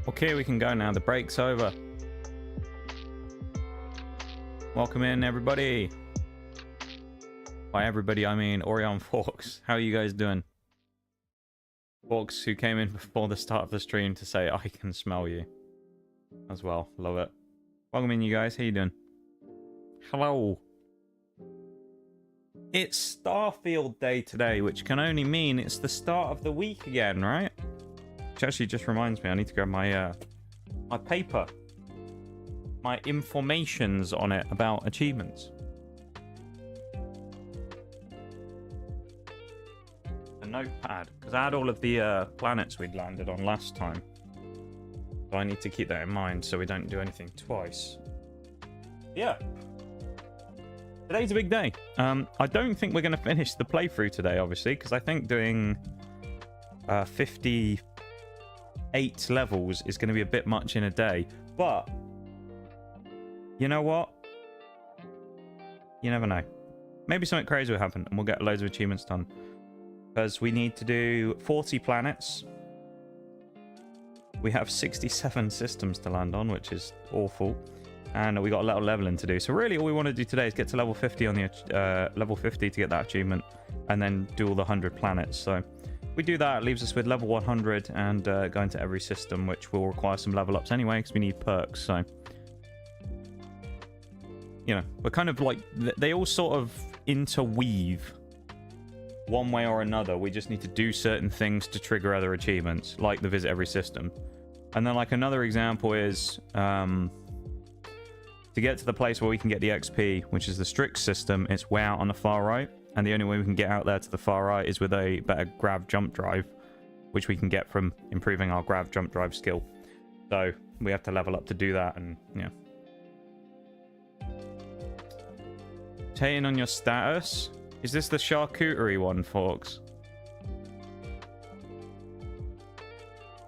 Okay, we can go now. The break's over. Welcome in, everybody. By everybody, I mean Orion Forks. How are you guys doing? Forks, who came in before the start of the stream to say, I can smell you. As well. Love it. Welcome in, you guys. How you doing? Hello. It's Starfield Day today, which can only mean it's the start of the week again, right? Which actually just reminds me, I need to grab my my paper. My informations on it about achievements. A notepad, because I had all of the planets we'd landed on last time. So I need to keep that in mind so we don't do anything twice. Yeah. Today's a big day. I don't think we're going to finish the playthrough today, obviously, because I think doing 58 levels is going to be a bit much in a day. But you know what? You never know. Maybe something crazy will happen and we'll get loads of achievements done. Because we need to do 40 planets. We have 67 systems to land on, which is awful. And we got a lot of leveling to do. So really all we want to do today is get to level 50 on the level 50 to get that achievement. And then do all the 100 planets. So we do that, it leaves us with level 100 and go into every system, which will require some level ups anyway, because we need perks. So, you know, we're kind of like, they all sort of interweave one way or another. We just need to do certain things to trigger other achievements, like the visit every system. And then like another example is to get to the place where we can get the XP, which is the strict system. It's way out on the far right. And the only way we can get out there to the far right is with a better grav jump drive, which we can get from improving our grav jump drive skill. So we have to level up to do that, and yeah. Taking on your status. Is this the charcuterie one, folks?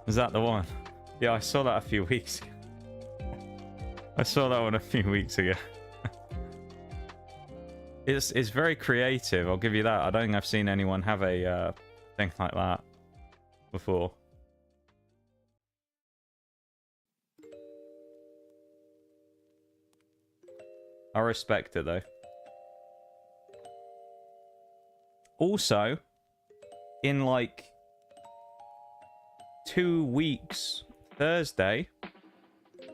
Is that the one? Yeah, I saw that a few weeks ago. I saw that one a few weeks ago. It's very creative, I'll give you that. I don't think I've seen anyone have a thing like that before. I respect it though. Also, in like 2 weeks, Thursday, I'm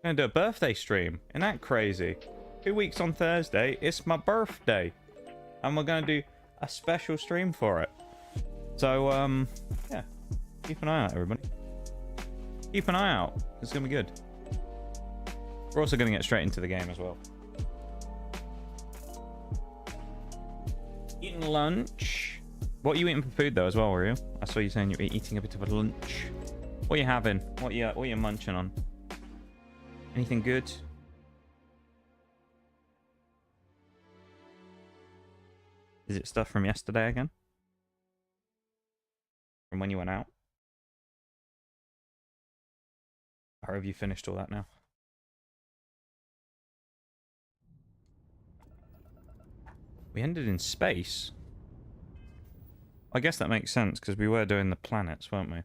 gonna do a birthday stream. Isn't that crazy? 2 weeks on Thursday, it's my birthday. And we're gonna do a special stream for it. So, yeah. Keep an eye out, everybody. Keep an eye out. It's gonna be good. We're also gonna get straight into the game as well. Eating lunch. What are you eating for food though as well, were you? I saw you saying you were eating a bit of a lunch. What are you having? What are you munching on? Anything good? Is it stuff from yesterday again? From when you went out? Or have you finished all that now? We ended in space. I guess that makes sense, because we were doing the planets, weren't we?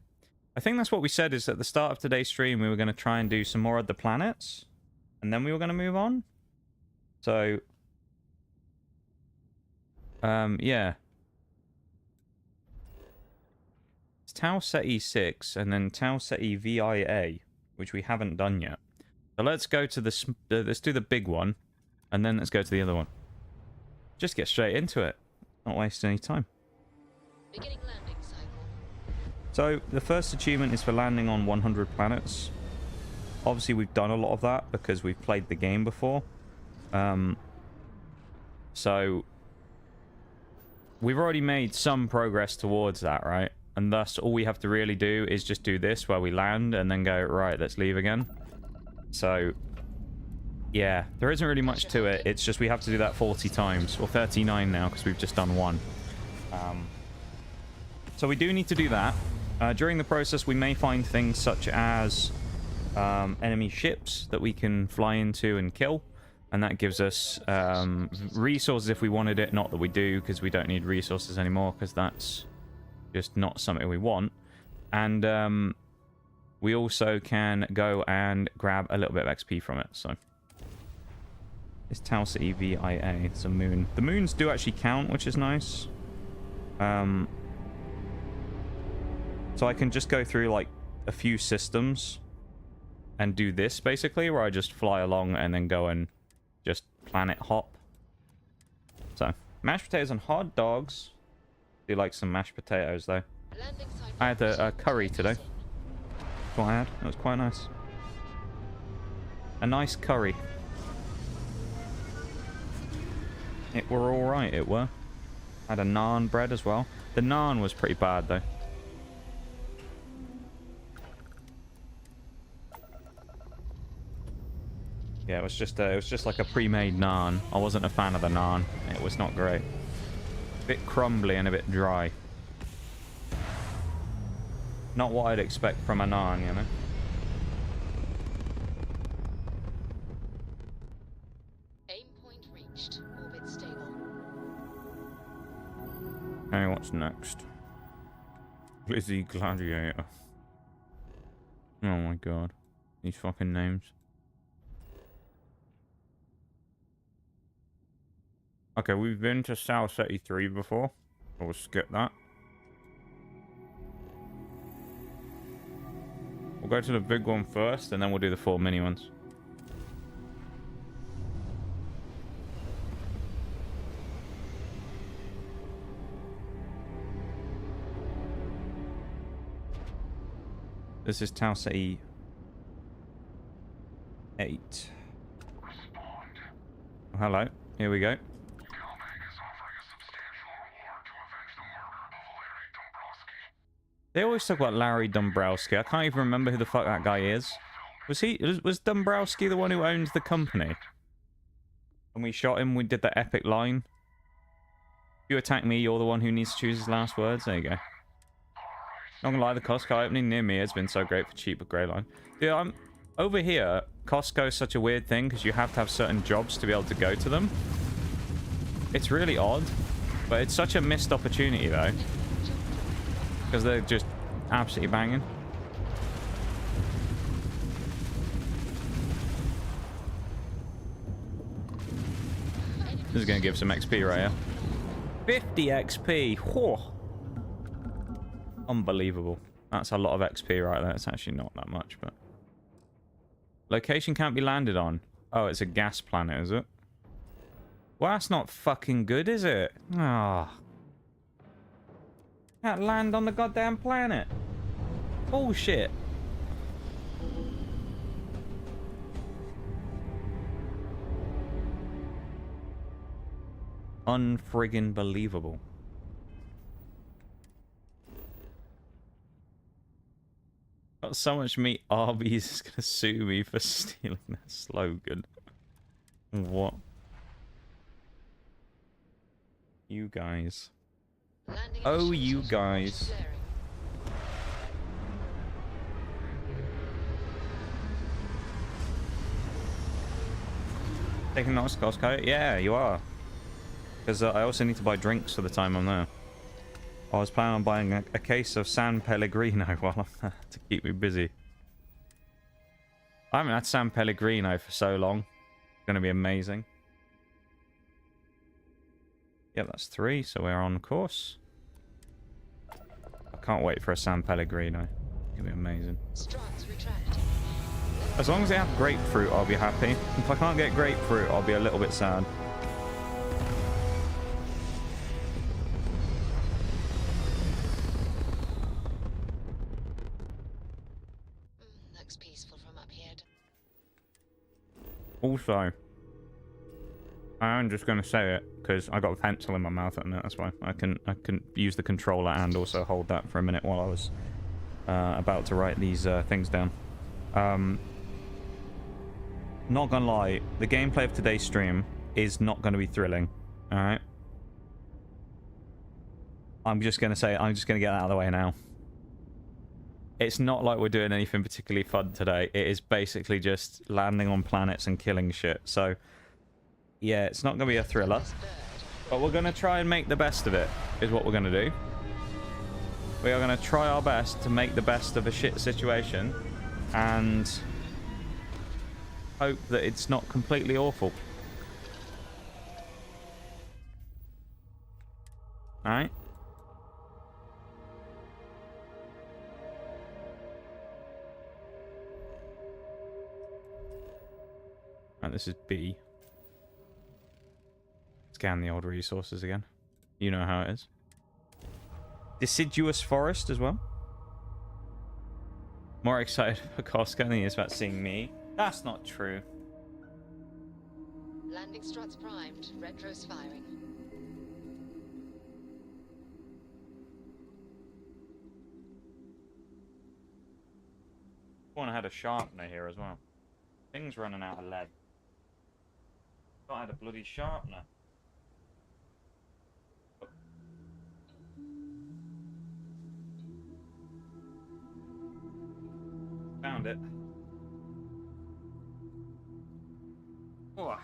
I think that's what we said, is at the start of today's stream, we were going to try and do some more of the planets. And then we were going to move on. So, yeah. It's Tau Ceti 6 and then Tau Ceti VIA, which we haven't done yet. So let's go to the let's do the big one, and then let's go to the other one. Just get straight into it. Not waste any time. Beginning landing cycle. So the first achievement is for landing on 100 planets. Obviously we've done a lot of that because we've played the game before. So we've already made some progress towards that, right? And thus all we have to really do is just do this where we land and then go, right, let's leave again. So yeah, there isn't really much to it. It's just we have to do that 40 times, or 39 now because we've just done one. So we do need to do that. During the process we may find things such as enemy ships that we can fly into and kill. And that gives us resources if we wanted it. Not that we do, because we don't need resources anymore, because that's just not something we want. And we also can go and grab a little bit of XP from it. So it's Tau City VIA. It's a moon. The moons do actually count, which is nice. So I can just go through like a few systems and do this basically, where I just fly along and then go and just planet hop. So mashed potatoes and hot dogs. Do like some mashed potatoes though. I had a curry today. That's what I had. That was quite nice. A nice curry. It were alright, it were. Had a naan bread as well. The naan was pretty bad though. Yeah, it was just like a pre-made naan. I wasn't a fan of the naan. It was not great. A bit crumbly and a bit dry. Not what I'd expect from a naan, you know. Aim point reached. Orbit stable. Okay, what's next? Lizzie Gladiator. Oh my god. These fucking names. Okay, we've been to South City 3 before. We'll skip that. We'll go to the big one first, and then we'll do the 4 mini ones. This is Tau City 8. Oh, hello. Here we go. They always talk about Larry Dombrowski. I can't even remember who the fuck that guy is. Was Dombrowski the one who owns the company? When we shot him, we did the epic line. If you attack me, you're the one who needs to choose his last words. There you go. Not gonna lie, the Costco opening near me has been so great for cheaper grey line. Dude, I'm over here. Costco is such a weird thing because you have to have certain jobs to be able to go to them. It's really odd, but it's such a missed opportunity though. Because they're just absolutely banging. This is going to give some XP right here. 50 XP! Whoa. Unbelievable. That's a lot of XP right there. It's actually not that much, but... Location can't be landed on. Oh, it's a gas planet, is it? Well, that's not fucking good, is it? Ah. Oh. Can't land on the goddamn planet. Bullshit. Unfriggin' believable. Got so much meat. Arby's is gonna sue me for stealing their slogan. What? You guys. Oh, you guys. Taking nice Costco? Yeah, you are. Because I also need to buy drinks for the time I'm there. I was planning on buying a case of San Pellegrino while I'm there to keep me busy. I haven't had San Pellegrino for so long. It's going to be amazing. Yep, that's 3, so we're on course. I can't wait for a San Pellegrino. It's going to be amazing. As long as they have grapefruit, I'll be happy. If I can't get grapefruit, I'll be a little bit sad. Looks peaceful from up here. Also, I'm just going to say it because I got a pencil in my mouth at the minute. That's why I can use the controller and also hold that for a minute while I was about to write these things down. Not gonna lie, the gameplay of today's stream is not going to be thrilling. All right, I'm just going to say it. I'm just going to get that out of the way now. It's not like we're doing anything particularly fun today. It is basically just landing on planets and killing shit. So, yeah, it's not going to be a thriller. But we're going to try and make the best of it, is what we're going to do. We are going to try our best to make the best of a shit situation. and hope that it's not completely awful. Alright. Right, this is B. Scan the old resources again. You know how it is. Deciduous forest as well. More excited for Costco than he is about seeing me. That's not true. Landing struts primed. Retros firing. One had a sharpener here as well. Thing's running out of lead. Thought I had a bloody sharpener. Found it. Oh.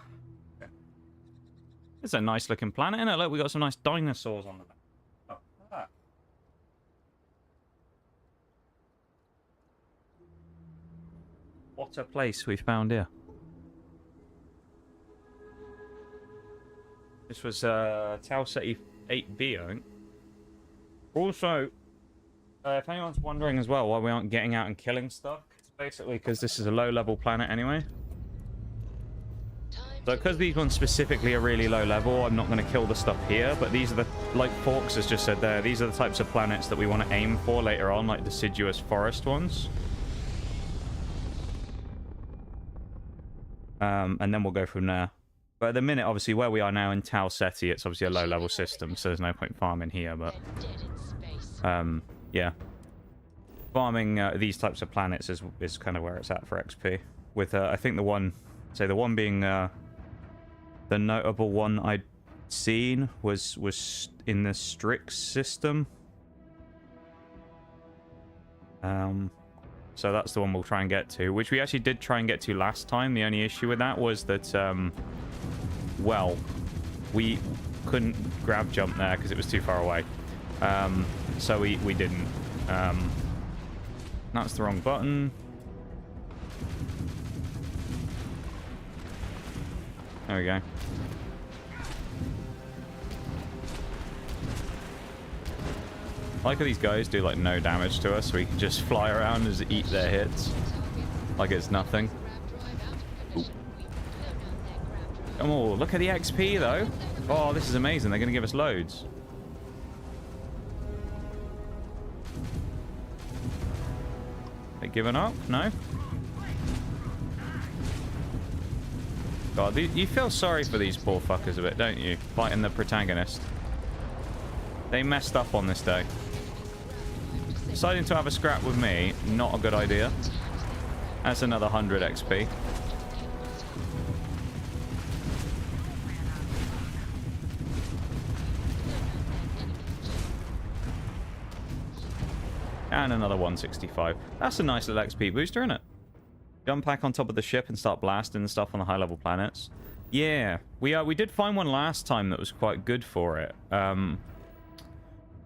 It's a nice looking planet, isn't it? Look, we got some nice dinosaurs on the back. Oh, look at that. What a place we found here. This was Tau Ceti 8B, I think. Also, if anyone's wondering as well why we aren't getting out and killing stuff, it's basically because this is a low-level planet anyway. So because these ones specifically are really low level, I'm not going to kill the stuff here, but these are the, like Forks has just said there, these are the types of planets that we want to aim for later on, like deciduous forest ones. And then we'll go from there. But at the minute, obviously, where we are now in Tau Ceti, it's obviously a low-level system, so there's no point farming here, but... yeah. Farming these types of planets is kind of where it's at for XP. With, I think the one... Say, the one being... the notable one I'd seen was in the Strix system. So that's the one we'll try and get to, which we actually did try and get to last time. The only issue with that was that, well, we couldn't grab jump there because it was too far away. So we didn't. That's the wrong button. There we go. I like how these guys do like no damage to us, so we can just fly around and eat their hits like it's nothing. Ooh. Oh, look at the XP though. Oh, this is amazing. They're going to give us loads. They giving up? No? God, you feel sorry for these poor fuckers a bit, don't you? Fighting the protagonist. They messed up on this day. Deciding to have a scrap with me, not a good idea. That's another 100 XP. And another 165. That's a nice little XP booster, isn't it? Jump back on top of the ship and start blasting stuff on the high-level planets. Yeah, we did find one last time that was quite good for it.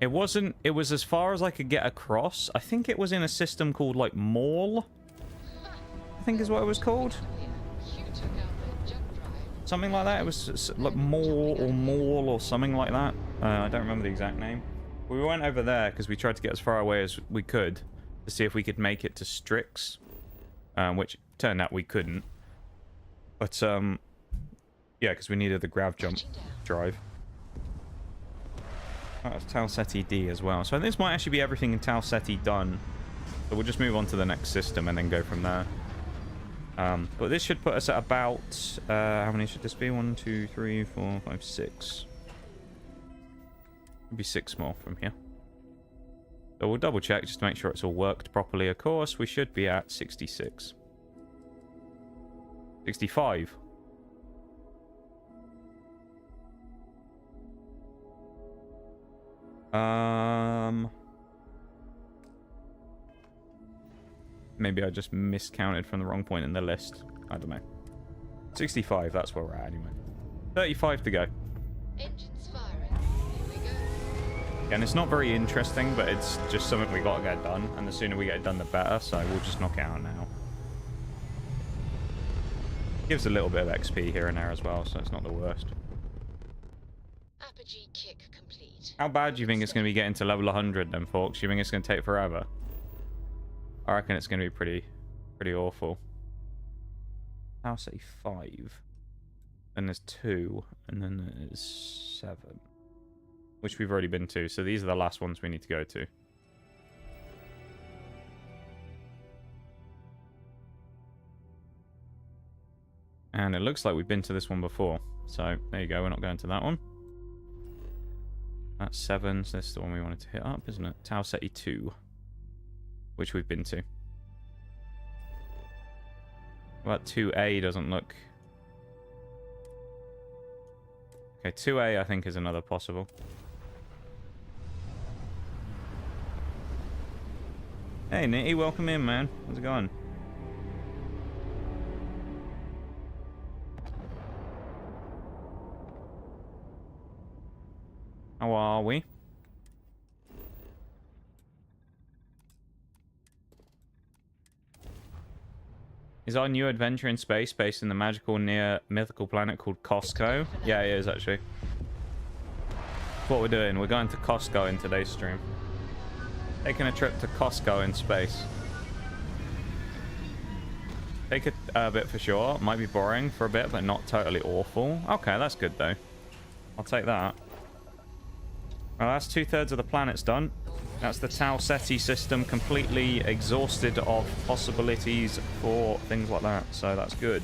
It was as far as I could get across. I think it was in a system called, like, Maul. I think is what it was called. Something like that. It was like Maul or something like that. I don't remember the exact name. We went over there because we tried to get as far away as we could to see if we could make it to Strix. Which turned out we couldn't. But, yeah, because we needed the grav jump drive. Oh, that's Tau Ceti D as well. So this might actually be everything in Tau Ceti done. So we'll just move on to the next system and then go from there. But this should put us at about... how many should this be? 1, 2, 3, 4, 5, 6. Maybe 6 more from here. So we'll double check just to make sure it's all worked properly. Of course, we should be at 66. 65. Maybe I just miscounted from the wrong point in the list. I don't know. 65, that's where we're at anyway. 35 to go. Engines firing. Here we go. And it's not very interesting, but it's just something we gotta get done. And the sooner we get it done, the better. So we'll just knock it out now. Gives a little bit of XP here and there as well, so it's not the worst. Apogee kick complete. How bad do you think it's going to be getting to level 100 then, folks? You think it's going to take forever? I reckon it's going to be pretty awful. I'll say 5. Then there's 2, and then there's 7. Which we've already been to, so these are the last ones we need to go to. And it looks like we've been to this one before. So, there you go, we're not going to that one. That's 7, so this is the one we wanted to hit up, isn't it? Tau Ceti 2. Which we've been to. What about 2A doesn't look... Okay, 2A I think is another possible. Hey Nitty, welcome in, man. How's it going? How are we? Is our new adventure in space based in the magical near mythical planet called Costco? Yeah, it is actually. That's what we're doing. We're going to Costco in today's stream. Taking a trip to Costco in space. Take a bit for sure. Might be boring for a bit, but not totally awful. Okay, that's good though. I'll take that. Well, that's 2/3 of the planet's done. That's the Tau Ceti system completely exhausted of possibilities for things like that. So that's good.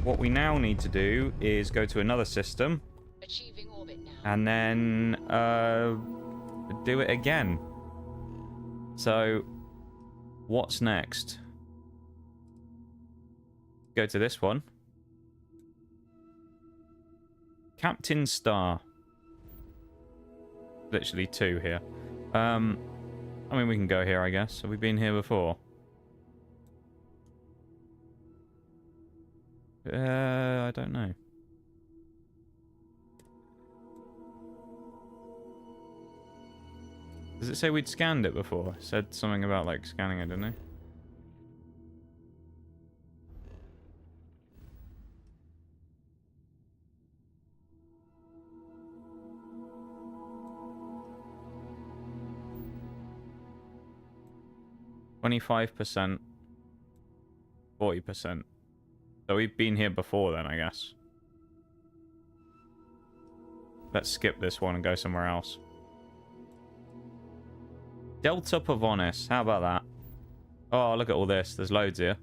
What we now need to do is go to another system. Achieving orbit now. And then do it again. So what's next? Go to this one. Captain Star. Literally 2 here. I mean, we can go here, I guess. Have we been here before? I don't know. Does it say we'd scanned it before? It said something about, like, scanning it, didn't it? %, 40%. So we've been here before then, I guess. Let's skip this one and go somewhere else. Delta Pavonis. How about that? Oh, look at all this. There's loads here.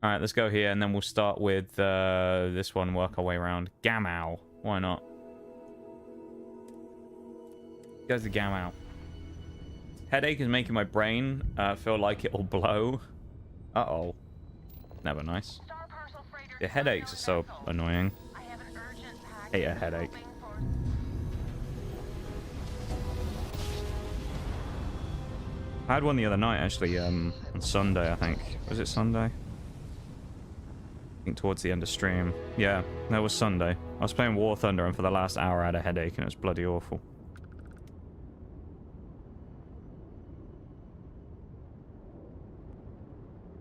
Alright, let's go here and then we'll start with this one, work our way around. Gamow. Why not? Goes to Gamow. Headache is making my brain feel like it'll blow. Uh-oh. Never nice. The headaches are so annoying. Hate a headache. I had one the other night, actually, on Sunday, I think. Was it Sunday? I think towards the end of stream. Yeah, that was Sunday. I was playing War Thunder, and for the last hour I had a headache, and it was bloody awful.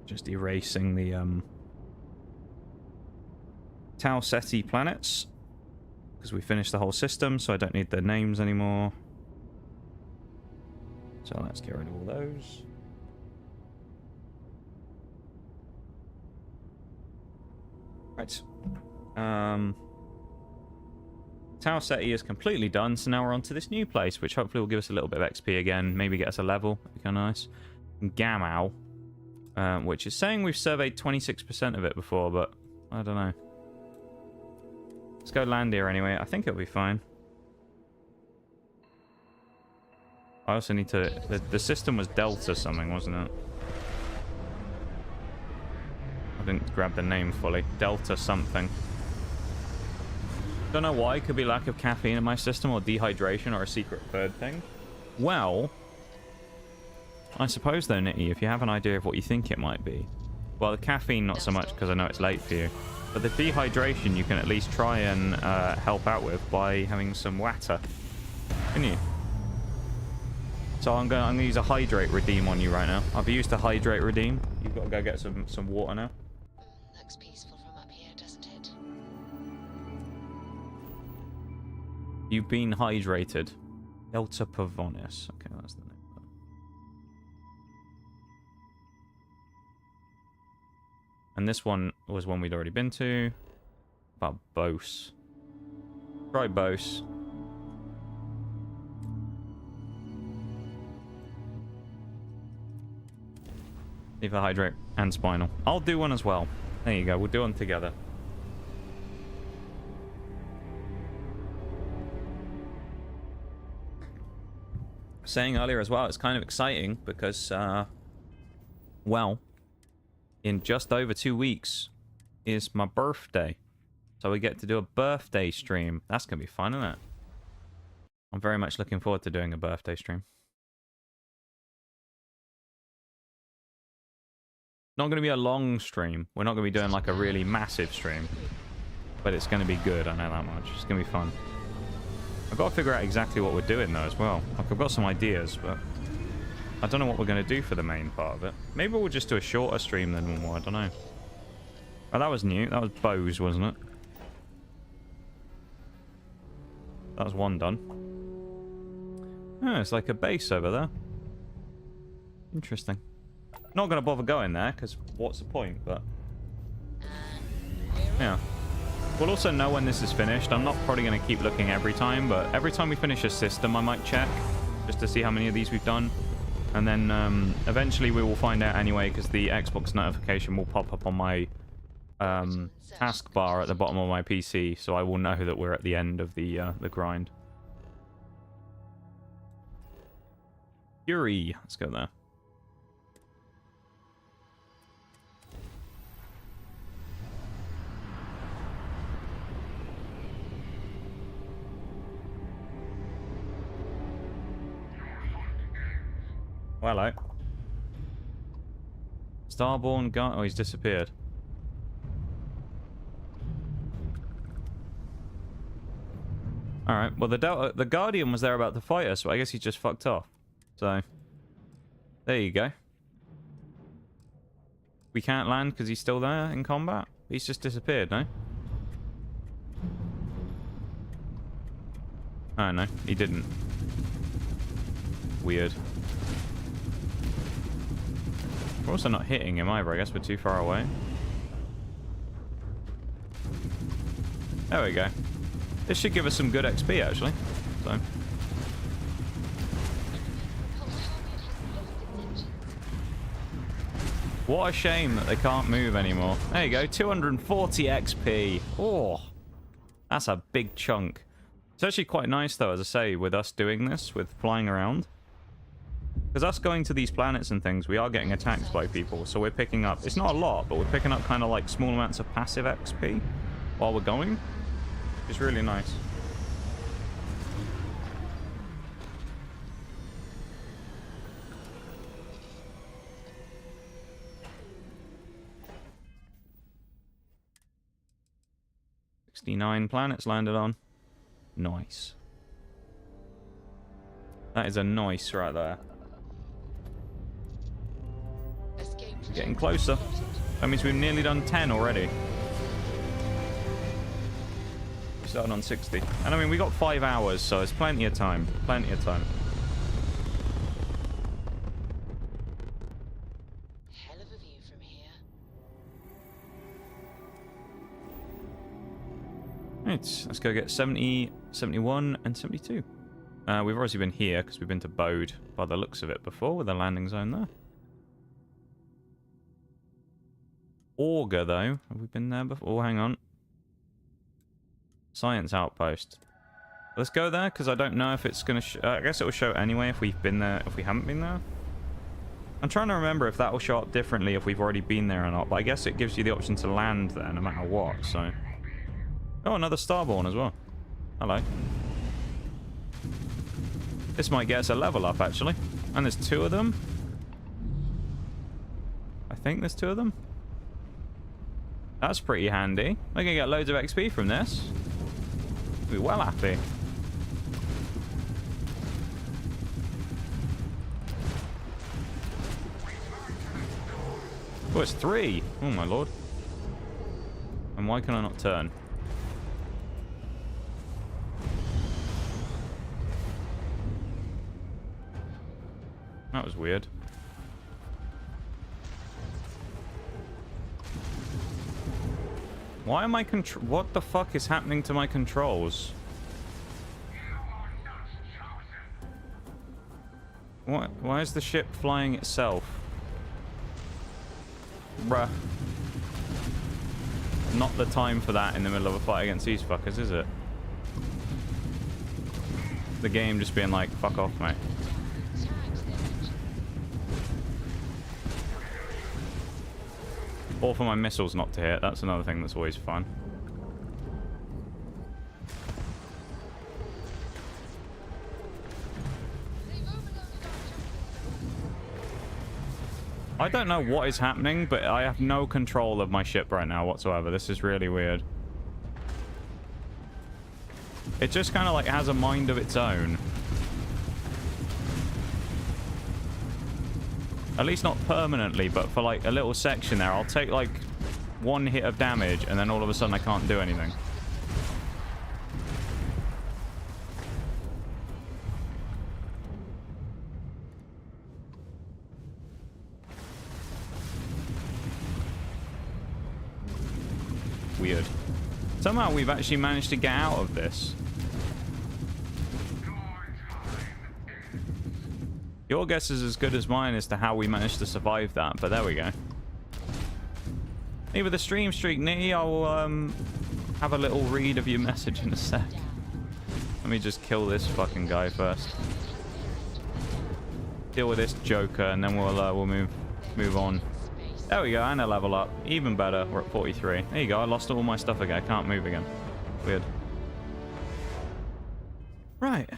Just erasing the Tau Ceti planets because we finished the whole system, so I don't need their names anymore. So let's get rid of all those. Right. Tau Ceti is completely done, so now we're on to this new place, which hopefully will give us a little bit of XP again, maybe get us a level. That'd be kind of nice. Gamow. Which is saying we've surveyed 26% of it before, but I don't know. Let's go land here anyway. I think it'll be fine. I also need to... The system was Delta something, wasn't it? I didn't grab the name fully. Delta something. Don't know why. It could be lack of caffeine in my system or dehydration or a secret third thing. Well... I suppose though, Nitty, if you have an idea of what you think it might be. Well, the caffeine not so much because I know it's late for you. But the dehydration you can at least try and help out with by having some water. Can you? So I'm gonna use a hydrate redeem on you right now. I've used a hydrate redeem. You've got to go get some water now. Looks peaceful from up here, doesn't it? You've been hydrated. Delta Pavonis. Okay, that's the name. And this one was one we'd already been to. About Bose. Try Bose. Either hydrate and spinal. I'll do one as well. There you go. We'll do one together. Saying earlier as well, it's kind of exciting because, well, in just over 2 weeks is my birthday. So we get to do a birthday stream. That's going to be fun, isn't it? I'm very much looking forward to doing a birthday stream. Not going to be a long stream. We're not going to be doing like a really massive stream. But it's going to be good, I know that much. It's going to be fun. I've got to figure out exactly what we're doing though as well. Like I've got some ideas, but I don't know what we're going to do for the main part of it. Maybe we'll just do a shorter stream than normal, I don't know. Oh, that was new. That was Bose, wasn't it? That was one done. Oh, it's like a base over there. Interesting. Not going to bother going there, because what's the point, but... yeah. We'll also know when this is finished. I'm not probably going to keep looking every time, but every time we finish a system, I might check, just to see how many of these we've done. And then eventually we will find out anyway, because the Xbox notification will pop up on my taskbar at the bottom of my PC, so I will know that we're at the end of the grind. Fury. Let's go there. Well, hello. Starborn guy. Oh, he's disappeared. Alright, well the Guardian was there about to fight us, but I guess he just fucked off. So, there you go. We can't land because he's still there in combat? He's just disappeared, no? Oh no, he didn't. Weird. We're also not hitting him either, I guess we're too far away. There we go. This should give us some good XP, actually. So. What a shame that they can't move anymore. There you go, 240 XP. Oh, that's a big chunk. It's actually quite nice, though, as I say, with us doing this, with flying around. Because us going to these planets and things, we are getting attacked by people. So we're picking up, it's not a lot, but we're picking up kind of like small amounts of passive XP while we're going. It's really nice. Planets landed on. Nice. That is a nice right there. Getting closer. That means we've nearly done 10 already. We started on 60. And I mean, we got 5 hours, so it's plenty of time. Plenty of time. Hell of a view from here. Right, let's go get 70, 71, and 72. We've obviously been here, because we've been to Bode, by the looks of it, before, with the landing zone there. Auger, though. Have we been there before? Oh, hang on. Science Outpost. Let's go there, because I don't know if it's going to... I guess it will show anyway if we've been there, if we haven't been there. I'm trying to remember if that will show up differently if we've already been there or not, but I guess it gives you the option to land there no matter what, so... Oh, another Starborn as well. Hello. This might get us a level up, actually. And there's 2 of them. I think there's 2 of them. That's pretty handy. We're going to get loads of XP from this. We'll be well happy. Oh, it's 3. Oh, my lord. And why can I not turn? That was weird. Why am I what the fuck is happening to my controls? Why is the ship flying itself? Bruh. Not the time for that in the middle of a fight against these fuckers, is it? The game just being like, fuck off, mate. Or for my missiles not to hit. That's another thing that's always fun. I don't know what is happening, but I have no control of my ship right now whatsoever. This is really weird. It just kind of like has a mind of its own. At least not permanently, but for like a little section there, I'll take like 1 hit of damage and then all of a sudden I can't do anything. Weird. Somehow we've actually managed to get out of this. Your guess is as good as mine as to how we managed to survive that, but there we go. Hey, with the stream streak, Nitty, I'll have a little read of your message in a sec. Let me just kill this fucking guy first. Deal with this Joker, and then we'll move on. There we go, and a level up. Even better, we're at 43. There you go, I lost all my stuff again. I can't move again. Weird. Right.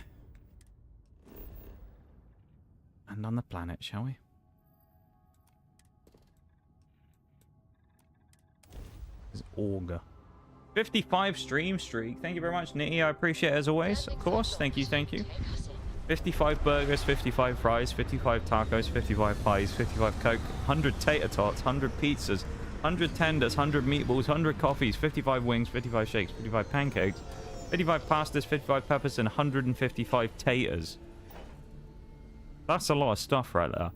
And on the planet, shall we? This is Augur. 55 stream streak. Thank you very much, Nitty. I appreciate it as always. Of course. Thank you, thank you. 55 burgers, 55 fries, 55 tacos, 55 pies, 55 Coke, 100 tater tots, 100 pizzas, 100 tenders, 100 meatballs, 100 coffees, 55 wings, 55 shakes, 55 pancakes, 55 pastas, 55 peppers, and 155 taters. That's a lot of stuff right there.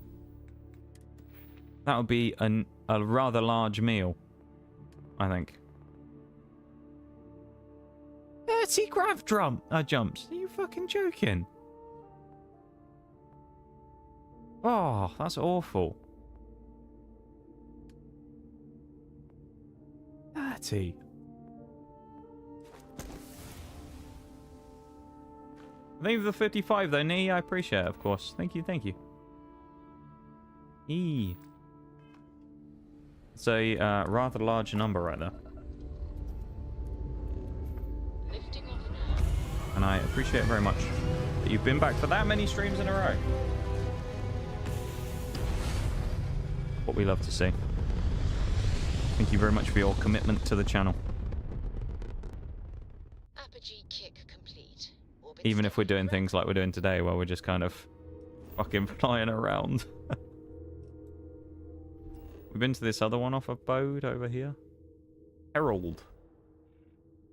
That would be a rather large meal, I think. 30 grav jumps. Are you fucking joking? Oh, that's awful. 30. Thank you for the 55 though, Nee. I appreciate it, of course. Thank you, thank you. It's a rather large number right there. Lifting off now. And I appreciate it very much that you've been back for that many streams in a row. What we love to see. Thank you very much for your commitment to the channel. Apogee kick complete. Even if we're doing things like we're doing today, where we're just kind of fucking flying around. We've been to this other one off of Bode over here. Herald.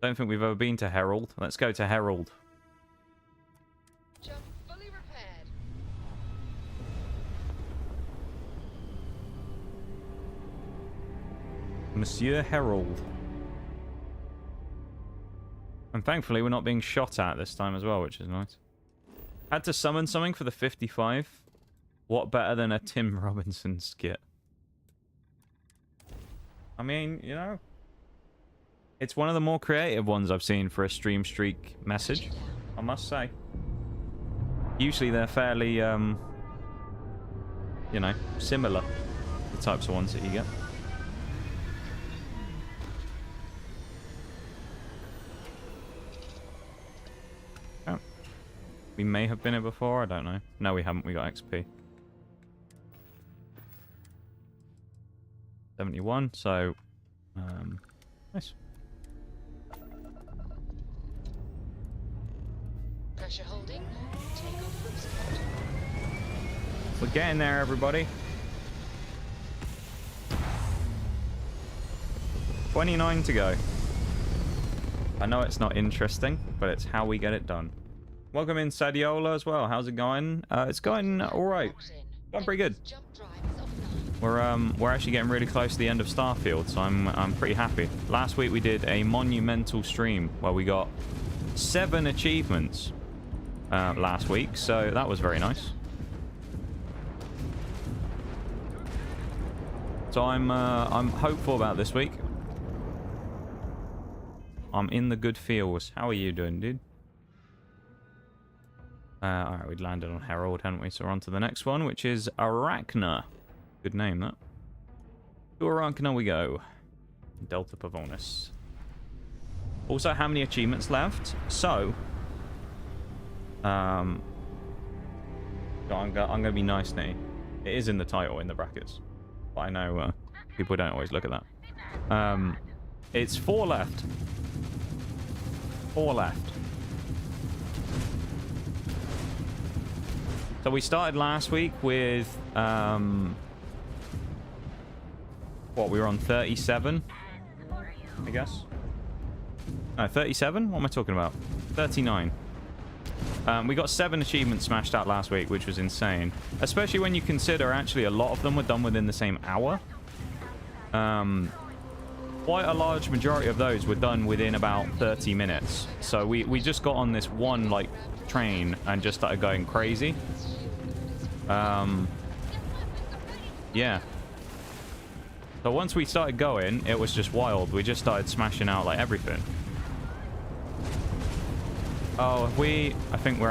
Don't think we've ever been to Herald. Let's go to Herald. Jump fully repaired. Monsieur Herald. And thankfully we're not being shot at this time as well, which is nice. Had to summon something for the 55. What better than a Tim Robinson skit? I mean, you know, it's one of the more creative ones I've seen for a stream streak message, I must say. Usually they're fairly, you know, similar, the types of ones that you get. Oh. We may have been here before, I don't know. No, we haven't, we got XP. 71, so nice. Pressure holding. Take off from spot. We're getting there, everybody. 29 to go. I know it's not interesting, but it's how we get it done. Welcome in, Sadiola, as well. How's it going? It's going all right. Going pretty good. We're actually getting really close to the end of Starfield, so I'm pretty happy. Last week we did a monumental stream where we got 7 achievements last week, so that was very nice. So I'm hopeful about this week. I'm in the good feels. How are you doing, dude? Alright, we'd landed on Herald, hadn't we? So we're on to the next one, which is Arachna. Good name, that. To Arachna we go. Delta Pavonis. Also, how many achievements left? So, I'm gonna be nice, Nate. It is in the title, in the brackets. But I know people don't always look at that. It's 4 left. 4 left. So we started last week with, what, we were on 37, I guess? No, 37? What am I talking about? 39. We got 7 achievements smashed out last week, which was insane. Especially when you consider, actually, a lot of them were done within the same hour. Quite a large majority of those were done within about 30 minutes. So we just got on this one, like, train and just started going crazy. Yeah. So once we started going, it was just wild. We just started smashing out, like, everything. Oh, I think we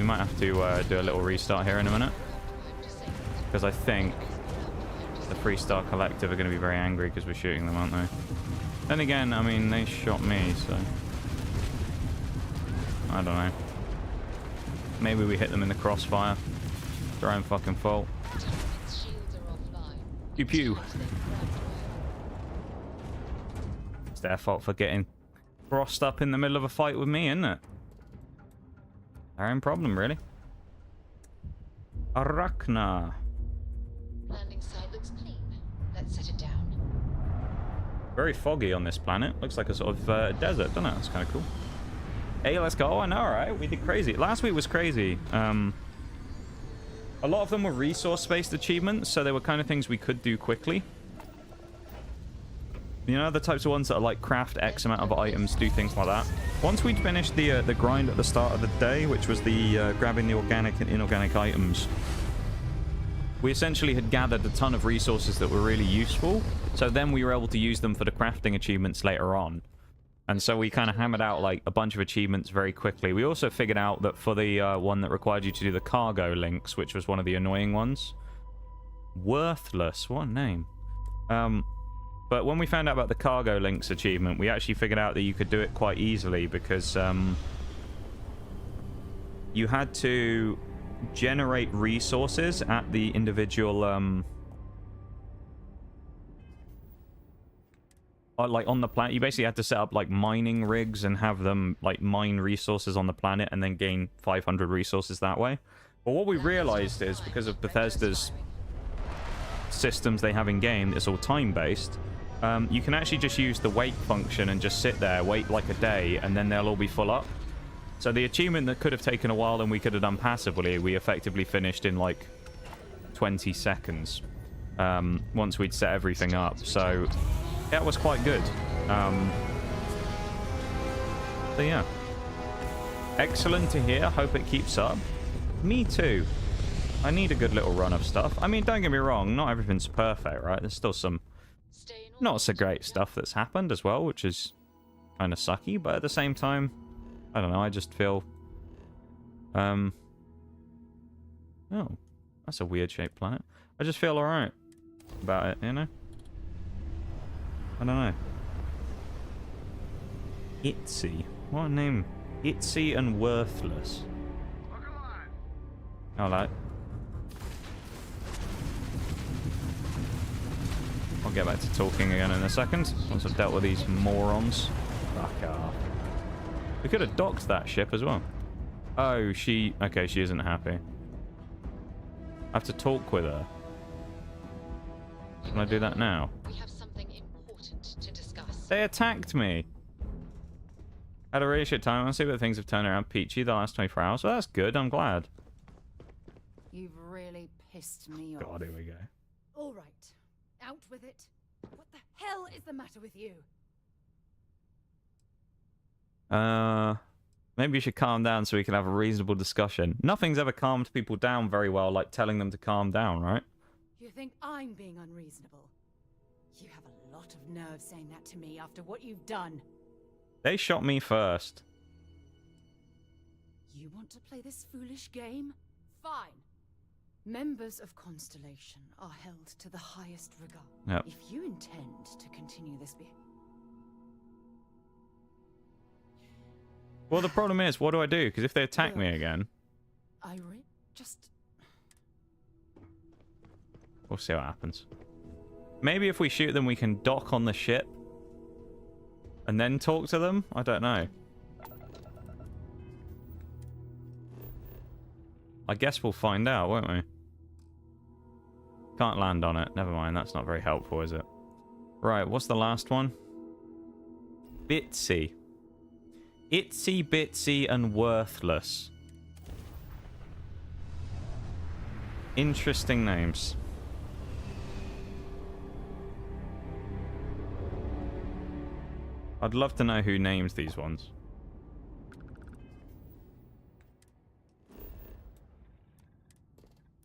might have to do a little restart here in a minute. Because I think the Freestar Collective are going to be very angry because we're shooting them, aren't they? Then again, I mean, they shot me, so... I don't know. Maybe we hit them in the crossfire. It's their own fucking fault. Pew pew. It's their fault for getting crossed up in the middle of a fight with me, isn't it? Their own problem, really. Arachna. Landing site looks clean. Let's set it down. Very foggy on this planet. Looks like a sort of desert, doesn't it? That's kind of cool. Hey, let's go. I know, right? We did crazy. Last week was crazy. A lot of them were resource-based achievements, so they were kind of things we could do quickly. You know, the types of ones that are like craft X amount of items, do things like that. Once we'd finished the grind at the start of the day, which was the grabbing the organic and inorganic items, we essentially had gathered a ton of resources that were really useful. So then we were able to use them for the crafting achievements later on. And so we kind of hammered out like a bunch of achievements very quickly. We also figured out that for the one that required you to do the cargo links, which was one of the annoying ones. Worthless, what a name. But when we found out about the cargo links achievement, we actually figured out that you could do it quite easily because you had to generate resources at the individual like on the planet. You basically had to set up like mining rigs and have them like mine resources on the planet and then gain 500 resources that way. But what we realized is because of Bethesda's systems they have in game, it's all time based. You can actually just use the wait function and just sit there, wait like a day, and then they'll all be full up. So the achievement that could have taken a while and we could have done passively, we effectively finished in like 20 seconds once we'd set everything up. So that was quite good. So yeah. Excellent to hear. Hope it keeps up. Me too. I need a good little run of stuff. I mean, don't get me wrong, not everything's perfect, right? There's still some not so great stuff that's happened as well, which is kind of sucky, but at the same time, I don't know, I just feel... Oh, that's a weird shaped planet. I just feel alright about it, you know? I don't know. Itsy. What a name. Itsy and Worthless. Alright. I'll get back to talking again in a second, once I've dealt with these morons. Fuck off. We could have docked that ship as well. Oh, she... Okay, she isn't happy. I have to talk with her. Can I do that now? We have something important to discuss. They attacked me. Had a really shit time. I'll see what things have turned around peachy the last 24 hours. Well, that's good. I'm glad. You've really pissed me off. God, here we go. All right. Out with it. What the hell is the matter with you? Maybe you should calm down so we can have a reasonable discussion. Nothing's ever calmed people down very well, like telling them to calm down, right? You think I'm being unreasonable? You have a lot of nerve saying that to me after what you've done. They shot me first. You want to play this foolish game? Fine. Members of Constellation are held to the highest regard. Yep. If you intend to continue this Well, the problem is, what do I do? Because if they attack me again... just... We'll see what happens. Maybe if we shoot them, we can dock on the ship. And then talk to them? I don't know. I guess we'll find out, won't we? Can't land on it. Never mind, that's not very helpful, is it? Right, what's the last one? Bitsy. Itsy bitsy and worthless. Interesting names. I'd love to know who names these ones.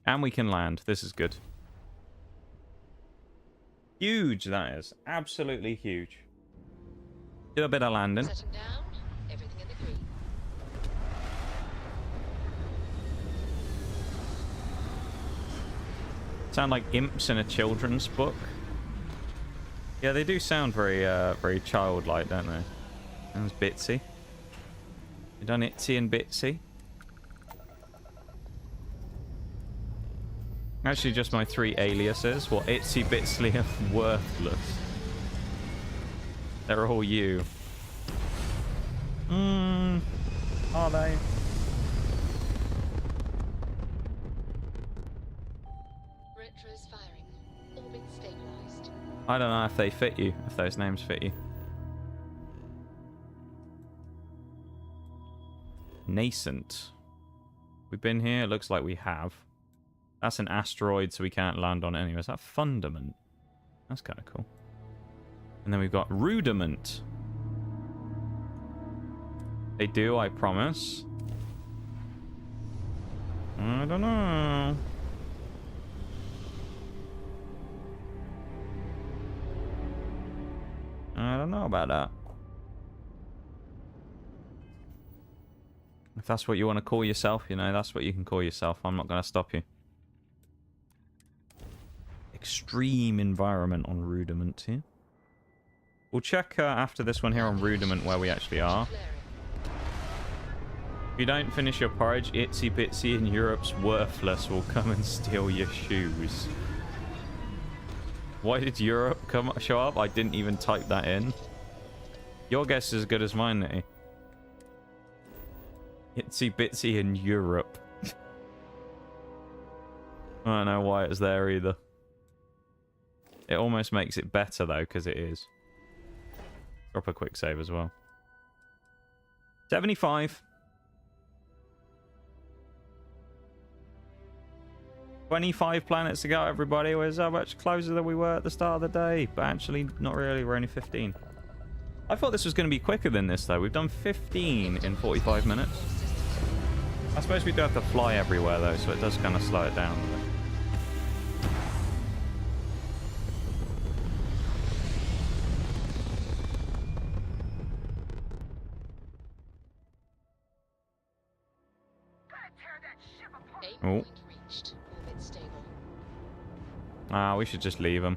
And we can land. This is good. Huge, that is. Absolutely huge. Do a bit of landing. Setting down. Everything in the green. Sound like imps in a children's book. Yeah, they do sound very, very childlike, don't they? Sounds bitsy. You done itsy and bitsy? Actually, just my 3 aliases. What, itsy, bitsy, and worthless. They're all you. Are they? Retro's firing. Orbit stabilized. I don't know if they fit you, if those names fit you. Nascent. We've been here? It looks like we have. That's an asteroid, so we can't land on it anyway. Is that Fundament? That's kind of cool. And then we've got Rudiment. They do, I promise. I don't know. I don't know about that. If that's what you want to call yourself, you know, that's what you can call yourself. I'm not going to stop you. Extreme environment on Rudiment here. We'll check after this one here on Rudiment where we actually are. If you don't finish your porridge, Itsy Bitsy and Europe's Worthless will come and steal your shoes. Why did Europe show up? I didn't even type that in. Your guess is as good as mine, Nitty. Itsy Bitsy and Europe. I don't know why it's there either. It almost makes it better though, because it is. Drop a quick save as well. 75. 25 planets to go, everybody. We're so much closer than we were at the start of the day. But actually, not really. We're only 15. I thought this was going to be quicker than this, though. We've done 15 in 45 minutes. I suppose we do have to fly everywhere, though, so it does kind of slow it down a bit. Oh. Ah, we should just leave them.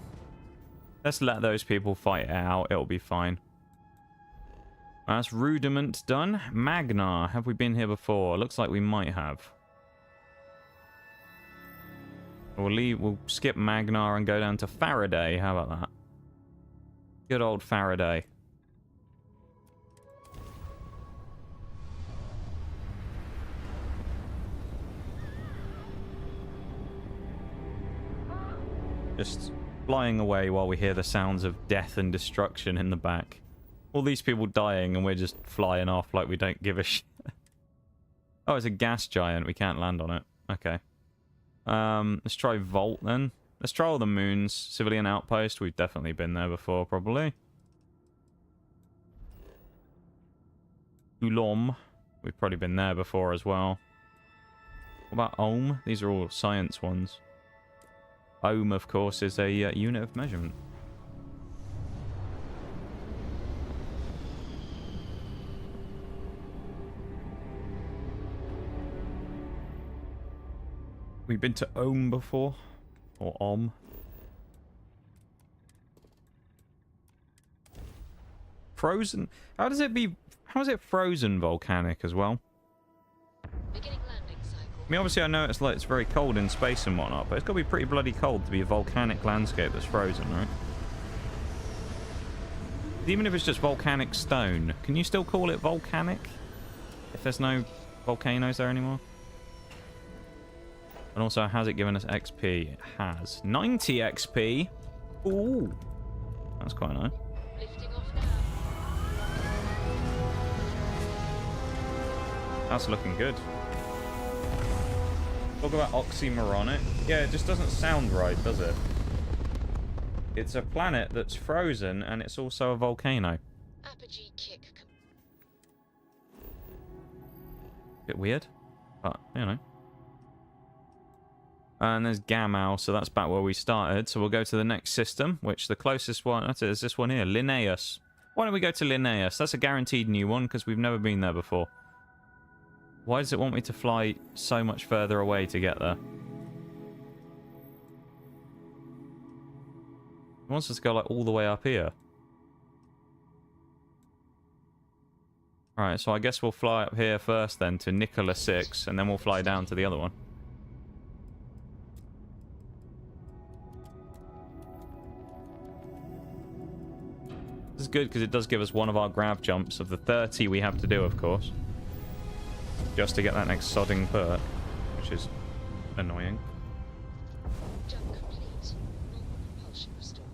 Let's let those people fight it out. It'll be fine. That's Rudiment done. Magnar. Have we been here before? Looks like we might have. We'll skip Magnar and go down to Faraday. How about that? Good old Faraday. Just flying away while we hear the sounds of death and destruction in the back. All these people dying and we're just flying off like we don't give a shit. Oh, it's a gas giant. We can't land on it. Okay. Let's try Vault then. Let's try all the moons. Civilian outpost. We've definitely been there before, probably. Ulom. We've probably been there before as well. What about Ohm? These are all science ones. Ohm, of course, is a unit of measurement. We've been to Ohm before. Or Ohm. Frozen? How does it be... How is it frozen volcanic as well? Beginning landing cycle. I mean, obviously I know it's like it's very cold in space and whatnot, but it's got to be pretty bloody cold to be a volcanic landscape that's frozen, right? Even if it's just volcanic stone, can you still call it volcanic? If there's no volcanoes there anymore? And also, has it given us XP? It has. 90 XP? Ooh. That's quite nice. Lifting off now. That's looking good. Talk about oxymoronic. Yeah, it just doesn't sound right, does it? It's a planet that's frozen, and it's also a volcano. Apogee kick. Bit weird, but, you know. And there's Gamow, so that's back where we started. So we'll go to the next system, which the closest one... That's it, is this one here, Linnaeus. Why don't we go to Linnaeus? That's a guaranteed new one, because we've never been there before. Why does it want me to fly so much further away to get there? It wants us to go like all the way up here. Alright, so I guess we'll fly up here first then to Nikola 6, and then we'll fly down to the other one. This is good because it does give us one of our grav jumps of the 30 we have to do, of course. Just to get that next sodding perk, which is annoying. Jump complete. Normal propulsion restored.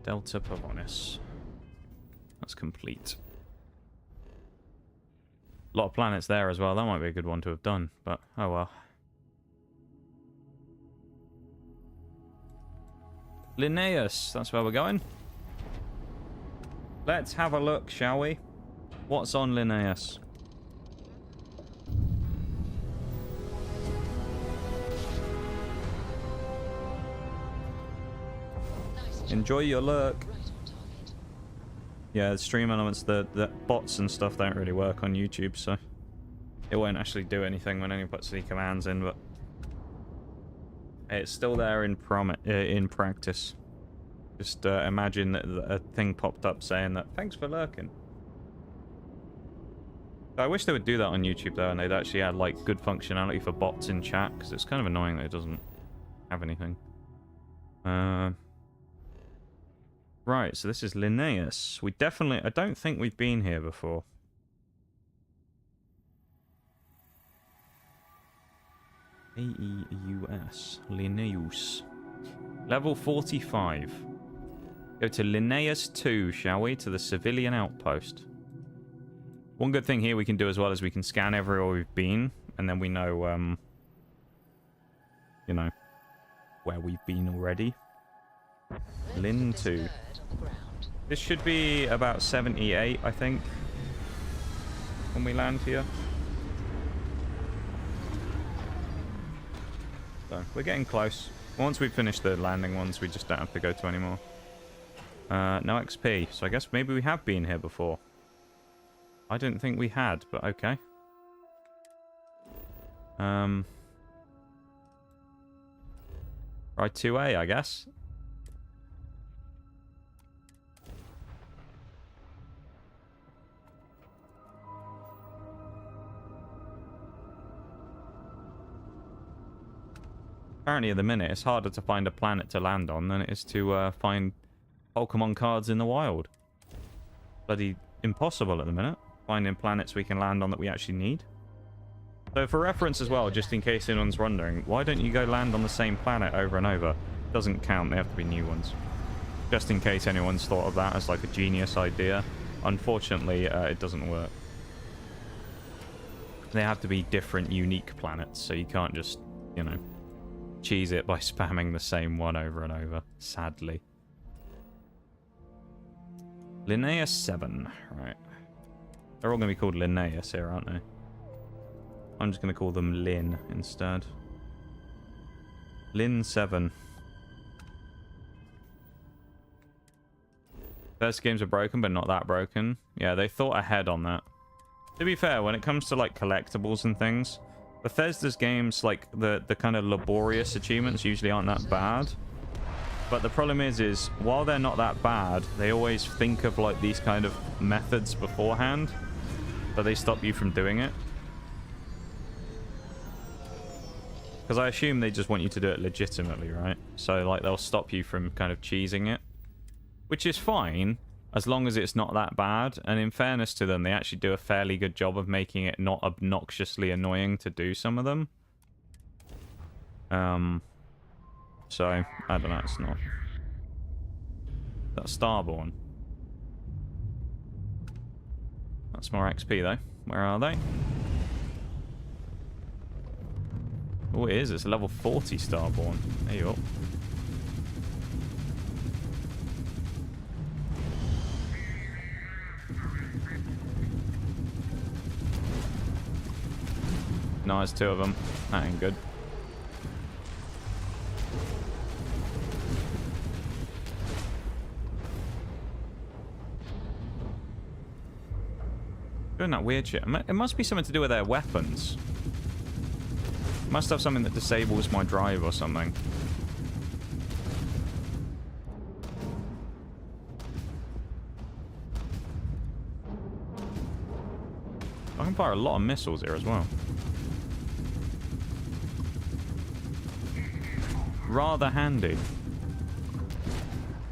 Delta Pavonis. That's complete. A lot of planets there as well. That might be a good one to have done, but oh well. Linnaeus, that's where we're going. Let's have a look, shall we? What's on Linnaeus? Nice Enjoy your look. right on target. Yeah, the stream elements, the bots and stuff don't really work on YouTube, so it won't actually do anything when anyone puts the commands in, but it's still there in practice. Just imagine that a thing popped up saying that, thanks for lurking. I wish they would do that on YouTube though, and they'd actually add like good functionality for bots in chat, because it's kind of annoying that it doesn't have anything. Right, so this is Linnaeus. We definitely... I don't think we've been here before. A-E-U-S. Linnaeus. Level 45. Go to Linnaeus 2, shall we? To the civilian outpost. One good thing here we can do as well is we can scan everywhere we've been, and then we know, you know, where we've been already. Lin 2. This should be about 78, I think, when we land here. So, we're getting close. Once we finish the landing ones, we just don't have to go to anymore. No XP, so I guess maybe we have been here before. I didn't think we had, but okay. Right, 2A, I guess. Apparently at the minute it's harder to find a planet to land on than it is to find Pokemon cards in the wild. Bloody impossible at the minute, finding planets we can land on that we actually need. So for reference as well, just in case anyone's wondering, why don't you go land on the same planet over and over? Doesn't count, they have to be new ones. Just in case anyone's thought of that as like a genius idea. Unfortunately, it doesn't work. They have to be different, unique planets, so you can't just, you know, cheese it by spamming the same one over and over, sadly. Linnaeus 7, right. They're all going to be called Linnaeus here, aren't they? I'm just going to call them Lin instead. Lin 7. First games are broken, but not that broken. Yeah, they thought ahead on that. To be fair, when it comes to like collectibles and things, Bethesda's games, like the kind of laborious achievements usually aren't that bad. But the problem is while they're not that bad, they always think of like these kind of methods beforehand, but they stop you from doing it. Because I assume they just want you to do it legitimately, right? So like they'll stop you from kind of cheesing it, which is fine as long as it's not that bad. And in fairness to them, they actually do a fairly good job of making it not obnoxiously annoying to do some of them. So I don't know, it's not. That's Starborn. That's more XP though. Where are they? Oh, it is. It's a level 40 Starborn. There you go. No, there's two of them. That ain't good. Doing that weird shit. It must be something to do with their weapons. It must have something that disables my drive or something. I can fire a lot of missiles here as well. Rather handy.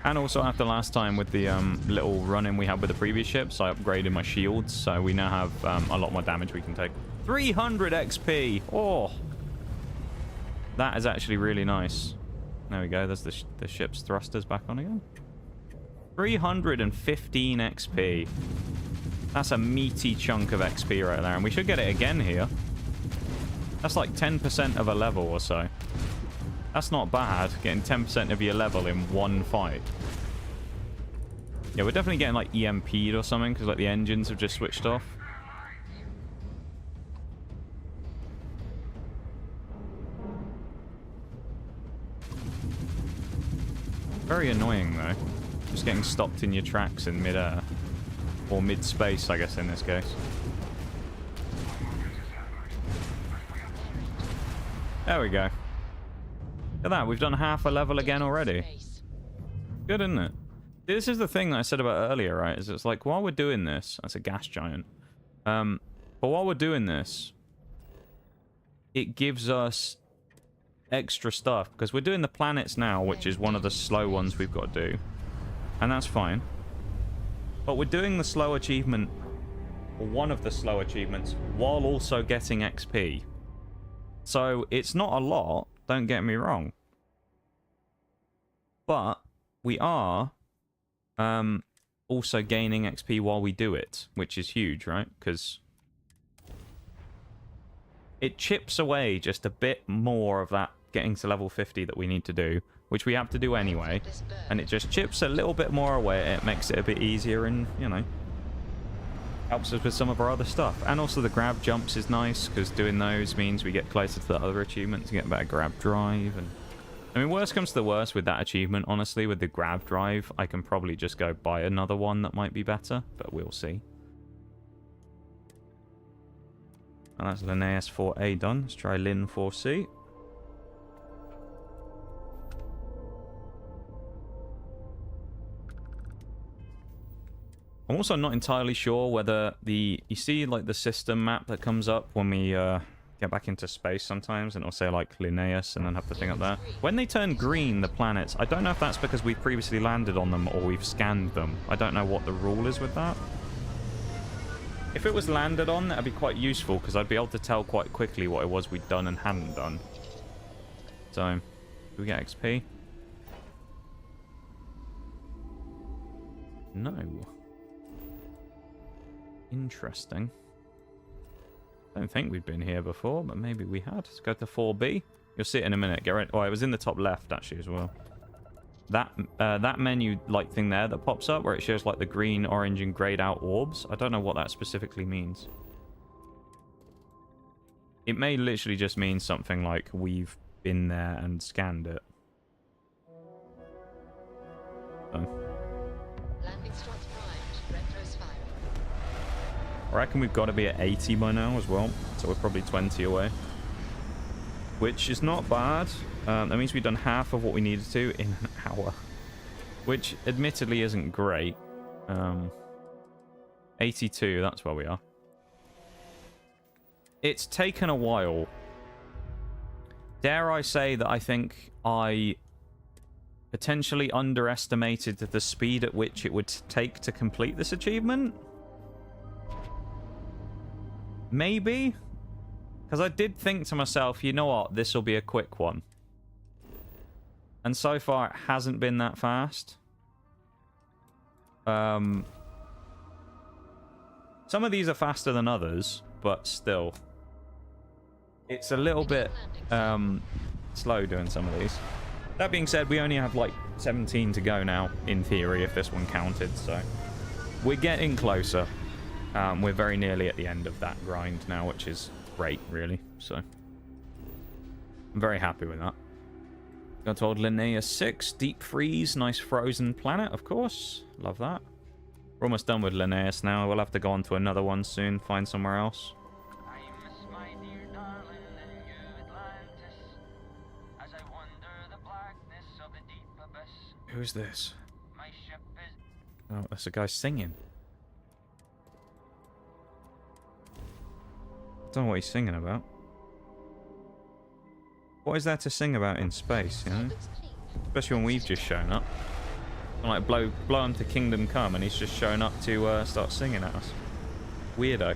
And also after last time with the little run-in we had with the previous ships, I upgraded my shields, so we now have a lot more damage we can take. 300 XP! Oh! That is actually really nice. There we go, there's the ship's thrusters back on again. 315 XP. That's a meaty chunk of XP right there, and we should get it again here. That's like 10% of a level or so. That's not bad, getting 10% of your level in one fight. Yeah, we're definitely getting like EMP'd or something, because like the engines have just switched off. Very annoying though. Just getting stopped in your tracks in mid-air. Or mid-space, I guess, in this case. There we go. Look at that, we've done half a level again already. Good, isn't it? This is the thing that I said about earlier, right? Is it's like, while we're doing this... That's a gas giant. But while we're doing this, it gives us extra stuff. Because we're doing the planets now, which is one of the slow ones we've got to do. And that's fine. But we're doing the slow achievement, or one of the slow achievements, while also getting XP. So it's not a lot, don't get me wrong. But we are also gaining XP while we do it, which is huge, right? Because it chips away just a bit more of that getting to level 50 that we need to do, which we have to do anyway. And it just chips a little bit more away. It makes it a bit easier and, you know, helps us with some of our other stuff. And also the grab jumps is nice, because doing those means we get closer to the other achievements and get better grab drive. And I mean, worst comes to the worst with that achievement, honestly, with the grab drive, I can probably just go buy another one that might be better, but we'll see. And that's Linnaeus 4A done. Let's try Lin 4C. I'm also not entirely sure whether you see like the system map that comes up when we get back into space sometimes, and it'll say like Linnaeus and then have the thing up there. When they turn green, the planets, I don't know if that's because we've previously landed on them or we've scanned them. I don't know what the rule is with that. If it was landed on, that'd be quite useful, because I'd be able to tell quite quickly what it was we'd done and hadn't done. So, do we get XP? No. Interesting. Don't think we'd been here before, but maybe we had. Let's go to 4B. You'll see it in a minute. Get ready. Oh, it was in the top left, actually, as well. That menu like thing there that pops up where it shows like the green, orange, and grayed out orbs. I don't know what that specifically means. It may literally just mean something like we've been there and scanned it. So. Landing slots primed. Retros firing. I reckon we've got to be at 80 by now as well. So we're probably 20 away. Which is not bad. That means we've done half of what we needed to in an hour. Which admittedly isn't great. 82, that's where we are. It's taken a while. Dare I say that I think I potentially underestimated the speed at which it would take to complete this achievement? Maybe? Because I did think to myself, you know what, this will be a quick one. And so far, it hasn't been that fast. Some of these are faster than others, but still. It's a little bit slow doing some of these. That being said, we only have like 17 to go now, in theory, if this one counted, so... We're getting closer. We're very nearly at the end of that grind now, which is great, really, so... I'm very happy with that. Got told Linnaeus 6, Deep Freeze, nice frozen planet, of course. Love that. We're almost done with Linnaeus now. We'll have to go on to another one soon, find somewhere else. I miss my dear darling and you Atlantis, as I wander the blackness of the deep abyss. Who's this? My ship is... Oh, that's a guy singing. Don't know what he's singing about. What is there to sing about in space, you know? Especially when we've just shown up. I'm like, blow him to Kingdom Come, and he's just shown up to start singing at us. Weirdo.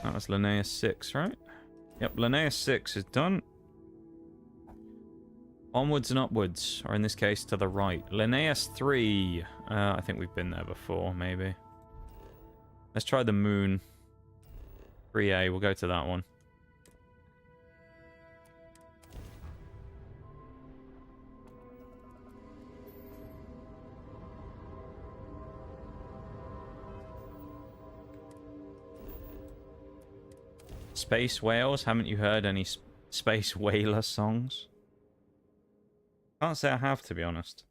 That was Linnaeus 6, right? Yep, Linnaeus 6 is done. Onwards and upwards, or in this case, to the right. Linnaeus 3. I think we've been there before, maybe. Let's try the moon. 3A, we'll go to that one. Space Whales? Haven't you heard any Space Whaler songs? Can't say I have, to be honest.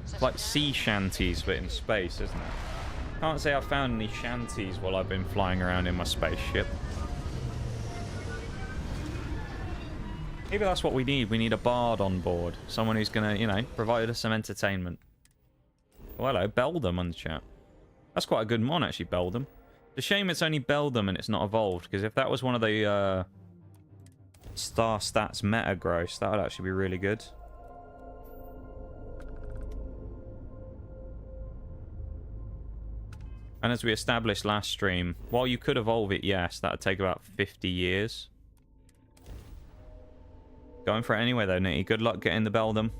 It's like sea shanties, but in space, isn't it? Can't say I've found any shanties while I've been flying around in my spaceship. Maybe that's what we need. We need a bard on board. Someone who's gonna, you know, provide us some entertainment. Oh, hello, Beldam on the chat. That's quite a good mon, actually, Beldam. It's a shame it's only Beldam and it's not evolved, because if that was one of the star stats meta gross, that would actually be really good. And as we established last stream, while you could evolve it, yes, that would take about 50 years. Going for it anyway, though, Nitty. Good luck getting the Beldam.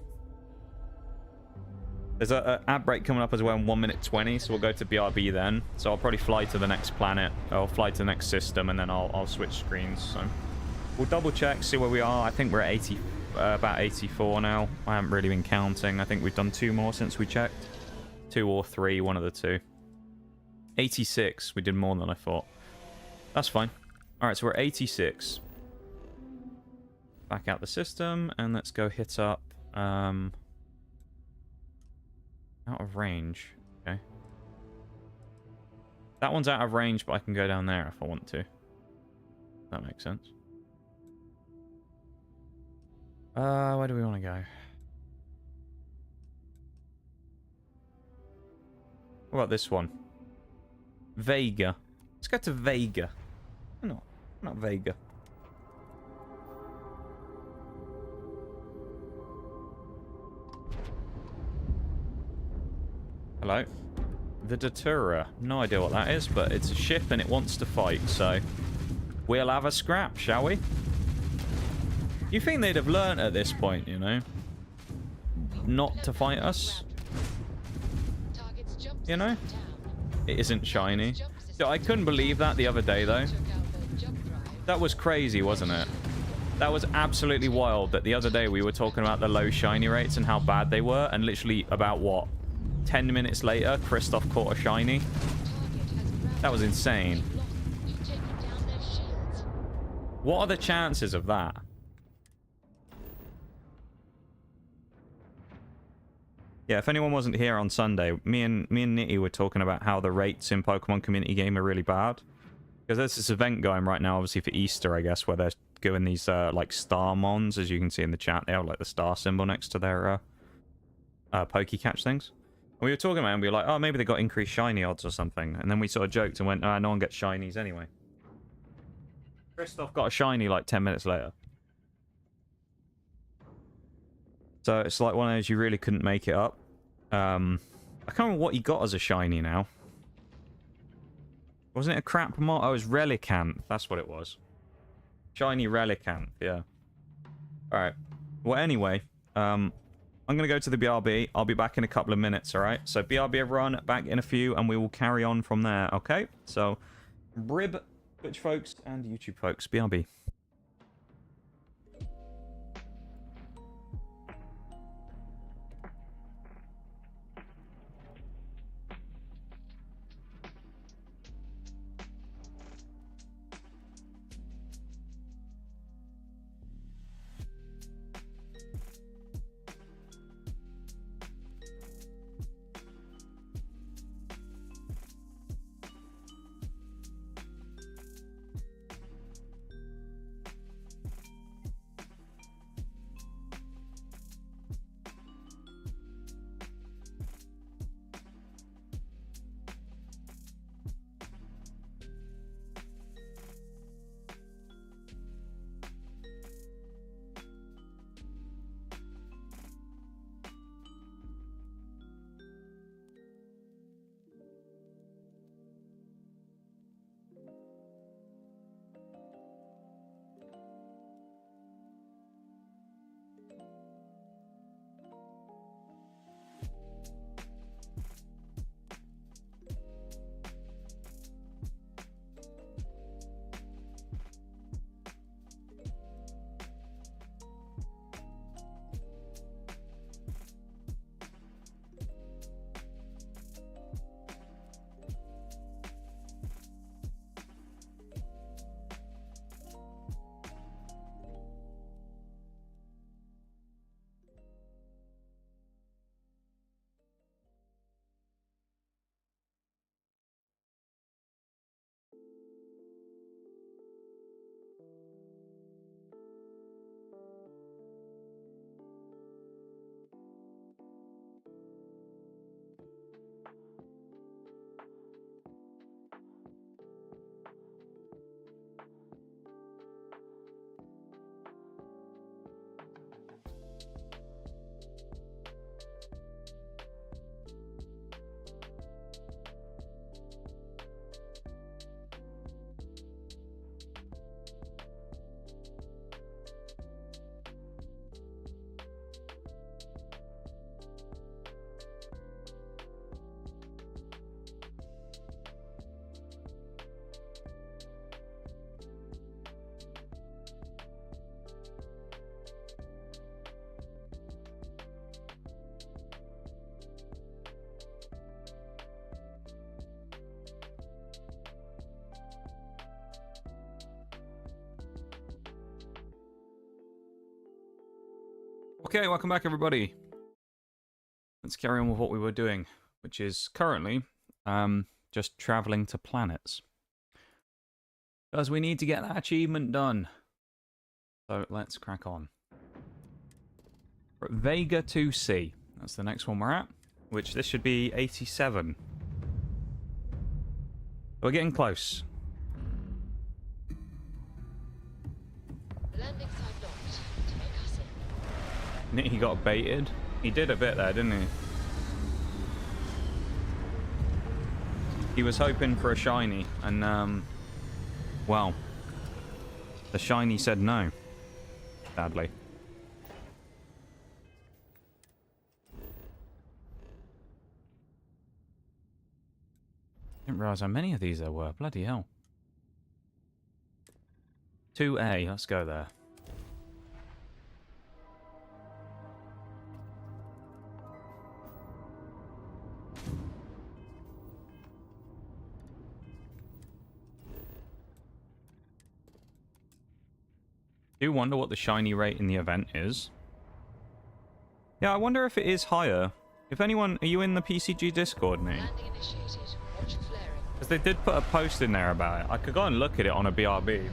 There's an ad break coming up as well in 1 minute 20, so we'll go to BRB then. So I'll probably fly to the next planet, or fly to the next system, and then I'll switch screens. So we'll double check, see where we are. I think we're at about 84 now. I haven't really been counting. I think we've done 2 more since we checked. 2 or 3, one of the 2. 86. We did more than I thought. That's fine. Alright, so we're 86. Back out the system, and let's go hit up... out of range. Okay. That one's out of range, but I can go down there if I want to. That makes sense. Where do we want to go? What about this one? Vega. Let's go to Vega. No, not Vega. Hello. The Deterrer. No idea what that is, but it's a ship and it wants to fight, so we'll have a scrap, shall we? You think they'd have learnt at this point, you know? Not to fight us? You know? It isn't shiny. Yo, I couldn't believe that the other day, though. That was crazy, wasn't it? That was absolutely wild that the other day we were talking about the low shiny rates and how bad they were, and literally about, what, 10 minutes later, Kristoff caught a shiny? That was insane. What are the chances of that? Yeah, if anyone wasn't here on Sunday, me and Nitty were talking about how the rates in Pokemon Community Game are really bad. Because there's this event going right now, obviously for Easter, I guess, where they're doing these, like, star mons, as you can see in the chat. They have, like, the star symbol next to their, Pokecatch things. And we were talking about it, and we were like, oh, maybe they got increased shiny odds or something. And then we sort of joked and went, oh, no one gets shinies anyway. Kristoff got a shiny, like, 10 minutes later. So it's like one of those you really couldn't make it up. I can't remember what he got as a shiny now. Wasn't it a crap mod? Oh, it was Relicanth. That's what it was. Shiny Relicanth, yeah. Alright. Well, anyway, I'm going to go to the BRB. I'll be back in a couple of minutes, alright? So BRB everyone, back in a few, and we will carry on from there, okay? So, Brib, Twitch folks, and YouTube folks, BRB. Okay, welcome back, everybody. Let's carry on with what we were doing, which is currently just traveling to planets. Because we need to get that achievement done. So let's crack on. We're at Vega 2C. That's the next one we're at, which this should be 87. We're getting close. Landing site locked. Take us in. He got baited. He did a bit there, didn't he? He was hoping for a shiny, and well, the shiny said no. Sadly. Didn't realise how many of these there were. Bloody hell. 2A. Let's go there. Do wonder what the shiny rate in the event is. Yeah, I wonder if it is higher. If anyone... Are you in the PCG Discord, Nate? Landing initiated. Watch flaring. Because they did put a post in there about it. I could go and look at it on a BRB.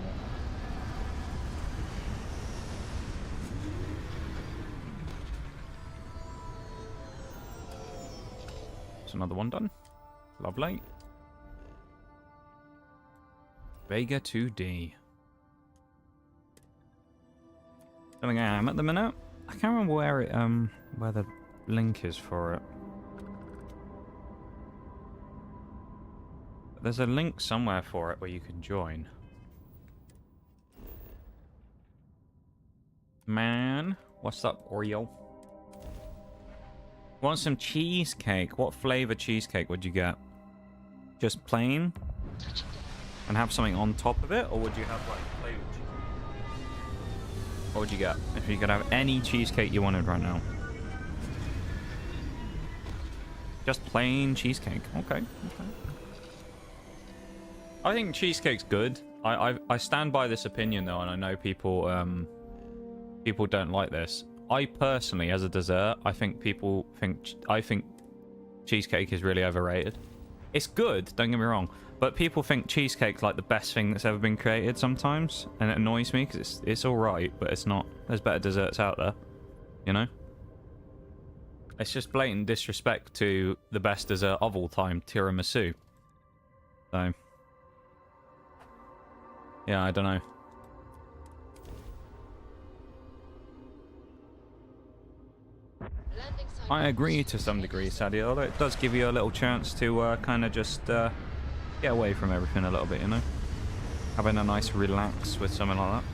There's another one done. Lovely. Vega 2D. I think I am at the minute. I can't remember where the link is for it. There's a link somewhere for it where you can join. Man, what's up, Oreo? Want some cheesecake? What flavor cheesecake would you get? Just plain? And have something on top of it? Or would you have like flavored cheesecake? What would you get if you could have any cheesecake you wanted right now? Just plain cheesecake. Okay. I think cheesecake's good. I stand by this opinion though, and I know people people don't like this. I personally, as a dessert, I think cheesecake is really overrated. It's good, don't get me wrong, but people think cheesecake's like the best thing that's ever been created sometimes, and it annoys me because it's all right, but it's not. There's better desserts out there, you know. It's just blatant disrespect to the best dessert of all time, tiramisu. So, yeah, I don't know. I agree to some degree, Sadia, although it does give you a little chance to kind of just get away from everything a little bit, you know? Having a nice relax with something like that.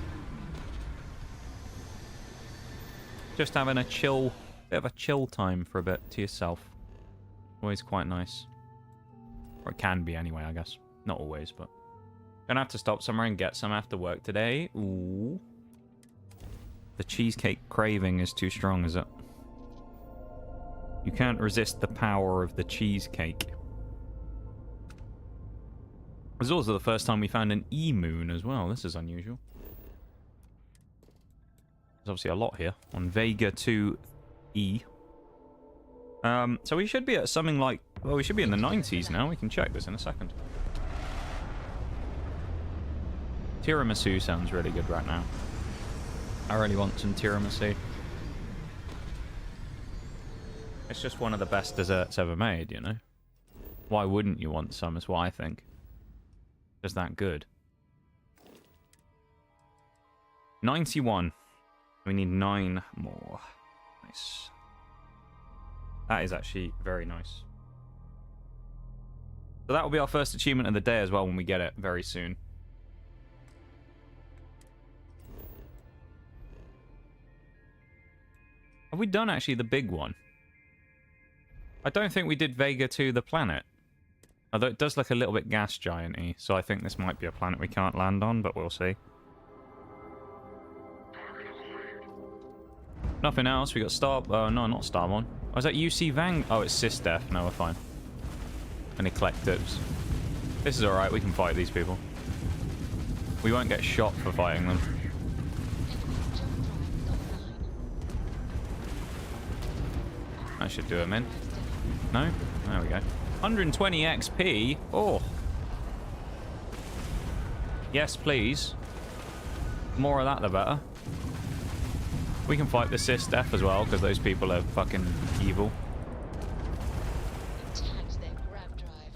Just having a chill, bit of a chill time for a bit to yourself. Always quite nice. Or it can be anyway, I guess. Not always, but... Gonna have to stop somewhere and get some after work today. Ooh. The cheesecake craving is too strong, is it? You can't resist the power of the cheesecake. It was also the first time we found an E-moon as well. This is unusual. There's obviously a lot here on Vega 2E. So we should be at something like... Well, we should be in the 90s now. We can check this in a second. Tiramisu sounds really good right now. I really want some tiramisu. It's just one of the best desserts ever made, you know? Why wouldn't you want some, is what I think. Just that good. 91. We need 9 more. Nice. That is actually very nice. So that will be our first achievement of the day as well when we get it very soon. Have we done actually the big one? I don't think we did Vega 2 the planet. Although it does look a little bit gas giant-y, so I think this might be a planet we can't land on, but we'll see. Nothing else. We got Star... no, not Starmon. Oh, is that UC Vang? Oh, it's Sysdef. No, we're fine. And Eclectives. This is alright. We can fight these people. We won't get shot for fighting them. That should do him in. No? There we go. 120 XP. Oh. Yes, please. More of that, the better. We can fight the Sysdef as well, because those people are fucking evil. Tagged their grab drive.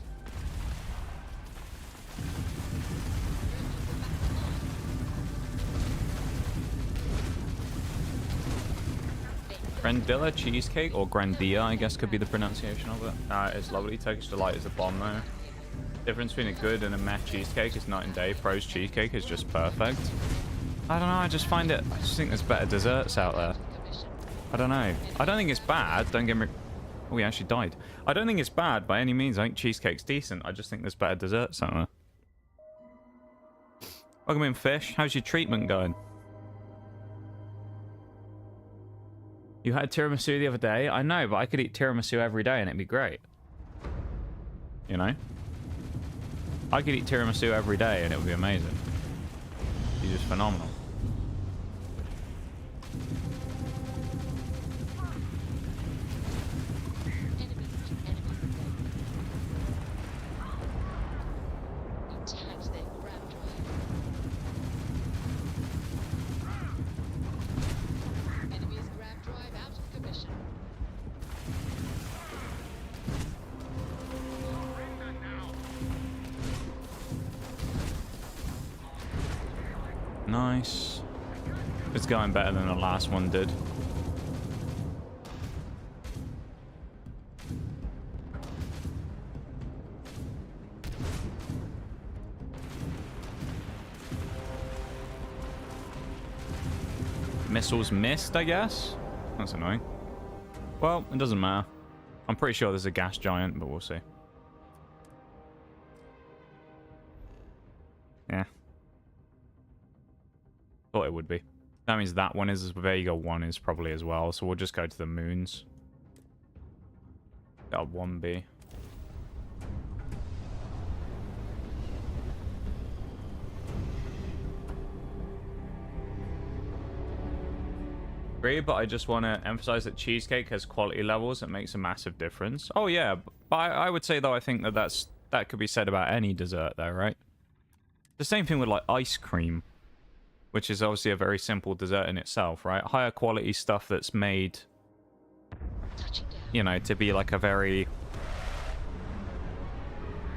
Grandilla cheesecake, or Grandia, I guess could be the pronunciation of it. It's lovely. Turkish Delight is the bomb there. Difference between a good and a meh cheesecake is night and day. Pro's cheesecake is just perfect. I don't know, I just find it... I just think there's better desserts out there. I don't know. I don't think it's bad. Don't get me... Oh, he actually died. I don't think it's bad by any means. I think cheesecake's decent. I just think there's better desserts out there. Welcome in, Fish. How's your treatment going? You had tiramisu the other day? I know, but I could eat tiramisu every day and it'd be great. You know? I could eat tiramisu every day and it would be amazing. It's just phenomenal. Nice. It's going better than the last one did. Missiles missed, I guess? That's annoying. Well, it doesn't matter. I'm pretty sure there's a gas giant, but we'll see. Yeah. Thought it would be. That means that one is, Vega 1 is probably as well, so we'll just go to the moons. Got 1B. Agree, but I just want to emphasize that cheesecake has quality levels that makes a massive difference. Oh yeah, but I would say though I think that that could be said about any dessert though, right? The same thing with like ice cream, which is obviously a very simple dessert in itself, right? Higher quality stuff that's made, you know, to be like a very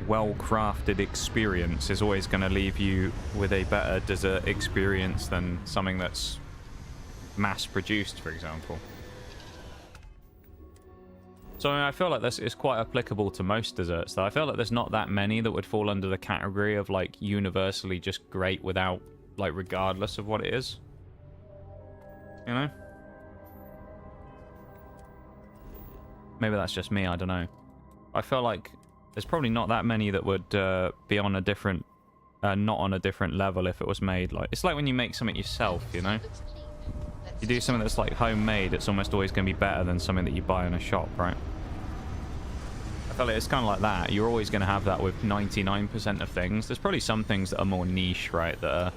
well-crafted experience is always going to leave you with a better dessert experience than something that's mass-produced, for example. So I mean, I feel like this is quite applicable to most desserts, though. I feel like there's not that many that would fall under the category of like universally just great without, like, regardless of what it is. You know? Maybe that's just me, I don't know. I feel like there's probably not that many that would be on a different, not on a different level if it was made. Like, it's like when you make something yourself, you know? You do something that's like homemade, it's almost always going to be better than something that you buy in a shop, right? I feel like it's kind of like that. You're always going to have that with 99% of things. There's probably some things that are more niche, right, that are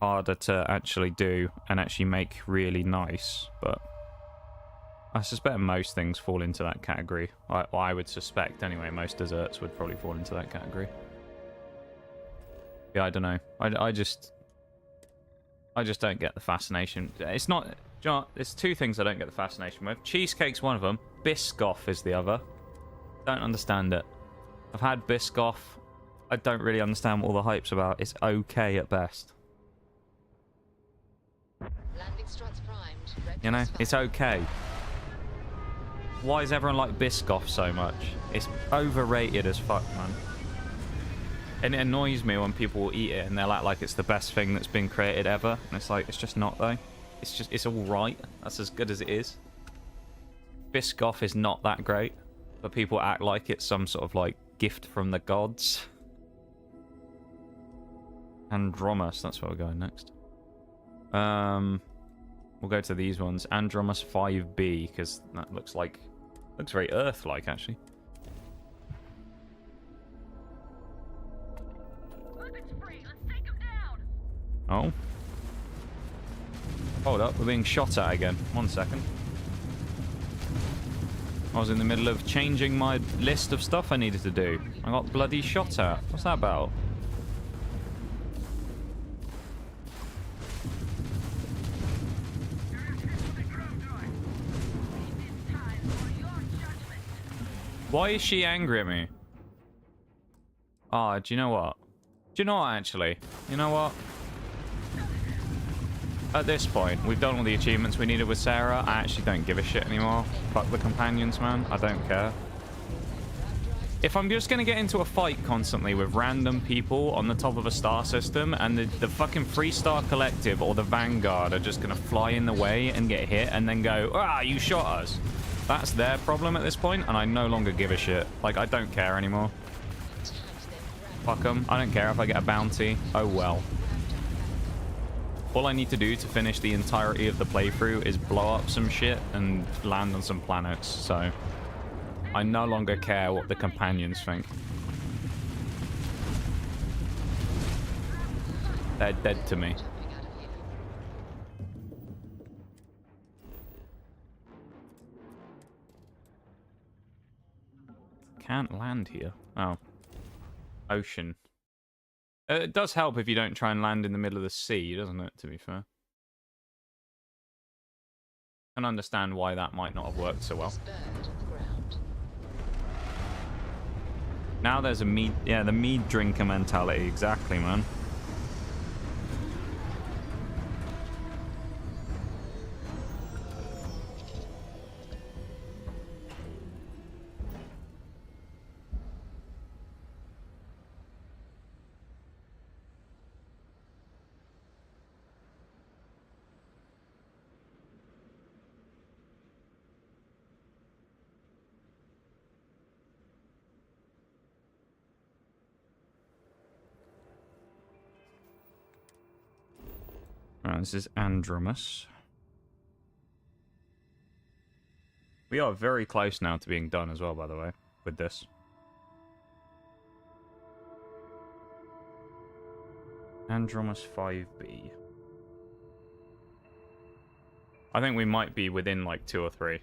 harder to actually do and actually make really nice, but I suspect most things fall into that category. I would suspect anyway, most desserts would probably fall into that category. Yeah, I don't know. I just don't get the fascination. It's not... John, there's two things I don't get the fascination with. Cheesecake's one of them. Biscoff is the other. Don't understand it. I've had Biscoff. I don't really understand what all the hype's about. It's okay at best. You know, it's okay. Why does everyone like Biscoff so much? It's overrated as fuck, man. And it annoys me when people eat it and they'll act like it's the best thing that's been created ever. And it's like, it's just not, though. It's alright. That's as good as it is. Biscoff is not that great. But people act like it's some sort of, like, gift from the gods. Andromus, that's where we're going next. We'll go to these ones. Andromus 5B, because that looks very Earth-like, actually. Oh. Hold up, we're being shot at again. 1 second. I was in the middle of changing my list of stuff I needed to do. I got bloody shot at. What's that about? Why is she angry at me? Ah, do you know what? Do you know what, actually? You know what? At this point, we've done all the achievements we needed with Sarah. I actually don't give a shit anymore. Fuck the companions, man. I don't care. if I'm just going to get into a fight constantly with random people on the top of a star system, and the fucking 3-star collective or the Vanguard are just going to fly in the way and get hit and then go, ah, you shot us. That's their problem at this point, and I no longer give a shit. Like, I don't care anymore. Fuck them. I don't care if I get a bounty. Oh well. All I need to do to finish the entirety of the playthrough is blow up some shit and land on some planets, so I no longer care what the companions think. They're dead to me. Can't land here. Oh. Ocean. It does help if you don't try and land in the middle of the sea, doesn't it, to be fair? I can understand why that might not have worked so well. Now there's a mead... Yeah, the mead drinker mentality. Exactly, man. This is Andromus. We are very close now to being done as well, by the way, with this. Andromus 5B. I think we might be within like 2 or 3.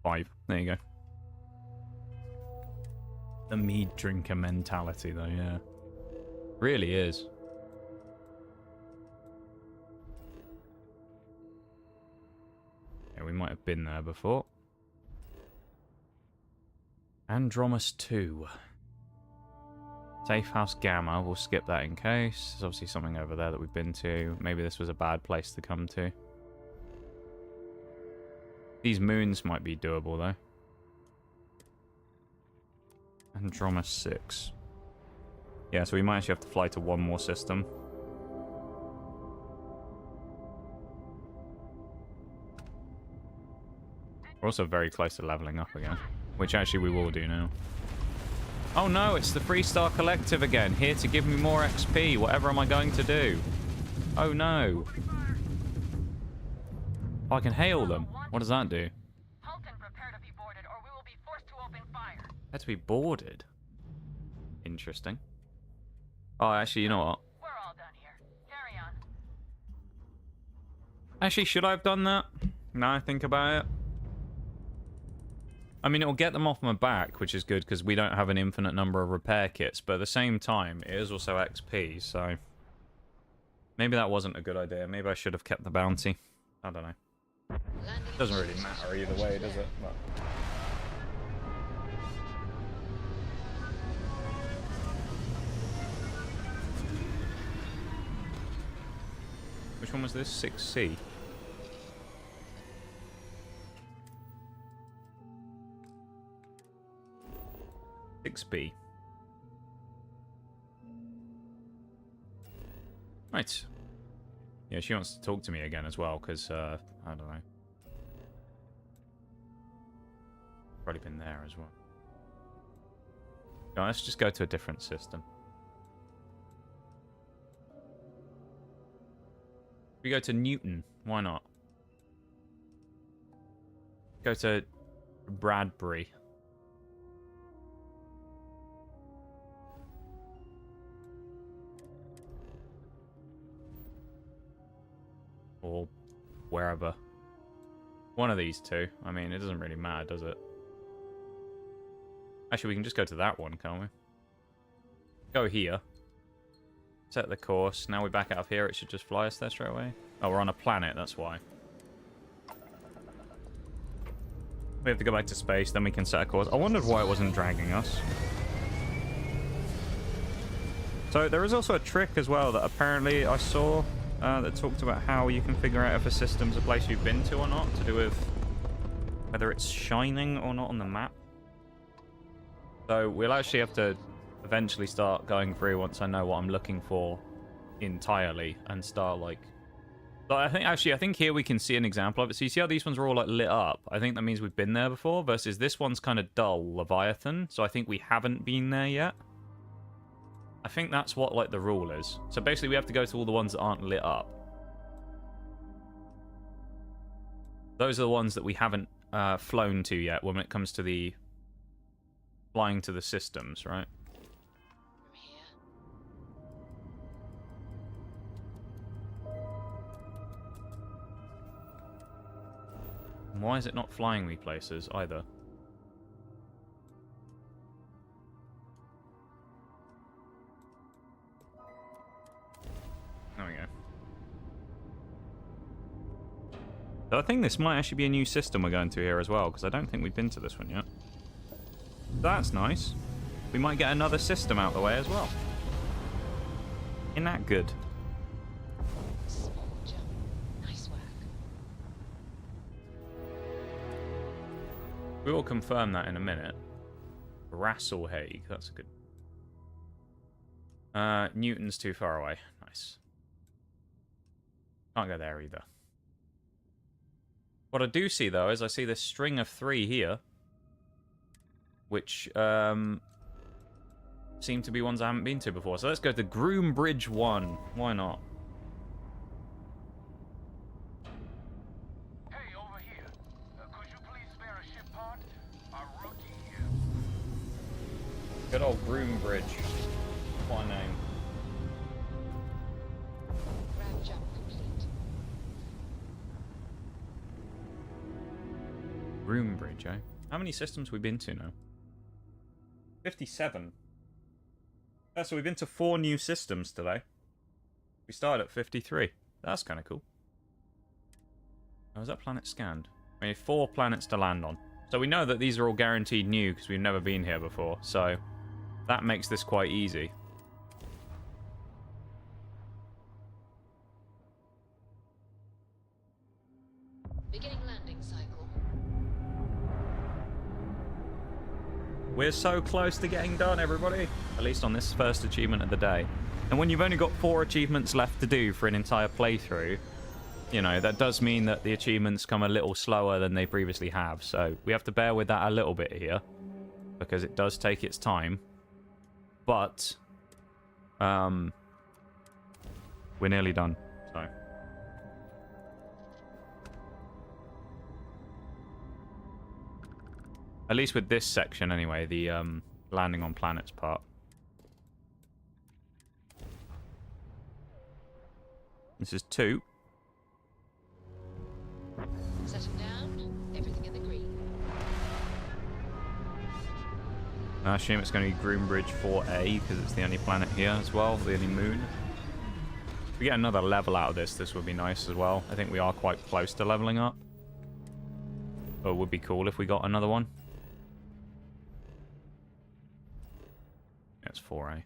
5. There you go. The mead drinker mentality, though, yeah. Really is. Yeah, we might have been there before. Andromus 2. Safe House Gamma. We'll skip that in case. There's obviously something over there that we've been to. Maybe this was a bad place to come to. These moons might be doable, though. Andromus 6. Yeah, so we might actually have to fly to one more system. We're also very close to leveling up again, which actually we will do now. Oh no, it's the 3-star collective again, here to give me more XP. Whatever am I going to do? Oh no. I can hail them. What does that do? Halt and prepare to be boarded, or we will be forced to open fire. Had to be boarded. Interesting. Oh, actually, you know what? We're all done here. Carry on. Actually, should I have done that? Now I think about it. I mean, it'll get them off my back, which is good, because we don't have an infinite number of repair kits, but at the same time, it is also XP, so... Maybe that wasn't a good idea. Maybe I should have kept the bounty. I don't know. Doesn't really matter either way, does it? But... Which one was this? 6C? B. Right. Yeah, she wants to talk to me again as well, because, I don't know. Probably been there as well. No, let's just go to a different system. We go to Newton. Why not? Go to Bradbury. Or wherever. One of these two. I mean, it doesn't really matter, does it? Actually, we can just go to that one, can't we? Go here. Set the course. Now we're back out of here. It should just fly us there straight away. Oh, we're on a planet, that's why. We have to go back to space, then we can set a course. I wondered why it wasn't dragging us. So there is also a trick as well that apparently I saw that talked about how you can figure out if a system's a place you've been to or not, to do with whether it's shining or not on the map. So we'll actually have to eventually start going through once I know what I'm looking for entirely and start like... So I think here we can see an example of it. So you see how these ones are all like lit up? I think that means we've been there before versus this one's kind of dull, Leviathan. So I think we haven't been there yet. I think that's what like the rule is. So basically we have to go to all the ones that aren't lit up. Those are the ones that we haven't flown to yet when it comes to the flying to the systems, right? From here. And why is it not flying me places either? There we go. So I think this might actually be a new system we're going to here as well, because I don't think we've been to this one yet. That's nice. We might get another system out the way as well. Isn't that good? Small jump. Nice work. We will confirm that in a minute. Rasselhaig, that's a good... Newton's too far away. Nice. Can't go there either. What I do see, though, is I see this string of 3 here. Which, seem to be ones I haven't been to before. So let's go to Groombridge 1. Why not? Hey, over here. Could you please spare a ship part? A rookie here. Good old Groombridge. What a name. Ground jump complete. Groombridge, eh? How many systems have we been to now? 57. Yeah, so we've been to 4 new systems today. We started at 53. That's kind of cool. Oh, is that planet scanned? We have 4 planets to land on. So we know that these are all guaranteed new because we've never been here before. So that makes this quite easy. Beginning landing cycle. We're so close to getting done, everybody. At least on this first achievement of the day. And when you've only got 4 achievements left to do for an entire playthrough, you know, that does mean that the achievements come a little slower than they previously have. So we have to bear with that a little bit here, because it does take its time. But, we're nearly done, so... At least with this section, anyway, the landing on planets part. This is 2. Setting down. Everything in the green. I assume it's going to be Groombridge 4A, because it's the only planet here as well, the only moon. If we get another level out of this would be nice as well. I think we are quite close to leveling up. But it would be cool if we got another one. It's 4A.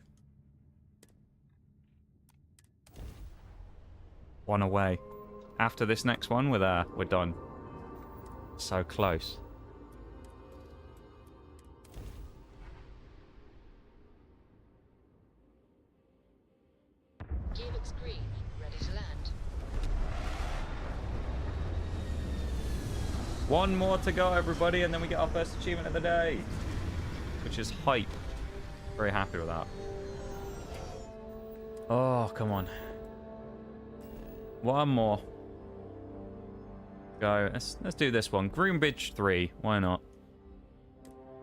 1 away. After this next one, we're there. We're done. So close. Gear looks green. Ready to land. 1 more to go, everybody, and then we get our first achievement of the day. Which is hype. Very happy with that. Oh, come on. 1 more. Go. Let's do this one. Groombridge 3. Why not?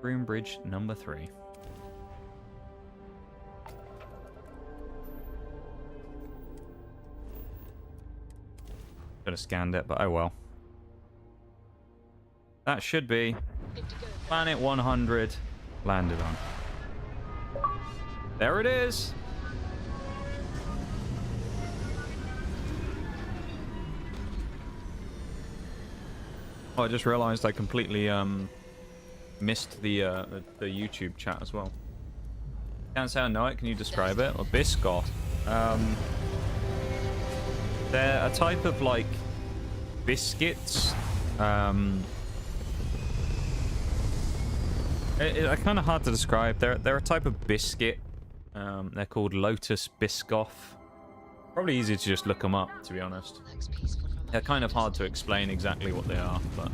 Groombridge number 3. Could have scanned it, but oh well. That should be Good to go. planet 100 landed on. There it is. Oh, I just realized I completely missed the YouTube chat as well. Can't say I know it. Can you describe it? Or biscuit. They're a type of like biscuits. They're kind of hard to describe. They're a type of biscuit. They're called Lotus Biscoff. Probably easy to just look them up, to be honest. Looks peaceful from They're up kind of here. hard to explain exactly what they are, but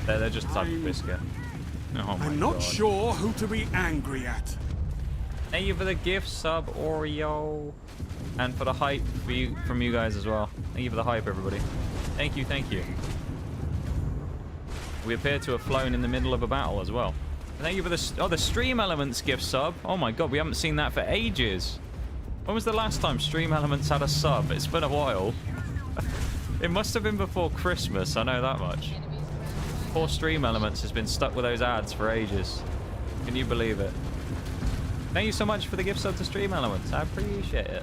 they're just a type of biscuit. Oh my I'm not God. sure who to be angry at. Thank you for the gift sub, Oreo, and for the hype from you guys as well. Thank you for the hype, everybody. Thank you, thank you. We appear to have flown in the middle of a battle as well. Thank you for the Stream Elements gift sub. Oh my God, we haven't seen that for ages. When was the last time Stream Elements had a sub? It's been a while. It must have been before Christmas, I know that much. Poor Stream Elements has been stuck with those ads for ages. Can you believe it? Thank you so much for the gift sub to Stream Elements. I appreciate it.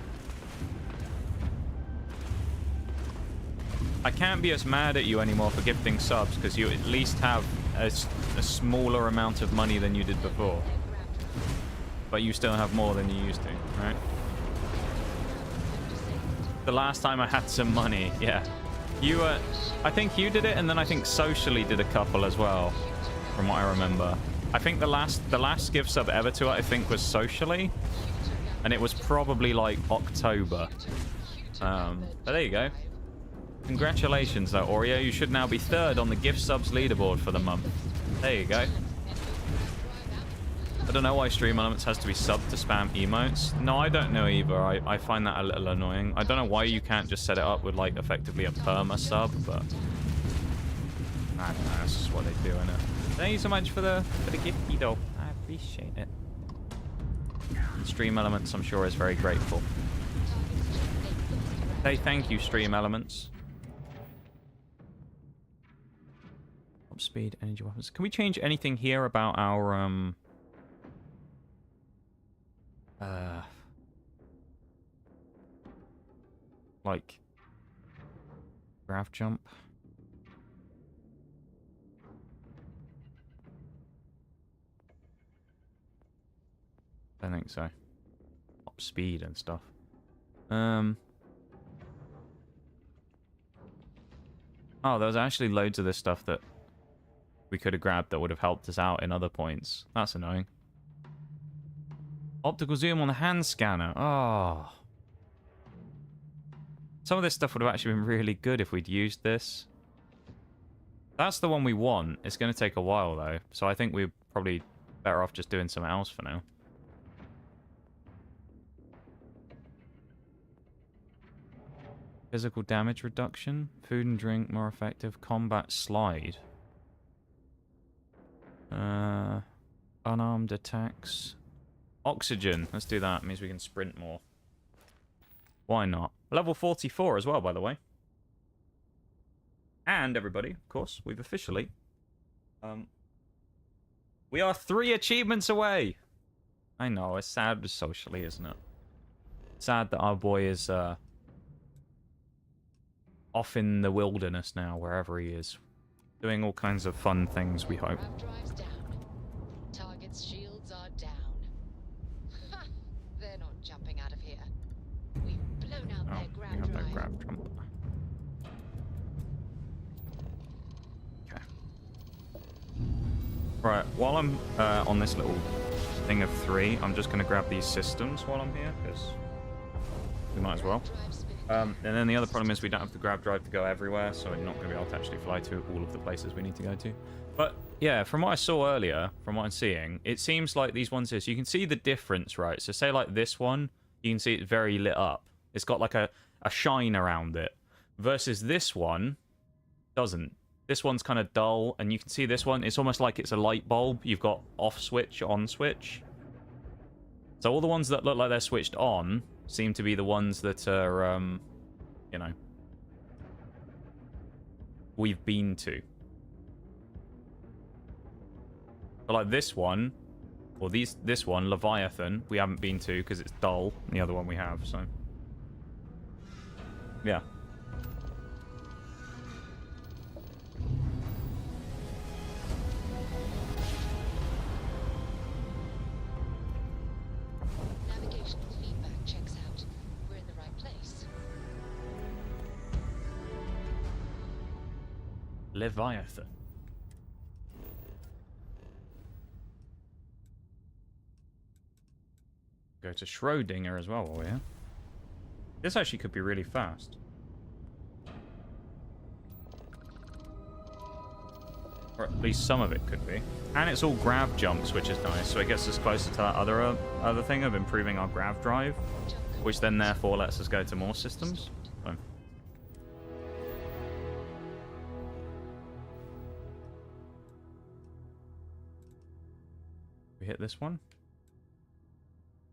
I can't be as mad at you anymore for gifting subs because you at least have a smaller amount of money than you did before. But you still have more than you used to, right? The last time I had some money, yeah. You I think you did it, and then I think Socially did a couple as well, from what I remember. I think the last gift sub ever to it, I think, was Socially, and it was probably like October. But there you go. Congratulations, though, Oreo. You should now be third on the gift subs leaderboard for the month. There you go. I don't know why Stream Elements has to be subbed to spam emotes. No, I don't know either. I find that a little annoying. I don't know why you can't just set it up with, like, effectively a perma sub, but I don't know. That's just what they do, innit? Thank you so much for the gift, though. I appreciate it. And Stream Elements, I'm sure, is very grateful. Say thank you, Stream Elements. Top speed, energy weapons. Can we change anything here about our like grav jump? I don't think so. Top speed and stuff. Oh, there was actually loads of this stuff that we could have grabbed that would have helped us out in other points. That's annoying. Optical zoom on the hand scanner. Oh. Some of this stuff would have actually been really good if we'd used this. That's the one we want. It's going to take a while, though. So I think we're probably better off just doing something else for now. Physical damage reduction. Food and drink more effective. Combat slide. Unarmed attacks. Oxygen. Let's do that. It means we can sprint more. Why not? Level 44 as well, by the way. And everybody, of course, we've officially... we are 3 achievements away! I know, it's sad socially, isn't it? Sad that our boy is off in the wilderness now, wherever he is. Doing all kinds of fun things, we hope. Grav drives down. Target's shields are down. Ha! They're not jumping out of here. We've blown out Oh, their we grav have drive. that grab jump. Okay. Right, while I'm on this little thing of 3, I'm just going to grab these systems while I'm here, because we might as well. Drive spinning. And then the other problem is we don't have the grab drive to go everywhere, so we're not going to be able to actually fly to all of the places we need to go to. But yeah, from what I saw earlier, from what I'm seeing, it seems like these ones here, so you can see the difference, right? So say like this one, you can see it's very lit up. It's got like a shine around it. Versus this one, doesn't. This one's kind of dull, and you can see this one, it's almost like it's a light bulb. You've got off switch, on switch. So all the ones that look like they're switched on seem to be the ones that are, you know, we've been to. But like this one, or this one, Leviathan, we haven't been to because it's dull, and the other one we have, so. Yeah. Navigational feedback checks out. We're in the right place. Leviathan. Go to Schrodinger as well while we're here. This actually could be really fast. Or at least some of it could be. And it's all grav jumps, which is nice. So it gets us closer to that other thing of improving our grav drive, which then therefore lets us go to more systems. So. We hit this one.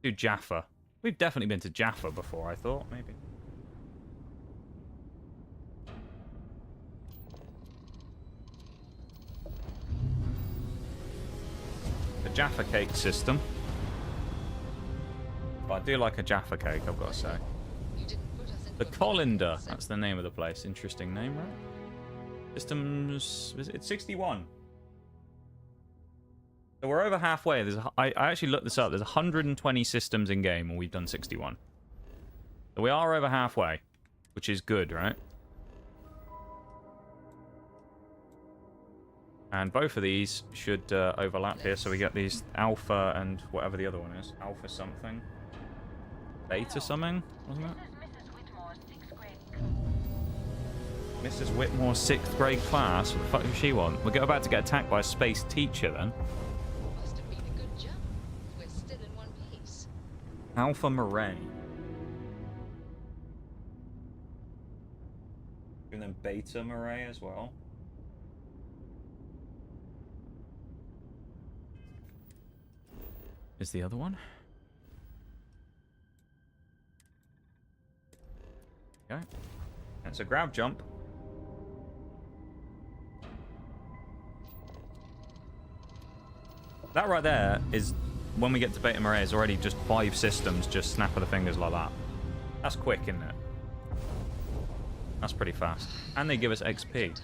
Do Jaffa. We've definitely been to Jaffa before, I thought, maybe. The Jaffa cake system. But I do like a Jaffa cake, I've got to say. The Colander, that's the name of the place. Interesting name, right? Systems, it's 61. So we're over halfway. I actually looked this up. There's 120 systems in game, and we've done 61. So we are over halfway, which is good, right? And both of these should overlap here, so we get these alpha and whatever the other one is. Alpha something. Beta something, wasn't it? Mrs. Whitmore's 6th grade class? What the fuck does she want? We're about to get attacked by a space teacher, then. Must have been a good jump. We're still in one piece. Alpha Murray. And then Beta Murray as well. Is the other one? Okay. That's a grab jump. That right there is, when we get to Beta Murray, is already just 5 systems, just snap of the fingers like that. That's quick, isn't it? That's pretty fast. And they give us XP.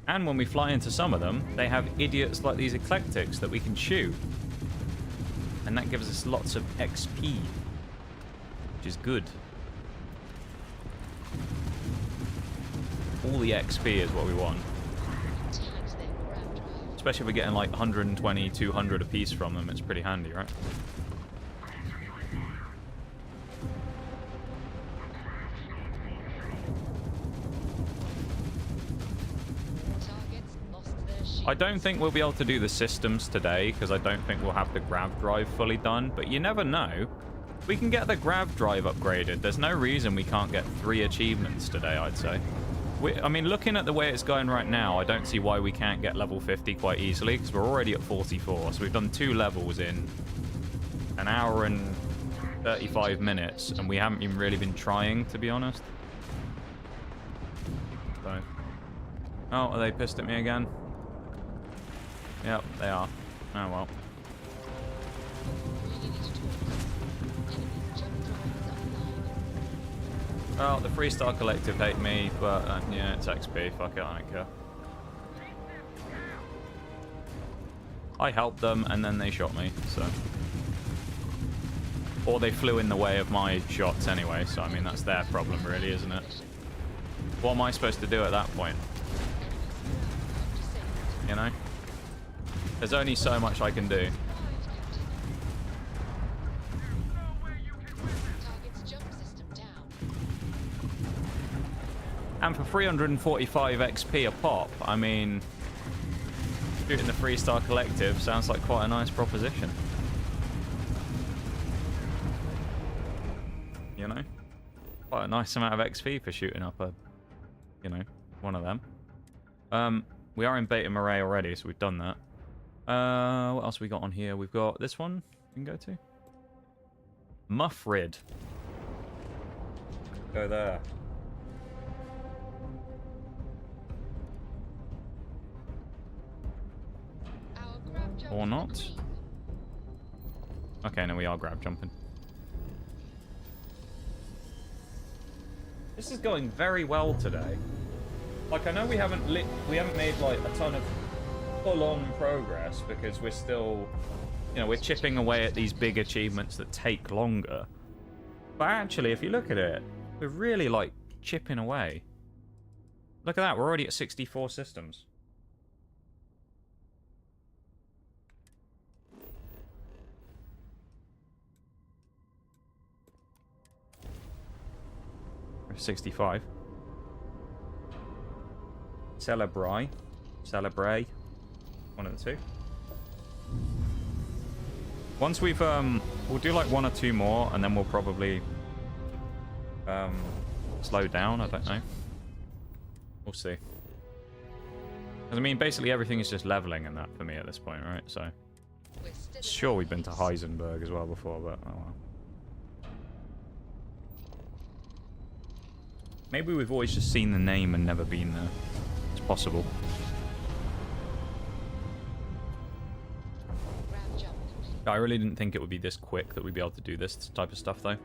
And when we fly into some of them, they have idiots like these eclectics that we can shoot. And that gives us lots of XP. Which is good. All the XP is what we want. Especially if we're getting like 120, 200 a piece from them, it's pretty handy, right? I don't think we'll be able to do the systems today, because I don't think we'll have the grav drive fully done, but you never know. We can get the grav drive upgraded. There's no reason we can't get 3 achievements today, I'd say. I mean, looking at the way it's going right now, I don't see why we can't get level 50 quite easily, because we're already at 44, so we've done 2 levels in an hour and 35 minutes, and we haven't even really been trying, to be honest. So. Oh, are they pissed at me again? Yep, they are. Oh well. Well, the Freestar Collective hate me, but yeah, it's XP. Fuck it, I don't care. I helped them, and then they shot me, so. Or they flew in the way of my shots anyway, so I mean, that's their problem, really, isn't it? What am I supposed to do at that point? You know? There's only so much I can do. And for 345 XP a pop, I mean, shooting the Freestar Collective sounds like quite a nice proposition. You know? Quite a nice amount of XP for shooting up a, you know, one of them. We are in Beta Murray already, so we've done that. What else have we got on here? We've got this one we can go to. Muffrid. Go there. Or not. Okay, no, we are grab jumping. This is going very well today. Like, I know we haven't made like a ton of full-on progress because we're still, you know, we're chipping away at these big achievements that take longer. But actually, if you look at it, we're really like chipping away. Look at that, we're already at 64 systems. 65. Celebrate. Celebrate. One of the two. Once we've, we'll do like 1 or 2 more, and then we'll probably, slow down. I don't know. We'll see. 'Cause, I mean, basically everything is just leveling and that for me at this point, right? So, We're still in sure one we've been to piece. Heisenberg as well before, but oh well. Maybe we've always just seen the name and never been there. It's possible. Grab jump complete. I really didn't think it would be this quick that we'd be able to do this type of stuff, though.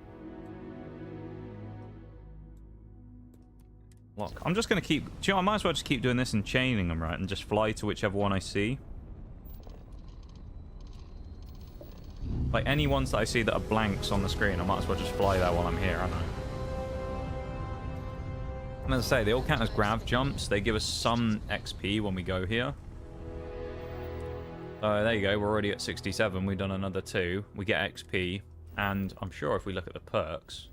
Look, I'm just going to keep... Do you know, I might as well just keep doing this and chaining them, right? And just fly to whichever one I see. Like, any ones that I see that are blanks on the screen, I might as well just fly there while I'm here, I don't know. And as I say, they all count as grav jumps. They give us some XP when we go here. There you go. We're already at 67. We've done another 2. We get XP. And I'm sure if we look at the perks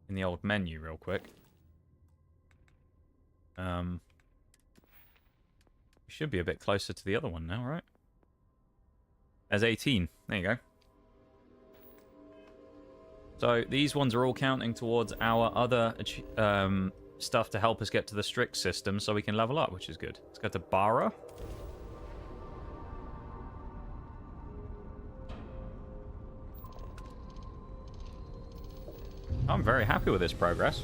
in the old menu real quick, we should be a bit closer to the other one now, right? As 18. There you go. So these ones are all counting towards our other stuff to help us get to the strict system so we can level up, which is good. Let's go to Bara. I'm very happy with this progress.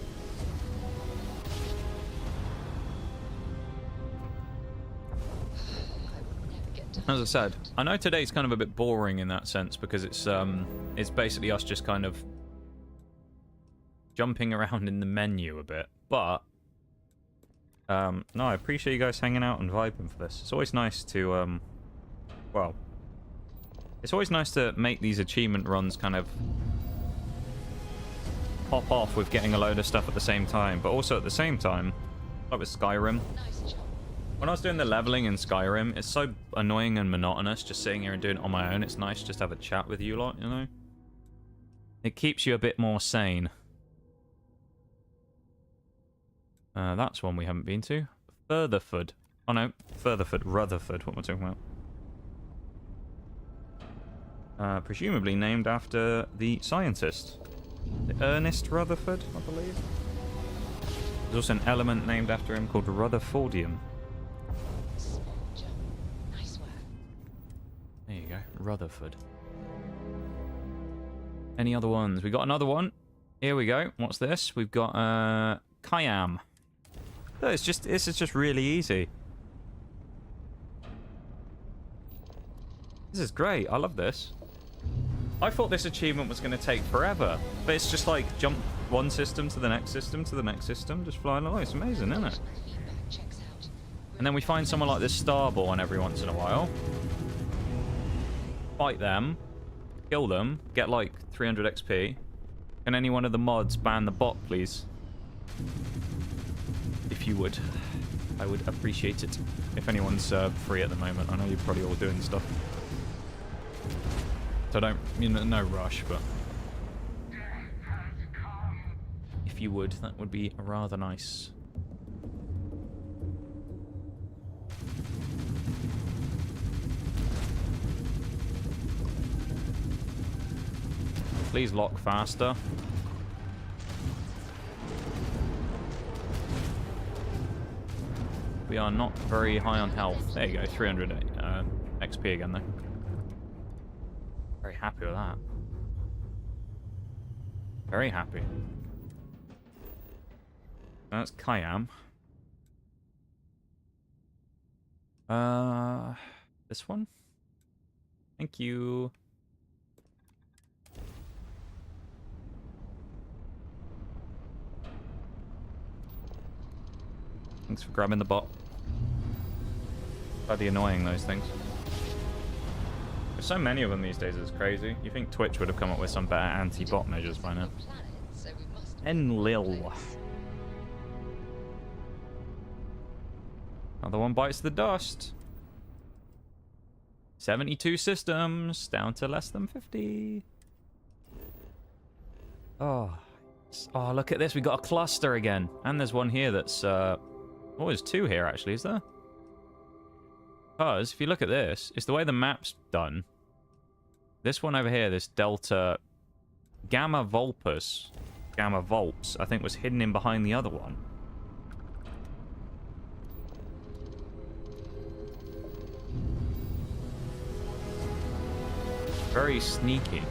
As I said, I know today's kind of a bit boring in that sense because it's basically us just kind of jumping around in the menu a bit, but no, I appreciate you guys hanging out and vibing for this. It's always nice to well, it's always nice to make these achievement runs kind of pop off with getting a load of stuff at the same time, but also at the same time, like with Skyrim. Nice job. When I was doing the leveling in Skyrim, it's so annoying and monotonous just sitting here and doing it on my own. It's nice just to have a chat with you lot, you know? It keeps you a bit more sane. That's one we haven't been to. Furtherford. Oh no, Furtherford. Rutherford. What am I talking about? Presumably named after the scientist. Ernest Rutherford, I believe. There's also an element named after him called Rutherfordium. Small jump. Nice work. There you go, Rutherford. Any other ones? We got another one. Here we go. What's this? We've got Kayam. Oh, this is just really easy. This is great. I love this. I thought this achievement was going to take forever, but it's just like jump one system to the next system to the next system, just flying along. It's amazing, isn't it? Feedback checks out. And then we find someone like this Starborn every once in a while. Fight them. Kill them. Get like 300 XP. Can any one of the mods ban the bot, please? If you would. I would appreciate it. If anyone's free at the moment. I know you're probably all doing stuff. So don't, you know, no rush, but if you would, that would be rather nice. Please lock faster. We are not very high on health. There you go, 300 XP again though. Very happy with that. Very happy. That's Kayam. This one? Thank you. Thanks for grabbing the bot. Bloody annoying, those things. There's so many of them these days, it's crazy. You think Twitch would have come up with some better anti-bot measures by now. Planet, so we must Enlil. Another one bites the dust. 72 systems, down to less than 50. Oh, Oh, look at this. We got a cluster again. And there's one here that's... Oh, there's two here, actually, is there? Because, if you look at this, it's the way the map's done. This one over here, this Delta Gamma Volpus, Gamma Volps, I think was hidden in behind the other one. Very sneaky.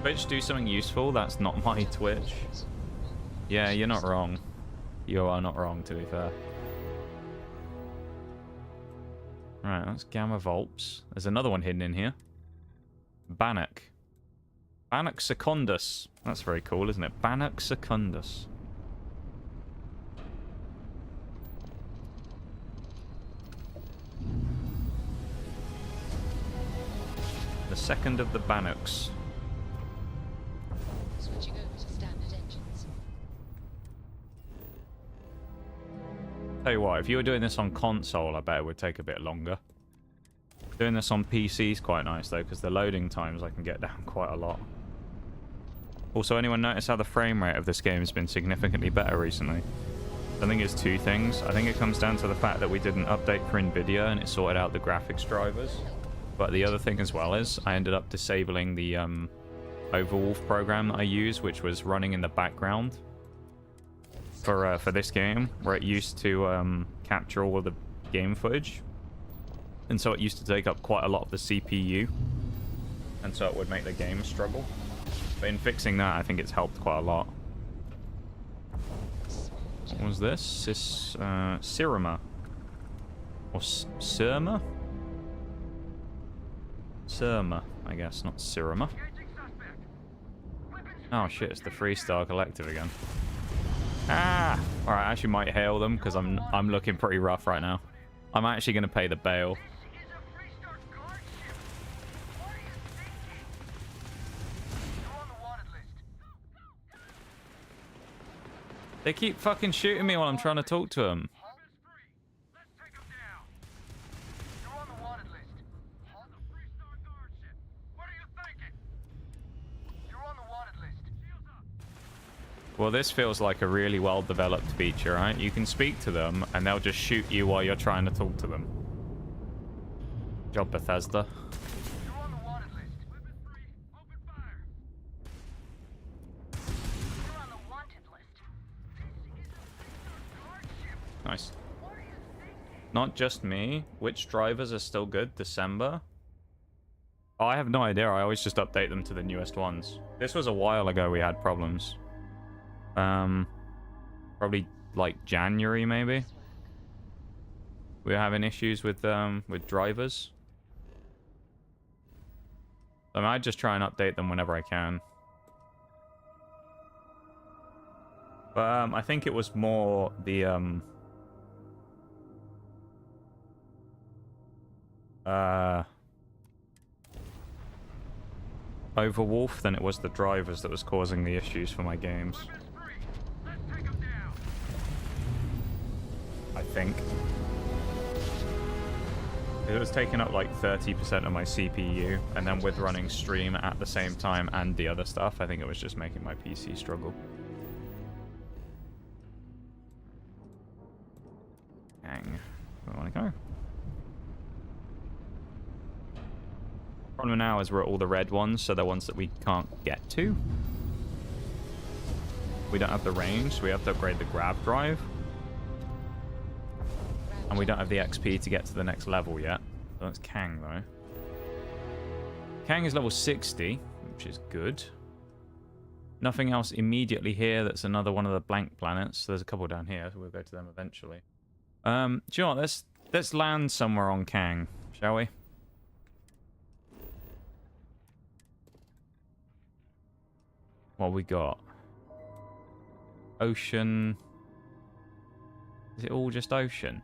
Twitch, do something useful. That's not my Twitch. Yeah, you're not wrong. You are not wrong, to be fair. Right, that's Gamma Volps. There's another one hidden in here. Bannock. Bannock Secundus. That's very cool, isn't it? Bannock Secundus. The second of the Bannocks. Switching over to standard engines. Tell you what, if you were doing this on console, I bet it would take a bit longer. Doing this on PC is quite nice though, because the loading times I can get down quite a lot. Also, anyone notice how the frame rate of this game has been significantly better recently? I think it's two things. I think it comes down to the fact that we did an update for NVIDIA and it sorted out the graphics drivers. But the other thing as well is I ended up disabling the Overwolf program that I use, which was running in the background for this game, where it used to capture all of the game footage. And so it used to take up quite a lot of the CPU. And so it would make the game struggle. But in fixing that, I think it's helped quite a lot. What was this? This, Sirima. Or Sirma? Sirma, I guess, not Sirima. Oh shit, it's the Freestar Collective again. Ah! Alright, I actually might hail them, because I'm looking pretty rough right now. I'm actually going to pay the bail. They keep fucking shooting me while I'm trying to talk to them. Well, this feels like a really well-developed feature, right? You can speak to them, and they'll just shoot you while you're trying to talk to them. Job, Bethesda. Nice. Not just me. Which drivers are still good? December? Oh, I have no idea. I always just update them to the newest ones. This was a while ago we had problems. Probably like January, maybe. We were having issues with drivers. I might just try and update them whenever I can. But I think it was more the Overwolf than it was the drivers that was causing the issues for my games. I think. It was taking up like 30% of my CPU, and then with running stream at the same time and the other stuff, I think it was just making my PC struggle. Dang. Where do I want to go? Problem now is we're at all the red ones, so they're ones that we can't get to. We don't have the range, so we have to upgrade the grab drive. And we don't have the XP to get to the next level yet. So that's Kang, though. Kang is level 60, which is good. Nothing else immediately here. That's another one of the blank planets. There's a couple down here, so we'll go to them eventually. Do you know what? Let's land somewhere on Kang, shall we? What we got? Ocean. Is it all just ocean?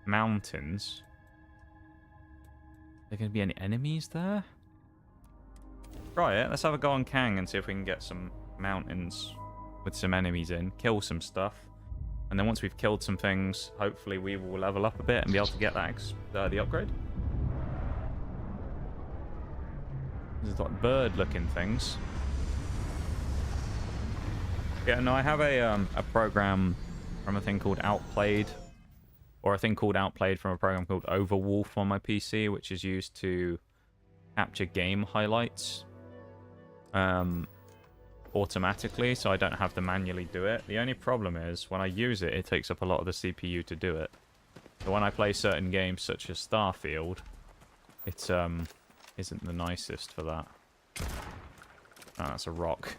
Mountains. Are there going to be any enemies there? Try it. Let's have a go on Kang and see if we can get some mountains with some enemies in. Kill some stuff. And then once we've killed some things, hopefully we will level up a bit and be able to get that the upgrade. There's like bird-looking things. Yeah, no, I have a program from a thing called Outplayed, or a thing called Outplayed from a program called Overwolf on my PC, which is used to capture game highlights automatically, so I don't have to manually do it. The only problem is when I use it, it takes up a lot of the CPU to do it. So when I play certain games such as Starfield, it isn't the nicest for that. Oh, that's a rock.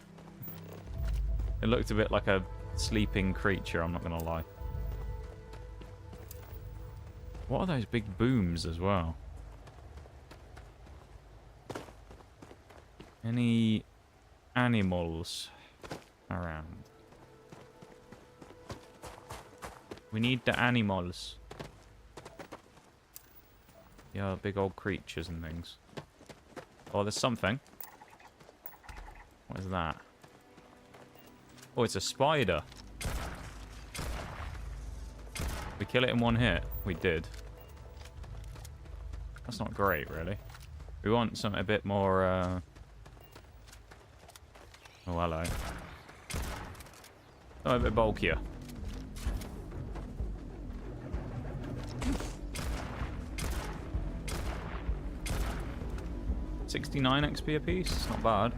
It looked a bit like a sleeping creature, I'm not gonna lie. What are those big booms as well? Any animals around? We need the animals. Yeah, big old creatures and things. Oh, there's something. What is that? Oh, it's a spider. We kill it in one hit. We did. That's not great, really. We want something a bit more, Oh, hello. Oh, a bit bulkier. $69 XP a piece? It's not bad.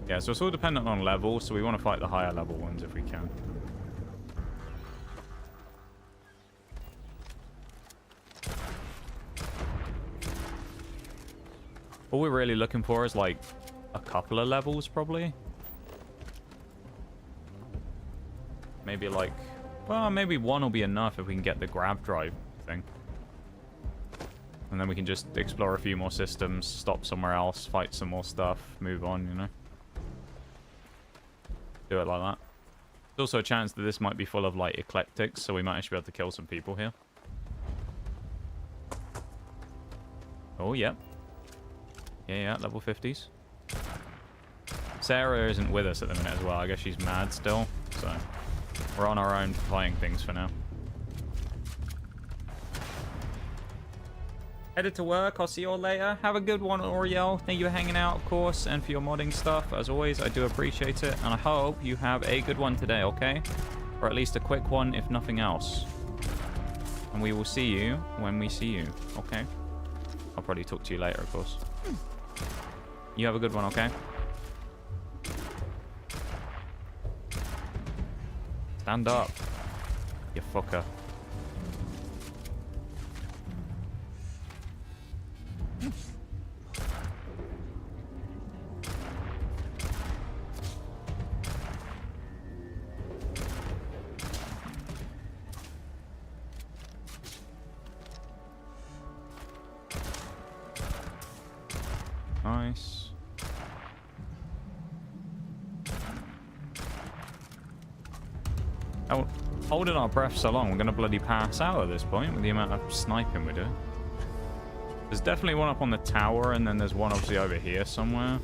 Yeah, so it's all dependent on level, so we want to fight the higher level ones if we can. All we're really looking for is like a couple of levels, probably. Maybe like, well, maybe one will be enough if we can get the grab drive thing. And then we can just explore a few more systems, stop somewhere else, fight some more stuff, move on, you know. Do it like that. There's also a chance that this might be full of like eclectics, so we might actually be able to kill some people here. Oh, yep. Yeah, level 50s. Sarah isn't with us at the minute as well. I guess she's mad still, so we're on our own fighting things for now. Headed to work. I'll see you all later. Have a good one, Oriel. Thank you for hanging out, of course, and for your modding stuff. As always, I do appreciate it, and I hope you have a good one today, okay? Or at least a quick one, if nothing else. And we will see you when we see you, okay? I'll probably talk to you later, of course. You have a good one, okay? Stand up, you fucker. Nice. Oh, holding our breath so long, we're going to bloody pass out at this point with the amount of sniping we're doing. There's definitely one up on the tower, and then there's one obviously over here somewhere.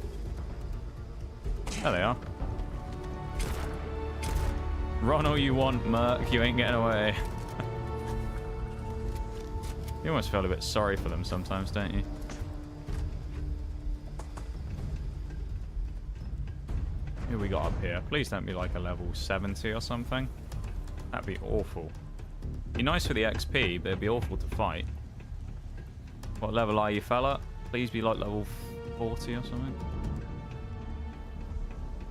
There they are. Run all you want, Merc. You ain't getting away. You almost feel a bit sorry for them sometimes, don't you? Who we got up here? Please don't be like a level 70 or something. That'd be awful. Be nice for the XP, but it'd be awful to fight. What level are you, fella? Please be like level 40 or something.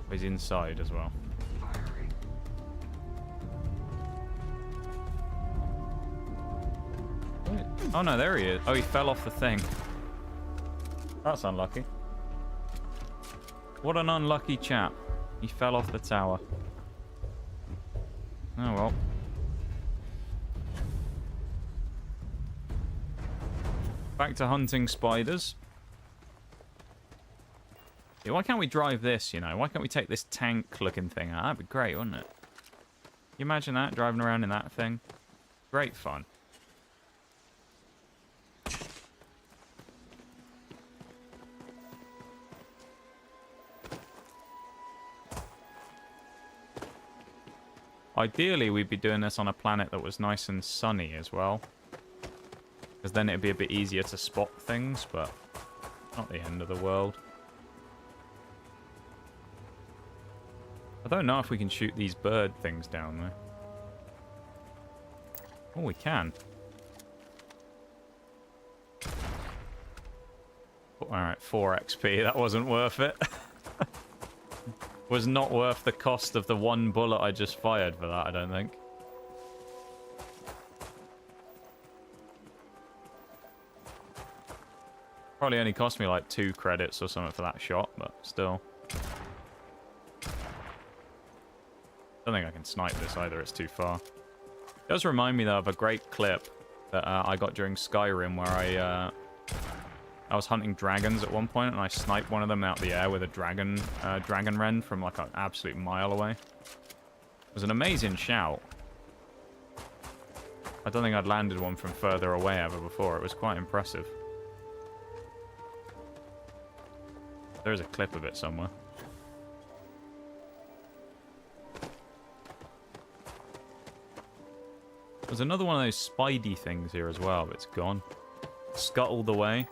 Oh, he's inside as well. Oh no, there he is. Oh, he fell off the thing. That's unlucky. What an unlucky chap. He fell off the tower. Oh well. Back to hunting spiders. Yeah, why can't we drive this, you know? Why can't we take this tank-looking thing out? That'd be great, wouldn't it? You imagine that, driving around in that thing? Great fun. Ideally, we'd be doing this on a planet that was nice and sunny as well. Because then it'd be a bit easier to spot things, but not the end of the world. I don't know if we can shoot these bird things down though. Oh, we can. Alright, 4 XP. That wasn't worth it. Was not worth the cost of the 1 bullet I just fired for that, I don't think. Probably only cost me like 2 credits or something for that shot, but still. Don't think I can snipe this either, it's too far. It does remind me though of a great clip that I got during Skyrim where I was hunting dragons at one point and I sniped one of them out the air with a dragon wren from like an absolute mile away. It was an amazing shout. I don't think I'd landed one from further away ever before. It was quite impressive. There's a clip of it somewhere. There's another one of those spidey things here as well, but it's gone. Scuttled away.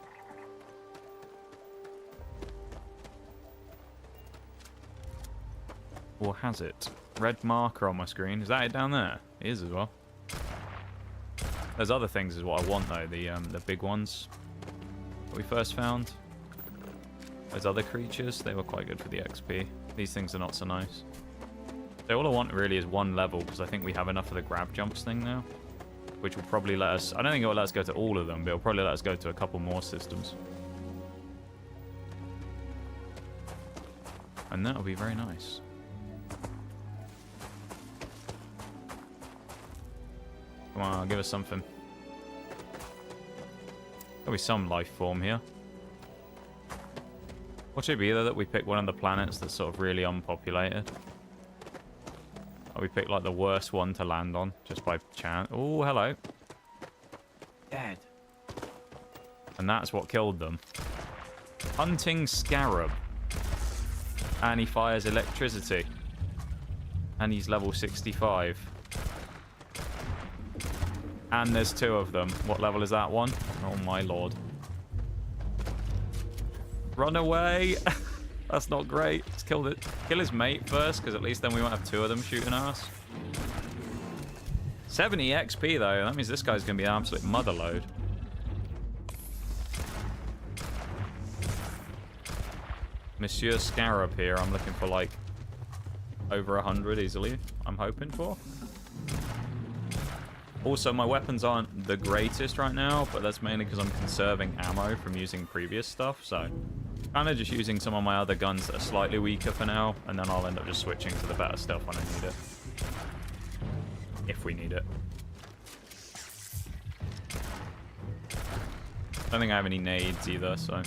Or has it? Red marker on my screen. Is that it down there? It is as well. There's other things is what I want though. The big ones that we first found. Those other creatures, they were quite good for the XP. These things are not so nice. So all I want really is 1 level, because I think we have enough of the grab jumps thing now. Which will probably let us... I don't think it will let us go to all of them, but it'll probably let us go to a couple more systems. And that'll be very nice. Come on, give us something. There'll be some life form here. What should it be though that we pick one of the planets that's sort of really unpopulated? Or we pick like the worst one to land on, just by chance. Oh, hello. Dead. And that's what killed them. Hunting scarab. And he fires electricity. And he's level 65. And there's 2 of them. What level is that one? Oh my lord. Run away! That's not great. Let's kill his mate first, because at least then we won't have 2 of them shooting at us. 70 XP though. That means this guy's going to be an absolute motherload. Monsieur Scarab here. I'm looking for like over 100 easily. I'm hoping for. Also, my weapons aren't the greatest right now, but that's mainly because I'm conserving ammo from using previous stuff, so kind of just using some of my other guns that are slightly weaker for now, and then I'll end up just switching to the better stuff when I need it. If we need it. I don't think I have any nades either, so...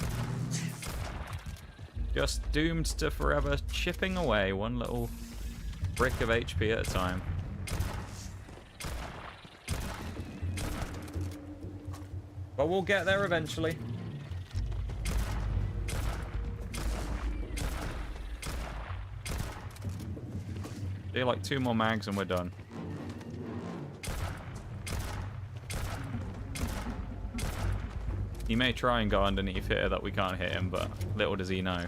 Just doomed to forever chipping away one little brick of HP at a time. But we'll get there eventually. Do like 2 more mags and we're done. He may try and go underneath here that we can't hit him, but little does he know.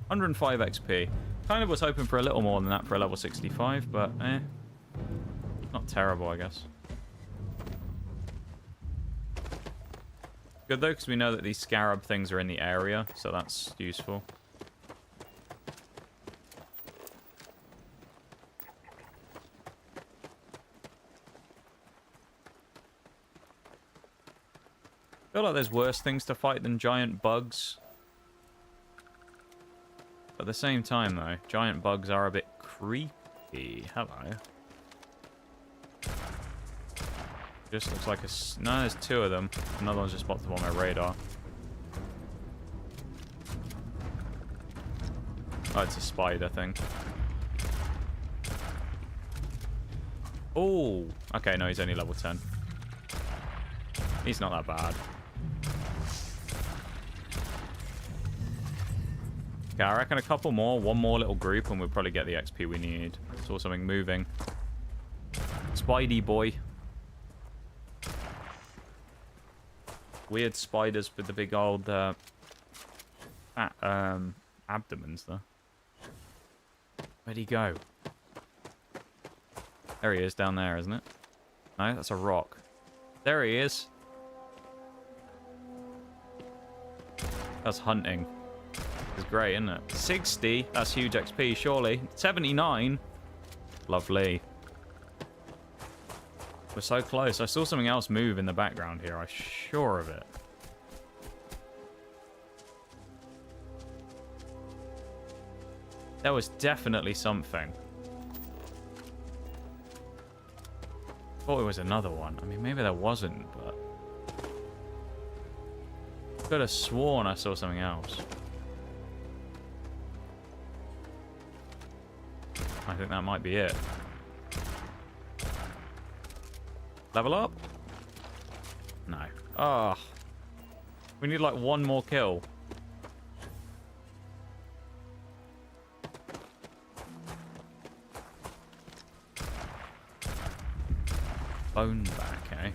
105 XP. Kind of was hoping for a little more than that for a level 65, but not terrible, I guess. Good though, because we know that these scarab things are in the area, so that's useful. I feel like there's worse things to fight than giant bugs. But at the same time though, giant bugs are a bit creepy. Hello. Just looks like a... No, there's 2 of them. Another one's just popped up on my radar. Oh, it's a spider thing. Oh! Okay, no, he's only level 10. He's not that bad. Okay, I reckon a couple more. 1 more little group and we'll probably get the XP we need. Saw something moving. Spidey boy. Weird spiders with the big old fat abdomens, though. Where'd he go? There he is, down there, isn't it? No, that's a rock. There he is. That's hunting. It's great, isn't it? 60. That's huge XP, surely. 79. Lovely. We're so close. I saw something else move in the background here. I'm sure of it. There was definitely something. Thought it was another one. I mean, maybe there wasn't, but... could have sworn I saw something else. I think that might be it. Level up? No. Oh. We need like one more kill. Bone back, eh?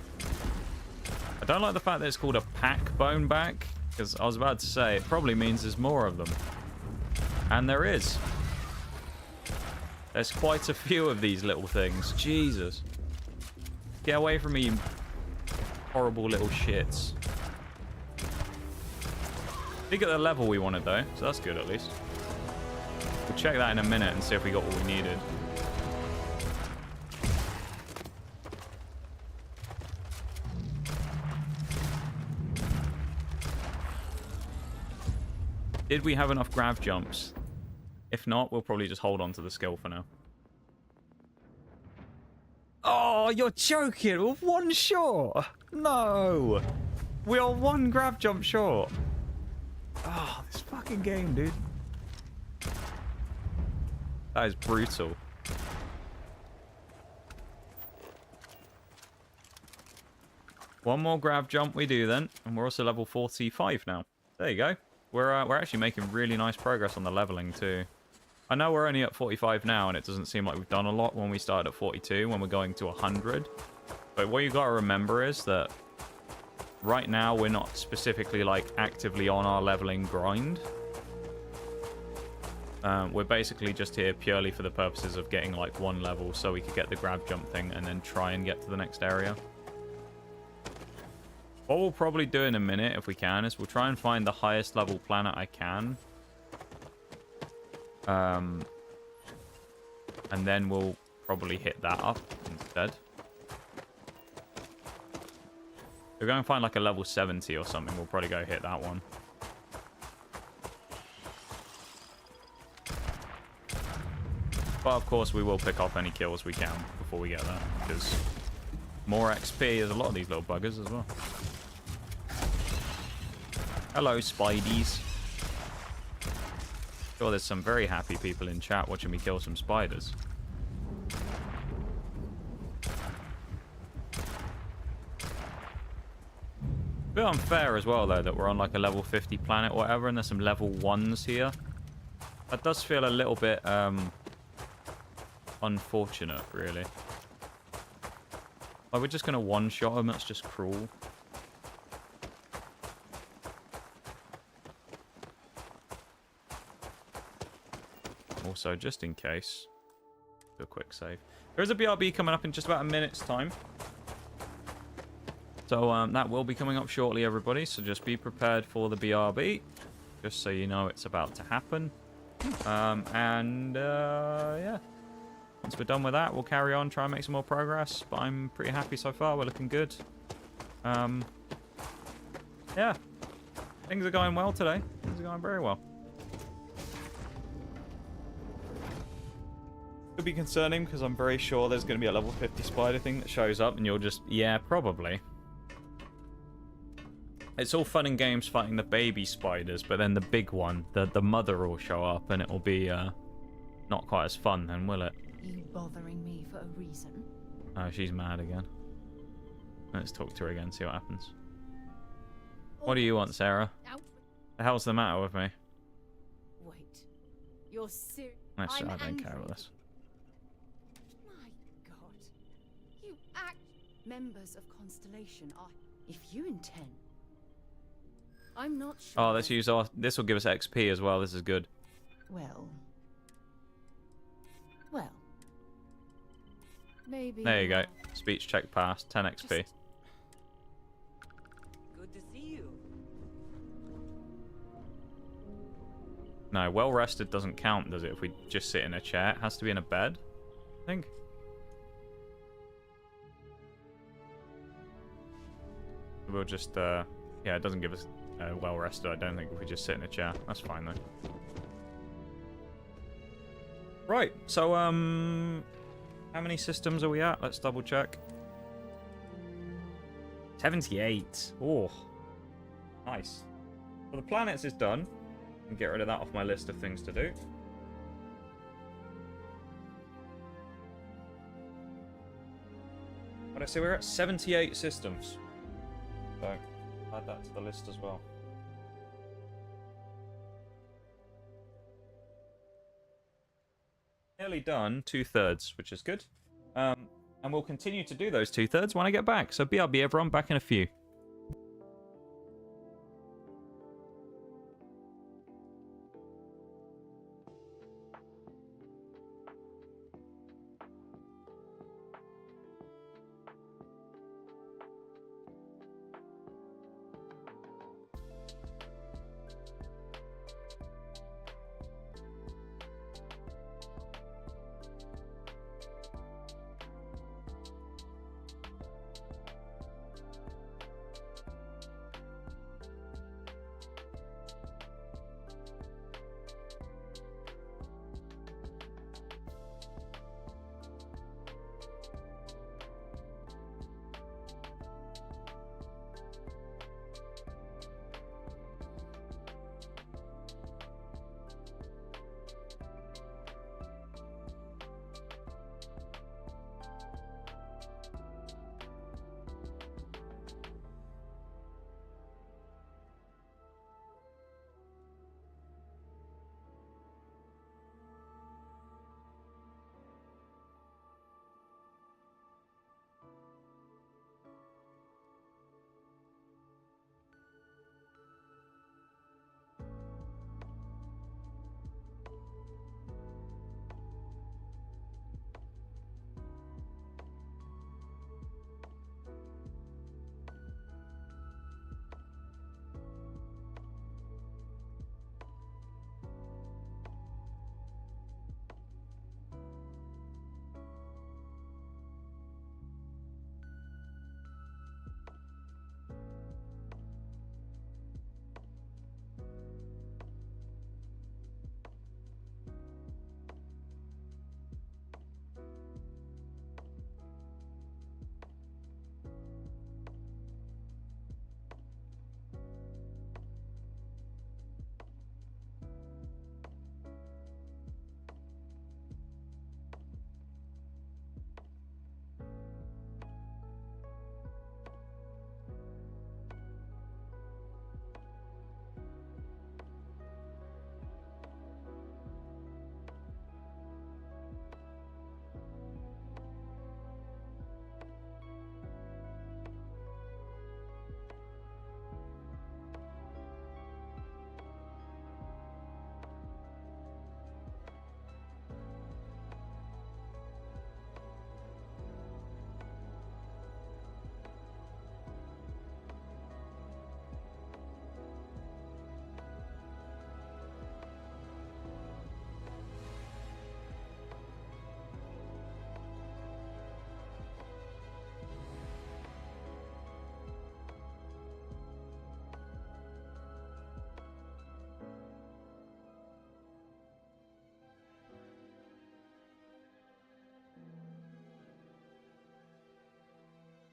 I don't like the fact that it's called a pack bone back, because I was about to say it probably means there's more of them. And there is. There's quite a few of these little things. Jesus. Get away from me, you horrible little shits. We get the level we wanted though, so that's good at least. We'll check that in a minute and see if we got what we needed. Did we have enough grav jumps? If not, we'll probably just hold on to the skill for now. Oh, you're joking! We're one short! No! We are one grav jump short! Oh, this fucking game, dude. That is brutal. One more grav jump we do then, and we're also level 45 now. There you go. We're actually making really nice progress on the leveling too. I know we're only at 45 now, and it doesn't seem like we've done a lot when we started at 42, when we're going to 100. But what you gotta remember is that right now we're not specifically like actively on our leveling grind. We're basically just here purely for the purposes of getting like one level so we could get the grab jump thing and then try and get to the next area. What we'll probably do in a minute, if we can, is we'll try and find the highest level planet I can. And then we'll probably hit that up instead. We're going to find like a level 70 or something. We'll probably go hit that one. But of course, we will pick off any kills we can before we get there, because more XP. There's a lot of these little buggers as well. Hello, Spideys. Sure, there's some very happy people in chat watching me kill some spiders. Bit unfair as well, though, that we're on like a level 50 planet or whatever, and there's some level 1s here. That does feel a little bit unfortunate, really. Like, we're just going to one-shot them. That's just cruel. Also, just in case, do a quick save. There is a BRB coming up in just about a minute's time. So that will be coming up shortly, everybody. So just be prepared for the BRB, just so you know it's about to happen. Yeah. Once we're done with that, we'll carry on, try and make some more progress. But I'm pretty happy so far. We're looking good. Yeah. Things are going well today. Things are going very well. Could be concerning because I'm very sure there's going to be a level 50 spider thing that shows up and you'll just... Yeah, probably. It's all fun and games fighting the baby spiders, but then the big one, the mother will show up and it will be not quite as fun then, will it? You bothering me for a reason? Oh, she's mad again. Let's talk to her again, see what happens. What do you want, Sarah? The hell's the matter with me? Wait. You're serious? I don't care about this. My God. You act... Members of Constellation are... If you intend... I'm not sure... Oh, let's use our... This will give us XP as well. This is good. well... Well... Maybe... There you go. Speech check passed. 10 XP. Just- Good to see you. No, well rested doesn't count, does it? If we just sit in a chair, it has to be in a bed, I think. We'll just, yeah, it doesn't give us well rested, I don't think, if we just sit in a chair. That's fine, though. Right, so, how many systems are we at? Let's double check. 78. Oh, nice. Well, the planets is done. And get rid of that off my list of things to do. But I say we're at 78 systems. So, add that to the list as well. Nearly done, 2/3, which is good. And we'll continue to do those 2/3 when I get back. So BRB everyone, back in a few.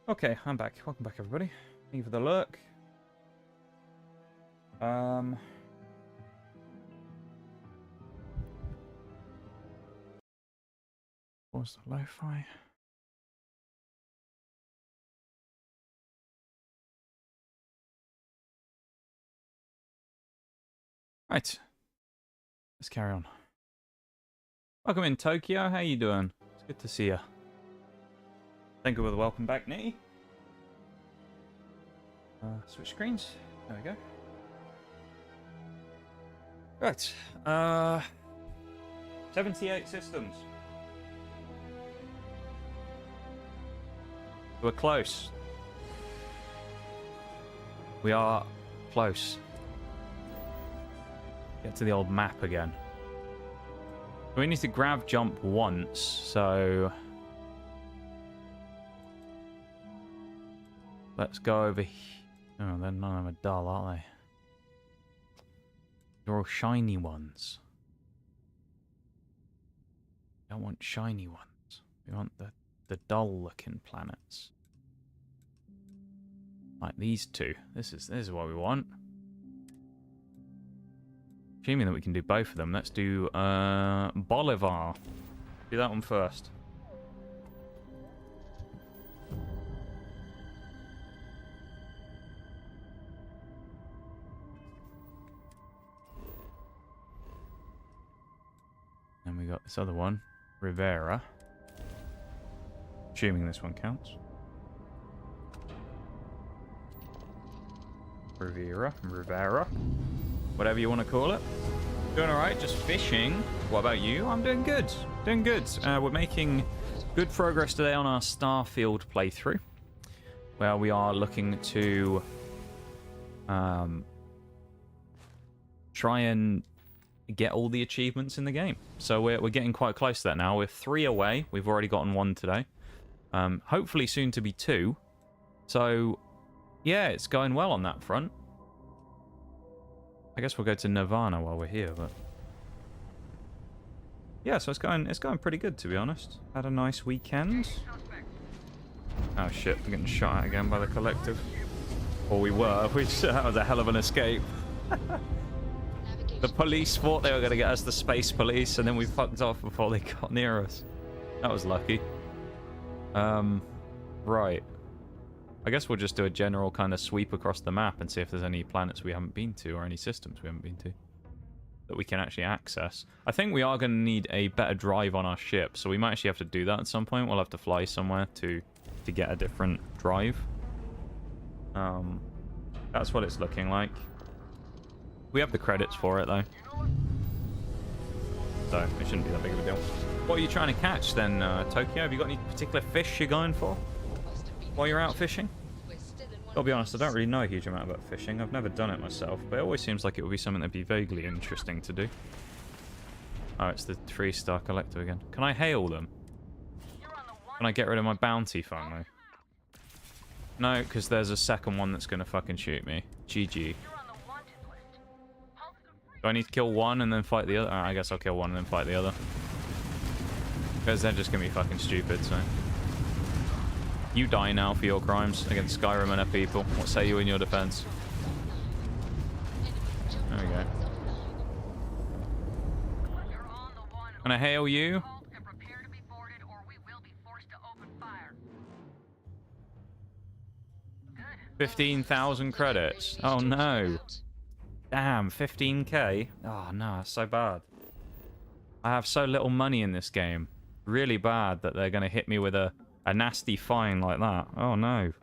Okay, I'm back. Welcome back, everybody. Thank you for the lurk. What's the lo-fi? Right. Let's carry on. Welcome in, Tokyo. How you doing? It's good to see you. Thank you for the welcome back, Nitty. Switch screens. There we go. Right. 78 systems. We're close. We are close. Get to the old map again. We need to grab jump once, so let's go over here. Oh, they're none of them are dull, aren't they? They're all shiny ones. We don't want shiny ones. We want the dull-looking planets. Like these two. This is what we want. Assuming that we can do both of them, let's do Bolivar. Do that one first. And we got this other one, Rivera. Assuming this one counts. Rivera. Whatever you want to call it. Doing alright, just fishing. What about you? I'm doing good. Doing good. We're making good progress today on our Starfield playthrough, where we are looking to try and get all the achievements in the game. So we're getting quite close to that now. We're 3 away. We've already gotten 1 today. Hopefully soon to be 2. So yeah, it's going well on that front. I guess we'll go to Nirvana while we're here, but yeah, so it's going pretty good, to be honest. Had a nice weekend. Oh shit, we're getting shot at again by the collective. Or we were. That was a hell of an escape. The police thought they were going to get us, the space police, and then we fucked off before they got near us. That was lucky. Right. I guess we'll just do a general kind of sweep across the map and see if there's any planets we haven't been to or any systems we haven't been to that we can actually access. I think we are going to need a better drive on our ship, so we might actually have to do that at some point. We'll have to fly somewhere to get a different drive. That's what it's looking like. We have the credits for it, though. So it shouldn't be that big of a deal. What are you trying to catch, then, Tokyo? Have you got any particular fish you're going for while you're out fishing? I'll be honest, I don't really know a huge amount about fishing. I've never done it myself, but it always seems like it would be something that'd be vaguely interesting to do. Oh, it's the 3-star collector again. Can I hail them? Can I get rid of my bounty finally? No, because there's a second one that's going to fucking shoot me. GG. Do I need to kill one and then fight the other? I guess I'll kill one and then fight the other. Because they're just going to be fucking stupid, so... You die now for your crimes against Skyrim and her people. What say you in your defense? There we go. Can I hail you? 15,000 credits. Oh no. Damn, 15k. Oh no, that's so bad. I have so little money in this game. Really bad that they're going to hit me with a nasty fine like that. Oh no.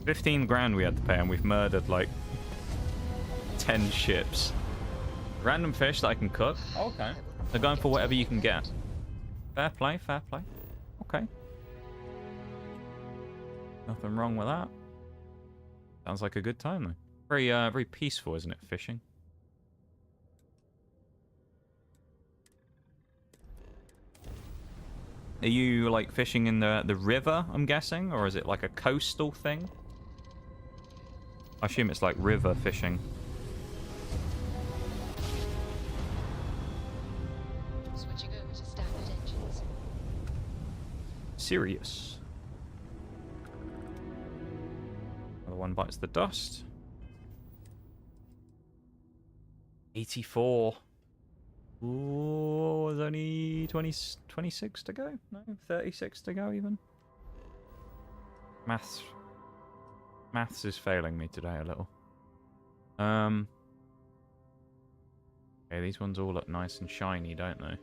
$15 grand we had to pay, and we've murdered like 10 ships. Random fish that I can cook. Okay. They're going for whatever you can get. Fair play, fair play. Okay. Nothing wrong with that. Sounds like a good time though. Very peaceful, isn't it, fishing? Are you like fishing in the river, I'm guessing, or is it like a coastal thing? I assume it's like river fishing. Switching over to standard engines. Serious. Another one bites the dust. 84. Ooh, there's only 26 to go? No, 36 to go even. Maths is failing me today a little. Okay, these ones all look nice and shiny, don't they?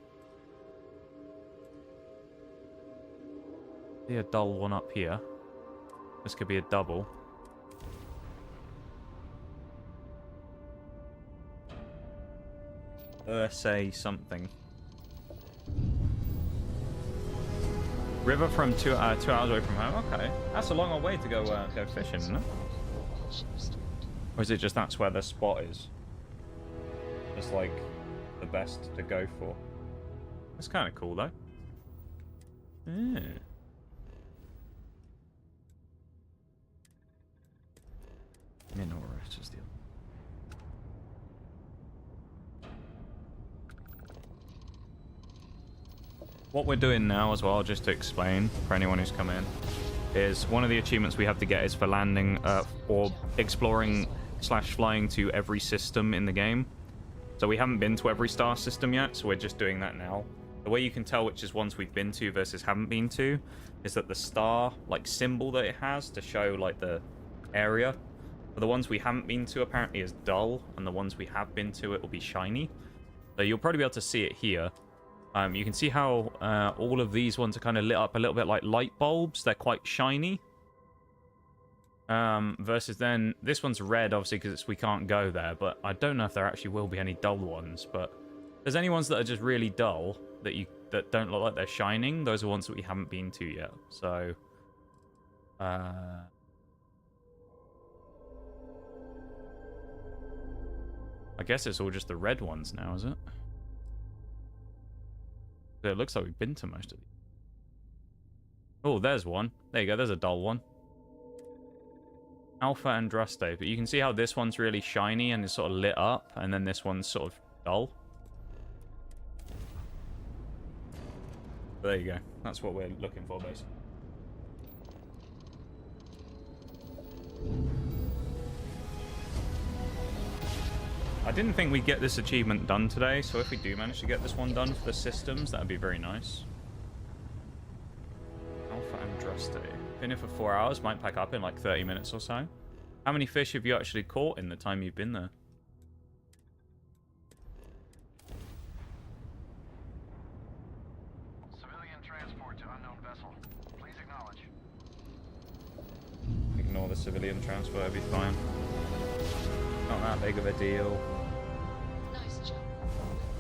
See a dull one up here. This could be a double. Say something. River from 2 hours away from home. Okay, that's a long way to go go fishing, isn't it? Or is it just that's where the spot is? Just like the best to go for. That's kind of cool though. Yeah. Minorous is the other. What we're doing now as well, just to explain for anyone who's come in, is one of the achievements we have to get is for landing or exploring / flying to every system in the game. So we haven't been to every star system yet, so we're just doing that now. The way you can tell which is ones we've been to versus haven't been to is that the star like symbol that it has to show like the area. For the ones we haven't been to apparently is dull, and the ones we have been to it will be shiny. So you'll probably be able to see it here. You can see how all of these ones are kind of lit up a little bit like light bulbs. They're quite shiny. Versus then, this one's red, obviously, because we can't go there. But I don't know if there actually will be any dull ones. But if there's any ones that are just really dull, that don't look like they're shining, those are ones that we haven't been to yet. So, I guess it's all just the red ones now, is it? It looks like we've been to most of these. Oh, there's one. There you go, there's a dull one. Alpha Andraste. But you can see how this one's really shiny and is sort of lit up, and then this one's sort of dull. There you go. That's what we're looking for, basically. I didn't think we'd get this achievement done today, so if we do manage to get this one done for the systems, that'd be very nice. Alpha Andraste. Been here for 4 hours, might pack up in like 30 minutes or so. How many fish have you actually caught in the time you've been there? Civilian transport to unknown vessel. Please acknowledge. Ignore the civilian transport, it'll be fine. Not that big of a deal. Nice job.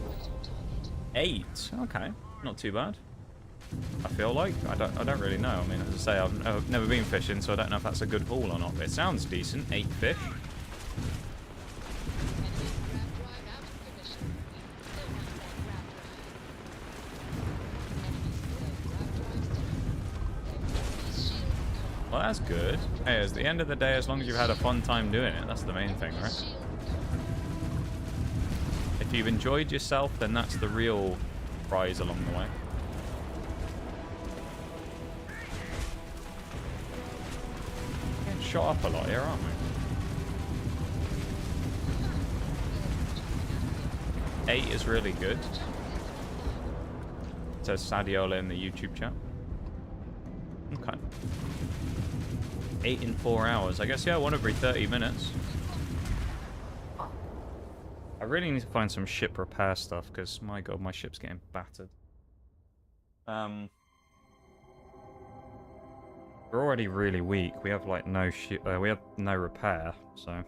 Right on target. 8. Okay, not too bad. I feel like I don't really know. I mean, as I say, I've never been fishing, so I don't know if that's a good haul or not. But it sounds decent. 8 fish. Well, that's good. Hey, at the end of the day, as long as you've had a fun time doing it, that's the main thing, right? If you've enjoyed yourself, then that's the real prize along the way. Getting shot up a lot here, aren't we? 8 is really good. Says Sadiola in the YouTube chat. Okay. 8 in 4 hours. I guess, yeah, 1 every 30 minutes. I really need to find some ship repair stuff, because, my god, my ship's getting battered. We're already really weak. We have, like, no ship... we have no repair, so...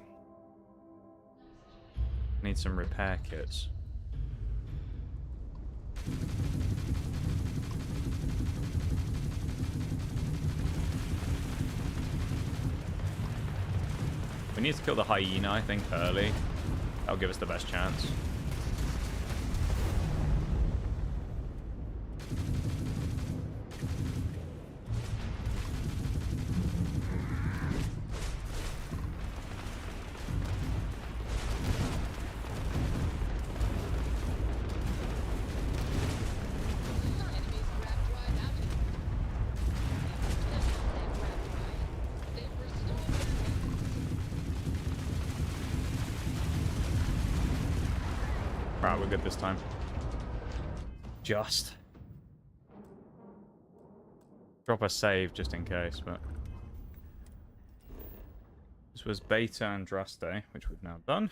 Need some repair kits. We need to kill the hyena, I think, early. That'll give us the best chance. Right, we're good this time. Just. Drop a save just in case, but... This was Beta Andraste, which we've now done.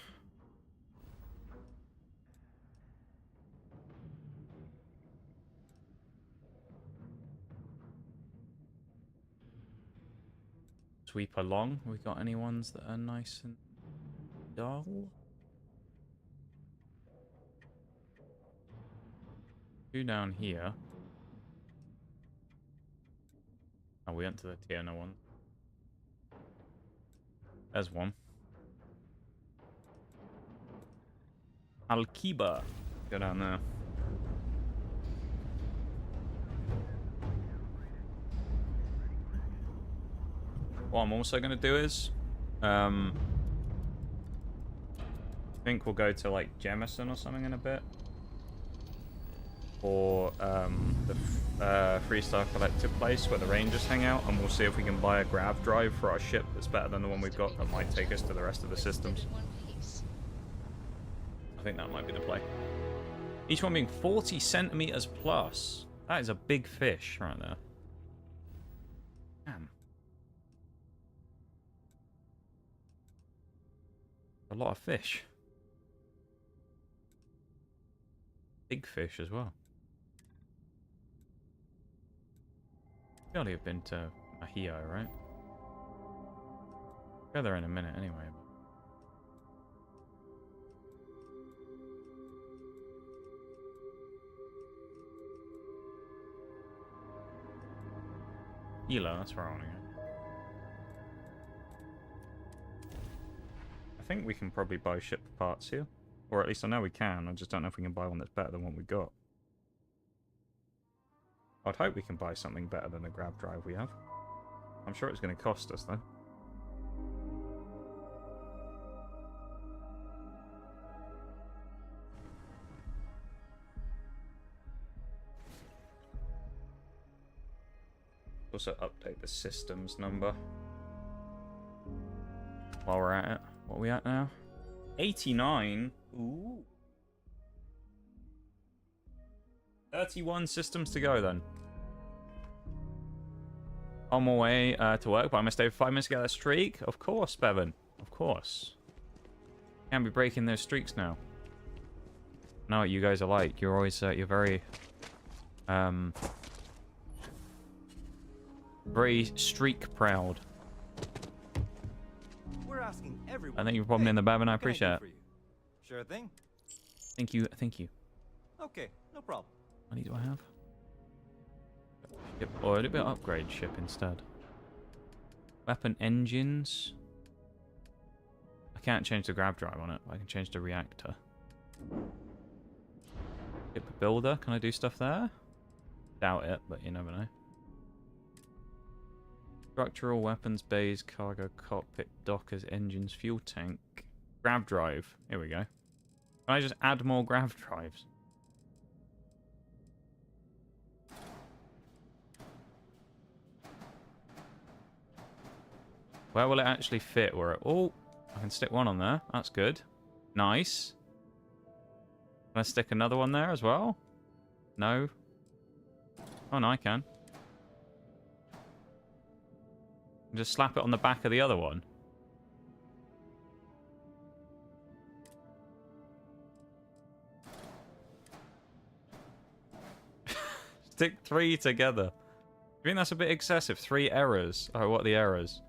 Sweep along. We got any ones that are nice and dull? 2 down here. Oh, we went to the Tiana one. There's one. Alkiba. Go down there. What I'm also going to do is... I think we'll go to, like, Jemison or something in a bit. Or the Freestar Collective place where the Rangers hang out, and we'll see if we can buy a grav drive for our ship that's better than the one we've got that might take us to the rest of the systems. I think that might be the play. Each one being 40 centimeters plus. That is a big fish right there. Damn. A lot of fish. Big fish as well. Surely have been to Mahio, right? Go there in a minute anyway. Hilo, that's where I want to go. I think we can probably buy ship parts here. Or at least I know we can, I just don't know if we can buy one that's better than what we got. I'd hope we can buy something better than the grab drive we have. I'm sure it's going to cost us, though. Also update the systems number. While we're at it. What are we at now? 89? Ooh. 31 systems to go, then. On my way to work, but I must stay for 5 minutes to get that streak. Of course, Bevan. Of course. Can't be breaking those streaks now. I know what you guys are like. You're always, you're very, very streak proud. We're asking everyone. I think you're probably in the Bevan. I appreciate it. Sure thing. Thank you. Thank you. Okay, no problem. What money do I have? Ship, or a little bit upgrade ship instead. Weapon engines. I can't change the grav drive on it, but I can change the reactor. Ship builder. Can I do stuff there? Doubt it, but you never know. Structural weapons bays, cargo cockpit, dockers, engines, fuel tank, grav drive. Here we go. Can I just add more grav drives? Where will it actually fit? Where it... Oh, I can stick one on there. That's good. Nice. Can I stick another one there as well? No. Oh, no, I can. Just slap it on the back of the other one. Stick 3 together. I think that's a bit excessive. 3 errors. Oh, what are the errors?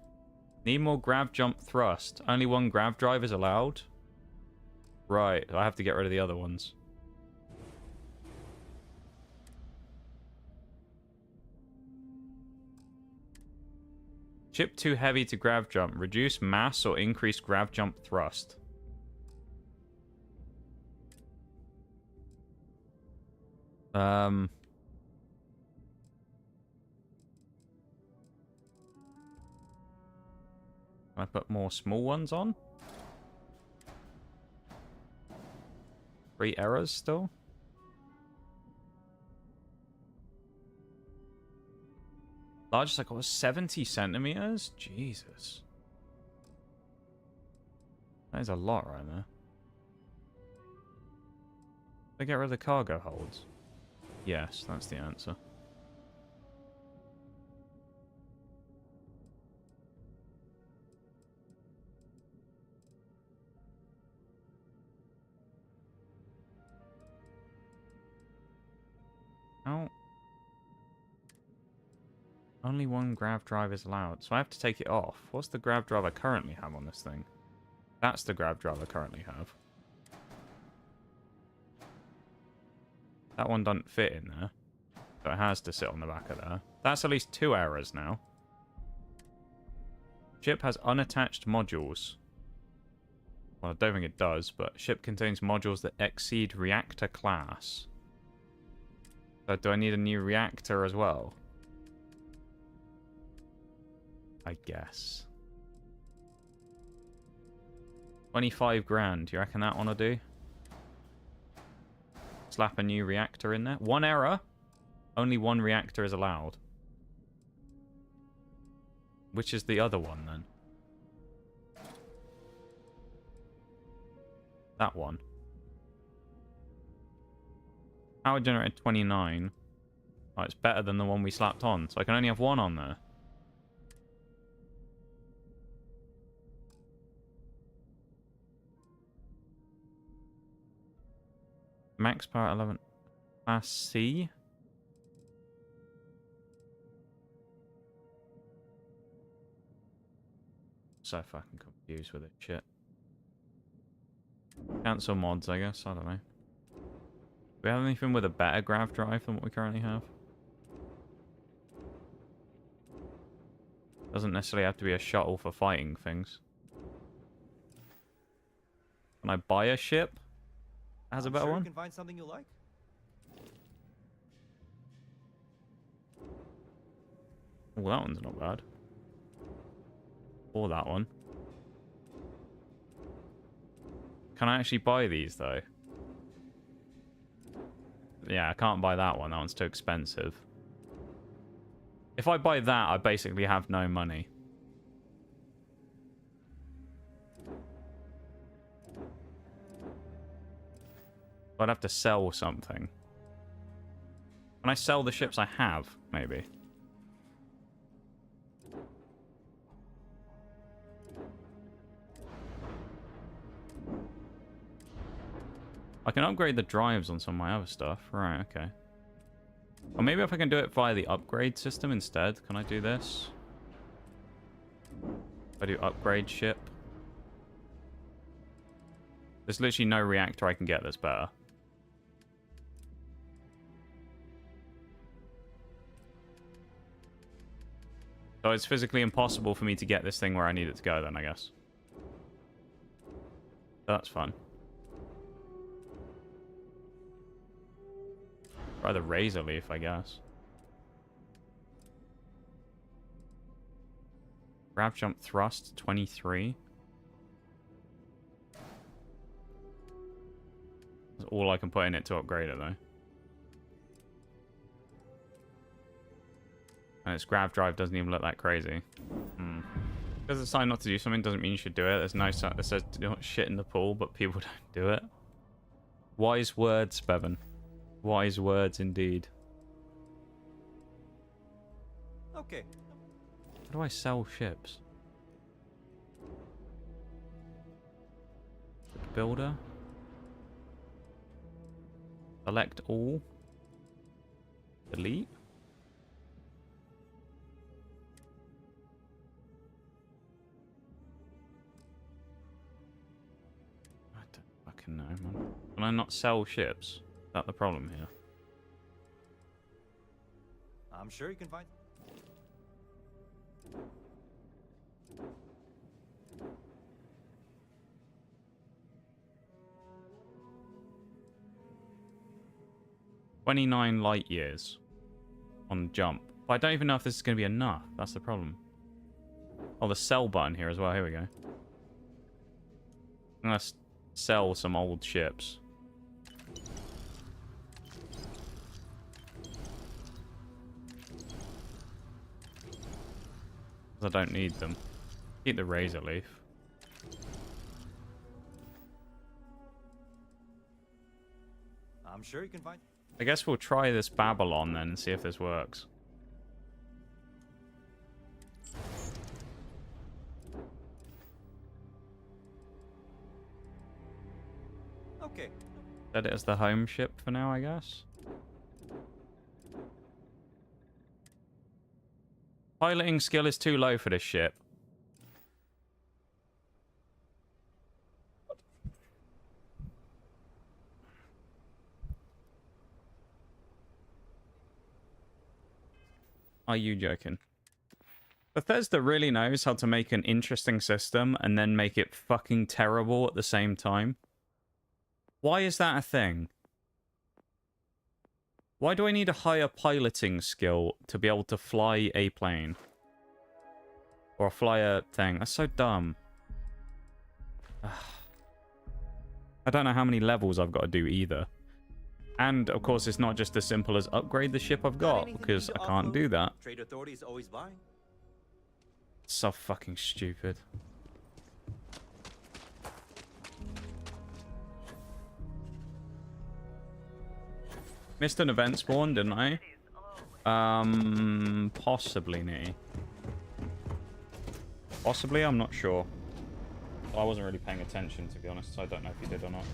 Need more grav jump thrust. Only 1 grav drive is allowed? Right, I have to get rid of the other ones. Ship too heavy to grav jump. Reduce mass or increase grav jump thrust. Can I put more small ones on? 3 errors still? Largest I got was 70 centimeters? Jesus. That is a lot right there. Did I get rid of the cargo holds? Yes, that's the answer. Oh. Only 1 grav drive is allowed, so I have to take it off. What's the grav drive I currently have on this thing? That's the grav drive I currently have. That one doesn't fit in there. So it has to sit on the back of there. That's at least 2 errors now. Ship has unattached modules. Well, I don't think it does, but ship contains modules that exceed reactor class. So do I need a new reactor as well? I guess. 25 grand. You reckon that one will do? Slap a new reactor in there. 1 error. Only 1 reactor is allowed. Which is the other one then? That one. Power generated 29. Oh, it's better than the one we slapped on. So I can only have 1 on there. Max power 11. Class C? So fucking confused with it. Shit. Cancel mods, I guess. I don't know. Do we have anything with a better grav drive than what we currently have? Doesn't necessarily have to be a shuttle for fighting things. Can I buy a ship that has a better sure one? You can find something you like. Oh, that one's not bad. Or that one. Can I actually buy these, though? Yeah, I can't buy that one. That one's too expensive. If I buy that, I basically have no money. I'd have to sell something. Can I sell the ships I have? Maybe. I can upgrade the drives on some of my other stuff. Right, okay. Or maybe if I can do it via the upgrade system instead. Can I do this? If I do upgrade ship. There's literally no reactor I can get that's better. So it's physically impossible for me to get this thing where I need it to go then, I guess. That's fun. Try the razor leaf, I guess. Grab jump thrust 23. That's all I can put in it to upgrade it though. And its grav drive doesn't even look that crazy. Because it's signed not to do something doesn't mean you should do it. There's no sign that says do not shit in the pool, but people don't do it. Wise words, Bevan. Wise words indeed. Okay. How do I sell ships? Builder. Select all. Delete. I don't fucking know, man. Can I not sell ships? Is that the problem here? I'm sure you can find. "29 light years on jump." But I don't even know if this is going to be enough. That's the problem. Oh, the sell button here as well. Here we go. I'm going to sell some old ships. I don't need them. Keep the razor leaf. I'm sure you can find. I guess we'll try this Babylon then and see if this works. Okay. Set it as the home ship for now, I guess. Piloting skill is too low for this ship. Are you joking? Bethesda really knows how to make an interesting system and then make it fucking terrible at the same time. Why is that a thing? Why do I need a higher piloting skill to be able to fly a plane? Or fly a thing? That's so dumb. I don't know how many levels I've got to do either. And, of course, it's not just as simple as upgrade the ship I've got, because I can't do that. Trade authorities always buy. So fucking stupid. Missed an event spawn, didn't I? Possibly, Nitty. Possibly, I'm not sure. I wasn't really paying attention, to be honest, so I don't know if you did or not.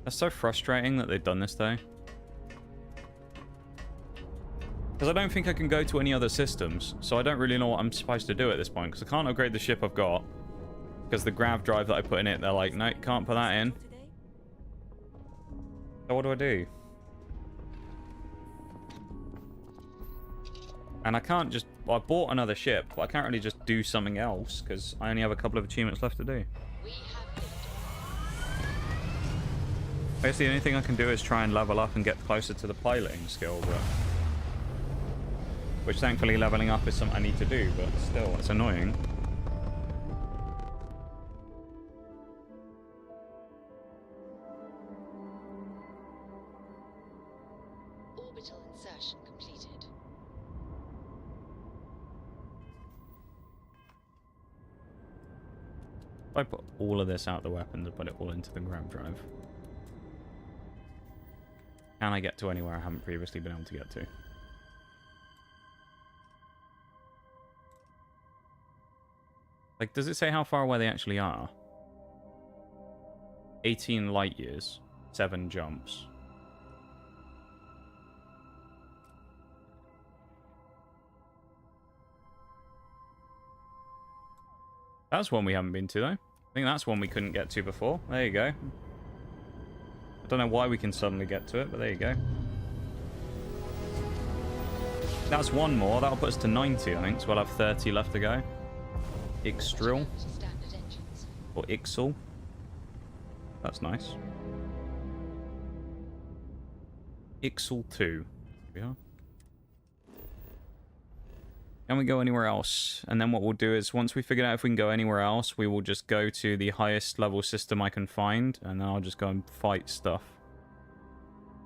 That's so frustrating that they've done this, though. Because I don't think I can go to any other systems, so I don't really know what I'm supposed to do at this point, because I can't upgrade the ship I've got. Because the grav drive that I put in it, they're like, no, can't put that in. So what do I do? And I can't just... Well, I bought another ship, but I can't really just do something else, because I only have a couple of achievements left to do. We have I guess the only thing I can do is try and level up and get closer to the piloting skill, but... Which, thankfully, leveling up is something I need to do, but still, it's annoying. orbital insertion completed. If I put all of this out the weapons and put it all into the grav drive, can I get to anywhere I haven't previously been able to get to? Like, does it say how far away they actually are? 18 light years, 7 jumps. That's one we haven't been to, though. I think that's one we couldn't get to before. There you go. I don't know why we can suddenly get to it, but there you go. That's one more. That'll put us to 90, I think, so we'll have 30 left to go. Ixtril. Standard engines. Or Ixel. That's nice. Ixel 2. Here we are. Can we go anywhere else? And then what we'll do is, once we figure out if we can go anywhere else, we will just go to the highest level system I can find, and then I'll just go and fight stuff.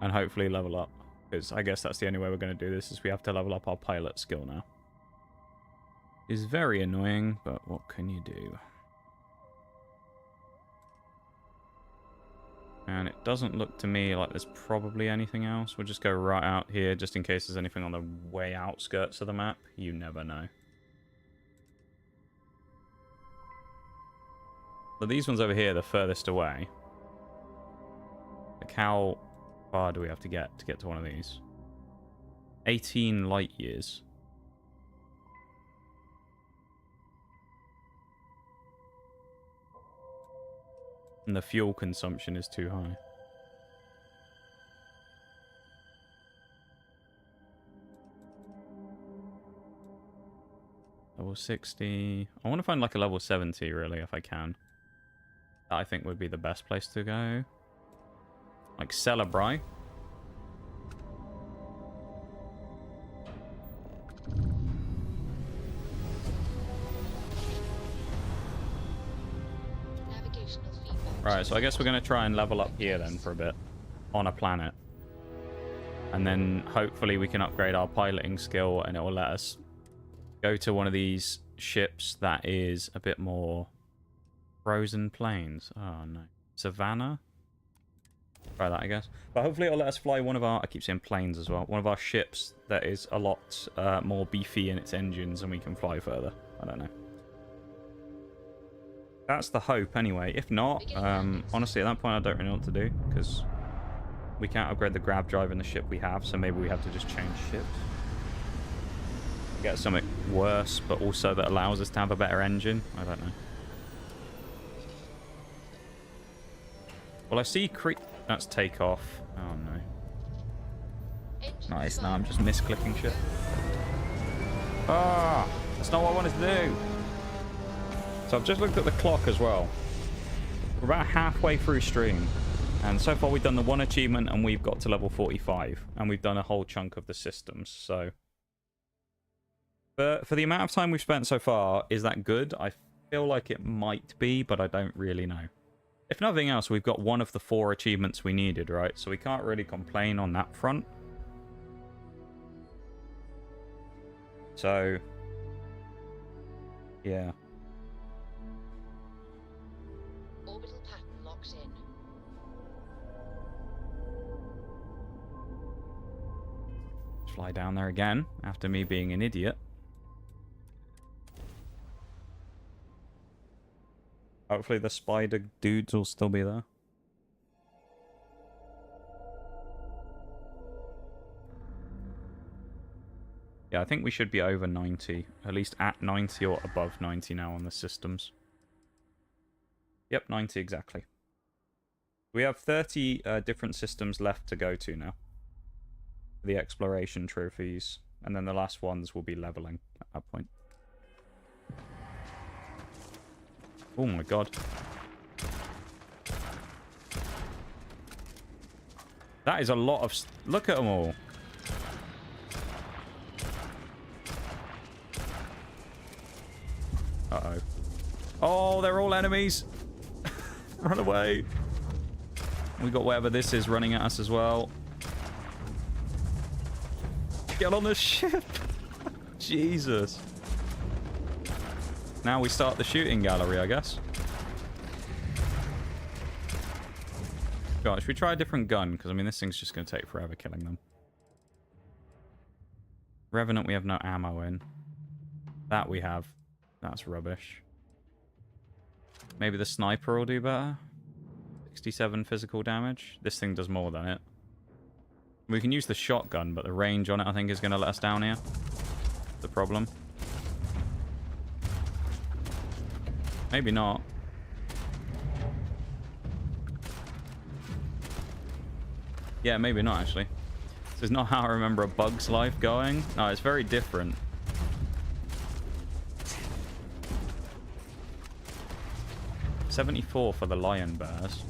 And hopefully level up. Because I guess that's the only way we're going to do this, is we have to level up our pilot skill now. It's very annoying, but what can you do? And it doesn't look to me like there's probably anything else. We'll just go right out here, just in case there's anything on the way outskirts of the map. You never know. But these ones over here, the furthest away. Like, how far do we have to get to one of these? 18 light years. And the fuel consumption is too high. Level 60. I want to find like a level 70, really, if I can. That I think would be the best place to go. Like Celebri. Navigational feedback. Right, so I guess we're going to try and level up here then for a bit. On a planet. And then hopefully we can upgrade our piloting skill and it will let us go to one of these ships that is a bit more frozen plains. Oh no. Savannah? Try that, I guess. But hopefully it'll let us fly one of our... I keep saying planes as well. One of our ships that is a lot more beefy in its engines and we can fly further. I don't know. That's the hope anyway. If not, honestly at that point I don't really know what to do. Because we can't upgrade the grav drive in the ship we have. So maybe we have to just change ships. Get something worse, but also that allows us to have a better engine. I don't know. Well, I see That's takeoff. Oh, no. Engines Nice. Now fire. I'm just misclicking shit. Ah! That's not what I wanted to do. So I've just looked at the clock as well. We're about halfway through stream. And so far we've done the one achievement and we've got to level 45. And we've done a whole chunk of the systems, so... But for the amount of time we've spent so far, is that good? I feel like it might be, but I don't really know. If nothing else, we've got one of the 4 achievements we needed, right? So we can't really complain on that front. So... yeah. Orbital pattern locked in. Fly down there again, after me being an idiot. Hopefully the spider dudes will still be there. Yeah, I think we should be over 90. At least at 90 or above 90 now on the systems. Yep, 90 exactly. We have 30 different systems left to go to now. The exploration trophies. And then the last ones will be leveling at that point. Oh my god. That is a lot of... Look at them all. Uh-oh. Oh, they're all enemies. Run away. We got whatever this is running at us as well. Get on the ship. Jesus. Now we start the shooting gallery, I guess. God, should we try a different gun? Because, I mean, this thing's just going to take forever killing them. Revenant we have no ammo in. That we have. That's rubbish. Maybe the sniper will do better. 67 physical damage. This thing does more than it. We can use the shotgun, but the range on it, I think, is going to let us down here. The problem. Maybe not. Yeah, maybe not, actually. This is not how I remember a Bug's Life going. No, it's very different. $74 for the lion bears.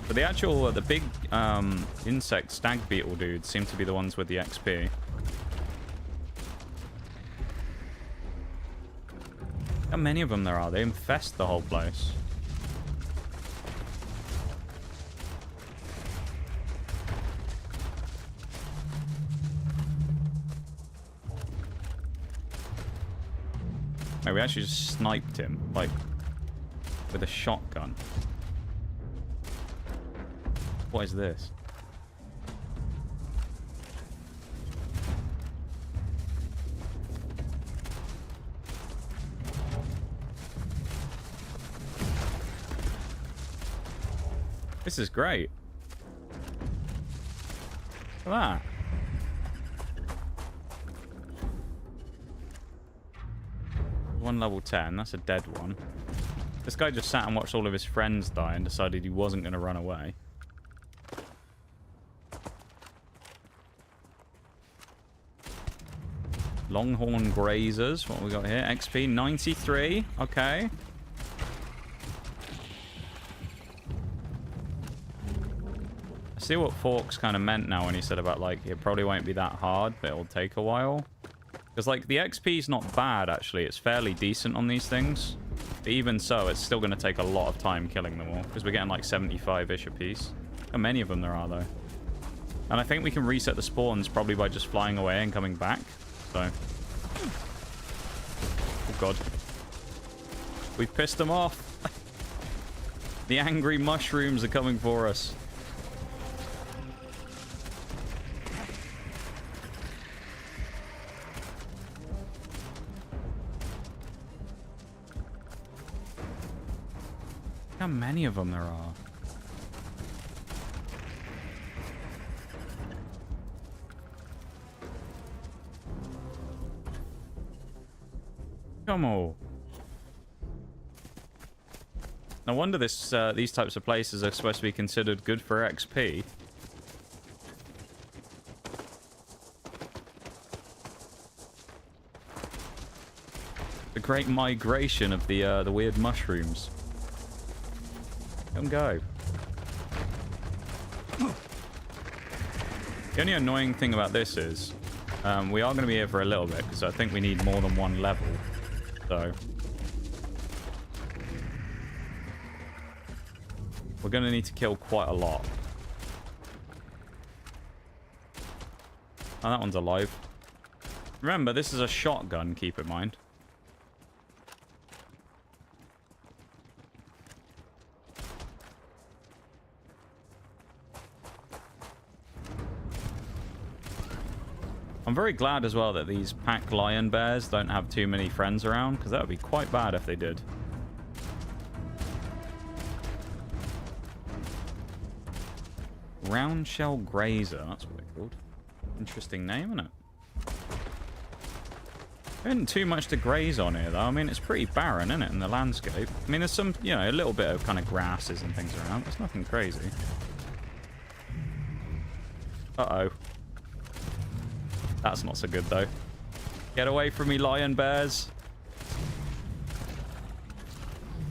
But the actual, the big insect stag beetle dudes seem to be the ones with the XP. How many of them there are? They infest the whole place. Maybe we actually just sniped him, like, with a shotgun. What is this? This is great. Look at that. One level 10. That's a dead one. This guy just sat and watched all of his friends die and decided he wasn't going to run away. Longhorn grazers. What we got here? XP 93. Okay. I see what Forks kind of meant now when he said about, like, it probably won't be that hard, but it'll take a while. Because, like, the XP is not bad, actually. It's fairly decent on these things. But even so, it's still going to take a lot of time killing them all. Because we're getting, like, 75-ish a piece. How many of them there are, though? And I think we can reset the spawns probably by just flying away and coming back. So. Oh, God. We've pissed them off. The angry mushrooms are coming for us. How many of them there are? Come on. No wonder this these types of places are supposed to be considered good for XP. The great migration of the weird mushrooms. Come go. The only annoying thing about this is we are going to be here for a little bit because I think we need more than one level. So we're going to need to kill quite a lot. Oh, that one's alive. Remember, this is a shotgun, keep in mind. I'm very glad as well that these pack lion bears don't have too many friends around, because that would be quite bad if they did. Round shell grazer, that's what they're called. Interesting name, isn't it? There isn't too much to graze on here, though. I mean, it's pretty barren, isn't it, in the landscape? I mean, there's some, you know, a little bit of kind of grasses and things around. There's nothing crazy. Uh-oh. That's not so good, though. Get away from me, lion bears.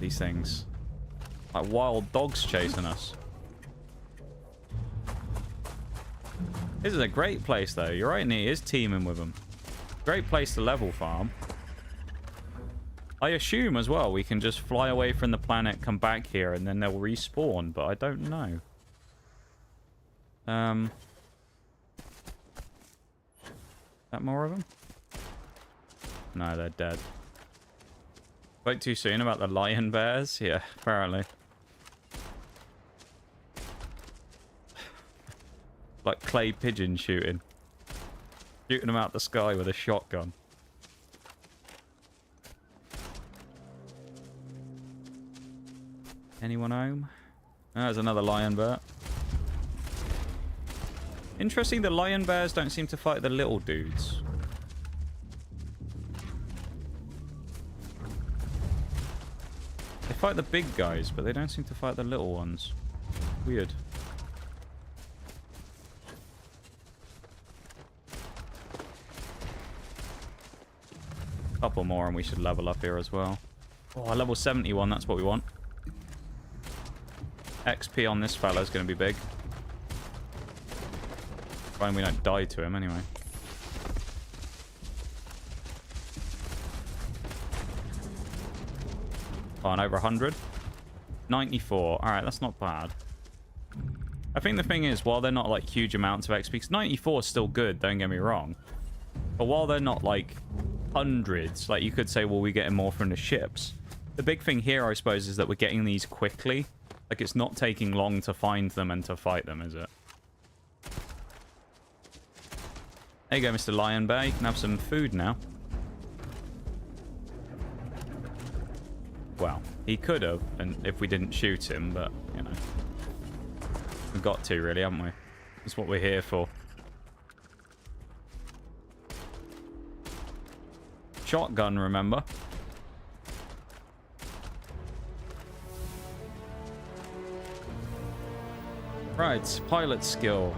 These things. Like wild dogs chasing us. This is a great place, though. You're right, and he is teaming with them. Great place to level farm. I assume, as well, we can just fly away from the planet, come back here, and then they'll respawn, but I don't know. That more of them? No, they're dead. Spoke too soon about the lion bears? Yeah, apparently. Like clay pigeon shooting. Shooting them out the sky with a shotgun. Anyone home? Oh, there's another lion bear. Interesting, the lion bears don't seem to fight the little dudes. They fight the big guys, but they don't seem to fight the little ones. Weird. Couple more and we should level up here as well. Oh, level 71, that's what we want. XP on this fella is going to be big. Fine, we don't die to him anyway. Oh, and over 100. 94. Alright, that's not bad. I think the thing is, while they're not like huge amounts of XP, because 94 is still good, don't get me wrong. But while they're not like hundreds, like you could say, well, we're getting more from the ships. The big thing here, I suppose, is that we're getting these quickly. Like, it's not taking long to find them and to fight them, is it? There you go, Mr. Lion Bear. You can have some food now. Well, he could have, and if we didn't shoot him, but, you know. We've got to, really, haven't we? That's what we're here for. Shotgun, remember? Right, pilot skill.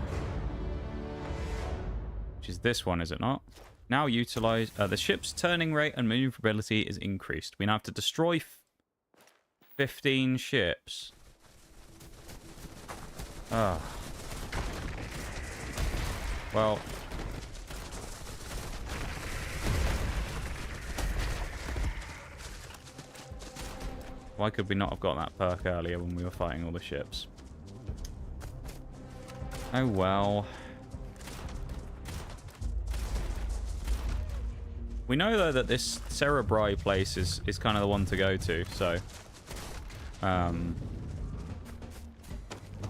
Which is this one, is it not? Now utilize... the ship's turning rate and maneuverability is increased. We now have to destroy 15 ships. Ah. Well... why could we not have got that perk earlier when we were fighting all the ships? Oh well. We know though that this Cerebri place is kind of the one to go to, so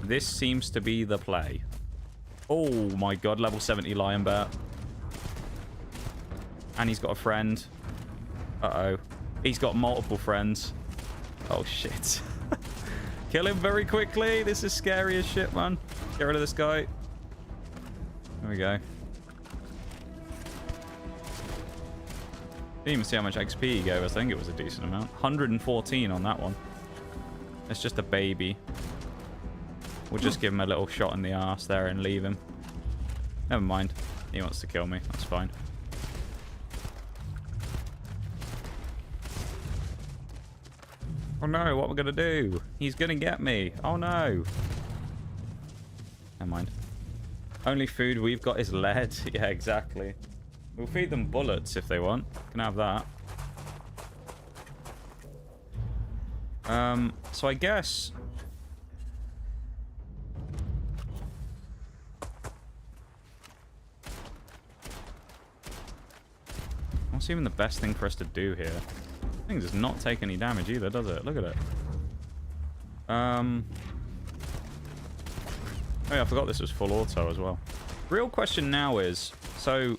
this seems to be the play. Oh my god, level 70 Lion Bear. And he's got a friend. Uh-oh. He's got multiple friends. Oh shit. Kill him very quickly. This is scary as shit, man. Get rid of this guy. There we go. Didn't even see how much XP he gave us. I think it was a decent amount. 114 on that one. It's just a baby. We'll just give him a little shot in the arse there and leave him. Never mind. He wants to kill me. That's fine. Oh no, what am I gonna do? He's gonna get me. Oh no. Never mind. Only food we've got is lead. Yeah, exactly. We'll feed them bullets if they want. Can have that. So I guess... What's even the best thing for us to do here? I think it does not take any damage either, does it? Look at it. Oh yeah, I forgot this was full auto as well. Real question now is, so...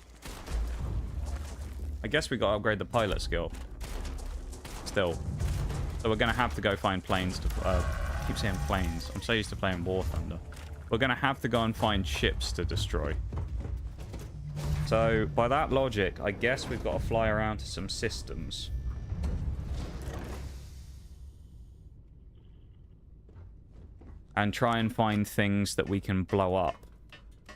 I guess we got to upgrade the pilot skill. Still. So we're going to have to go find planes to... I keep saying planes. I'm so used to playing War Thunder. We're going to have to go and find ships to destroy. So, by that logic, I guess we've got to fly around to some systems. And try and find things that we can blow up.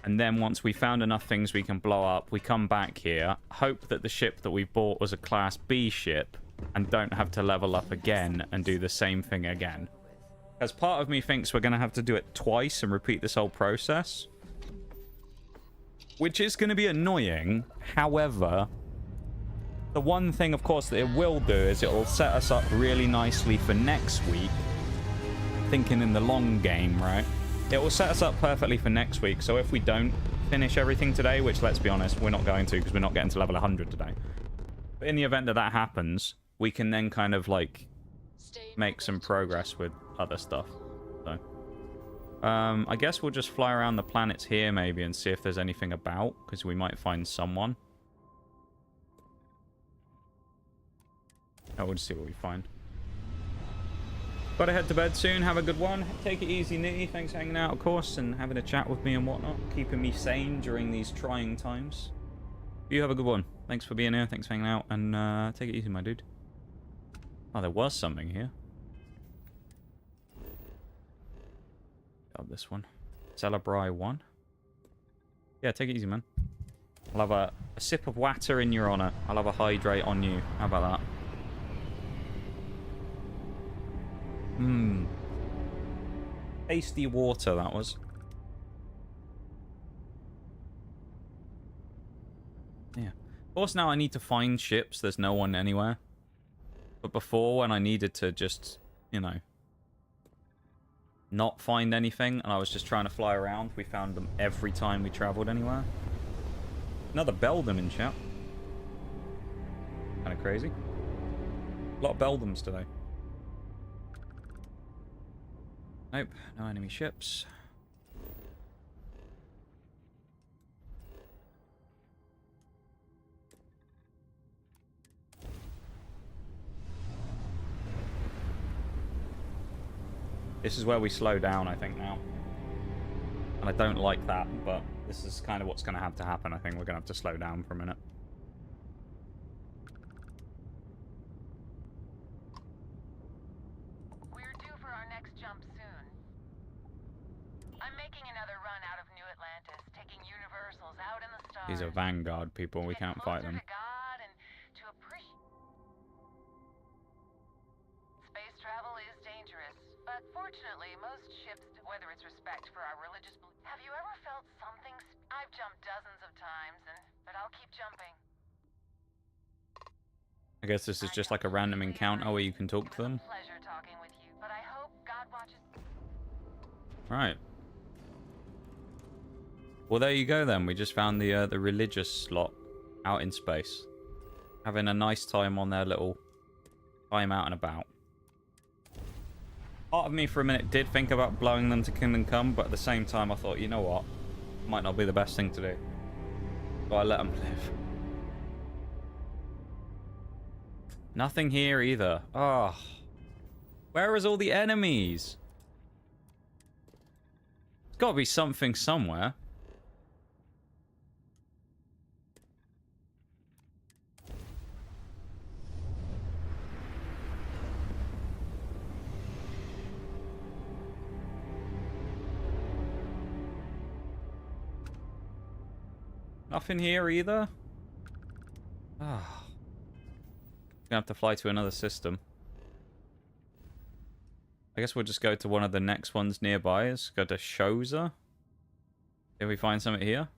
And then once we found enough things we can blow up, we come back here, hope that the ship that we bought was a Class B ship, and don't have to level up again and do the same thing again. As part of me thinks we're going to have to do it twice and repeat this whole process. Which is going to be annoying. However, the one thing, of course, that it will do is it will set us up really nicely for next week. Thinking in the long game, right? It will set us up perfectly for next week. So if we don't finish everything today, which, let's be honest, we're not going to because we're not getting to level 100 today. But in the event that that happens, we can then kind of, like, make some progress with other stuff. So... I guess we'll just fly around the planets here maybe and see if there's anything about, because we might find someone. Oh, we'll just see what we find. Gotta head to bed soon. Have a good one. Take it easy, Nitty. Thanks for hanging out, of course, and having a chat with me and whatnot. Keeping me sane during these trying times. You have a good one. Thanks for being here. Thanks for hanging out, and take it easy, my dude. Oh, there was something here. This one. Celebri 1. Yeah, take it easy, man. I'll have a sip of water in your honor. I'll have a hydrate on you. How about that? Tasty water, that was. Yeah. Of course, now I need to find ships. There's no one anywhere. But before, when I needed to just, you know... not find anything, and I was just trying to fly around. We found them every time we travelled anywhere. Another Beldam in chat. Kind of crazy. A lot of Beldams today. Nope, no enemy ships. This is where we slow down, I think, now. And I don't like that, but this is kind of what's going to have to happen. I think we're going to have to slow down for a minute. We're due for our next jump soon. I'm making another run out of New Atlantis, taking Universals out in the stars. These are Vanguard people. We can't fight them. Space travel is dangerous. But fortunately, most ships, whether it's respect for our religious beliefs... Have you ever felt something... I've jumped dozens of times, but I'll keep jumping. I guess this is just like a random encounter where you can talk to them. Pleasure talking with you, but I hope God watches... Right. Well, there you go then. We just found the religious lot out in space. Having a nice time on their little time out and about. Part of me for a minute did think about blowing them to Kingdom Come, but at the same time I thought, you know what? Might not be the best thing to do. So I let them live. Nothing here either. Oh. Where is all the enemies? There's got to be something somewhere. Nothing here either. Ah. Gonna have to fly to another system. I guess we'll just go to one of the next ones nearby. Let's go to Shoza. If we find something here.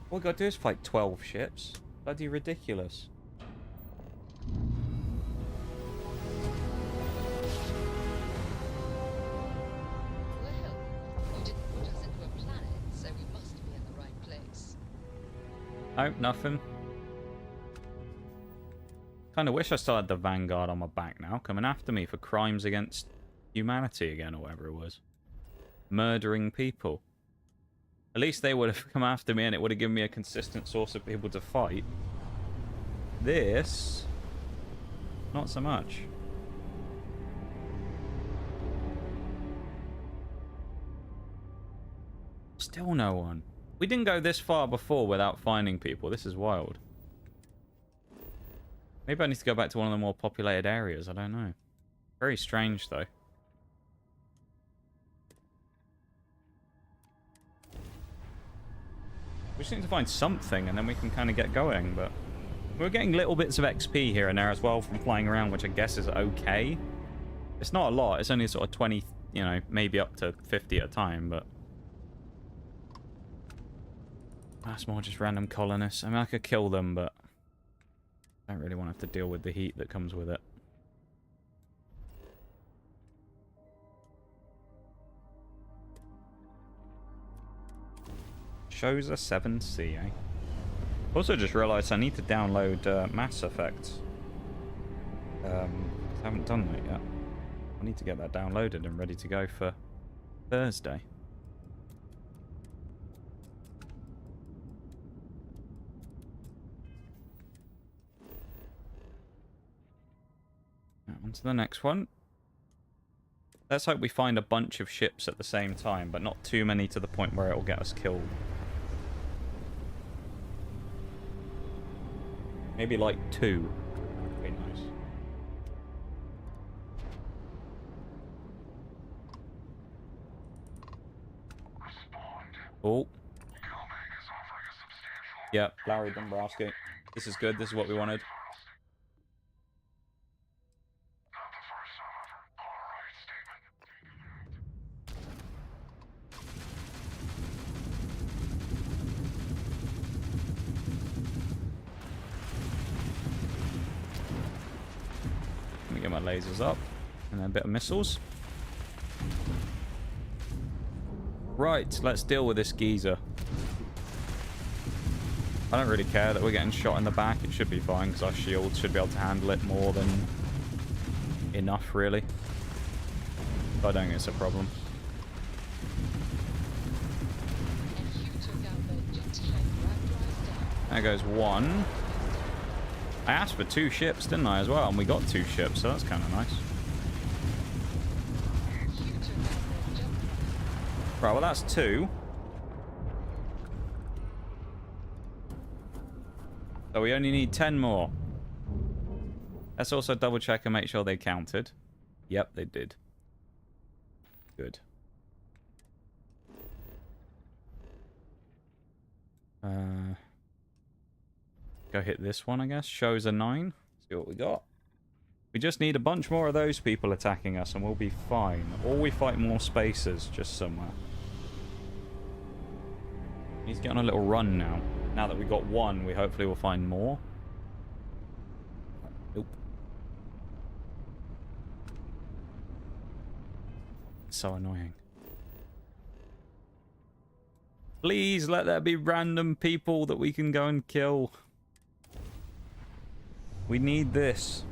All we gotta do is fight 12 ships. Bloody ridiculous. Well, you didn't put us into a planet, so we must be in the right place. Nope, nothing. Kind of wish I still had the Vanguard on my back now, coming after me for crimes against humanity again, or whatever it was. Murdering people. At least they would have come after me and it would have given me a consistent source of people to fight. This... not so much. Still no one. We didn't go this far before without finding people. This is wild. Maybe I need to go back to one of the more populated areas. I don't know. Very strange, though. We just need to find something, and then we can kind of get going, but... we're getting little bits of XP here and there as well from flying around, which I guess is okay. It's not a lot. It's only sort of 20, you know, maybe up to 50 at a time, but... that's more just random colonists. I mean, I could kill them, but... I don't really want to have to deal with the heat that comes with it. Shows a 7C, eh? Also just realised I need to download Mass Effect. I haven't done that yet. I need to get that downloaded and ready to go for Thursday. On to the next one. Let's hope we find a bunch of ships at the same time, but not too many to the point where it will get us killed. Maybe like 2. Would be nice. Oh. Yep, Larry Dombrowski. This is good. This is what we wanted. Get my lasers up and then a bit of missiles. Right, let's deal with this geezer. I don't really care that we're getting shot in the back. It should be fine because our shields should be able to handle it more than enough, really. But I don't think it's a problem. There goes one. I asked for 2 ships, didn't I, as well? And we got 2 ships, so that's kind of nice. Right, well, that's 2. So we only need 10 more. Let's also double check and make sure they counted. Yep, they did. Good. Go hit this one, I guess. Shows a 9. See what we got. We just need a bunch more of those people attacking us and we'll be fine. Or we fight more spacers just somewhere. He's getting a little run now. Now that we got 1, we hopefully will find more. Nope. So annoying. Please let there be random people that we can go and kill. We need this.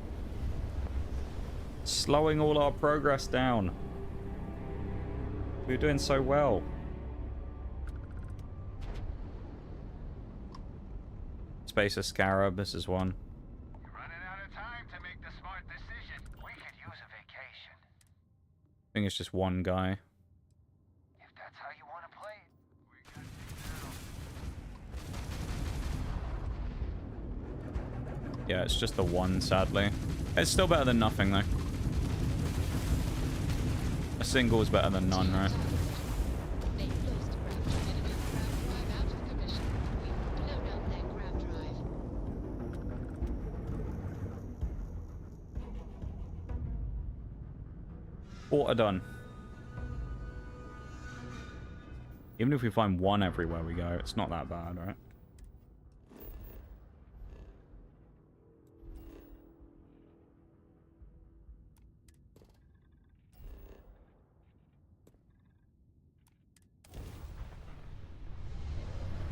Slowing all our progress down. We're doing so well. Spacer Scarab, this is one. You're running out of time to make the smart decision. We could use a vacation. I think it's just one guy. If that's how you want to play it. We got you now. Yeah, it's just the one, sadly. It's still better than nothing, though. A single is better than none, right? They've lost grav to enemy grav drive out of commission. We've blown out their grav drive. Water done. Even if we find one everywhere we go, it's not that bad, right?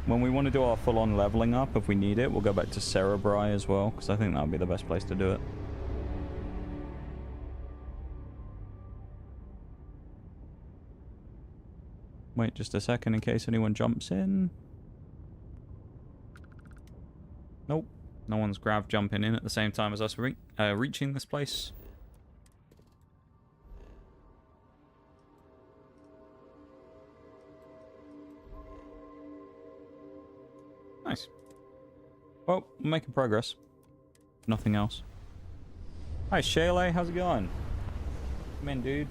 When we want to do our full-on leveling up, if we need it, we'll go back to Cerebri as well, because I think that would be the best place to do it. Wait just a second in case anyone jumps in. Nope. No one's grav jumping in at the same time as us reaching this place. Nice. Well, we're making progress. If nothing else. Hi, Shayla. How's it going? Come in, dude.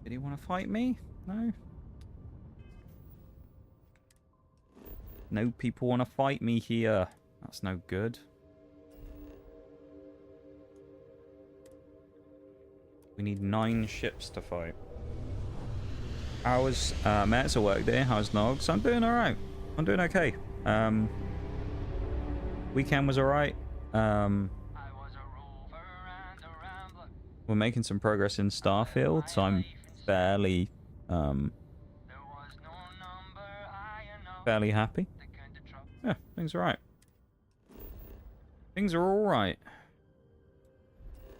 Did he want to fight me? No. No people want to fight me here. That's no good. We need 9 ships to fight. How was Matt? It's a work day. How's Nogs? I'm doing alright. I'm doing okay. Weekend was alright. We're making some progress in Starfield, so I'm fairly fairly happy. Yeah, things are right. Things are all right.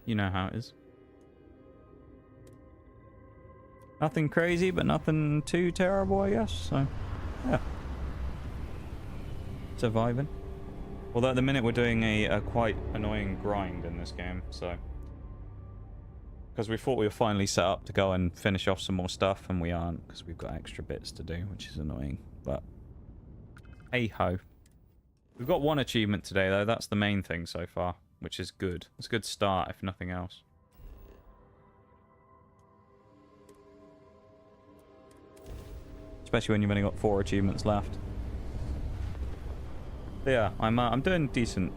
You know how it is. Nothing crazy, but nothing too terrible, I guess. So, yeah. Surviving. Although at the minute we're doing a quite annoying grind in this game, so... Because we thought we were finally set up to go and finish off some more stuff, and we aren't, because we've got extra bits to do, which is annoying, but... Hey-ho. We've got 1 achievement today, though. That's the main thing so far, which is good. It's a good start, if nothing else. Especially when you've only got 4 achievements left. But yeah, I'm doing decent.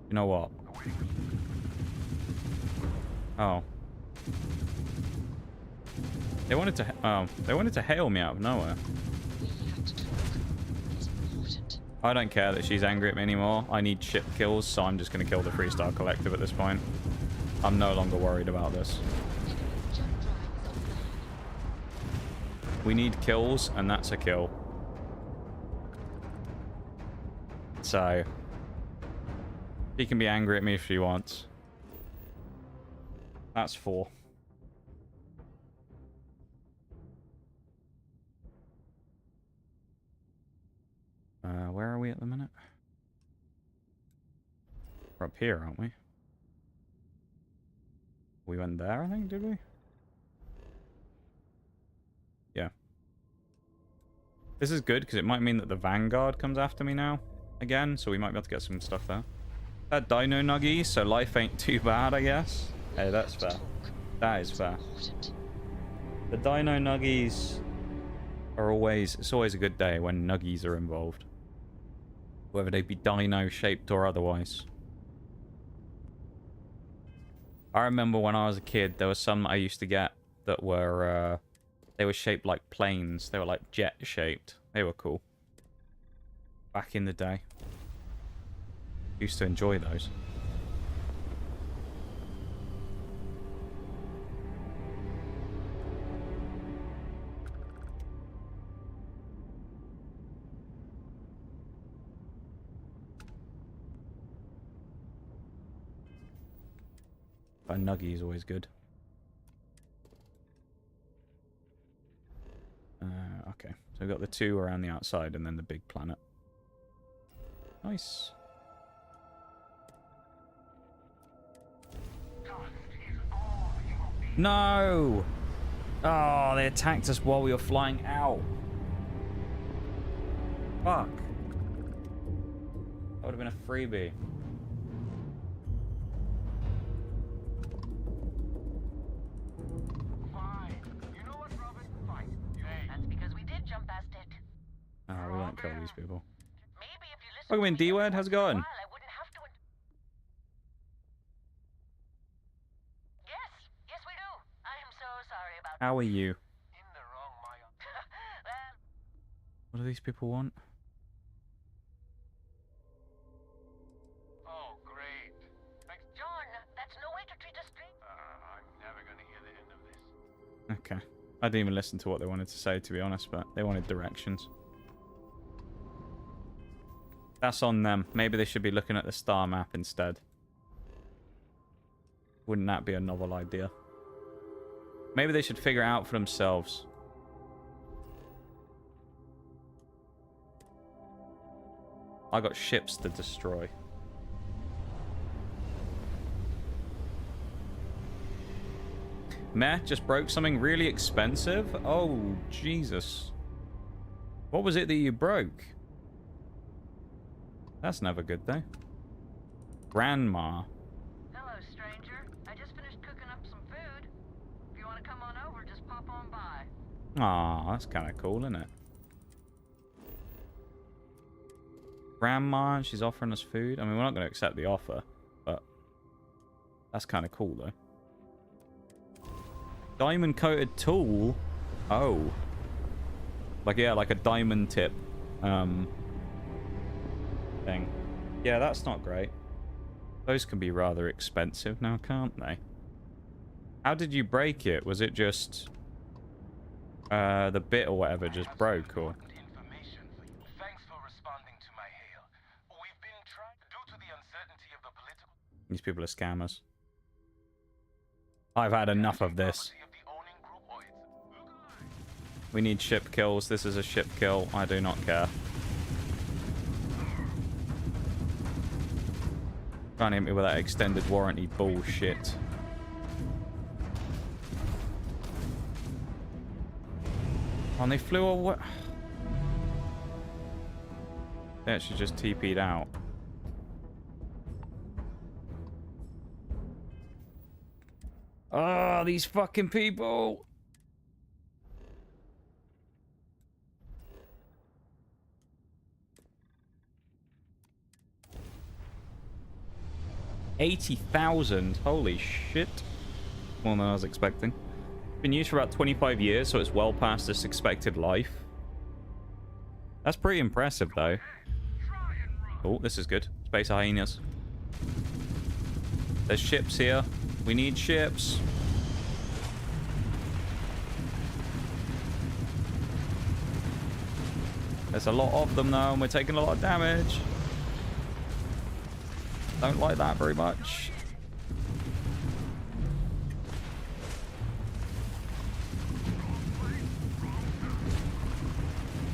You know what? Oh. They wanted to hail me out of nowhere. We have to talk. It's important. I don't care that she's angry at me anymore. I need ship kills, so I'm just going to kill the Freestar Collective at this point. I'm no longer worried about this. Enemy jump drive is offline. We need kills, and that's a kill. So... She can be angry at me if she wants. That's 4. Where are we at the minute? We're up here, aren't we? We went there, I think, did we? Yeah. This is good, because it might mean that the Vanguard comes after me now. Again, so we might be able to get some stuff there. That Dino Nuggy, so life ain't too bad, I guess. Hey, that's fair. That is fair. The Dino Nuggies are always... It's always a good day when Nuggies are involved. Whether they be dino-shaped or otherwise. I remember when I was a kid, there was some I used to get that were... they were shaped like planes. They were like jet-shaped. They were cool. Back in the day. Used to enjoy those. A nuggy is always good. Okay, so we've got the 2 around the outside and then the big planet. Nice. No! Oh, they attacked us while we were flying out. Fuck. That would have been a freebie. Fine. You know what, Robin? Fine. Hey. That's because we did jump past it. Oh, we won't kill these people. Maybe if you listen Welcome in, to me D-Word. How's it going? I wouldn't have to. Yes, we do. I am so sorry about How are you? In the wrong Maya. that. What do these people want? Oh, great. Thanks. John, that's no way to treat a stranger. I'm never gonna hear the end of this. Okay. I didn't even listen to what they wanted to say, to be honest, but they wanted directions. That's on them. Maybe they should be looking at the star map instead. Wouldn't that be a novel idea? Maybe they should figure it out for themselves. I got ships to destroy. Meh, just broke something really expensive? Oh, Jesus. What was it that you broke? That's never good, though. Grandma. Hello, stranger. I just finished cooking up some food. If you want to come on over, just pop on by. Aw, that's kind of cool, isn't it? Grandma, she's offering us food. I mean, we're not going to accept the offer, but that's kind of cool, though. Diamond-coated tool? Oh. Like, yeah, like a diamond tip. Thing. Yeah, that's not great. Those can be rather expensive now, can't they? How did you break it? Was it just... the bit or whatever just broke, or... Information for you. Thanks for responding to my hail. We've been trying, due to the uncertainty of the political These people are scammers. I've had enough of this. of the owning group, or it's We need ship kills. This is a ship kill. I do not care. Trying to hit me with that extended warranty bullshit. Oh, and they flew away. They actually just TP'd out. Oh, these fucking people. $80,000. Holy shit. More than I was expecting. Been used for about 25 years, so it's well past its expected life. That's pretty impressive, though. Oh, this is good. Space hyenas. There's ships here. We need ships. There's a lot of them, though, and we're taking a lot of damage. Don't like that very much.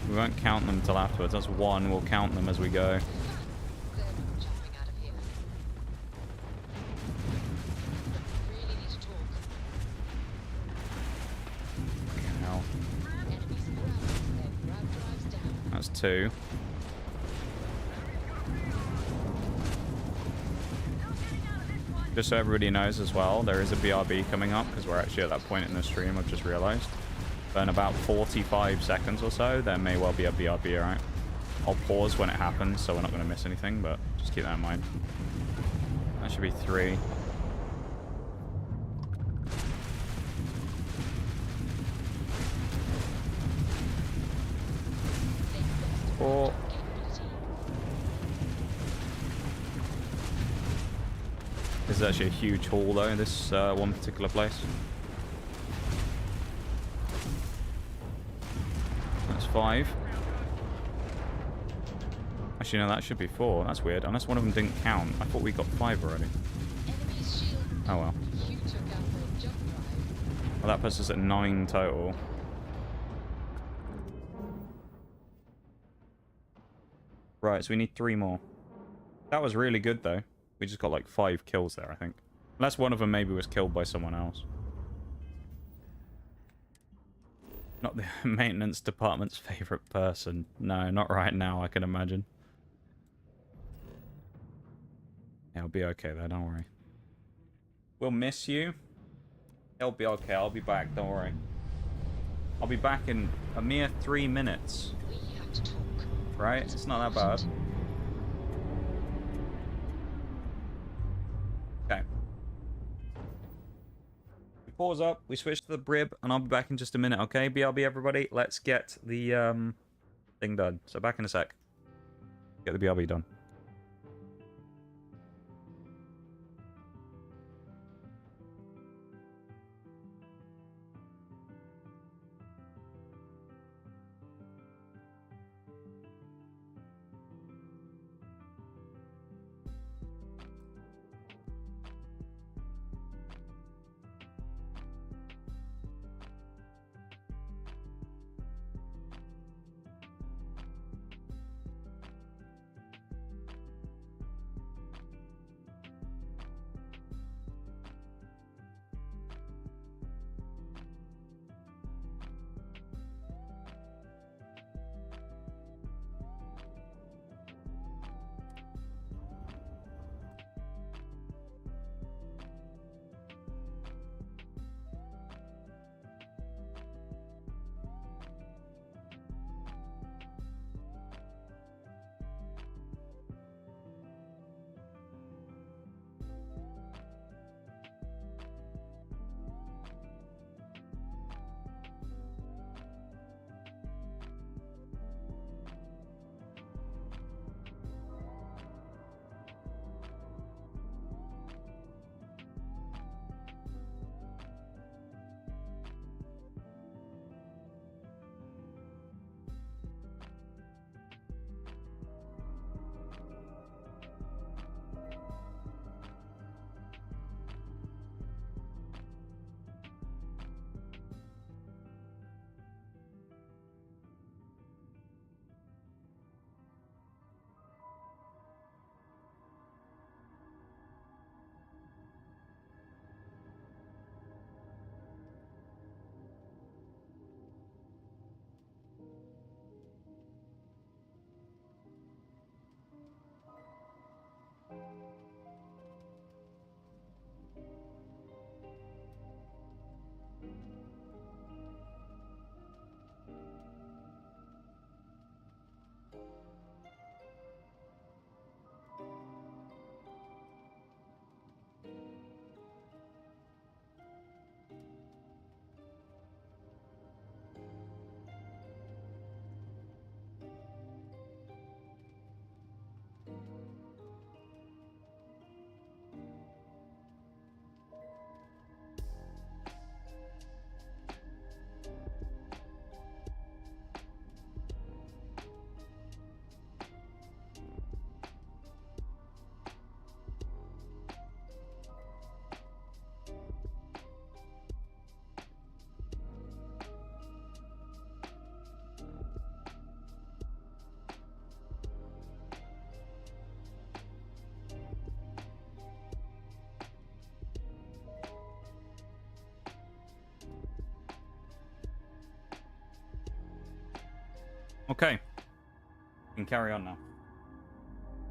We won't count them until afterwards. That's one. We'll count them as we go. They're not jumping out of here. Really need to talk. Hell. Enemies around. Their grab drives down. That's two. Just so everybody knows as well, there is a BRB coming up because we're actually at that point in the stream, I've just realized. But in about 45 seconds or so, there may well be a BRB, alright? I'll pause when it happens so we're not going to miss anything, but just keep that in mind. That should be 3. Four. This is actually a huge haul though, this one particular place. That's 5. Actually, no, that should be 4. That's weird. Unless one of them didn't count. I thought we got 5 already. Enemy's shield. Oh well. You took out the jump drive. Well, that puts us at 9 total. Right, so we need 3 more. That was really good, though. We just got like 5 kills there, I think. Unless one of them maybe was killed by someone else. Not the maintenance department's favorite person. No, not right now, I can imagine. Yeah, it'll be okay, though, don't worry. We'll miss you. It'll be okay, I'll be back, don't worry. I'll be back in a mere 3 minutes. We have to talk. Right? It's not that bad. Okay. We pause up, we switch to the Brib, and I'll be back in just a minute, okay? BRB, everybody. Let's get the thing done. So back in a sec. Get the BRB done. Okay. We can carry on now.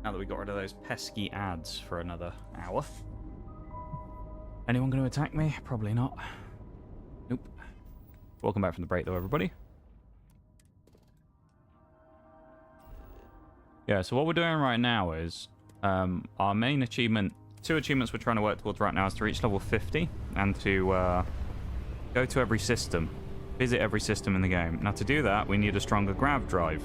Now that we got rid of those pesky ads for another hour. Anyone going to attack me? Probably not. Nope. Welcome back from the break, though, everybody. Yeah, so what we're doing right now is our main achievement, 2 achievements we're trying to work towards right now is to reach level 50 and to go to every system, visit every system in the game. Now, to do that, we need a stronger grav drive.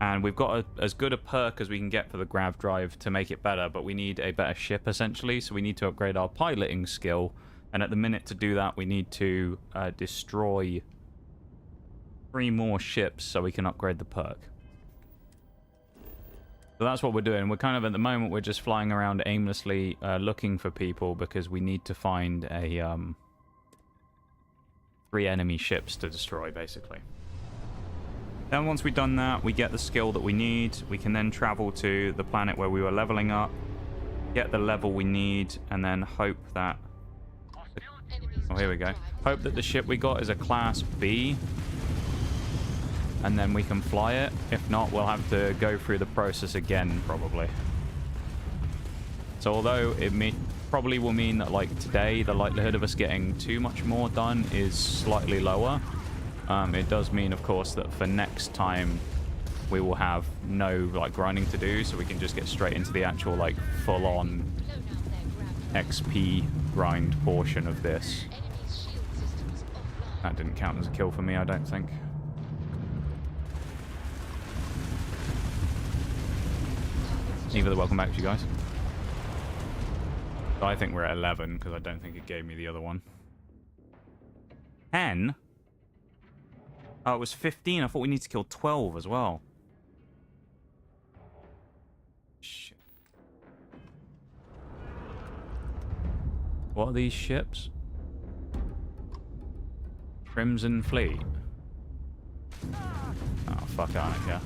And we've got as good a perk as we can get for the grav drive to make it better, but we need a better ship, essentially, so we need to upgrade our piloting skill. And at the minute to do that, we need to destroy 3 more ships so we can upgrade the perk. So that's what we're doing. We're kind of, at the moment, we're just flying around aimlessly looking for people because we need to find a 3 enemy ships to destroy, basically. Then once we've done that, we get the skill that we need. We can then travel to the planet where we were leveling up, get the level we need, and then hope that... Oh, here we go. Hope that the ship we got is a Class B, and then we can fly it. If not, we'll have to go through the process again, probably. So although it probably will mean that, like, today, the likelihood of us getting too much more done is slightly lower, it does mean, of course, that for next time, we will have no, like, grinding to do, so we can just get straight into the actual, like, full-on XP grind portion of this. That didn't count as a kill for me, I don't think. Either welcome back to you guys. So I think we're at 11, because I don't think it gave me the other one. 10? Oh, it was 15. I thought we need to kill 12 as well. Shit. What are these ships? Crimson Fleet. Oh, fuck, I don't care.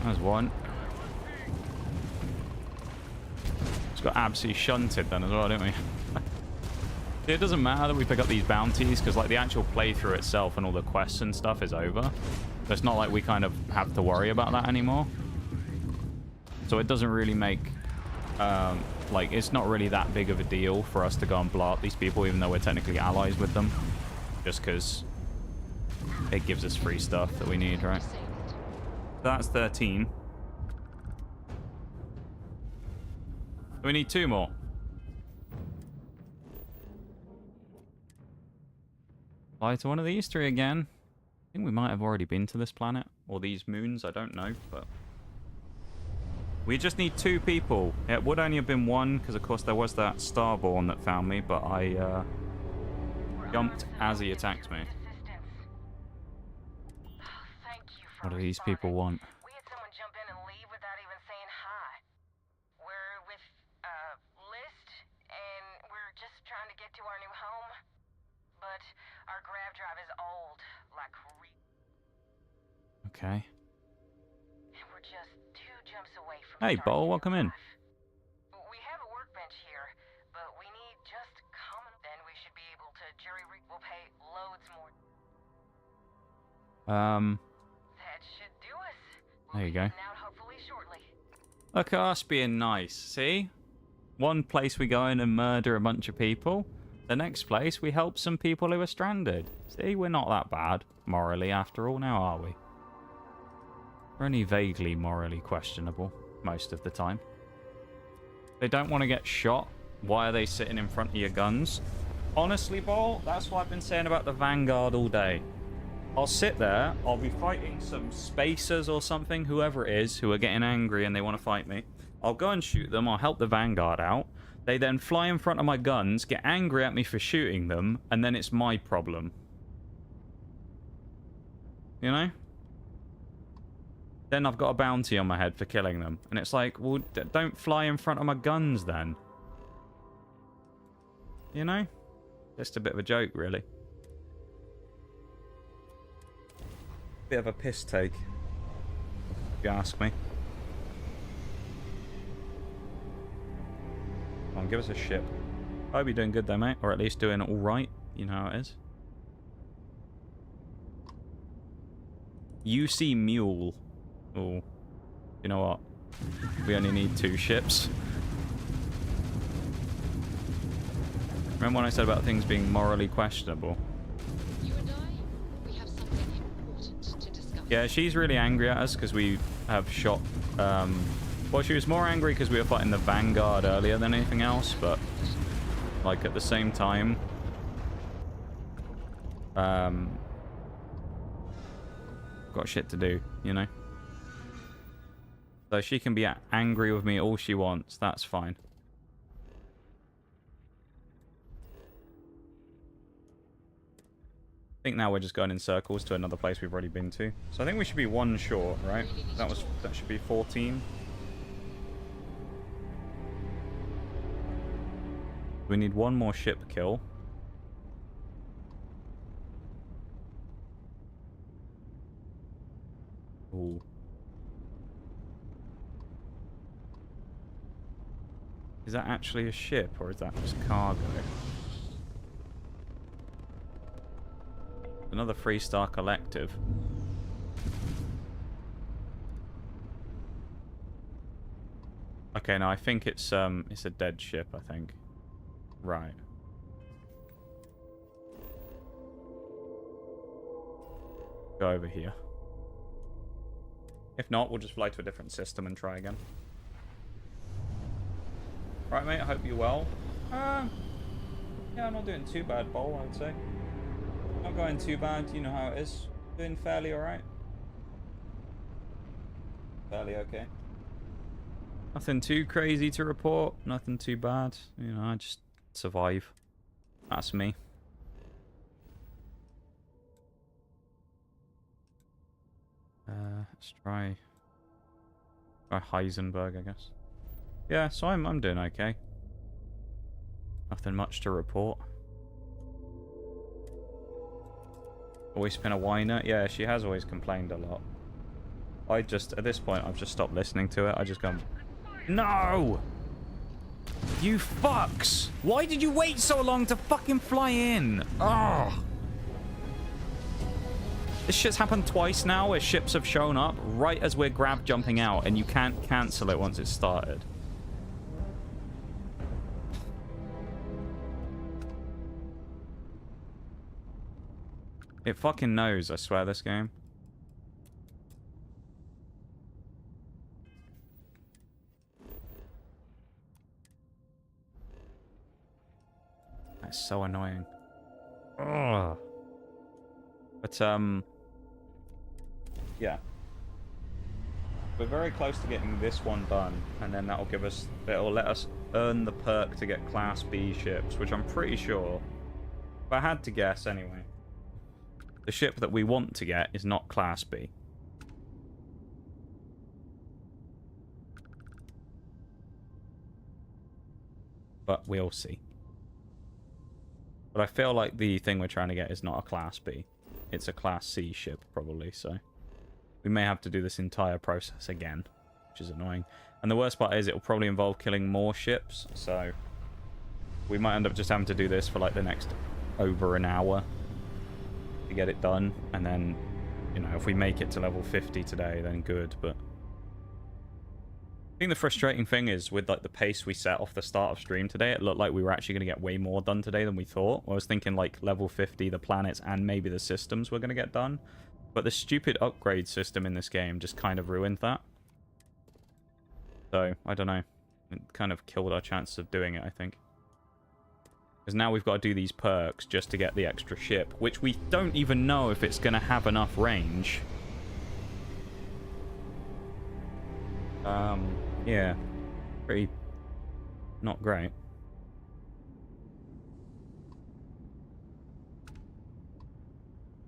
There's one. It's got absolutely shunted then as well, don't we? It doesn't matter that we pick up these bounties, because like the actual playthrough itself and all the quests and stuff is over. So it's not like we kind of have to worry about that anymore. So it doesn't really make... like, it's not really that big of a deal for us to go and blow up these people, even though we're technically allies with them. Just because it gives us free stuff that we need, right? That's 13. We need 2 more. Fly to one of these 3 again. I think we might have already been to this planet. Or these moons, I don't know, but... We just need 2 people. It would only have been 1, because of course there was that Starborn that found me, but I jumped as he attacked me. What do these people want? We had someone jump in and leave without even saying hi. We're with List, and we're just trying to get to our new home. But our grav drive is old, like Okay. and we're just 2 jumps away from Hey, starting Bol, a new welcome in. life. We have a workbench here, but we need just common. Then we should be able to jury rig. We'll pay loads more. That should do us. There you go. Out hopefully shortly. Look at us being nice, see? One place we go in and murder a bunch of people. The next place we help some people who are stranded. See, we're not that bad, morally, after all, now are we? We're only vaguely morally questionable, most of the time. They don't want to get shot. Why are they sitting in front of your guns? Honestly, Bol, that's what I've been saying about the Vanguard all day. I'll sit there, I'll be fighting some spacers or something, whoever it is, who are getting angry and they want to fight me. I'll go and shoot them, I'll help the Vanguard out. They then fly in front of my guns, get angry at me for shooting them, and then it's my problem. You know? Then I've got a bounty on my head for killing them. And it's like, well, don't fly in front of my guns then. You know? Just a bit of a joke, really. Bit of a piss take, if you ask me. Come on, give us a ship. I hope you're doing good though, mate. Or at least doing alright. You know how it is. UC Mule. Oh. You know what? We only need 2 ships. Remember when I said about things being morally questionable? You and I, we have something important to discuss. Yeah, she's really angry at us because we have shot... well, she was more angry because we were fighting the Vanguard earlier than anything else, but... Like, at the same time... got shit to do, you know? So she can be angry with me all she wants, that's fine. I think now we're just going in circles to another place we've already been to. So I think we should be 1 short, right? That should be 14. We need one more ship kill. Ooh. Is that actually a ship, or is that just cargo? Another 3-star collective. Okay, no, I think it's a dead ship, I think. Right. Go over here. If not, we'll just fly to a different system and try again. Right, mate, I hope you're well. Yeah, I'm not doing too bad, Bowl, I would say. Not going too bad, you know how it is. Doing fairly alright. Fairly okay. Nothing too crazy to report. Nothing too bad. You know, I just survive. That's me. Let's try Heisenberg, I guess. Yeah, so I'm doing okay. Nothing much to report. Always been a whiner. Yeah, she has always complained a lot. At this point, I've just stopped listening to it. I just go, no! You fucks! Why did you wait so long to fucking fly in? Ugh! This shit's happened twice now where ships have shown up right as we're grab jumping out and you can't cancel it once it's started. It fucking knows, I swear, this game. That's so annoying. Ugh. But, yeah. We're very close to getting this one done, and then it'll let us earn the perk to get Class B ships, which I'm pretty sure, if I had to guess anyway, the ship that we want to get is not Class B. But we'll see. But I feel like the thing we're trying to get is not a Class B. It's a Class C ship, probably, so we may have to do this entire process again, which is annoying. And the worst part is it'll probably involve killing more ships, so we might end up just having to do this for like the next over an hour to get it done. And then, you know, if we make it to level 50 today, then good, but I think the frustrating thing is with like the pace we set off the start of stream today, it looked like we were actually going to get way more done today than we thought. I was thinking like level 50, the planets, and maybe the systems were going to get done. But the stupid upgrade system in this game just kind of ruined that. So, I don't know. It kind of killed our chances of doing it, I think. Because now we've got to do these perks just to get the extra ship, which we don't even know if it's going to have enough range. Yeah. Pretty not great.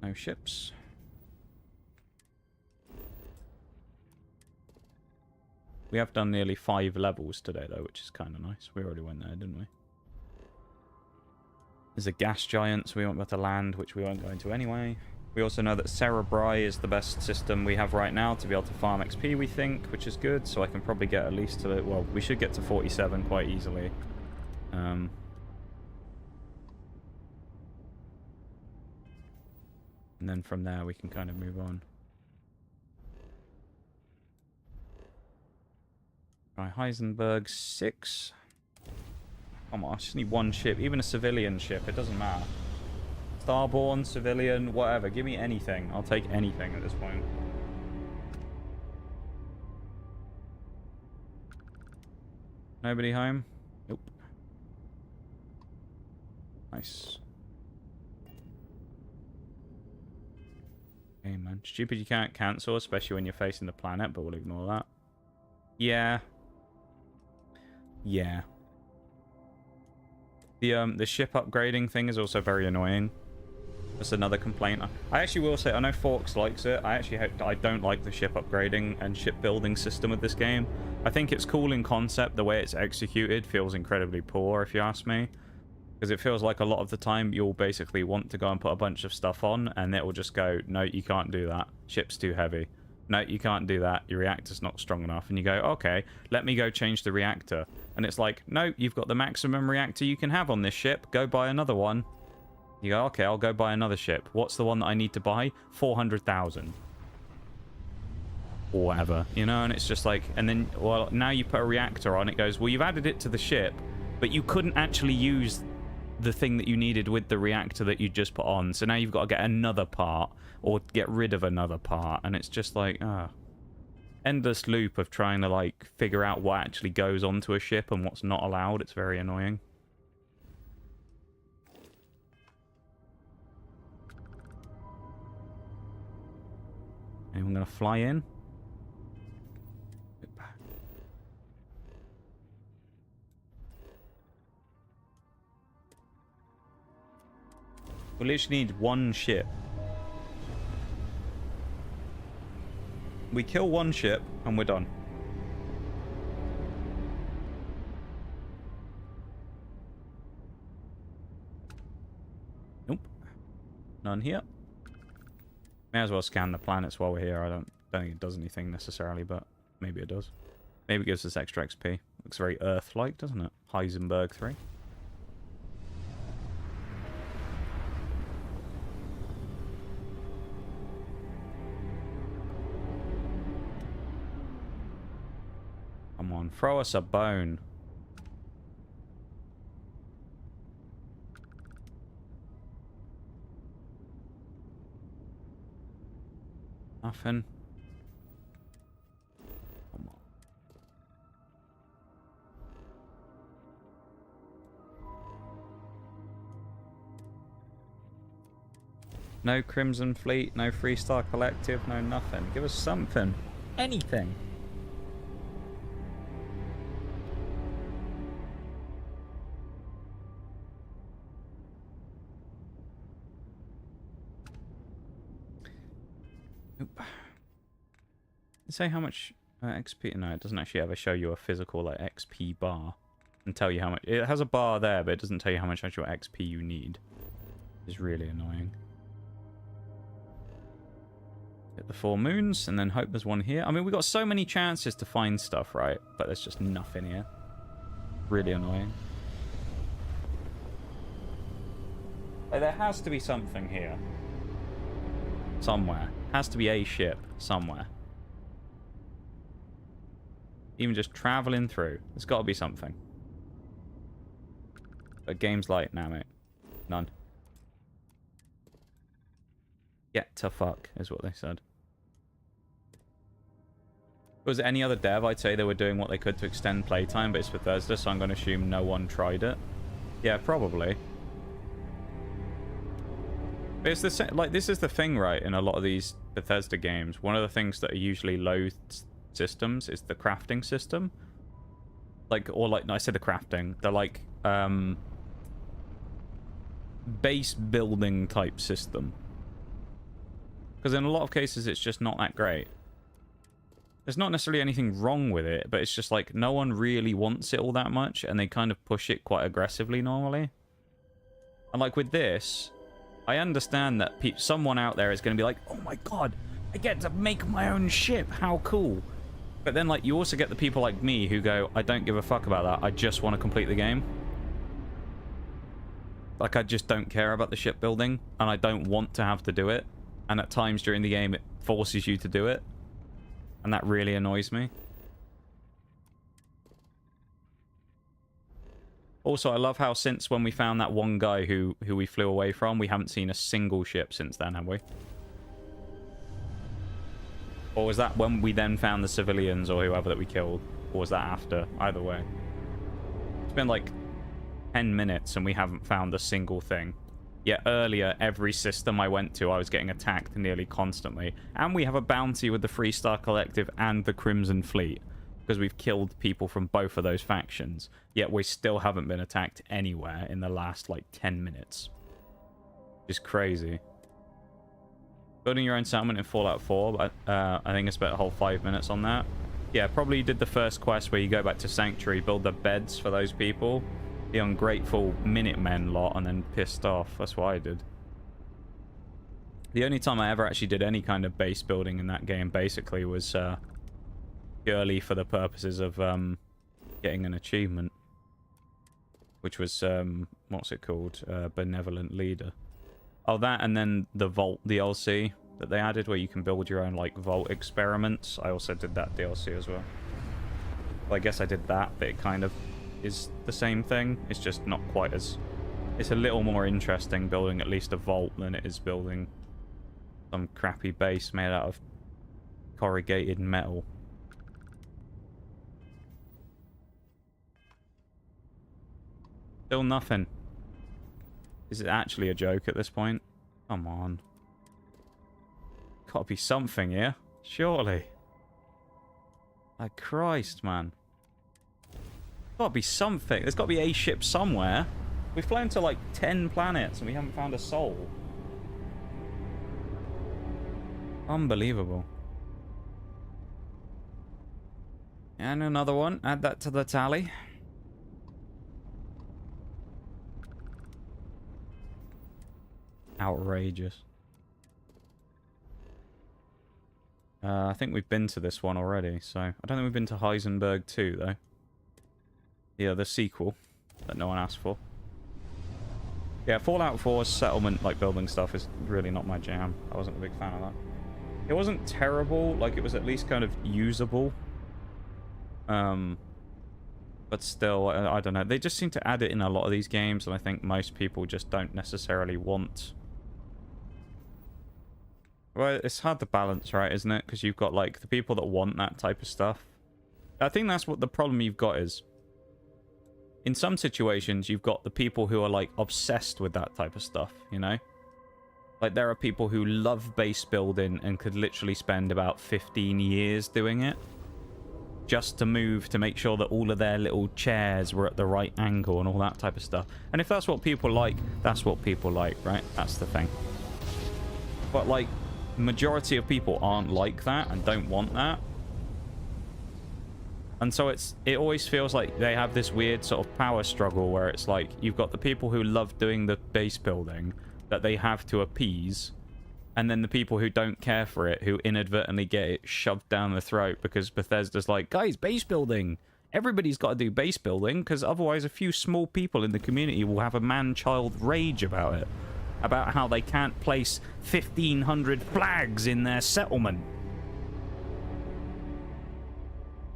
No ships. We have done nearly 5 levels today, though, which is kind of nice. We already went there, didn't we? There's a gas giant, so we won't be able to land, which we won't go into anyway. We also know that Cerebri is the best system we have right now to be able to farm XP, we think, which is good. So I can probably get at least to... Well, we should get to 47 quite easily. And then from there, we can kind of move on. Right, Heisenberg 6. Come on, I just need one ship. Even a civilian ship, it doesn't matter. Starborn, civilian, whatever. Give me anything. I'll take anything at this point. Nobody home? Nope. Nice. Hey, man. Stupid you can't cancel, especially when you're facing the planet, but we'll ignore that. Yeah. Yeah. The ship upgrading thing is also very annoying. That's another complaint. I actually will say, I know Forks likes it. I don't like the ship upgrading and shipbuilding system of this game. I think it's cool in concept. The way it's executed feels incredibly poor, if you ask me. Because it feels like a lot of the time you'll basically want to go and put a bunch of stuff on, and it will just go, no, you can't do that. Ship's too heavy. No, you can't do that. Your reactor's not strong enough. And you go, okay, let me go change the reactor. And it's like, no, you've got the maximum reactor you can have on this ship. Go buy another one. You go, okay, I'll go buy another ship. What's the one that I need to buy? 400,000. Or whatever, you know? And it's just like, and then, well, now you put a reactor on, it goes, well, you've added it to the ship, but you couldn't actually use the thing that you needed with the reactor that you just put on. So now you've got to get another part or get rid of another part. And it's just like, endless loop of trying to like figure out what actually goes onto a ship and what's not allowed. It's very annoying. Anyone gonna fly in? We literally need one ship. We kill one ship and we're done. Nope. None here. May as well scan the planets while we're here. I don't think it does anything necessarily, but maybe it does. Maybe it gives us extra XP. Looks very Earth-like, doesn't it? Heisenberg 3. Come on, throw us a bone. Nothing. Come on. No Crimson Fleet, no Freestar Collective, no nothing. Give us something. Anything. Say how much XP. No, it doesn't actually ever show you a physical like XP bar and tell you how much. It has a bar there, but it doesn't tell you how much actual XP you need. It's really annoying. Hit the 4 moons and then hope there's one here. I mean, we got so many chances to find stuff, right? But there's just nothing here. Really annoying. Like, there has to be something here. Somewhere. Has to be a ship somewhere. Even just traveling through. There's got to be something. But game's like, nah, mate. None. Get to fuck, is what they said. Was it any other dev? I'd say they were doing what they could to extend playtime, but it's Bethesda, so I'm going to assume no one tried it. Yeah, probably. But it's the like, this is the thing, right, in a lot of these Bethesda games. One of the things that are usually low systems is the crafting system. Like, or like, no, I said the crafting. They're like, base building type system. Because in a lot of cases, it's just not that great. There's not necessarily anything wrong with it, but it's just like, no one really wants it all that much, and they kind of push it quite aggressively normally. And like with this, I understand that someone out there is going to be like, oh my god, I get to make my own ship, how cool. But then, like, you also get the people like me who go, I don't give a fuck about that, I just want to complete the game. Like, I just don't care about the shipbuilding, and I don't want to have to do it. And at times during the game, it forces you to do it. And that really annoys me. Also, I love how since when we found that one guy who we flew away from, we haven't seen a single ship since then, have we? Or was that when we then found the civilians or whoever that we killed? Or was that after? Either way. It's been like 10 minutes and we haven't found a single thing. Yet earlier, every system I went to, I was getting attacked nearly constantly. And we have a bounty with the Freestar Collective and the Crimson Fleet. Because we've killed people from both of those factions. Yet we still haven't been attacked anywhere in the last, like, 10 minutes. Just crazy. Building your own settlement in Fallout 4, but I think I spent a whole 5 minutes on that. Yeah, probably did the first quest where you go back to Sanctuary, build the beds for those people. the ungrateful Minutemen lot and then pissed off. That's what I did. The only time I ever actually did any kind of base building in that game basically was purely for the purposes of getting an achievement. Which was, what's it called? Benevolent Leader. Oh, that and then the Vault DLC that they added where you can build your own, like, Vault experiments. I also did that DLC as well. Well, I guess I did that, but it kind of is the same thing. It's just not quite as... It's a little more interesting building at least a vault than it is building some crappy base made out of corrugated metal. Still nothing. Is it actually a joke at this point? Come on. Gotta be something here. Surely. Like, Christ, man. Gotta be something. There's gotta be a ship somewhere. We've flown to like 10 planets and we haven't found a soul. Unbelievable. And another one. Add that to the tally. Outrageous. I think we've been to this one already, so... I don't think we've been to Heisenberg 2, though. Yeah, the sequel that no one asked for. Yeah, Fallout 4's settlement, like, building stuff is really not my jam. I wasn't a big fan of that. It wasn't terrible, like, it was at least kind of usable. But still, I don't know. They just seem to add it in a lot of these games, and I think most people just don't necessarily want... Well, it's hard to balance, right, isn't it? Because you've got, like, the people that want that type of stuff. I think that's what the problem you've got is. In some situations, you've got the people who are, like, obsessed with that type of stuff, you know? Like, there are people who love base building and could literally spend about 15 years doing it. Just to move, to make sure that all of their little chairs were at the right angle and all that type of stuff. And if that's what people like, that's what people like, right? That's the thing. But, like, majority of people aren't like that and don't want that. And so it always feels like they have this weird sort of power struggle where it's like you've got the people who love doing the base building that they have to appease, and then the people who don't care for it, who inadvertently get it shoved down the throat because Bethesda's like, guys, base building. Everybody's got to do base building because otherwise a few small people in the community will have a man-child rage about it. About how they can't place 1,500 flags in their settlement.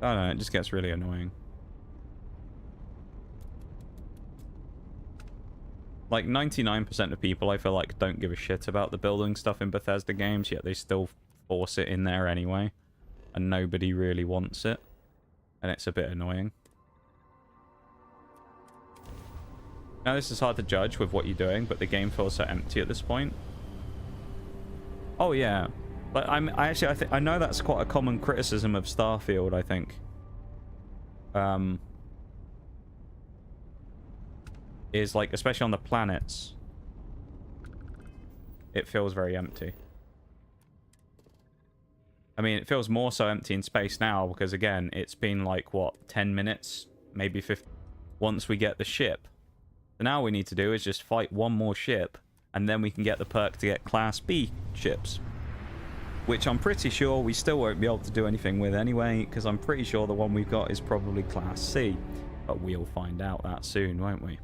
I don't know, it just gets really annoying. Like, 99% of people, I feel like, don't give a shit about the building stuff in Bethesda games, yet they still force it in there anyway. And nobody really wants it. And it's a bit annoying. Now, this is hard to judge with what you're doing, but the game feels so empty at this point. Oh, yeah. Like, I know that's quite a common criticism of Starfield, I think. Is, like, especially on the planets, it feels very empty. I mean, it feels more so empty in space now, because, again, it's been, like, what, 10 minutes? Maybe 50, once we get the ship. So now all we need to do is just fight one more ship, and then we can get the perk to get Class B ships. Which I'm pretty sure we still won't be able to do anything with anyway, because I'm pretty sure the one we've got is probably Class C. But we'll find out that soon, won't we?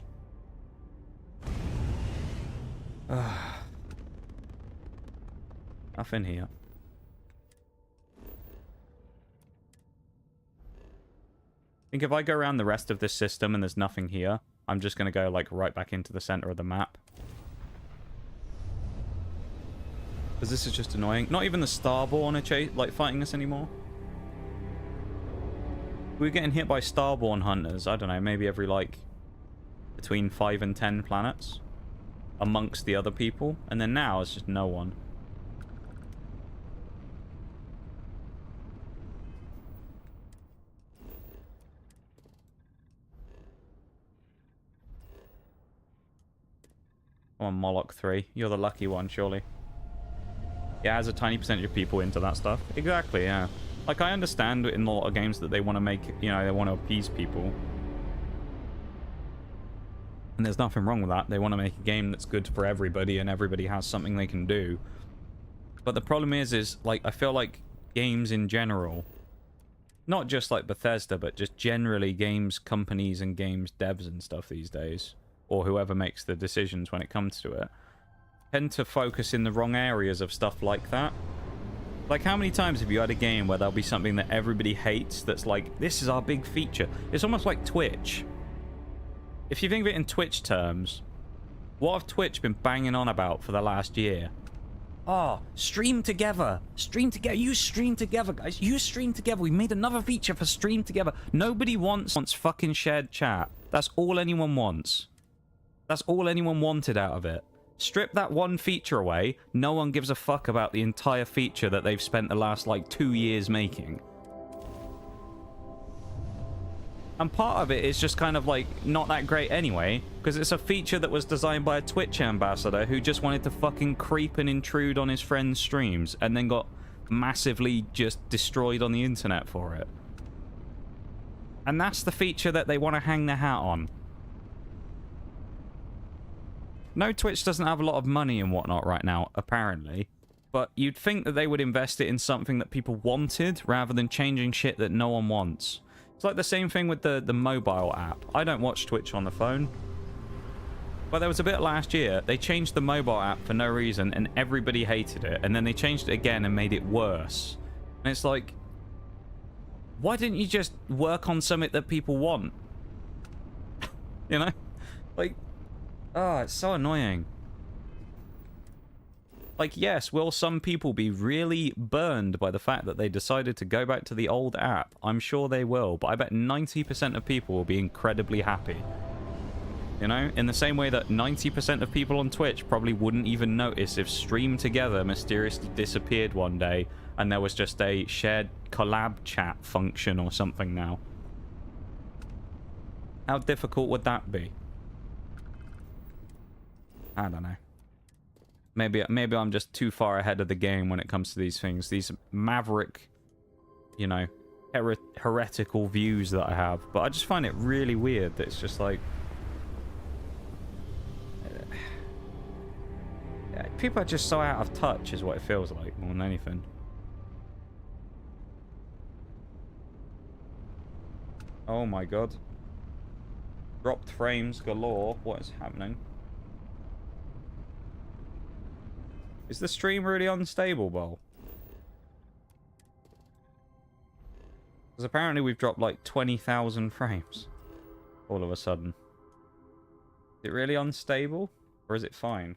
Nothing here. I think if I go around the rest of this system and there's nothing here, I'm just going to go, like, right back into the center of the map. Because this is just annoying. Not even the Starborn are, like, fighting us anymore. We're getting hit by Starborn hunters, I don't know, maybe every, like, between 5 and 10 planets. Amongst the other people. And then now, it's just no one. Come on, Moloch 3. You're the lucky one, surely. Yeah, it has a tiny percentage of people into that stuff. Exactly, yeah. Like, I understand in a lot of games that they want to make, you know, they want to appease people. And there's nothing wrong with that. They want to make a game that's good for everybody and everybody has something they can do. But the problem is like, I feel like games in general, not just like Bethesda, but just generally games companies and games devs and stuff these days, or whoever makes the decisions when it comes to it, tend to focus in the wrong areas of stuff like that. Like, how many times have you had a game where there'll be something that everybody hates that's like, this is our big feature? It's almost like Twitch. If you think of it in Twitch terms, what have Twitch been banging on about for the last year? Oh, stream together. Stream together. You stream together, guys. You stream together. We made another feature for stream together. Nobody wants fucking shared chat. That's all anyone wants. That's all anyone wanted out of it. Strip that one feature away, no one gives a fuck about the entire feature that they've spent the last, like, 2 years making. And part of it is just kind of, like, not that great anyway, because it's a feature that was designed by a Twitch ambassador who just wanted to fucking creep and intrude on his friends' streams, and then got massively just destroyed on the internet for it. And that's the feature that they want to hang their hat on. No, Twitch doesn't have a lot of money and whatnot right now, apparently. But you'd think that they would invest it in something that people wanted, rather than changing shit that no one wants. It's like the same thing with the mobile app. I don't watch Twitch on the phone. But there was a bit last year, they changed the mobile app for no reason, and everybody hated it. And then they changed it again and made it worse. And it's like, why didn't you just work on something that people want? You know? Like... oh, it's so annoying. Like, yes, will some people be really burned by the fact that they decided to go back to the old app? I'm sure they will, but I bet 90% of people will be incredibly happy. You know? In the same way that 90% of people on Twitch probably wouldn't even notice if Stream Together mysteriously disappeared one day and there was just a shared collab chat function or something now. How difficult would that be? I don't know. Maybe I'm just too far ahead of the game when it comes to these things. These maverick, you know, heretical views that I have. But I just find it really weird that it's just like... people are just so out of touch is what it feels like, more than anything. Oh my god. Dropped frames galore. What is happening? Is the stream really unstable, Bol? Because apparently we've dropped like 20,000 frames. All of a sudden. Is it really unstable? Or is it fine?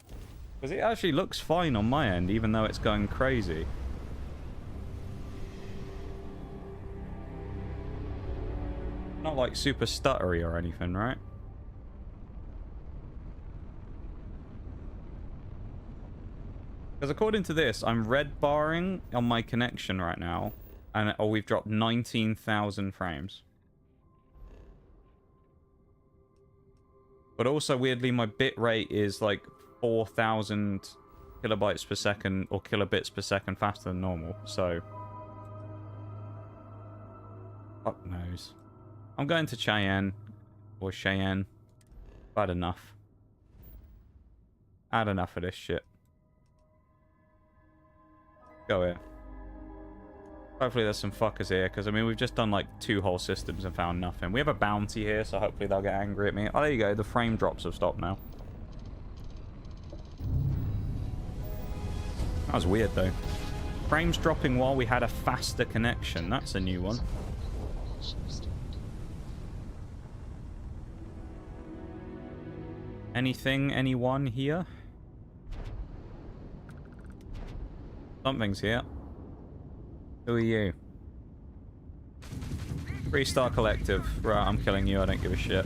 Because it actually looks fine on my end, even though it's going crazy. Not like super stuttery or anything, right? Because according to this, I'm red barring on my connection right now, and we've dropped 19,000 frames. But also, weirdly, my bit rate is like 4,000 kilobytes per second, or kilobits per second faster than normal, so... fuck knows. I'm going to Cheyenne, or Cheyenne. I've had enough. I had enough of this shit. Go here. Hopefully there's some fuckers here, because I mean we've just done like 2 whole systems and found nothing. We have a bounty here, so hopefully they'll get angry at me. Oh, there you go, the frame drops have stopped now. That was weird though. Frames dropping while we had a faster connection. That's a new one. Anything, anyone here? Something's here. Who are you? 3-star collective. Right, I'm killing you. I don't give a shit.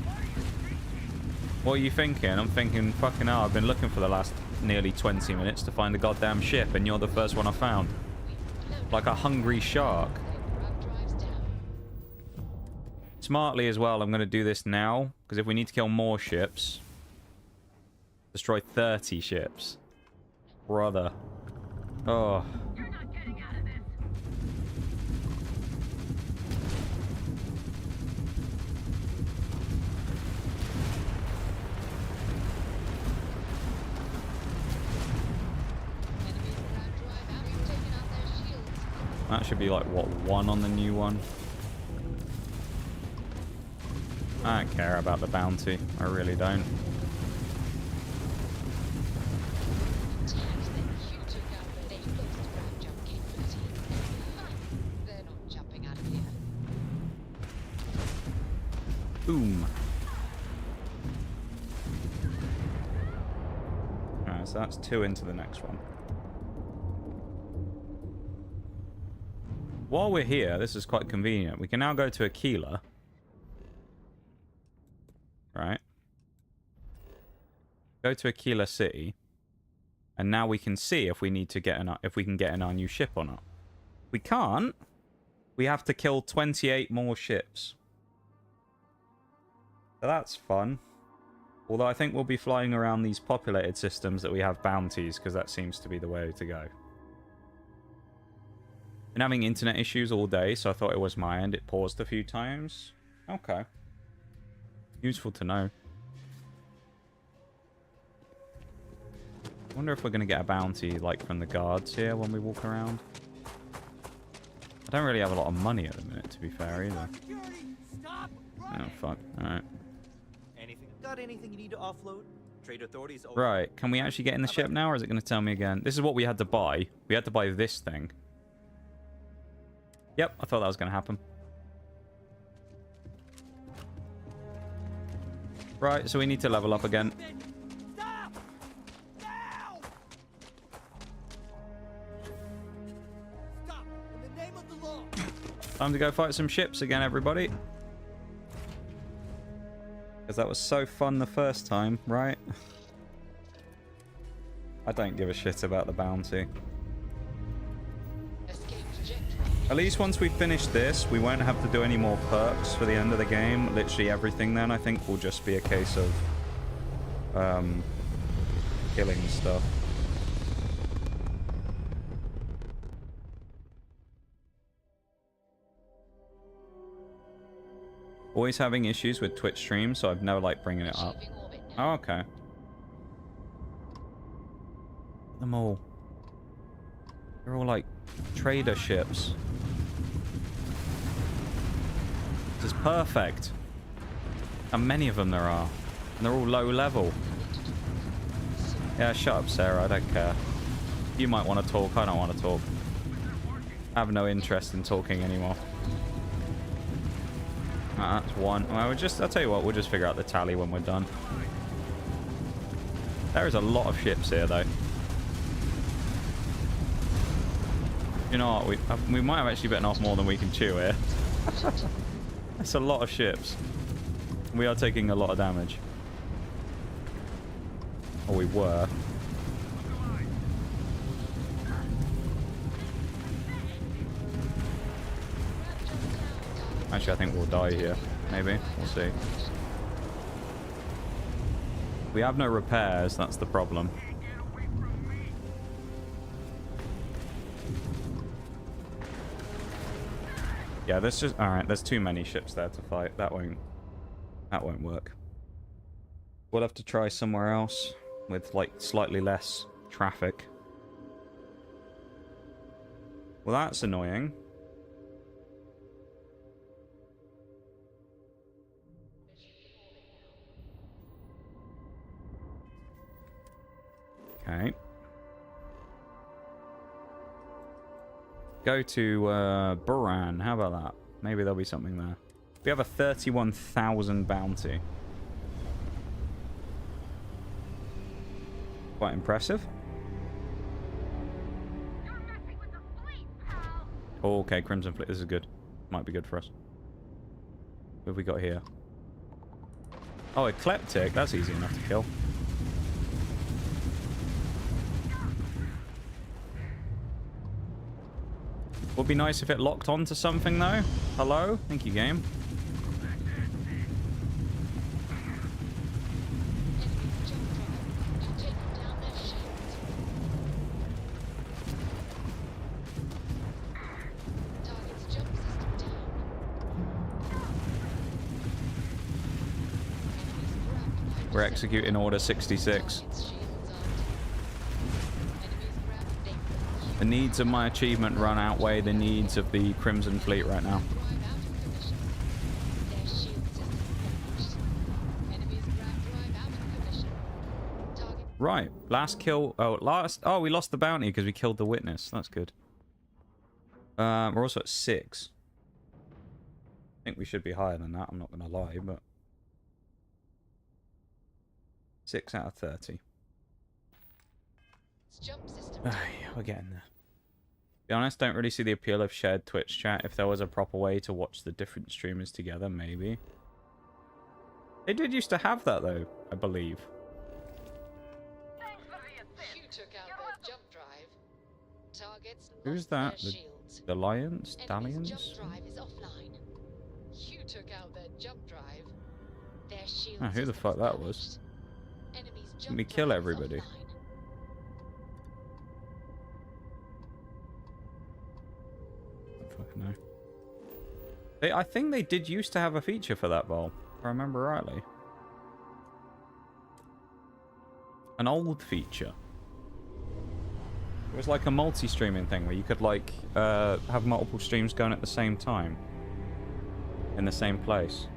What are you thinking? I'm thinking, fucking hell, I've been looking for the last nearly 20 minutes to find the goddamn ship, and you're the first one I found. Like a hungry shark. Smartly as well, I'm going to do this now, because if we need to kill more ships... destroy 30 ships. Brother. Oh. You're not getting out of this. That should be like, what, 1 on the new one? I don't care about the bounty. I really don't. They're not jumping out of here. Boom. Alright, so that's 2 into the next one. While we're here, this is quite convenient. We can now go to Aquila. Right. Go to Aquila City. And now we can see if we need to get if we can get in our new ship or not. We can't. We have to kill 28 more ships. So that's fun. Although I think we'll be flying around these populated systems that we have bounties, because that seems to be the way to go. Been having internet issues all day, so I thought it was my end. It paused a few times. Okay. Useful to know. I wonder if we're going to get a bounty, like, from the guards here when we walk around. I don't really have a lot of money at the minute, to be fair, either. Oh, fuck. Alright. Got anything you need to offload? Trade authorities. Right. Can we actually get in the ship now, or is it going to tell me again? This is what we had to buy. We had to buy this thing. Yep, I thought that was going to happen. Right, so we need to level up again. Stop! Now! Stop! In the name of the law! Time to go fight some ships again, everybody. Because that was so fun the first time, right? I don't give a shit about the bounty. At least once we finish this, we won't have to do any more perks for the end of the game. Literally everything then, I think, will just be a case of killing stuff. Always having issues with Twitch streams, so I've no like bringing it up. Oh, okay. Them all. They're all like trader ships. This is perfect. How many of them there are? And they're all low level. Yeah, shut up, Sarah. I don't care. You might want to talk. I don't want to talk. I have no interest in talking anymore. That's 1. Well, I'll tell you what, we'll just figure out the tally when we're done. There is a lot of ships here, though. You know what, we might have actually bitten off more than we can chew here. That's a lot of ships. We are taking a lot of damage. Or we were. Actually, I think we'll die here. Maybe. We'll see. We have no repairs. That's the problem. Yeah, there's just... Alright, there's too many ships there to fight. That won't work. We'll have to try somewhere else with, like, slightly less traffic. Well, that's annoying. Okay. Go to Buran. How about that? Maybe there'll be something there. We have a 31,000 bounty. Quite impressive. You're messing with the fleet, pal. Oh, okay, Crimson Fleet. This is good. Might be good for us. What have we got here? Oh, Eclectic. That's easy enough to kill. Would be nice if it locked onto something, though. Hello? Thank you, game. We're executing Order 66. The needs of my achievement run outweigh the needs of the Crimson Fleet right now. Right, last kill. Oh, we lost the bounty because we killed the witness. That's good. We're also at 6. I think we should be higher than that. I'm not going to lie, but 6 out of 30. We're getting there. To be honest, don't really see the appeal of shared Twitch chat. If there was a proper way to watch the different streamers together, maybe. They did used to have that though, I believe. You took out their jump drive. Targets Who's lost their that? shields. The Lions? Enemy's Dallions? jump drive is offline. You took out their jump drive. Their shields. Oh, who the fuck that was? Enemy's Let jump me kill drive is everybody. offline. I don't fucking know. I think they did used to have a feature for that, Vol, if I remember rightly. An old feature. It was like a multi-streaming thing where you could like have multiple streams going at the same time in the same place.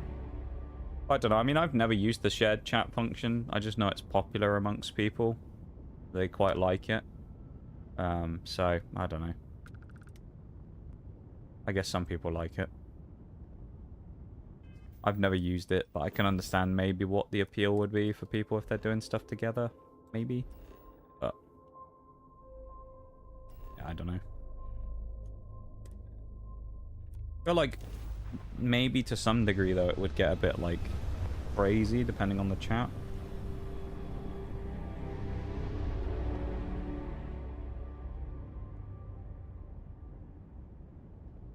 I don't know. I mean, I've never used the shared chat function. I just know it's popular amongst people. They quite like it. So I don't know. I guess some people like it. I've never used it, but I can understand maybe what the appeal would be for people if they're doing stuff together. Maybe. But yeah, I don't know. I feel like maybe to some degree though it would get a bit like crazy depending on the chat.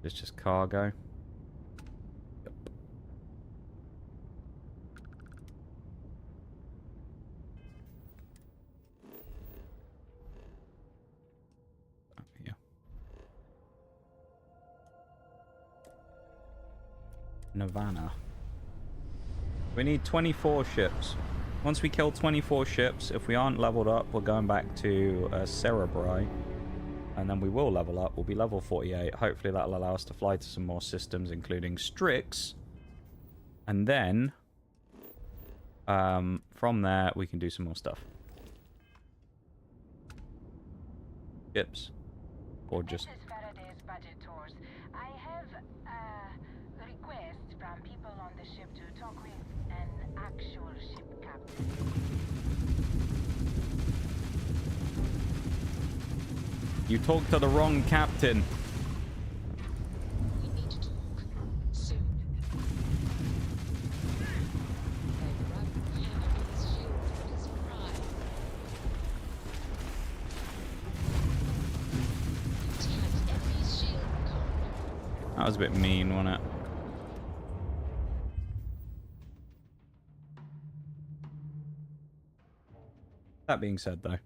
It's just cargo. Yep. Yeah. Nirvana. We need 24 ships. Once we kill 24 ships, if we aren't leveled up, we're going back to Cerebri. And then we will level up. We'll be level 48. Hopefully that'll allow us to fly to some more systems, including Strix. And then, from there, we can do some more stuff. Ships. Or just... This is Faraday's budget tours. I have a request from people on the ship to talk with an actual ship captain. You talked to the wrong captain. We need to talk soon. They've run the enemy's shields at his prime. Attacked enemy's shield con. That was a bit mean, wasn't it? That being said, though,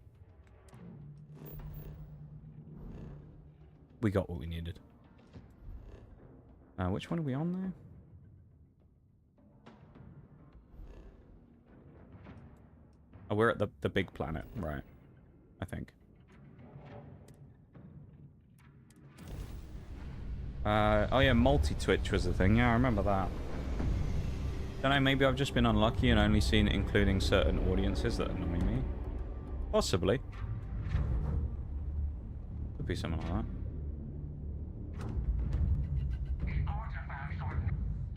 we got what we needed. Which one are we on there? Oh, we're at the big planet, right? I think. Oh yeah, multi-Twitch was the thing. Yeah, I remember that. Don't know, maybe I've just been unlucky and only seen it including certain audiences that annoy me. Possibly. Could be something like that.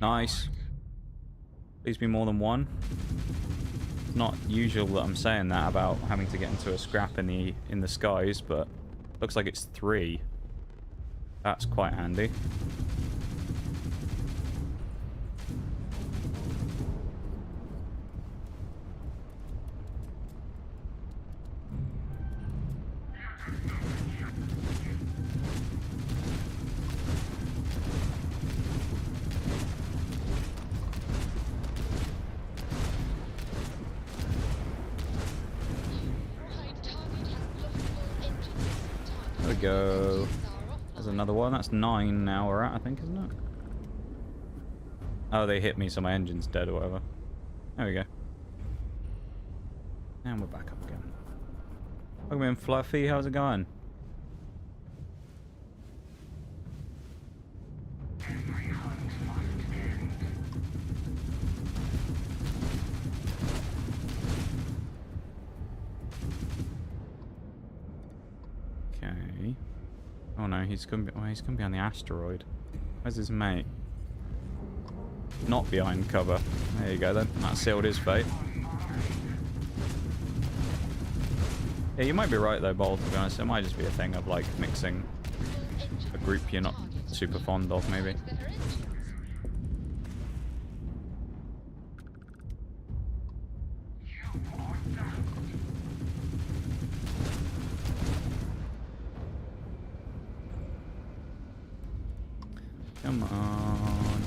Nice. Please be more than one. It's not usual that I'm saying that about having to get into a scrap in the skies, but looks like it's 3. That's quite handy. There we go. There's another one. That's 9 now we're at, I think, isn't it? Oh, they hit me, so my engine's dead or whatever. There we go. And we're back up again. Welcome in, Fluffy. How's it going? he's gonna be on the asteroid. Where's his mate? Not behind cover. There you go then. That sealed his fate. Yeah, you might be right though, Bolt, to be honest. It might just be a thing of like mixing a group you're not super fond of, maybe. Come on.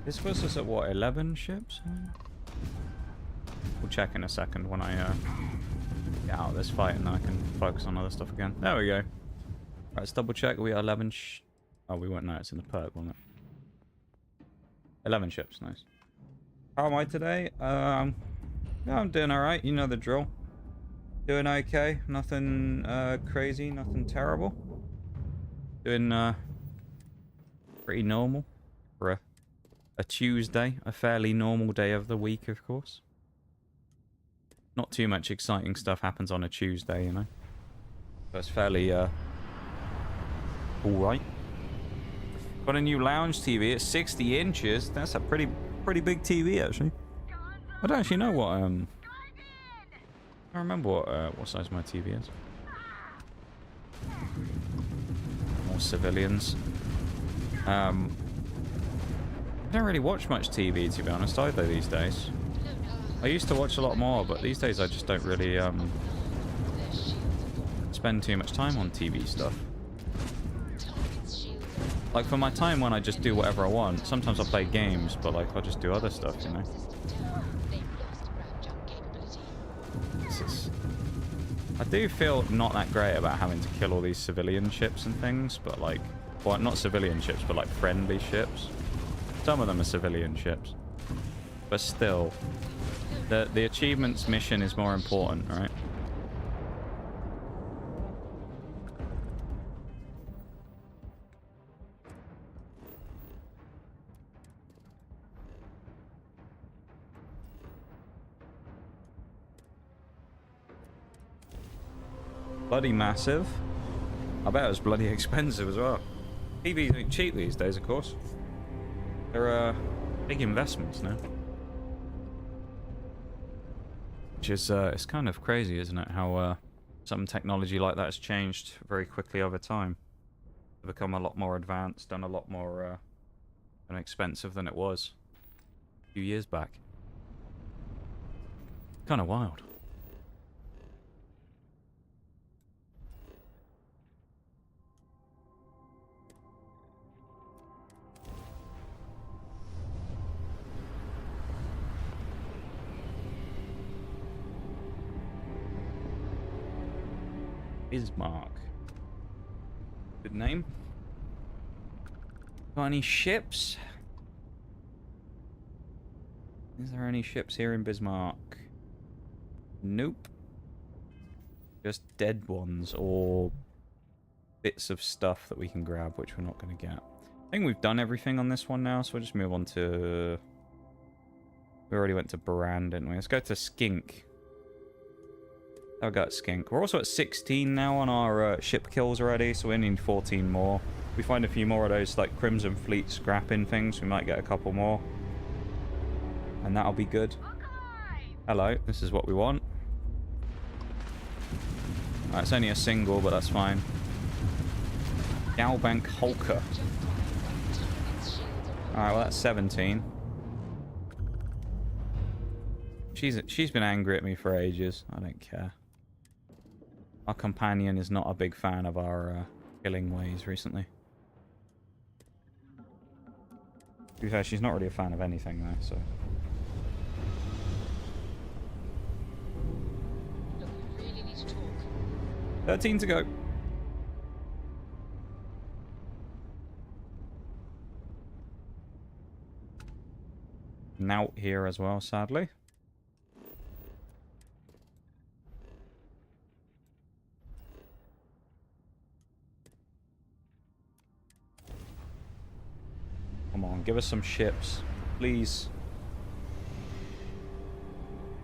This puts us at what, 11 ships? We'll check in a second when I get out of this fight and then I can focus on other stuff again. There we go. Right, let's double check. We are 11 oh, we won't know. It's in the perk, wasn't it? 11 ships, nice. How am I today? Yeah, I'm doing alright. You know the drill. Doing okay. Nothing crazy. Nothing terrible. Doing pretty normal for a Tuesday. A fairly normal day of the week, of course. Not too much exciting stuff happens on a Tuesday, you know. But it's fairly alright. Got a new lounge TV. It's 60 inches. That's a pretty big TV, actually. I don't actually know what I don't remember what size my TV is. More civilians. I don't really watch much TV, to be honest, either these days. I used to watch a lot more, but these days I just don't really spend too much time on TV stuff. Like for my time when I just do whatever I want, sometimes I play games, but like I'll just do other stuff, you know. I do feel not that great about having to kill all these civilian ships and things, but like, well, not civilian ships, but like friendly ships. Some of them are civilian ships, but still, the achievements mission is more important, right? Bloody massive. I bet it was bloody expensive as well. TVs ain't cheap these days, of course. They're big investments now. Which is, it's kind of crazy, isn't it? How some technology like that has changed very quickly over time. It's become a lot more advanced and a lot more expensive than it was a few years back. Kind of wild. Bismarck. Good name. Got any ships? Is there any ships here in Bismarck? Nope. Just dead ones or bits of stuff that we can grab, which we're not going to get. I think we've done everything on this one now, so we'll just move on to... We already went to Baran, didn't we? Let's go to Skink. I'll go at Skink. We're also at 16 now on our ship kills already, so we need 14 more. If we find a few more of those like Crimson Fleet scrapping things, we might get a couple more. And that'll be good. Hello, this is what we want. Alright, it's only a single, but that's fine. Galbank Holker. Alright, well that's 17. She's been angry at me for ages. I don't care. Our companion is not a big fan of our killing ways recently. To be fair, she's not really a fan of anything though, so... Look, we really need to talk. 13 to go. Now here as well, sadly. Come on, give us some ships. Please.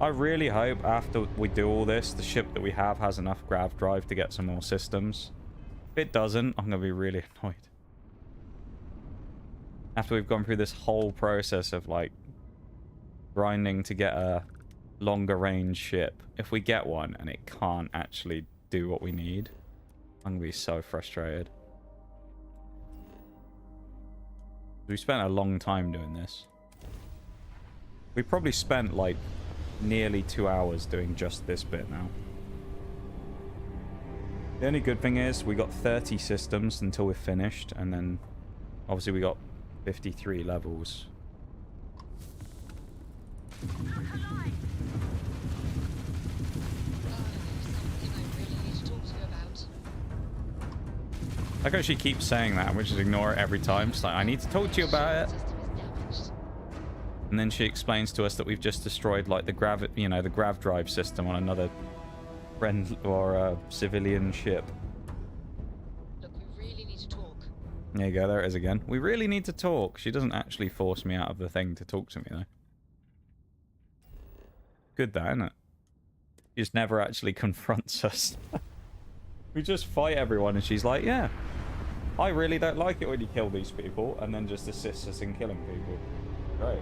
I really hope after we do all this, the ship that we have has enough grav drive to get some more systems. If it doesn't, I'm going to be really annoyed. After we've gone through this whole process of, like, grinding to get a longer range ship. If we get one and it can't actually do what we need, I'm going to be so frustrated. We spent a long time doing this. We probably spent, like, nearly 2 hours doing just this bit now. The only good thing is we got 30 systems until we're finished, and then obviously we got 53 levels. Like how she keeps saying that, we just ignore it every time. It's like, I need to talk to you about it. And then she explains to us that we've just destroyed, like, the grav drive system on another friend or civilian ship. Look, we really need to talk. There you go, there it is again. We really need to talk. She doesn't actually force me out of the thing to talk to me, though. Good, that, isn't it? She just never actually confronts us. We just fight everyone, and she's like, yeah, I really don't like it when you kill these people, and then just assists us in killing people. Great.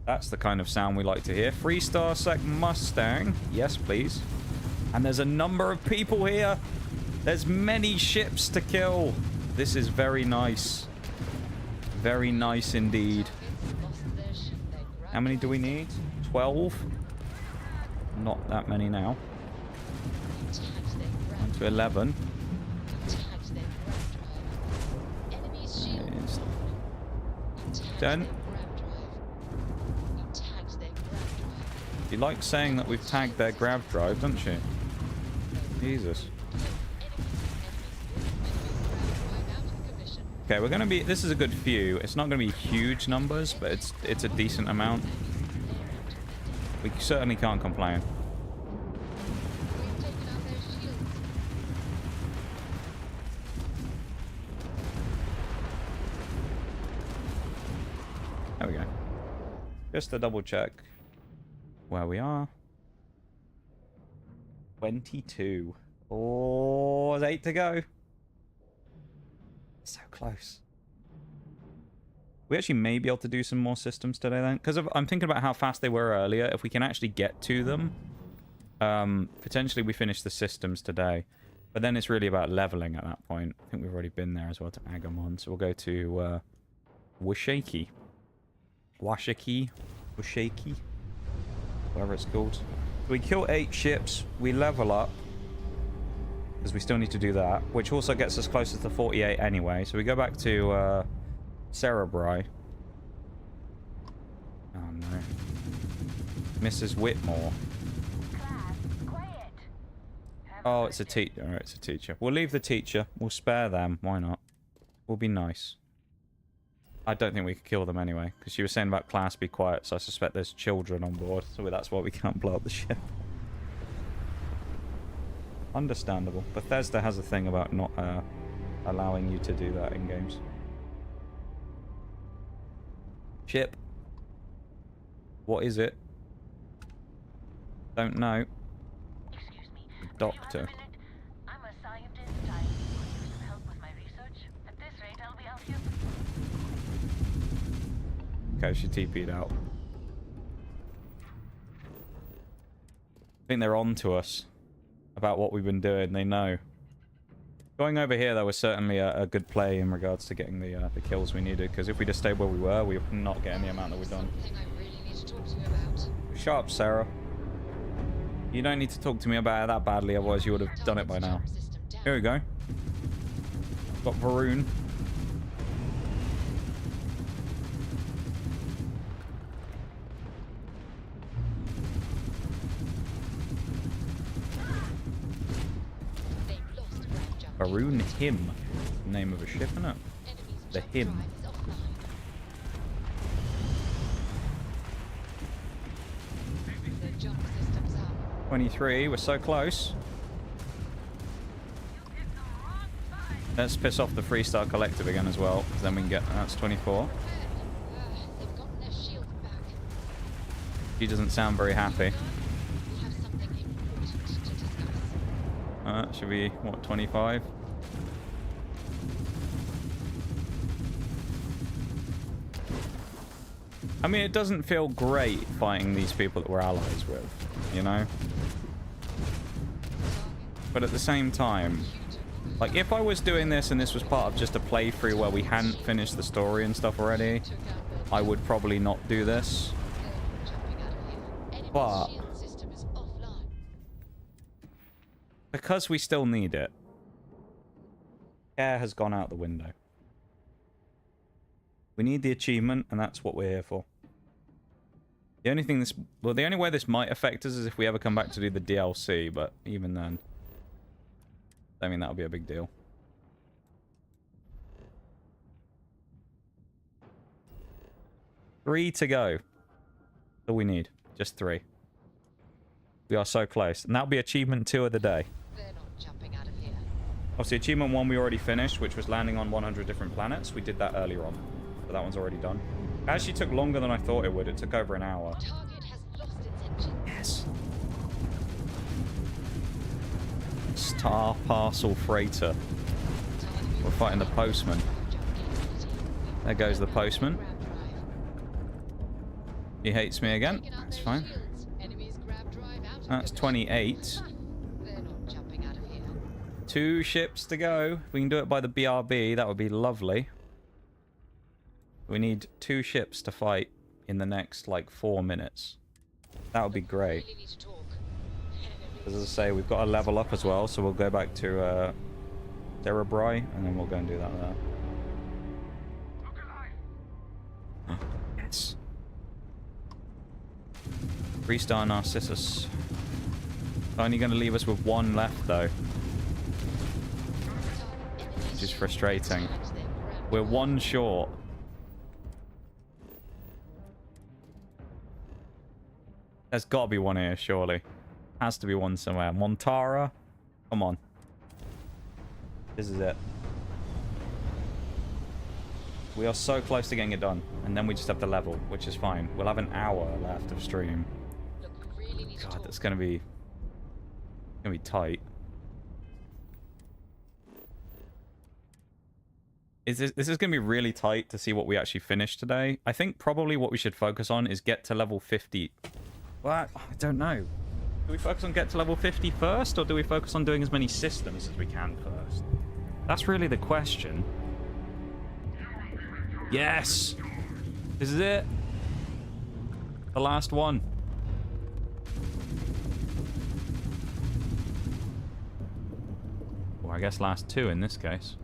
That's the kind of sound we like to hear. 3-star sec Mustang. Yes, please. And there's a number of people here. There's many ships to kill. This is very nice. Very nice indeed. How many do we need? 12? Not that many now. On to 11. 10. She likes saying that we've tagged their grav drive, doesn't she? Jesus. Okay, we're gonna be... This is a good few. It's not gonna be huge numbers, but it's a decent amount. We certainly can't complain. There we go. Just to double check where we are. 22. Oh, there's 8 to go. So close. We actually may be able to do some more systems today then. Because I'm thinking about how fast they were earlier. If we can actually get to them, potentially we finish the systems today. But then it's really about leveling at that point. I think we've already been there as well to Agamon. So we'll go to Washaki. Washaki? Washaki? Whatever it's called. We kill 8 ships. We level up. Because we still need to do that. Which also gets us closer to 48 anyway. So we go back to Cerebri. Oh no. Mrs. Whitmore. Oh, it's a teacher. Alright, it's a teacher. We'll leave the teacher. We'll spare them. Why not? We'll be nice. I don't think we could kill them anyway. Because she was saying about class be quiet. So I suspect there's children on board. So that's why we can't blow up the ship. Understandable. Bethesda has a thing about not allowing you to do that in games. Ship. What is it? Don't know. Excuse me. The doctor. I'm a scientist. I could use some help with my research. At this rate, I'll be out here. Okay, she TP'd out. I think they're on to us about what we've been doing. They know. Going over here, though, was certainly a good play in regards to getting the kills we needed. Because if we just stayed where we were, we would not getting the amount that we've done. Shut up, Sarah. You don't need to talk to me about it that badly, otherwise you would have done it by now. Here we go. Got Varun. Varun Him. Name of a ship, isn't it? The Him. Jump systems up. 23, we're so close. Let's piss off the 3-star collective again as well, because then we can get... That's 24. They've gotten their shields back. She doesn't sound very happy. We have something important to discuss. Should be, what, 25? I mean, it doesn't feel great fighting these people that we're allies with, you know? But at the same time, like, if I was doing this and this was part of just a playthrough where we hadn't finished the story and stuff already, I would probably not do this. But because we still need it, care has gone out the window. We need the achievement, and that's what we're here for. The only thing the only way this might affect us is if we ever come back to do the DLC, but even then, I mean, that'll be a big deal. Three to go. That's all we need. Just 3. We are so close. And that'll be achievement 2 of the day. They're not jumping out of here. Obviously, achievement 1 we already finished, which was landing on 100 different planets. We did that earlier on. But that one's already done. It actually took longer than I thought it would. It took over an hour. Target has lost its engine. Yes. Star Parcel Freighter. We're fighting the postman. There goes the postman. He hates me again. That's fine. That's 28. 2 ships to go. If we can do it by the BRB, that would be lovely. We need 2 ships to fight in the next, like, 4 minutes. That would be great. As I say, we've got to level up as well, so we'll go back to Cerebri, and then we'll go and do that there. Yes. 3-star Narcissus. Only going to leave us with 1 left, though. Which is frustrating. We're 1 short. There's got to be 1 here, surely. Has to be 1 somewhere. Montara? Come on. This is it. We are so close to getting it done. And then we just have to level, which is fine. We'll have an hour left of stream. God, that's going to be tight. This is going to be really tight to see what we actually finish today. I think probably what we should focus on is get to level 50. Well, I don't know. Do we focus on get to level 50 first, or do we focus on doing as many systems as we can first? That's really the question. Yes! This is it. The last one. Well, I guess last 2 in this case.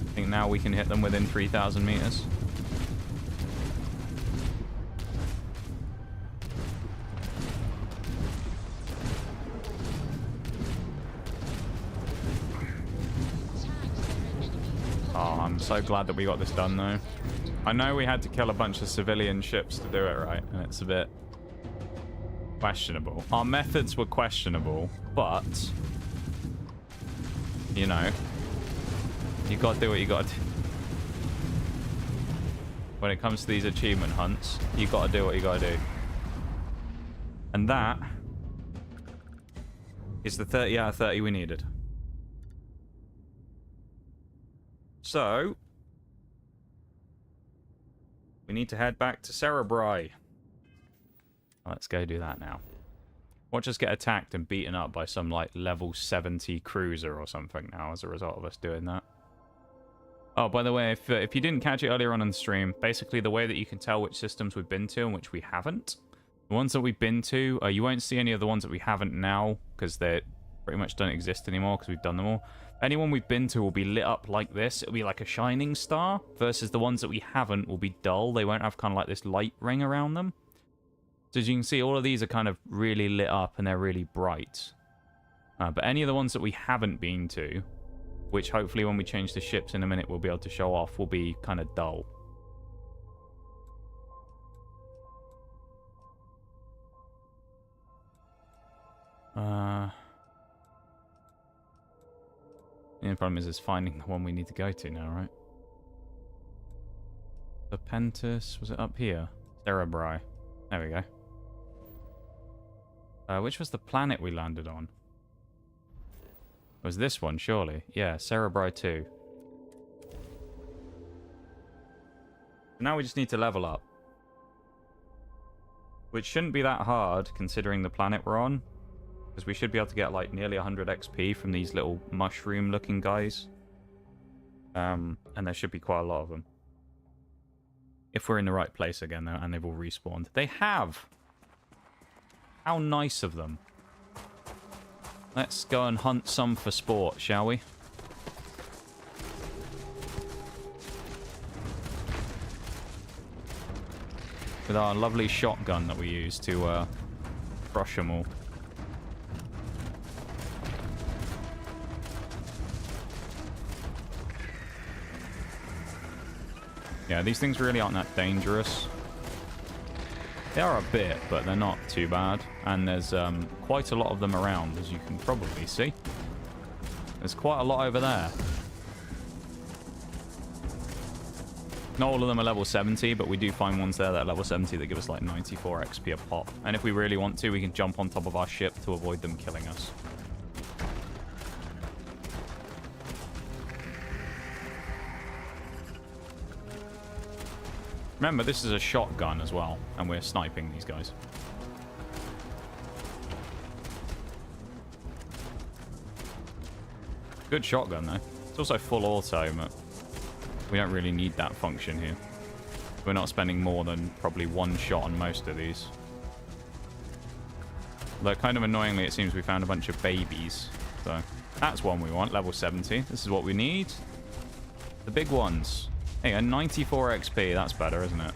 I think now we can hit them within 3,000 meters. Oh, I'm so glad that we got this done, though. I know we had to kill a bunch of civilian ships to do it, right? And it's a bit questionable. Our methods were questionable, but you know, you gotta do what you gotta do. When it comes to these achievement hunts, you gotta do what you gotta do. And that is the 30 out of 30 we needed. So we need to head back to Cerebri. Let's go do that now. Watch us get attacked and beaten up by some, like, level 70 cruiser or something now as a result of us doing that. Oh, by the way, if you didn't catch it earlier on the stream, basically the way that you can tell which systems we've been to and which we haven't. The ones that we've been to, you won't see any of the ones that we haven't now, because they pretty much don't exist anymore because we've done them all. Anyone we've been to will be lit up like this. It'll be like a shining star, versus the ones that we haven't will be dull. They won't have kind of like this light ring around them. So as you can see, all of these are kind of really lit up and they're really bright. But any of the ones that we haven't been to, which hopefully when we change the ships in a minute we'll be able to show off, will be kind of dull. The only problem is finding the one we need to go to now, right? The Pentus, was it up here? Cerebri. There we go. Which was the planet we landed on? Was this one, surely? Yeah, Cerebri 2. Now we just need to level up. Which shouldn't be that hard, considering the planet we're on. Because we should be able to get, like, nearly 100 XP from these little mushroom-looking guys. And there should be quite a lot of them. If we're in the right place again, though, and they've all respawned. They have! How nice of them. Let's go and hunt some for sport, shall we? With our lovely shotgun that we use to crush them all. Yeah, these things really aren't that dangerous. They are a bit, but they're not too bad. And there's quite a lot of them around, as you can probably see. There's quite a lot over there. Not all of them are level 70, but we do find ones there that are level 70 that give us like 94 XP a pop. And if we really want to, we can jump on top of our ship to avoid them killing us. Remember, this is a shotgun as well, and we're sniping these guys. Good shotgun, though. It's also full auto, but we don't really need that function here. We're not spending more than probably one shot on most of these. Though, kind of annoyingly, it seems we found a bunch of babies. So, that's one we want, level 70. This is what we need. The big ones. Hey, a 94 XP, that's better, isn't it?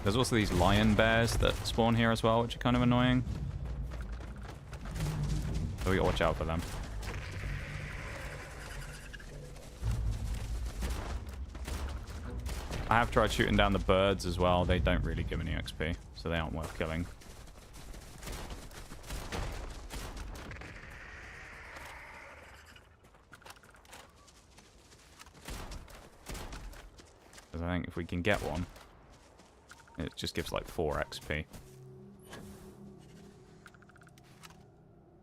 There's also these lion bears that spawn here as well, which are kind of annoying. So we gotta watch out for them. I have tried shooting down the birds as well. They don't really give any XP, so they aren't worth killing. Because I think if we can get one, it just gives like 4 XP.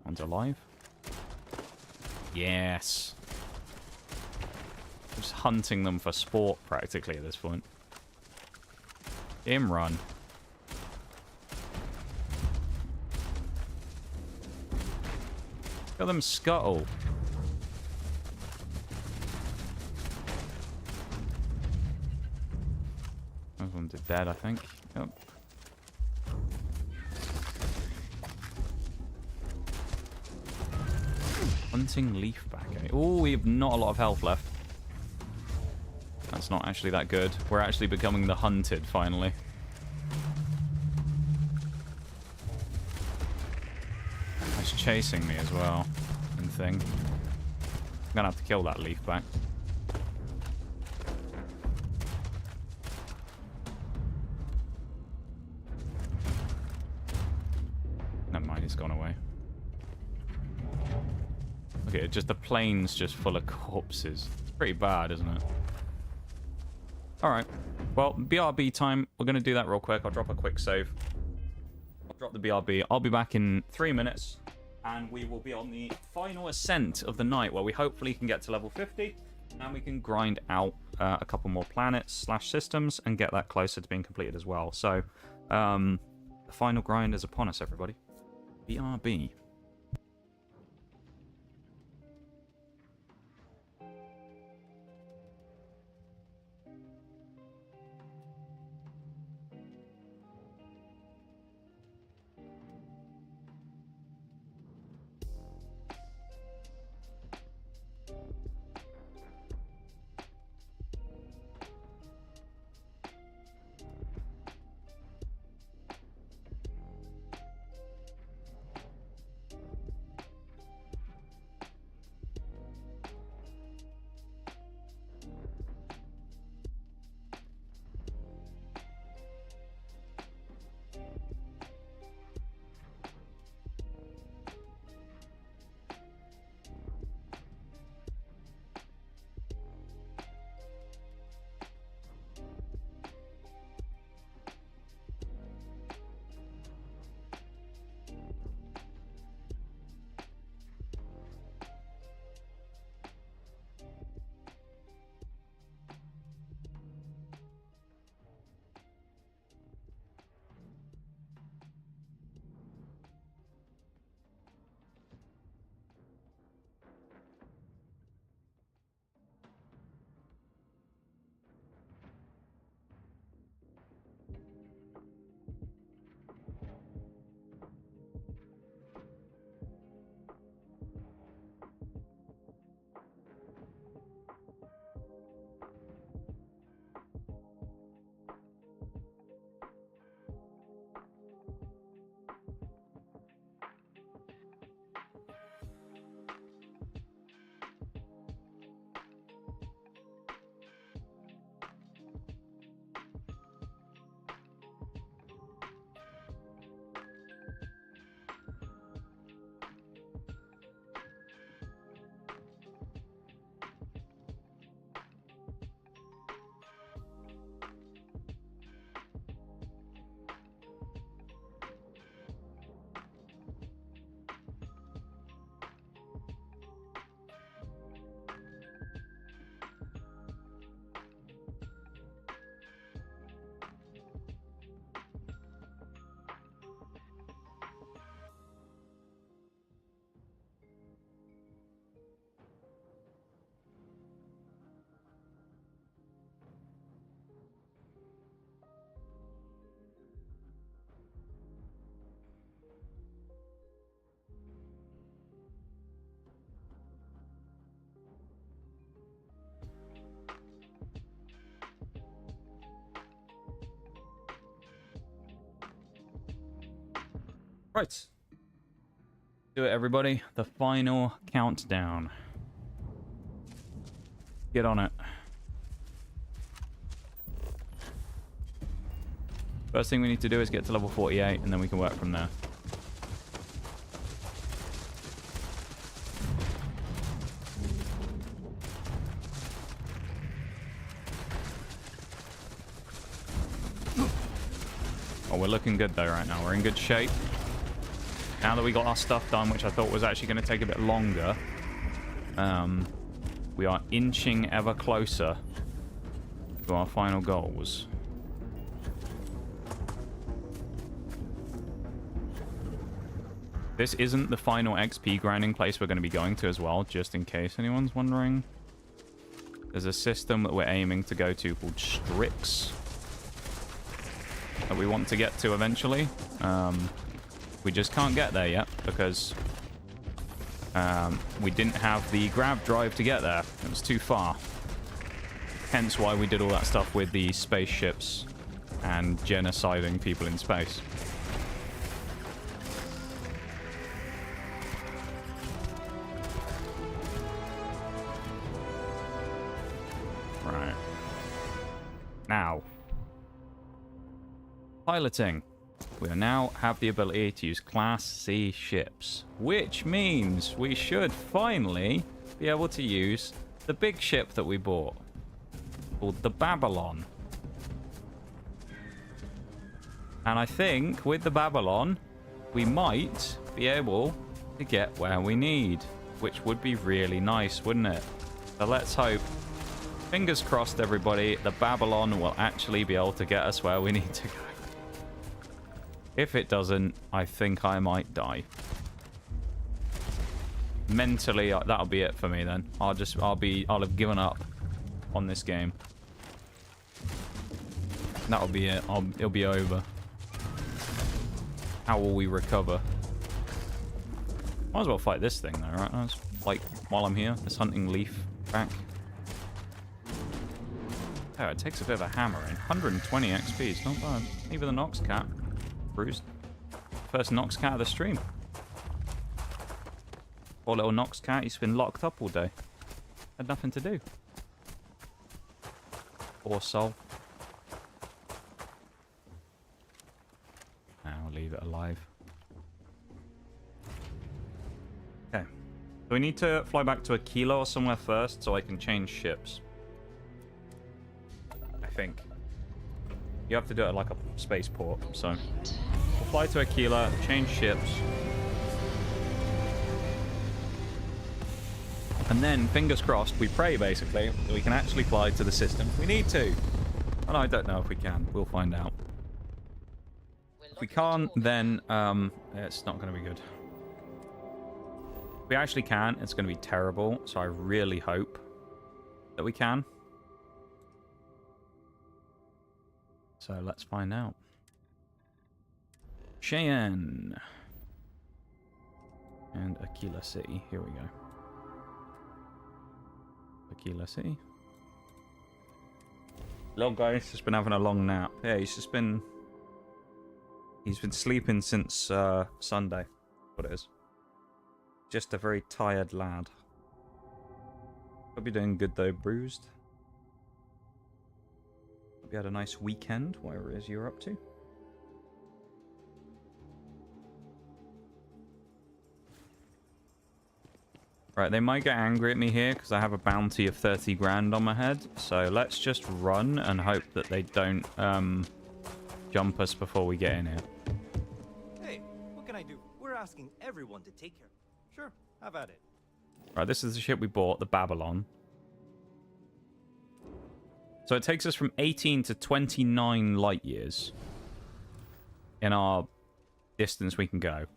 One's alive. Yes. Just hunting them for sport practically at this point. Him run. Look at them scuttle. Those ones are dead, I think. Yep. Hunting leafback. Eh? Oh, we have not a lot of health left. That's not actually that good. We're actually becoming the hunted, finally. It's chasing me as well. And thing. I'm gonna have to kill that leafback. Never mind, he's gone away. Look at it, just the plane's just full of corpses. It's pretty bad, isn't it? Alright. Well, BRB time. We're going to do that real quick. I'll drop a quick save. I'll drop the BRB. I'll be back in 3 minutes. And we will be on the final ascent of the night, where we hopefully can get to level 50. And we can grind out a couple more planets / systems and get that closer to being completed as well. So, the final grind is upon us, everybody. BRB. Right. Do it, everybody. The final countdown. Get on it. First thing we need to do is get to level 48, and then we can work from there. Oh, we're looking good though right now. We're in good shape. Now that we got our stuff done, which I thought was actually going to take a bit longer, we are inching ever closer to our final goals. This isn't the final XP grinding place we're going to be going to as well, just in case anyone's wondering. There's a system that we're aiming to go to called Strix that we want to get to eventually. We just can't get there yet because we didn't have the grav drive to get there. It was too far. Hence why we did all that stuff with the spaceships and genociding people in space. Right. Now, piloting. We now have the ability to use Class C ships, which means we should finally be able to use the big ship that we bought, called the Babylon. And I think with the Babylon, we might be able to get where we need, which would be really nice, wouldn't it? So let's hope. Fingers crossed, everybody, the Babylon will actually be able to get us where we need to go. If it doesn't, I think I might die. Mentally, that'll be it for me then. I'll have given up on this game. That'll be it. It'll be over. How will we recover? Might as well fight this thing though, right? Like, while I'm here, this hunting leaf back. Oh, it takes a bit of a hammering. 120 XP, it's not bad. Even the Nox Cat. Bruised. First Nox Cat of the stream. Poor little Nox Cat, he's been locked up all day. Had nothing to do. Poor soul. Now leave it alive. Okay. So we need to fly back to Aquila or somewhere first so I can change ships. I think. You have to do it at like a spaceport, so we'll fly to Aquila, change ships, and then, fingers crossed, we pray basically that we can actually fly to the system. We need to. And I don't know if we can. We'll find out. If we can't, then it's not going to be good. If we actually can, it's going to be terrible, so I really hope that we can. So let's find out. Cheyenne. And Aquila City. Here we go. Aquila City. Little guy's just been having a long nap. Yeah, he's been sleeping since Sunday. What it is. Just a very tired lad. Hope you're doing good though, Bruised. Hope you had a nice weekend, whatever it is you're up to. Right, they might get angry at me here because I have a bounty of 30 grand on my head. So let's just run and hope that they don't jump us before we get in here. Hey, what can I do? We're asking everyone to take care. Sure, have at it. Right, this is the ship we bought, the Babylon. So it takes us from 18 to 29 light years in our distance we can go.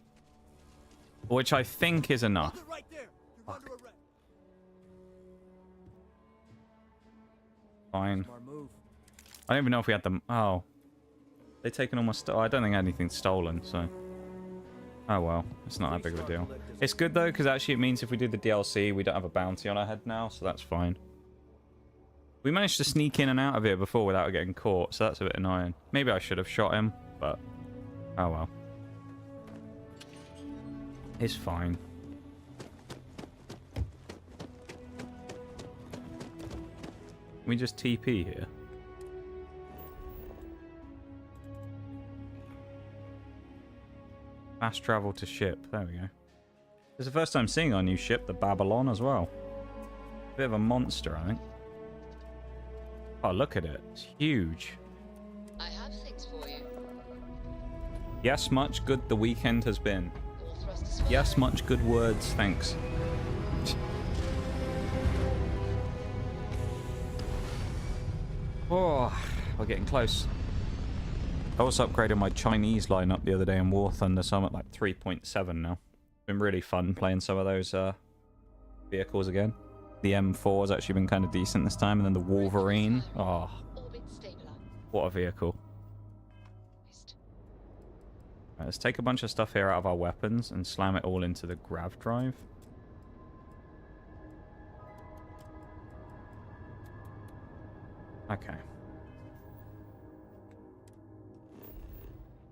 Which I think is enough. Hold it right there. You're under arrest. Fine. Smart move. I don't even know if we had them. Oh. They've taken all my stuff. I don't think anything's stolen, so. Oh well. It's not that big of a deal. It's good though, because actually it means if we do the DLC, we don't have a bounty on our head now, so that's fine. We managed to sneak in and out of here before without getting caught, so that's a bit annoying. Maybe I should have shot him, but oh well. It's fine. Can we just TP here? Fast travel to ship. There we go. It's the first time seeing our new ship, the Babylon, as well. Bit of a monster, I think. Oh, look at it. It's huge. I have things for you. Yes, much good the weekend has been. All thrusters firing. Yes, much good words. Thanks. Oh, we're getting close. I also upgraded my Chinese lineup the other day in War Thunder, so I'm at like 3.7 now. Been really fun playing some of those vehicles again. The M4 has actually been kind of decent this time, and then the Wolverine. Oh, Orbit stabilized. what a vehicle. Right, let's take a bunch of stuff here out of our weapons and slam it all into the grav drive. Okay.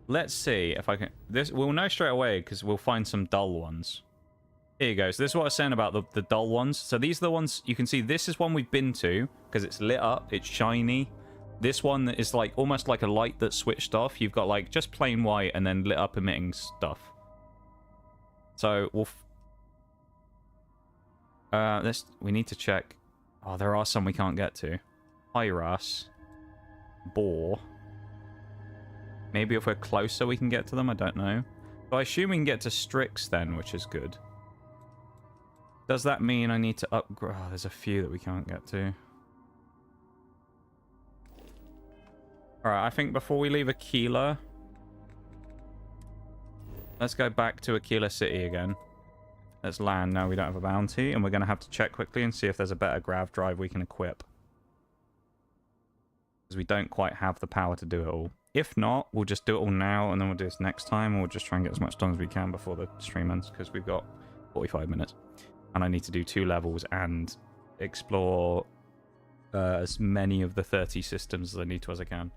Let's see if I can... This we'll know straight away because we'll find some dull ones. Here you go. So this is what I was saying about the dull ones. So these are the ones you can see. This is one we've been to because it's lit up. It's shiny. This one is like almost like a light that's switched off. You've got like just plain white and then lit up emitting stuff. So we'll... we need to check. Oh, there are some we can't get to. Hyras. Boar. Maybe if we're closer we can get to them, I don't know. But I assume we can get to Strix then, which is good. Does that mean I need to upgrade? Oh, there's a few that we can't get to. Alright, I think before we leave Aquila, let's go back to Aquila City again. Let's land now we don't have a bounty, and we're going to have to check quickly and see if there's a better grav drive we can equip. Because we don't quite have the power to do it all. If not, we'll just do it all now, and then we'll do this next time, and we'll just try and get as much done as we can before the stream ends, because we've got 45 minutes. And I need to do 2 levels and explore as many of the 30 systems as I need to as I can.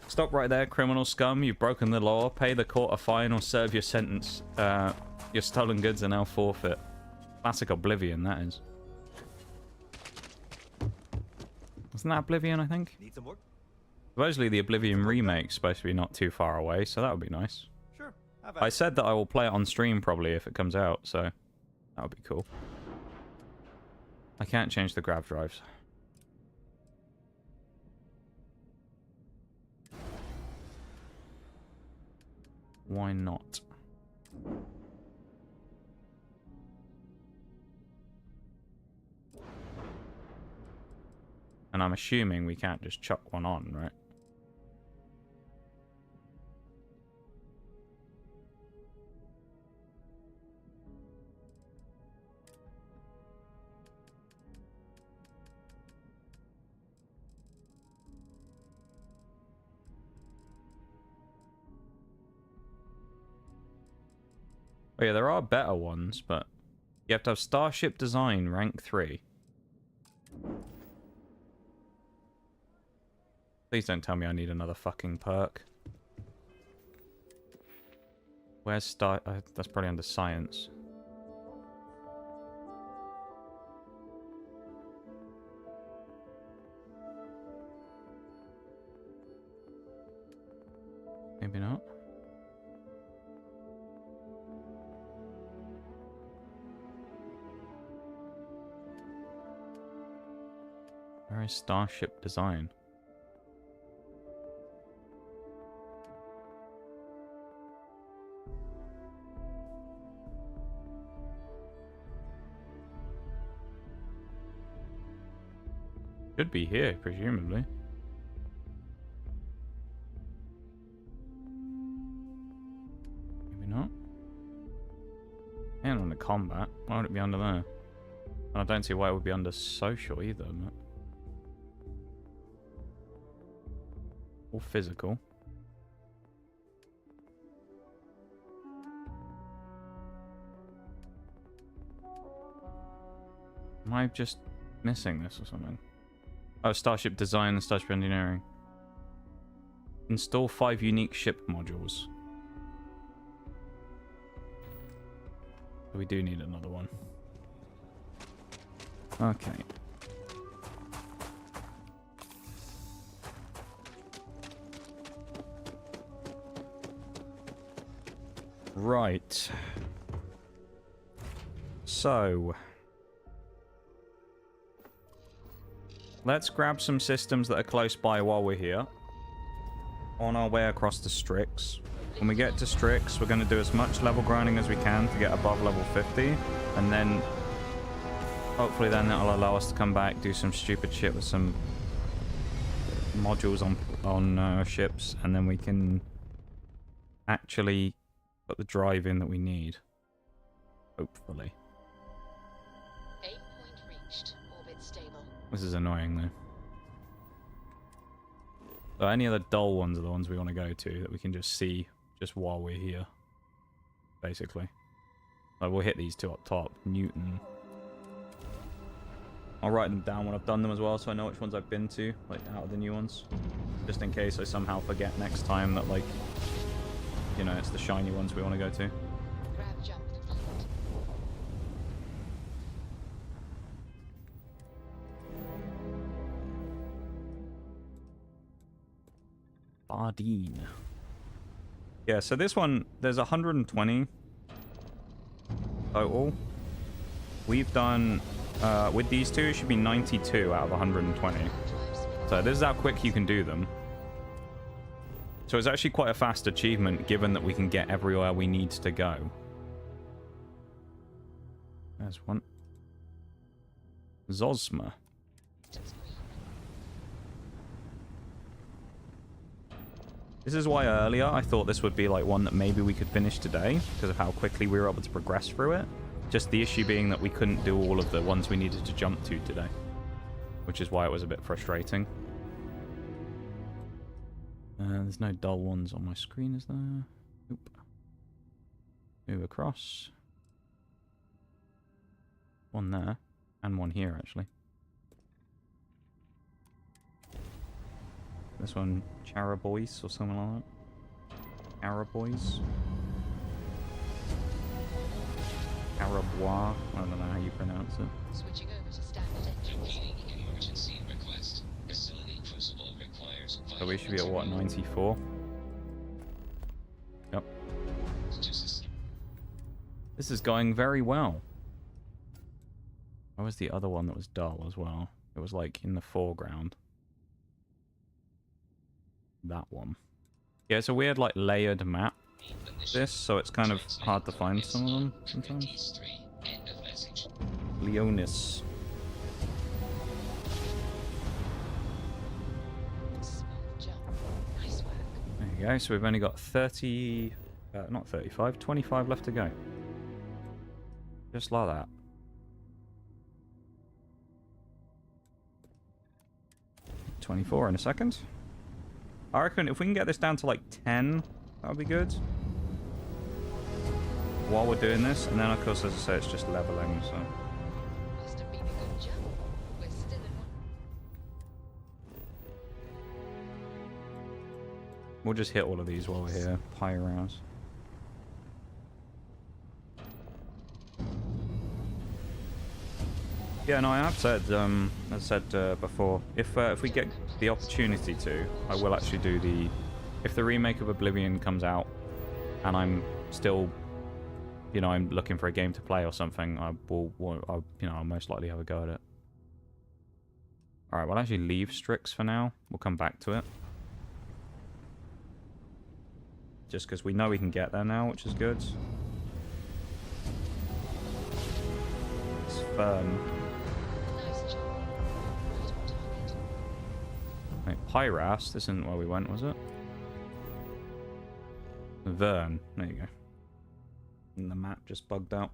Stop right there, criminal scum. You've broken the law. Pay the court a fine or serve your sentence. Your stolen goods are now forfeit. Classic Oblivion, that is. Wasn't that Oblivion, I think? Need some work? Supposedly the Oblivion remake's supposed to be not too far away, so that would be nice. Sure. I said that I will play it on stream probably if it comes out, so that would be cool. I can't change the grav drives. Why not? And I'm assuming we can't just chuck one on, right? Oh yeah, there are better ones, but you have to have Starship Design rank 3. Please don't tell me I need another fucking perk. Where's Star... that's probably under Science. Maybe not. Where is Starship Design? Should be here, presumably. Maybe not. And under combat. Why would it be under there? And I don't see why it would be under social either. But... or physical. Am I just missing this or something? Oh, Starship Design and Starship Engineering. Install 5 unique ship modules. We do need another one. Okay. Right. So, let's grab some systems that are close by while we're here. On our way across to Strix. When we get to Strix, we're going to do as much level grinding as we can to get above level 50. And then, hopefully then that'll allow us to come back, do some stupid shit with some modules on ships. And then we can actually put the drive in that we need. Hopefully. Aim point reached. Orbit stable. This is annoying though. So any of the dull ones are the ones we want to go to that we can just see just while we're here. Basically. Like we'll hit these two up top. Newton. I'll write them down when I've done them as well so I know which ones I've been to, like out of the new ones. Just in case I somehow forget next time that like, you know, it's the shiny ones we want to go to. Grav jump complete. Bardine. Yeah, so this one, there's 120 total. We've done, with these two, it should be 92 out of 120. So this is how quick you can do them. So it's actually quite a fast achievement, given that we can get everywhere we need to go. There's one. Zosma. This is why earlier I thought this would be like one that maybe we could finish today, because of how quickly we were able to progress through it. Just the issue being that we couldn't do all of the ones we needed to jump to today. Which is why it was a bit frustrating. There's no dull ones on my screen, is there? Nope. Move across. One there. And one here, actually. This one, Charabois or something like that. Charabois. Carabois. I don't know how you pronounce it. Switching over to standard engines. Completing emergency request. Facility crucible requires. So we should be at what, 94? Yep. This is going very well. Where was the other one that was dull as well? It was like in the foreground. That one. Yeah, it's a weird like layered map. This, so it's kind of hard to find some of them sometimes. Leonis. Smooth jump. Nice work. There you go. So we've only got 30, not 35, 25 left to go. Just like that. $24 in a second. I reckon if we can get this down to like 10, that would be good. While we're doing this, and then of course, as I say, it's just leveling, so. Must have been a good jump. We're still in one. We'll just hit all of these while we're here. Pyrouse. Yeah, no, I have said, as I said before, if we get the opportunity to, I will actually do the... If the remake of Oblivion comes out, and I'm still, you know, I'm looking for a game to play or something, I'll most likely have a go at it. Alright, we'll actually leave Strix for now. We'll come back to it. Just because we know we can get there now, which is good. It's firm. Nice jump. Right on target. Wait, Pyras? This isn't where we went, was it? Vern. There you go. And the map just bugged out.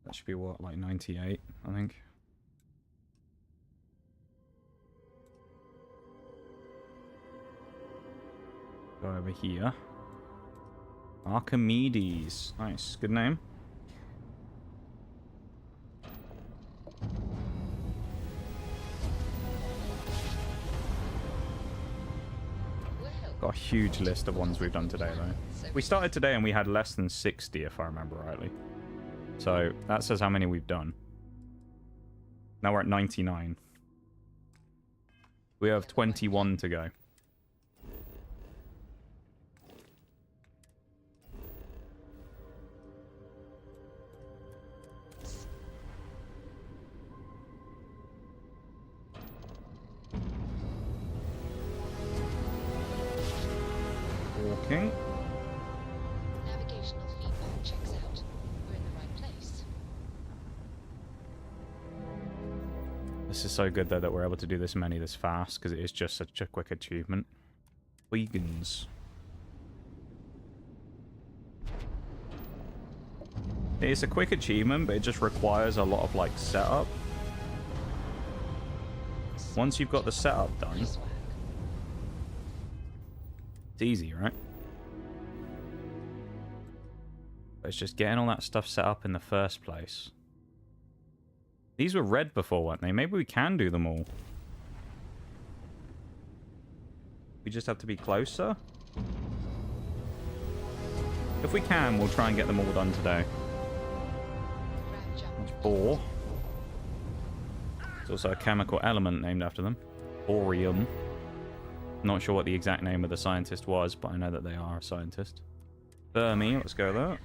That should be what, like 98, I think. Go over here. Archimedes. Nice. Good name. Well, Got a huge list of ones we've done today, though. We started today and we had less than 60, if I remember rightly. So that says how many we've done. Now we're at 99. We have 21 to go. Walking. Navigational feedback checks out. We're in the right place. This is so good, though, that we're able to do this many this fast, because it is just such a quick achievement. Vegans. It's a quick achievement, but it just requires a lot of, like, setup. Once you've got the setup done, Nice work. it's easy, right? But it's just getting all that stuff set up in the first place. These were red before, weren't they? Maybe we can do them all. We just have to be closer. If we can, we'll try and get them all done today. Grab jump. It's Bohr. There's also a chemical element named after them. Bohrium. Not sure what the exact name of the scientist was, but I know that they are a scientist. Fermi, let's go there.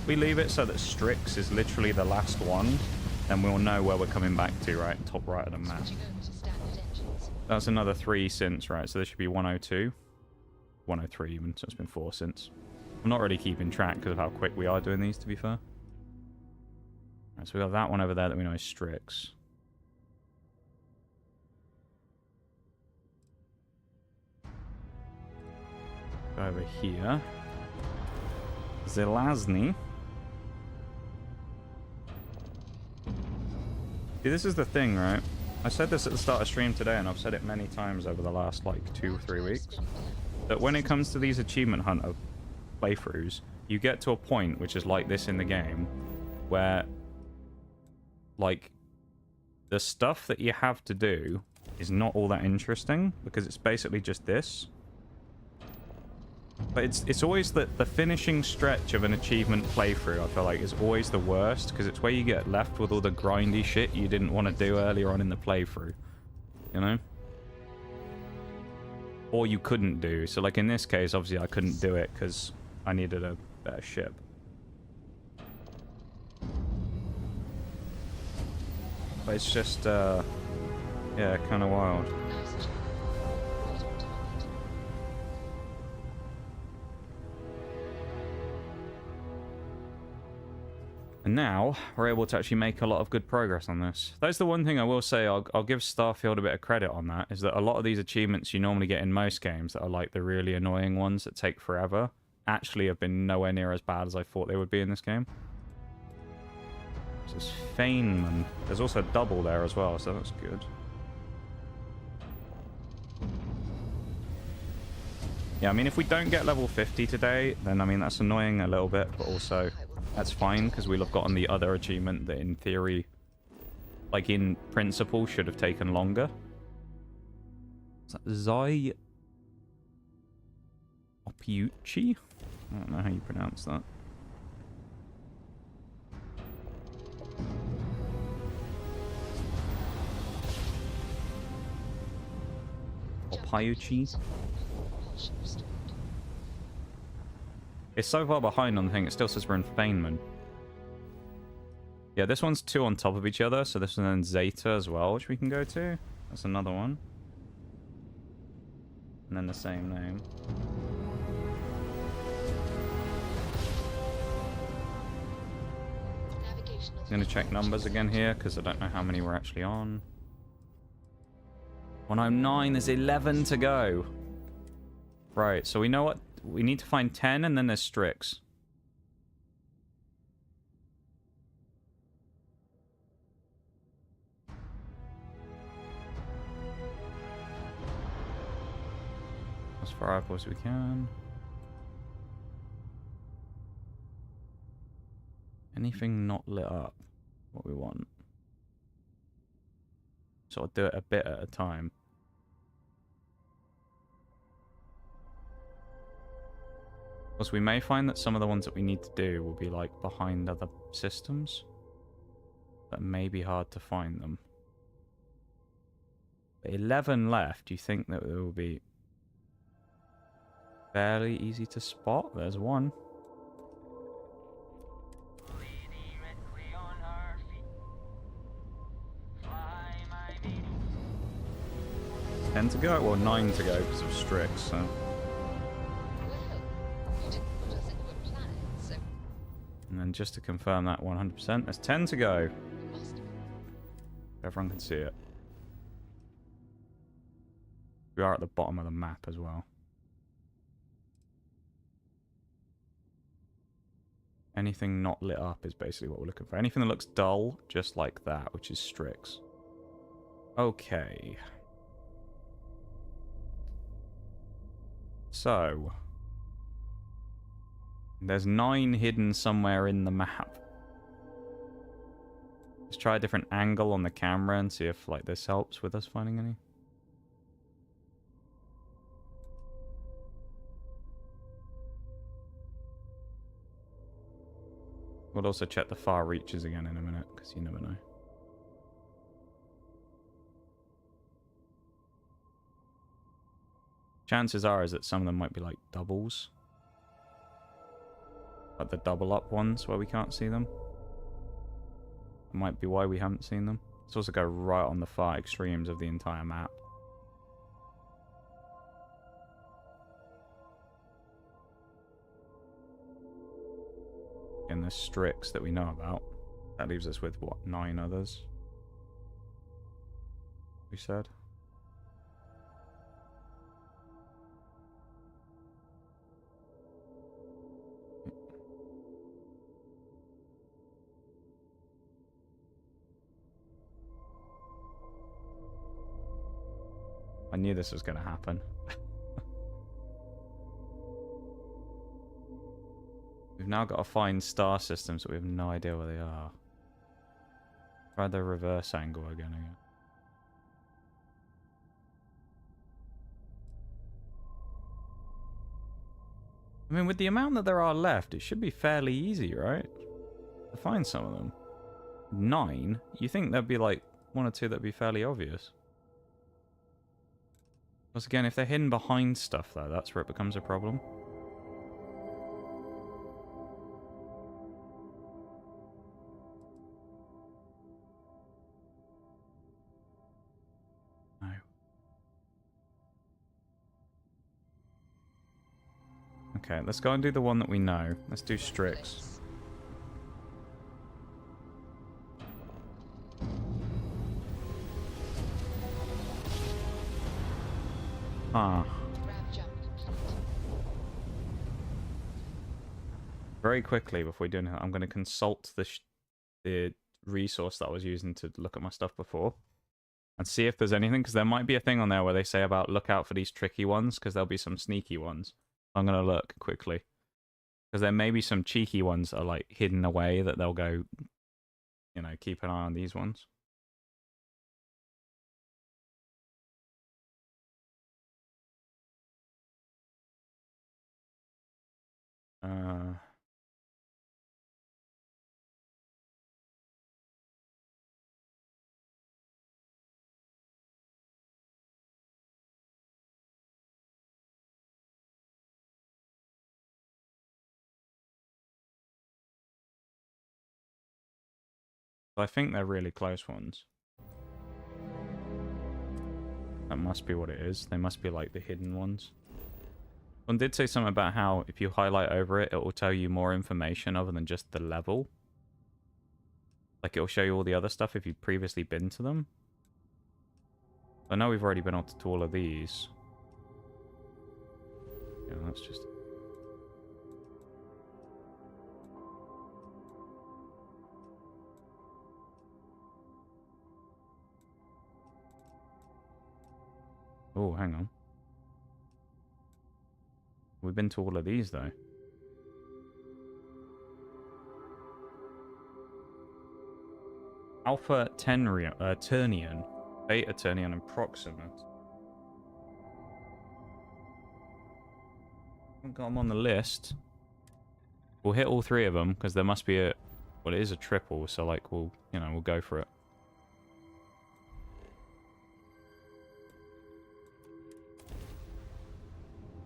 We leave it so that Strix is literally the last one, then we'll know where we're coming back to, right? Top right of the map. Switching over to standard engines. That's another 3 since, right? So this should be 102. 103 even, so it's been 4 since. I'm not really keeping track because of how quick we are doing these, to be fair. Right, so we got that one over there that we know is Strix. Go over here. Zelazny. See, this is the thing, right? I said this at the start of stream today, and I've said it many times over the last, like, 2 or 3 weeks. That when it comes to these achievement hunter playthroughs, you get to a point, which is like this in the game, where, like, the stuff that you have to do is not all that interesting, because it's basically just this. But it's always the finishing stretch of an achievement playthrough, I feel like, is always the worst, because it's where you get left with all the grindy shit you didn't want to do earlier on in the playthrough. You know? Or you couldn't do. So, like, in this case, obviously I couldn't do it because I needed a better ship. But it's just, yeah, kind of wild. Nice job. Right on target. And now, we're able to actually make a lot of good progress on this. That's the one thing I will say, I'll give Starfield a bit of credit on that, is that a lot of these achievements you normally get in most games that are like the really annoying ones that take forever, actually have been nowhere near as bad as I thought they would be in this game. This is Feynman. There's also double there as well, so that's good. Yeah, I mean, if we don't get level 50 today, then, I mean, that's annoying a little bit, but also that's fine, because we'll have gotten the other achievement that, in theory, like, in principle, should have taken longer. Is that Zai Opiuchi? I don't know how you pronounce that. Opiuchi? Propulsion restored. It's so far behind on the thing, it still says we're in Feynman. Yeah, this one's 2 on top of each other, so this one then Zeta as well, which we can go to. That's another one. And then the same name. Navigational I'm going to check feedback numbers checks again out. here, because I don't know how many we're actually on. 109, there's 11 to go. Right, so we know what... We need to find 10, and then there's Strix. As far up as we can. Anything not lit up? What we want. sort of do it a bit at a time. Because we may find that some of the ones that we need to do will be like behind other systems. That may be hard to find them. But 11 left. Do you think that it will be fairly easy to spot? There's one. 10 to go? Well, 9 to go because of Strix, so... Well, you didn't put us into a planet, so And then just to confirm that 100%, there's 10 to go. you must have. Everyone can see it. We are at the bottom of the map as well. Anything not lit up is basically what we're looking for. Anything that looks dull, just like that, which is Strix. Okay. So. There's 9 hidden somewhere in the map. Let's try a different angle on the camera and see if like this helps with us finding any. We'll also check the far reaches again in a minute, because you never know. Chances are is that some of them might be like doubles. Like the double up ones where we can't see them. That might be why we haven't seen them. Let's also go right on the far extremes of the entire map. And the Strix that we know about. That leaves us with, what, 9 others? We said? I knew this was going to happen. We've now got to find star systems, but we have no idea where they are. Try the reverse angle again. I mean, with the amount that there are left, it should be fairly easy, right? To find some of them. 9? You think there'd be like 1 or 2 that'd be fairly obvious. Because again, if they're hidden behind stuff though, that's where it becomes a problem. No. Okay, let's go and do the one that we know. Let's do Strix. Ah. Very quickly, before we do anything, I'm going to consult the resource that I was using to look at my stuff before. And see if there's anything, because there might be a thing on there where they say about look out for these tricky ones, because there'll be some sneaky ones. I'm going to look quickly. Because there may be some cheeky ones that are like hidden away that they'll go, you know, keep an eye on these ones. I think they're really close ones. That must be what it is. They must be like the hidden ones. One did say something about how if you highlight over it, it will tell you more information other than just the level. Like it will show you all the other stuff if you've previously been to them. I know we've already been on to all of these. Yeah, that's just... Oh, hang on. We've been to all of these, though. Alpha Turnian. Beta Turnian and Proxima. Haven't got them on the list. We'll hit all three of them because there must be a... Well, it is a triple, so like we'll go for it.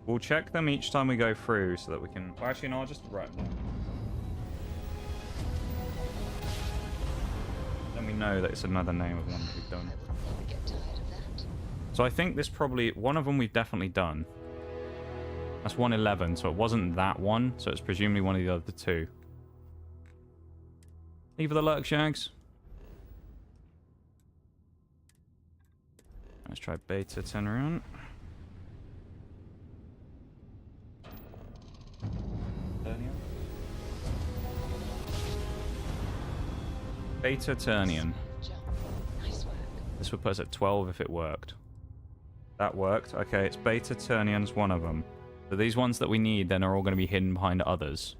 We'll check them each time we go through so that we can... Well, actually, no, I'll just write them down. Then we know that it's another name of one that we've done. I will never get tired of that. So I think this probably... One of them we've definitely done. That's 111, so it wasn't that one, so it's presumably one of the other two. Leave the lurk, Shags. Let's try Beta Turnian. Beta Turnian. Nice work. This would put us at 12 if it worked. That worked. Okay, it's Beta Turnian's one of them. So these ones that we need then are all going to be hidden behind others.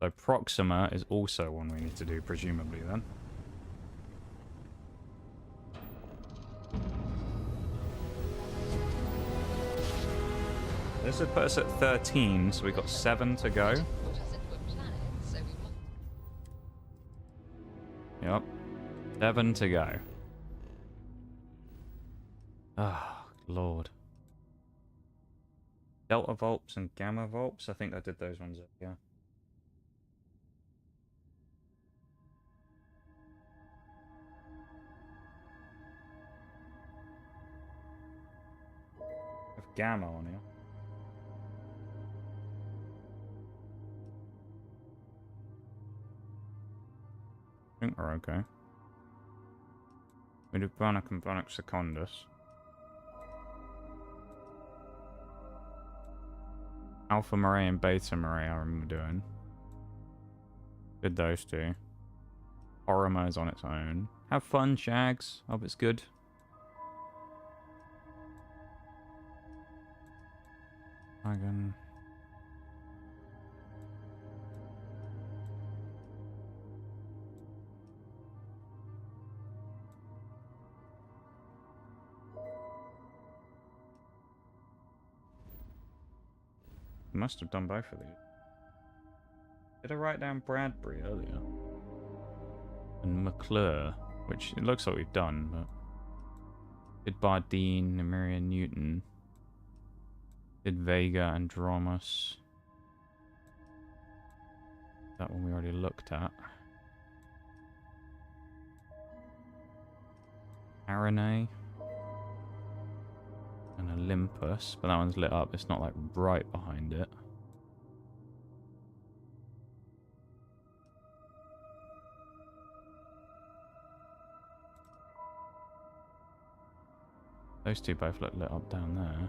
So Proxima is also one we need to do, presumably then. This would put us at 13, so we've got 7 to go. Put us into a planet, so we must... Yep. 7 to go. Oh, Lord. Delta Volps and Gamma Volps? I think I did those ones, yeah. Have Gamma on here. I think we're okay. We do Bannock and Bannock Secundus. Alpha Marae and Beta Marae I remember doing. Did those two. Orima is on its own. Have fun, Shags. Hope it's good. Dragon. Must have done both of these. Did I write down Bradbury earlier? And McClure, which it looks like we've done, but... Did Bardeen, Nymeria Newton. Did Vega, Andromus. That one we already looked at. Arane. And Olympus, but that one's lit up. It's not like right behind it. Those two both look lit up down there.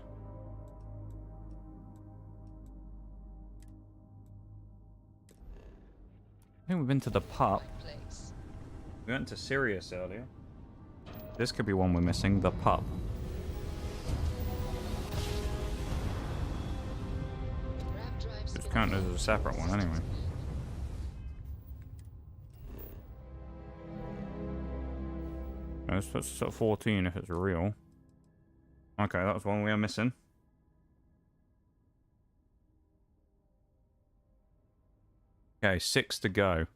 I think we've been to the pup. We went to Sirius earlier. This could be one we're missing, the pup. It's counted as a separate one anyway. This puts us at 14 if it's real. Okay, that was one we are missing. Okay, 6 to go.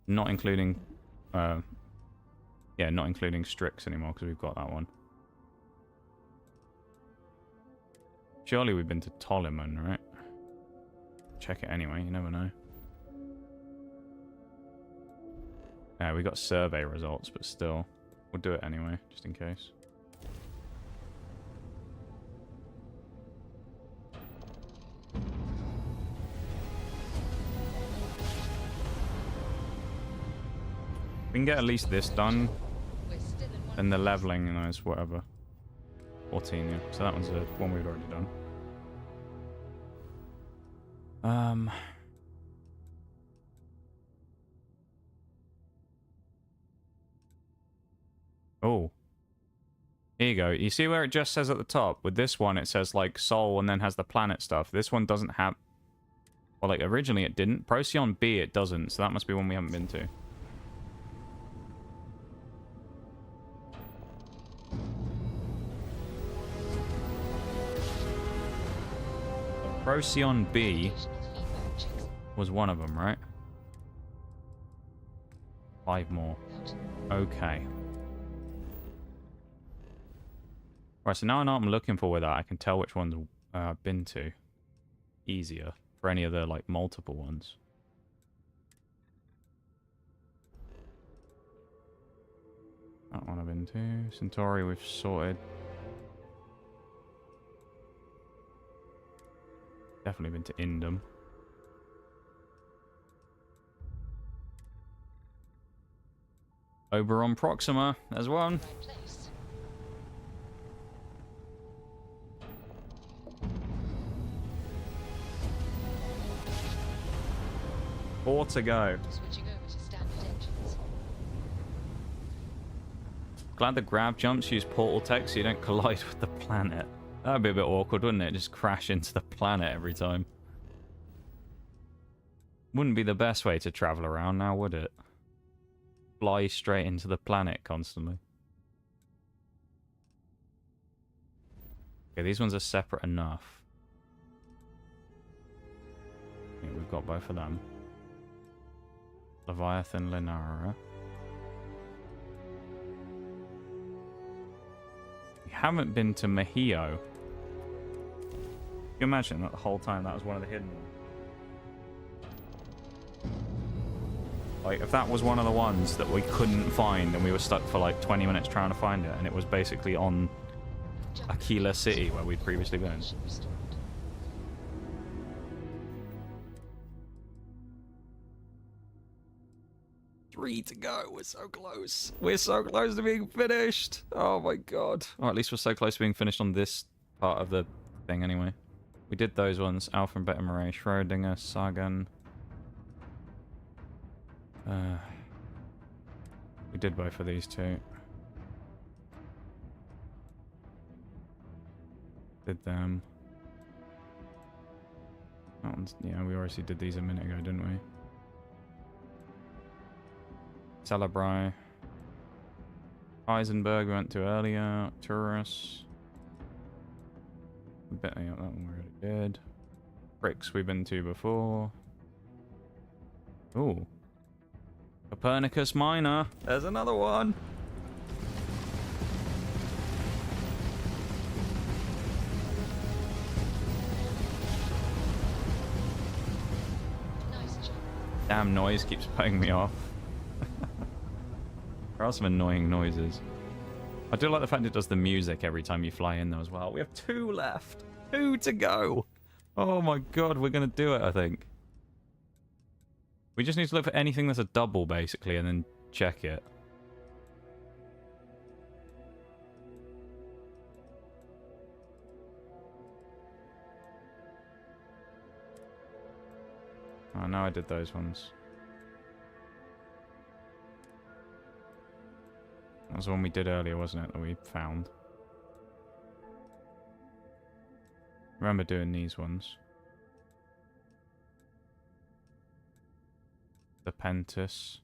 Not including... yeah, not including Strix anymore because we've got that one. Surely we've been to Ptolemy, right? Check it anyway, you never know. Yeah, we got survey results, but still. We'll do it anyway, just in case. We can get at least this done. And the leveling, you know, is whatever. 14, yeah. So that one's the one we've already done. Oh. Here you go. You see where it just says at the top? With this one, it says, like, Sol and then has the planet stuff. This one doesn't have... Well, like, originally it didn't. Procyon B, it doesn't. So that must be one we haven't been to. Procyon B Occasional feedback checks was one of them, right? 5 more. out. Okay. Right, so now I know what I'm looking for with that. I can tell which ones I've been to. Easier for any of the, like, multiple ones. That one I've been to. Centauri we've sorted. Definitely been to Indum. Oberon Proxima, there's one. Right place. 4 to go. Switching over to standard engines. Glad the grav jumps use portal tech so you don't collide with the planet. That'd be a bit awkward, wouldn't it? Just crash into the planet every time. Wouldn't be the best way to travel around now, would it? Fly straight into the planet constantly. Okay, these ones are separate enough. Yeah, we've got both of them. Leviathan, Linara. We haven't been to Mahio. Can you imagine that the whole time that was one of the hidden ones? Like, if that was one of the ones that we couldn't find and we were stuck for like 20 minutes trying to find it, and it was basically on Aquila City where we'd previously been. Restored. 3 to go. We're so close. We're so close to being finished. Oh my god. Or at least we're so close to being finished on this part of the thing anyway. We did those ones. Alpha and Beta Marais, Schrodinger, Sagan. We did both of these two. Did them. That one's, yeah, we already did these a minute ago, didn't we? Celebri. Heisenberg we went to earlier. Taurus. Yeah, that one we already did. Bricks we've been to before. Ooh. Copernicus Minor. There's another one. Nice job. Damn noise keeps putting me off. There are some annoying noises. I do like the fact it does the music every time you fly in though as well. We have 2 left. 2 to go. Oh my god, we're going to do it, I think. We just need to look for anything that's a double, basically, and then check it. Oh, no, I did those ones. That was the one we did earlier, wasn't it, that we found? Remember doing these ones. The Pentus.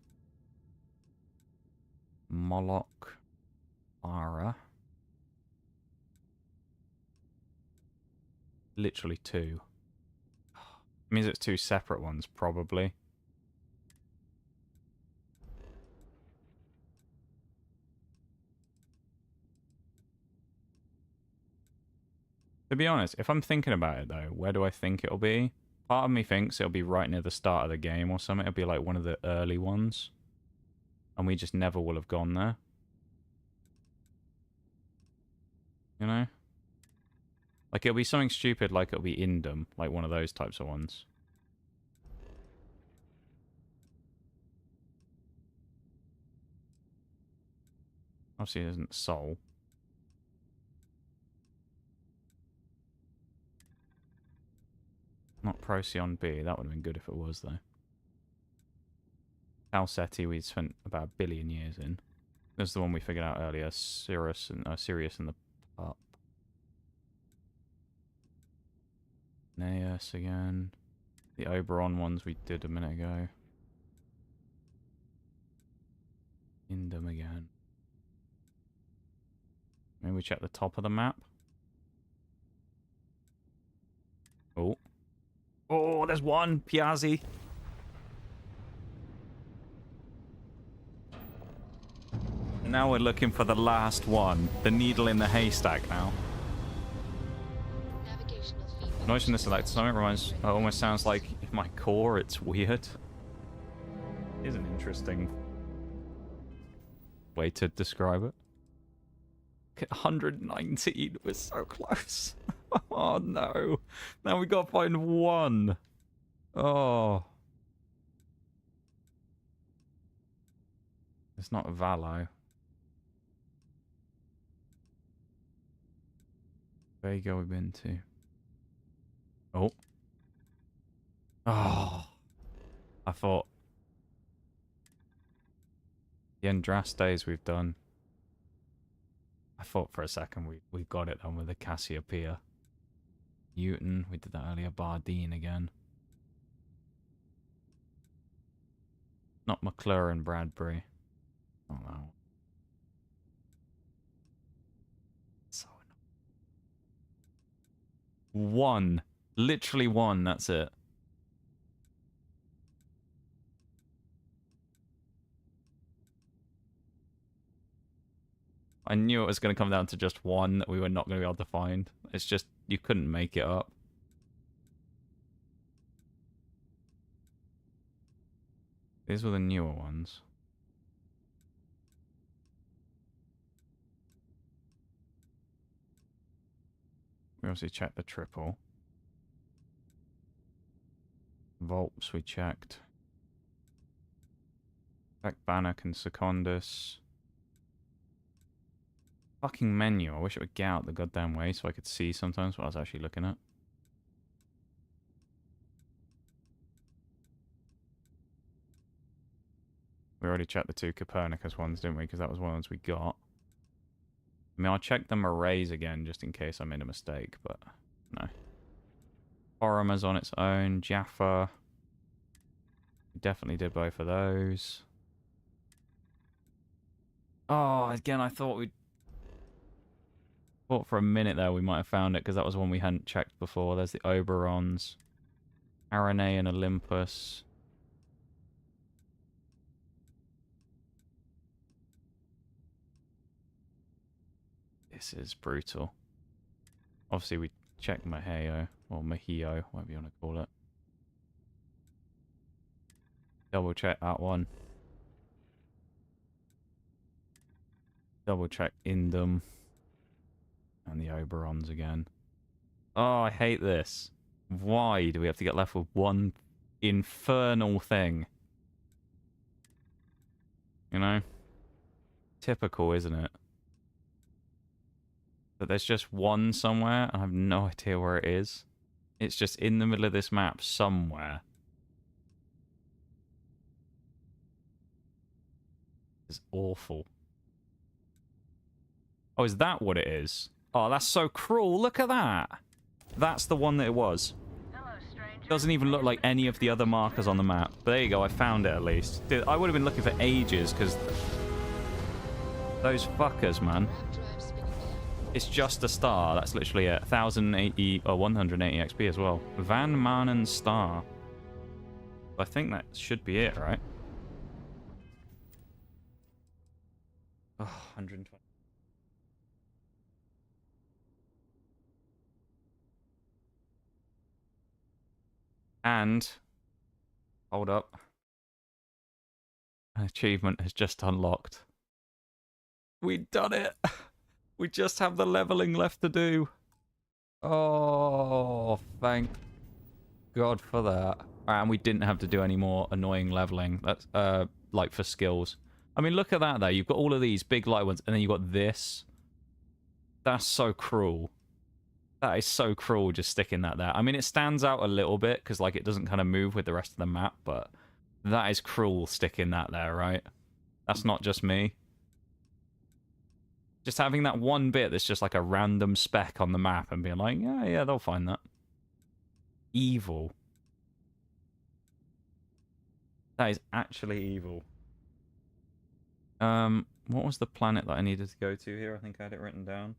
Moloch. Ara. Literally 2. It means it's 2 separate ones, probably. To be honest, if I'm thinking about it though, where do I think it'll be? Part of me thinks it'll be right near the start of the game or something. It'll be like one of the early ones. And we just never will have gone there. You know? Like it'll be something stupid like it'll be Indum. Like one of those types of ones. Obviously it isn't Sol. Not Procyon B. That would have been good if it was, though. Falsetti we spent about 1 billion years in. There's the one we figured out earlier. Sirius and the Pup. Neus again. The Oberon ones we did a minute ago. Indum again. Maybe we check the top of the map. Oh. Oh, there's one. Piazzi. And now we're looking for the last one. The needle in the haystack now. Navigational feedback. Noise in the select. Something reminds... It almost sounds like my core. It's weird. It is an interesting way to describe it. 119. We're so close. Oh no. Now we gotta find one. Oh. It's not Valo. Vega we've been to. Oh. Oh. I thought. The Andrastes we've done. I thought for a second we got it done with the Cassiopeia. Newton, we did that earlier. Bardeen again. Not McClure Bradbury. Oh no. So annoying. One. Literally one, that's it. I knew it was going to come down to just one that we were not going to be able to find. It's just, you couldn't make it up. These were the newer ones. We obviously checked the triple. Volps we checked. Checked Bannock and Secondus. Fucking menu. I wish it would get out the goddamn way so I could see sometimes what I was actually looking at. We already checked the two Copernicus ones, didn't we? Because that was one of the ones we got. I mean, I'll check the arrays again just in case I made a mistake, but no. Foromer's on its own. Jaffa. We definitely did both of those. Oh, again, I thought for a minute there we might have found it because that was one we hadn't checked before. There's the Oberons. Arane and Olympus. This is brutal. Obviously we checked Maheo, or Mahio, whatever you want to call it. Double check that one. Double check Indum. And the Oberons again. Oh, I hate this. Why do we have to get left with one infernal thing? You know? Typical, isn't it? But there's just one somewhere, and I have no idea where it is. It's just in the middle of this map somewhere. It's awful. Oh, is that what it is? Oh, that's so cruel. Look at that. That's the one that it was. Doesn't even look like any of the other markers on the map. But there you go. I found it at least. Dude, I would have been looking for ages because those fuckers, man. It's just a star. That's literally it. 1080 or 180 XP as well. Van Manen star. I think that should be it, right? Oh, 120. And, hold up, an achievement has just unlocked. We've done it! We just have the leveling left to do. Oh, thank God for that. And we didn't have to do any more annoying leveling. That's, like for skills. I mean, look at that though. You've got all of these big light ones, and then you've got this. That's so cruel. That is so cruel just sticking that there. I mean, it stands out a little bit because, like, it doesn't kind of move with the rest of the map, but that is cruel sticking that there, right? That's not just me. Just having that one bit that's just like a random speck on the map and being like, yeah, they'll find that. Evil. That is actually evil. What was the planet that I needed to go to here? I think I had it written down.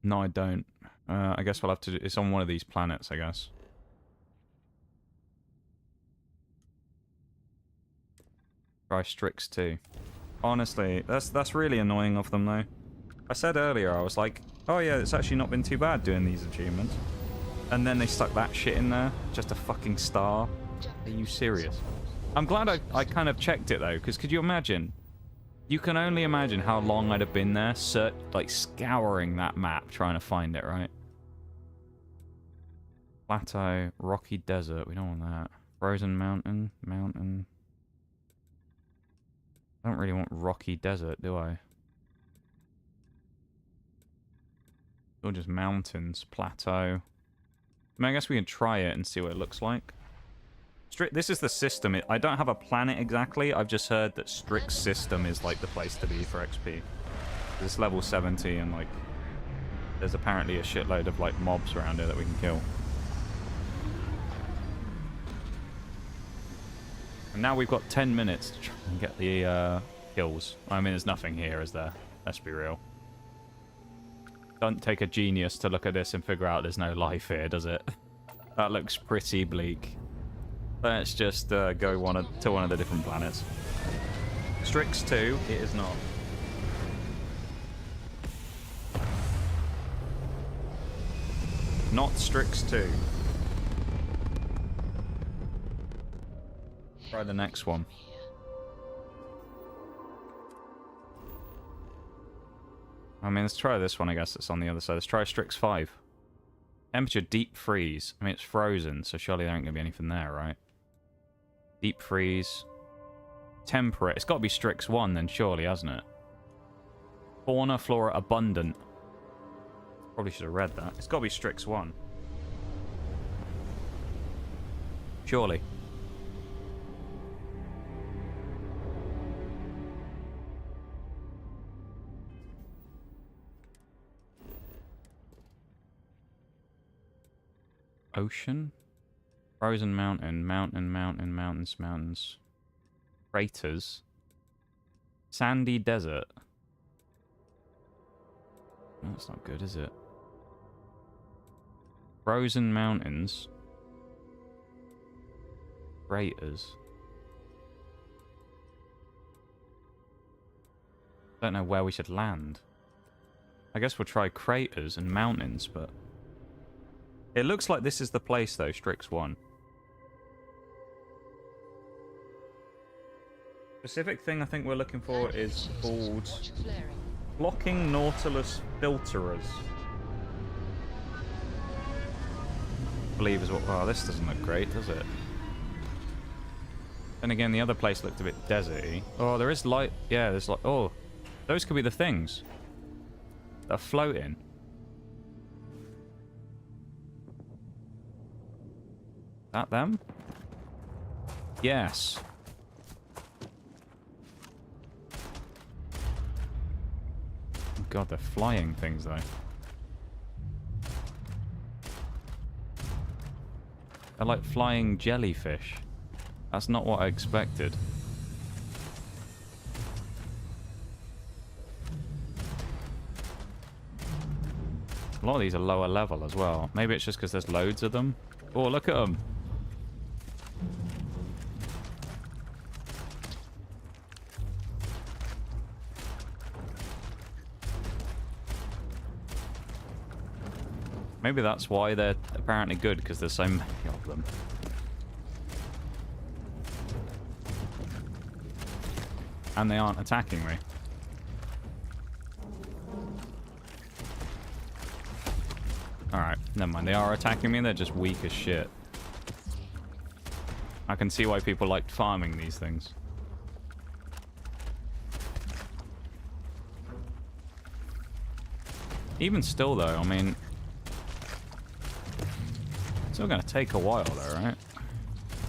No, I don't. I guess we'll have to do... It's on one of these planets, I guess. Try Strix too. Honestly, that's really annoying of them, though. I said earlier, I was like, oh yeah, it's actually not been too bad doing these achievements. And then they stuck that shit in there. Just a fucking star. Are you serious? I'm glad I kind of checked it, though, because could you imagine? You can only imagine how long I'd have been there, like, scouring that map, trying to find it, right? Plateau, rocky desert, we don't want that. Frozen mountain. I don't really want rocky desert, do I? Or just mountains, plateau. I mean, I guess we can try it and see what it looks like. This is the system. I don't have a planet exactly. I've just heard that Strix system is like the place to be for XP. It's level 70 and like there's apparently a shitload of like mobs around here that we can kill. And now we've got 10 minutes to try and get the kills. I mean, there's nothing here, is there? Let's be real. Don't take a genius to look at this and figure out there's no life here, does it? That looks pretty bleak. Let's just go to one of the different planets. Strix 2, it is not. Not Strix 2. Try the next one. I mean, let's try this one, I guess. It's on the other side. Let's try Strix 5. Temperature, deep freeze. I mean, it's frozen, so surely there ain't going to be anything there, right? Deep freeze. Temperate. It's got to be Strix 1 then, surely, hasn't it? Fauna, flora, abundant. Probably should have read that. It's got to be Strix 1. Surely. Ocean? Frozen mountain, mountains. Craters. Sandy desert. That's not good, is it? Frozen mountains. Craters. Don't know where we should land. I guess we'll try craters and mountains, but... It looks like this is the place, though, Strix 1. Specific thing I think we're looking for is called Blocking Nautilus Filterers. I believe is what... Oh, this doesn't look great, does it? Then again, the other place looked a bit deserty. Oh, there is light... Yeah, there's like... Oh, those could be the things that are floating. That them? Yes. God, they're flying things, though. They're like flying jellyfish. That's not what I expected. A lot of these are lower level as well. Maybe it's just because there's loads of them. Oh, look at them. Maybe that's why they're apparently good, because there's so many of them. And they aren't attacking me. Alright, never mind. They are attacking me, they're just weak as shit. I can see why people liked farming these things. Even still, though, I mean... It's still going to take a while, though, right?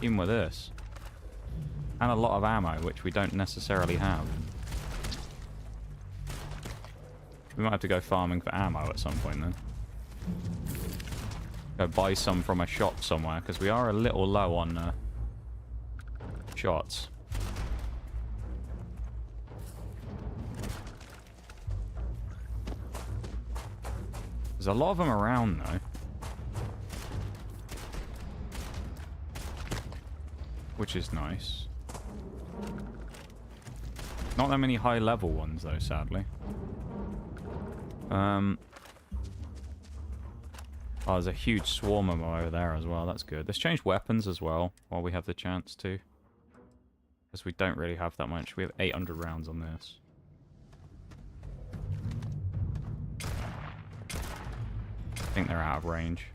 Even with this. And a lot of ammo, which we don't necessarily have. We might have to go farming for ammo at some point, then. Go buy some from a shop somewhere, because we are a little low on shots. There's a lot of them around, though. Which is nice. Not that many high-level ones, though, sadly. Oh, there's a huge swarm of them over there as well. That's good. Let's change weapons as well, while we have the chance to. Because we don't really have that much. We have 800 rounds on this. I think they're out of range.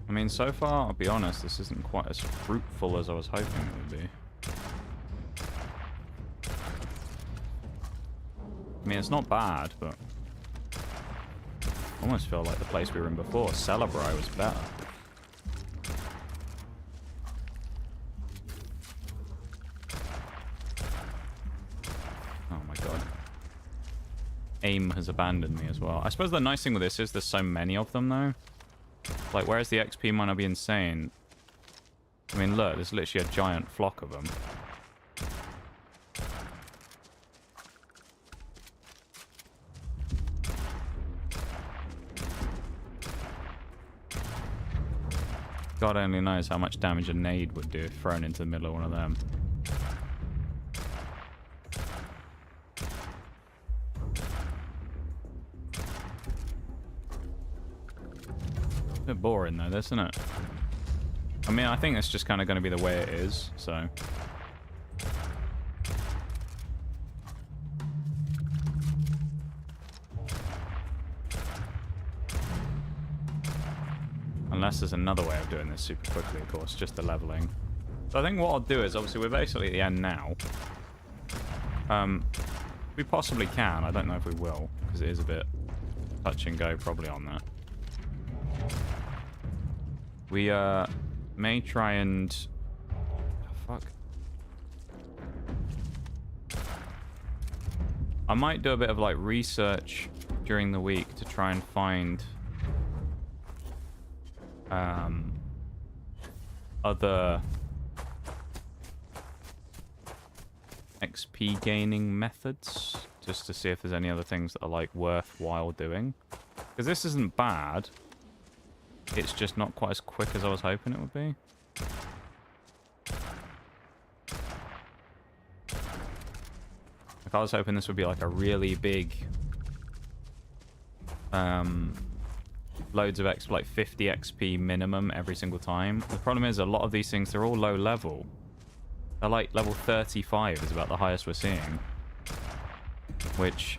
I mean, so far, I'll be honest, this isn't quite as fruitful as I was hoping it would be. I mean, it's not bad, but I almost feel like the place we were in before, Celebrai, was better. Oh my god. Aim has abandoned me as well. I suppose the nice thing with this is there's so many of them, though. Like, whereas the XP might not be insane. I mean, look, there's literally a giant flock of them. God only knows how much damage a nade would do if thrown into the middle of one of them. A bit boring though, this, isn't it? I mean, I think it's just kind of going to be the way it is, so. Unless there's another way of doing this super quickly, of course, just the leveling. So I think what I'll do is, obviously, we're basically at the end now. We possibly can. I don't know if we will, because it is a bit touch and go probably on that. We may try and... Oh, fuck. I might do a bit of like research during the week to try and find other XP gaining methods, just to see if there's any other things that are like worthwhile doing. Because this isn't bad. It's just not quite as quick as I was hoping it would be. Like, I was hoping this would be like a really big loads of XP, like 50 XP minimum every single time. The problem is a lot of these things, they're all low level. They're like level 35 is about the highest we're seeing, which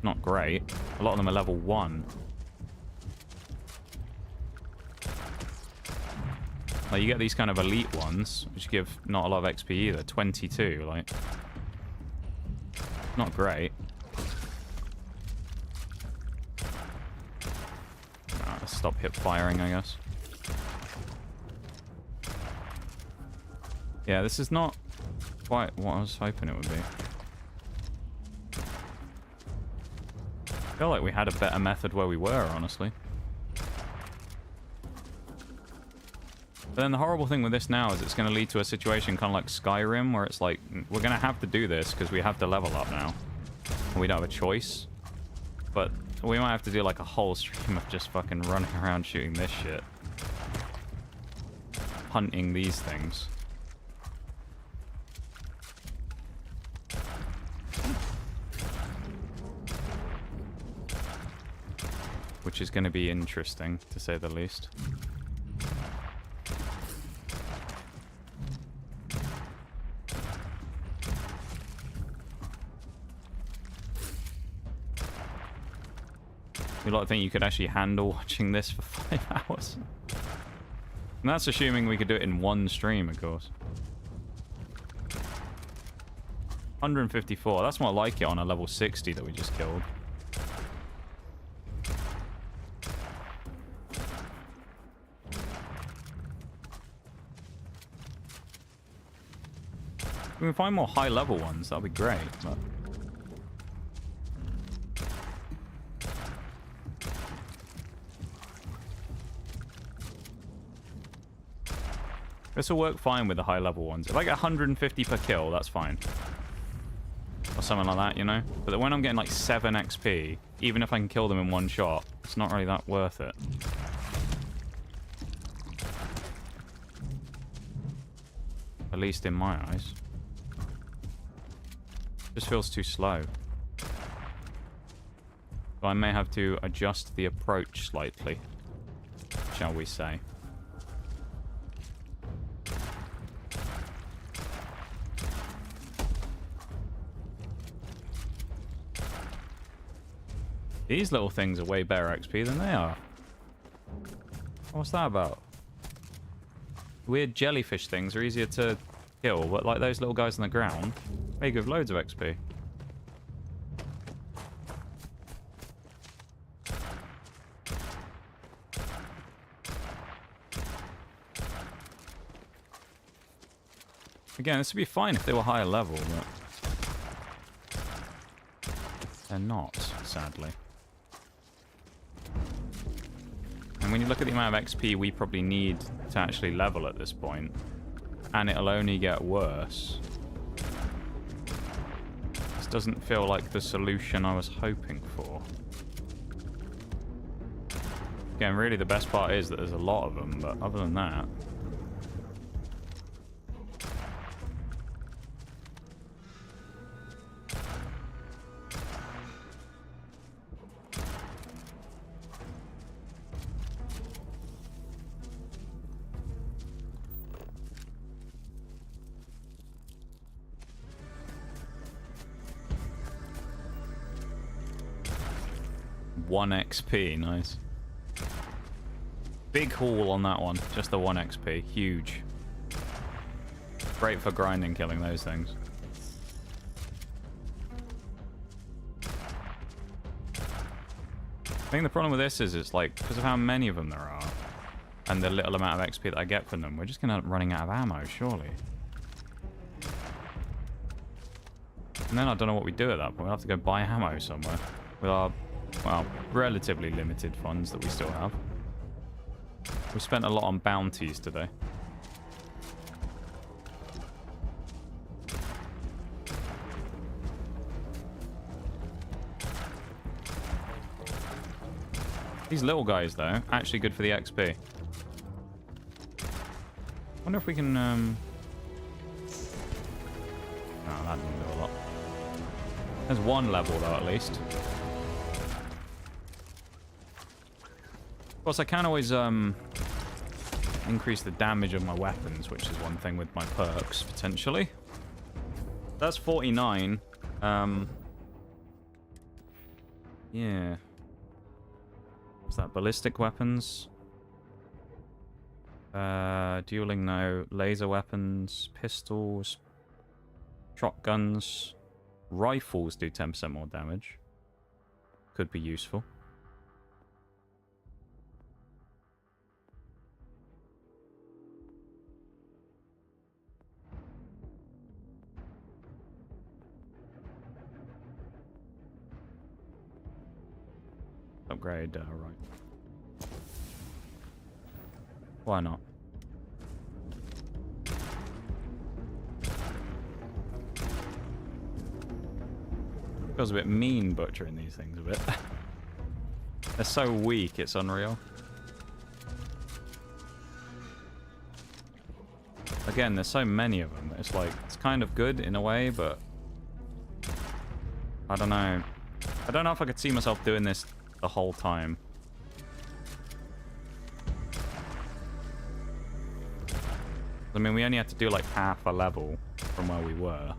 not great. A lot of them are level 1. Like, you get these kind of elite ones, which give not a lot of XP either. 22, like, not great. Let's stop hip firing, I guess. Yeah, this is not quite what I was hoping it would be. I feel like we had a better method where we were, honestly. But then the horrible thing with this now is it's going to lead to a situation kind of like Skyrim, where it's like, we're going to have to do this because we have to level up now. And we don't have a choice. But we might have to do like a whole stream of just fucking running around shooting this shit. Hunting these things. Which is going to be interesting, to say the least. You lot think you could actually handle watching this for 5 hours? And that's assuming we could do it in one stream, of course. 154. That's more like it on a level 60 that we just killed. we can find more high-level ones, that'll be great, but... This will work fine with the high-level ones. If I get 150 per kill, that's fine. Or something like that, you know? But when I'm getting like 7 XP, even if I can kill them in one shot, it's not really that worth it. At least in my eyes. Just feels too slow. So I may have to adjust the approach slightly, shall we say. These little things are way better XP than they are. What's that about? Weird jellyfish things are easier to kill, but like those little guys on the ground, they give loads of XP. Again, this would be fine if they were higher level, but they're not, sadly. And when you look at the amount of XP we probably need to actually level at this point, and it'll only get worse. This doesn't feel like the solution I was hoping for. Again, really the best part is that there's a lot of them, but other than that... One XP, nice. Big haul on that one, just the 1 XP, huge. Great for grinding, killing those things. I think the problem with this is it's like, because of how many of them there are, and the little amount of XP that I get from them, we're just going to end up running out of ammo, surely. And then I don't know what we do at that point. We'll have to go buy ammo somewhere with our, well, relatively limited funds that we still have. We spent a lot on bounties today. These little guys, though, actually good for the XP. Wonder if we can, Oh, that didn't do a lot. There's one level, though, at least. Of course, I can always, increase the damage of my weapons, which is one thing with my perks, potentially. That's 49. Yeah. What's that? Ballistic weapons? Dueling, no. Laser weapons, pistols, shotguns. Rifles do 10% more damage. Could be useful. Upgrade, right. Why not? Feels a bit mean butchering these things a bit. They're so weak, it's unreal. Again, there's so many of them. It's like, it's kind of good in a way, but I don't know. I don't know if I could see myself doing this the whole time. I mean, we only had to do like half a level from where we were.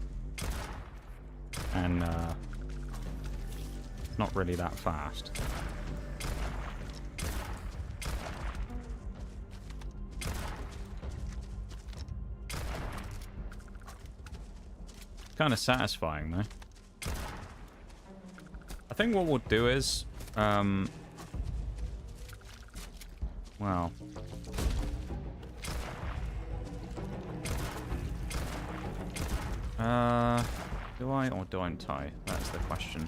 And, it's not really that fast. Kind of satisfying, though. I think what we'll do is, well, Do I or don't I? That's the question.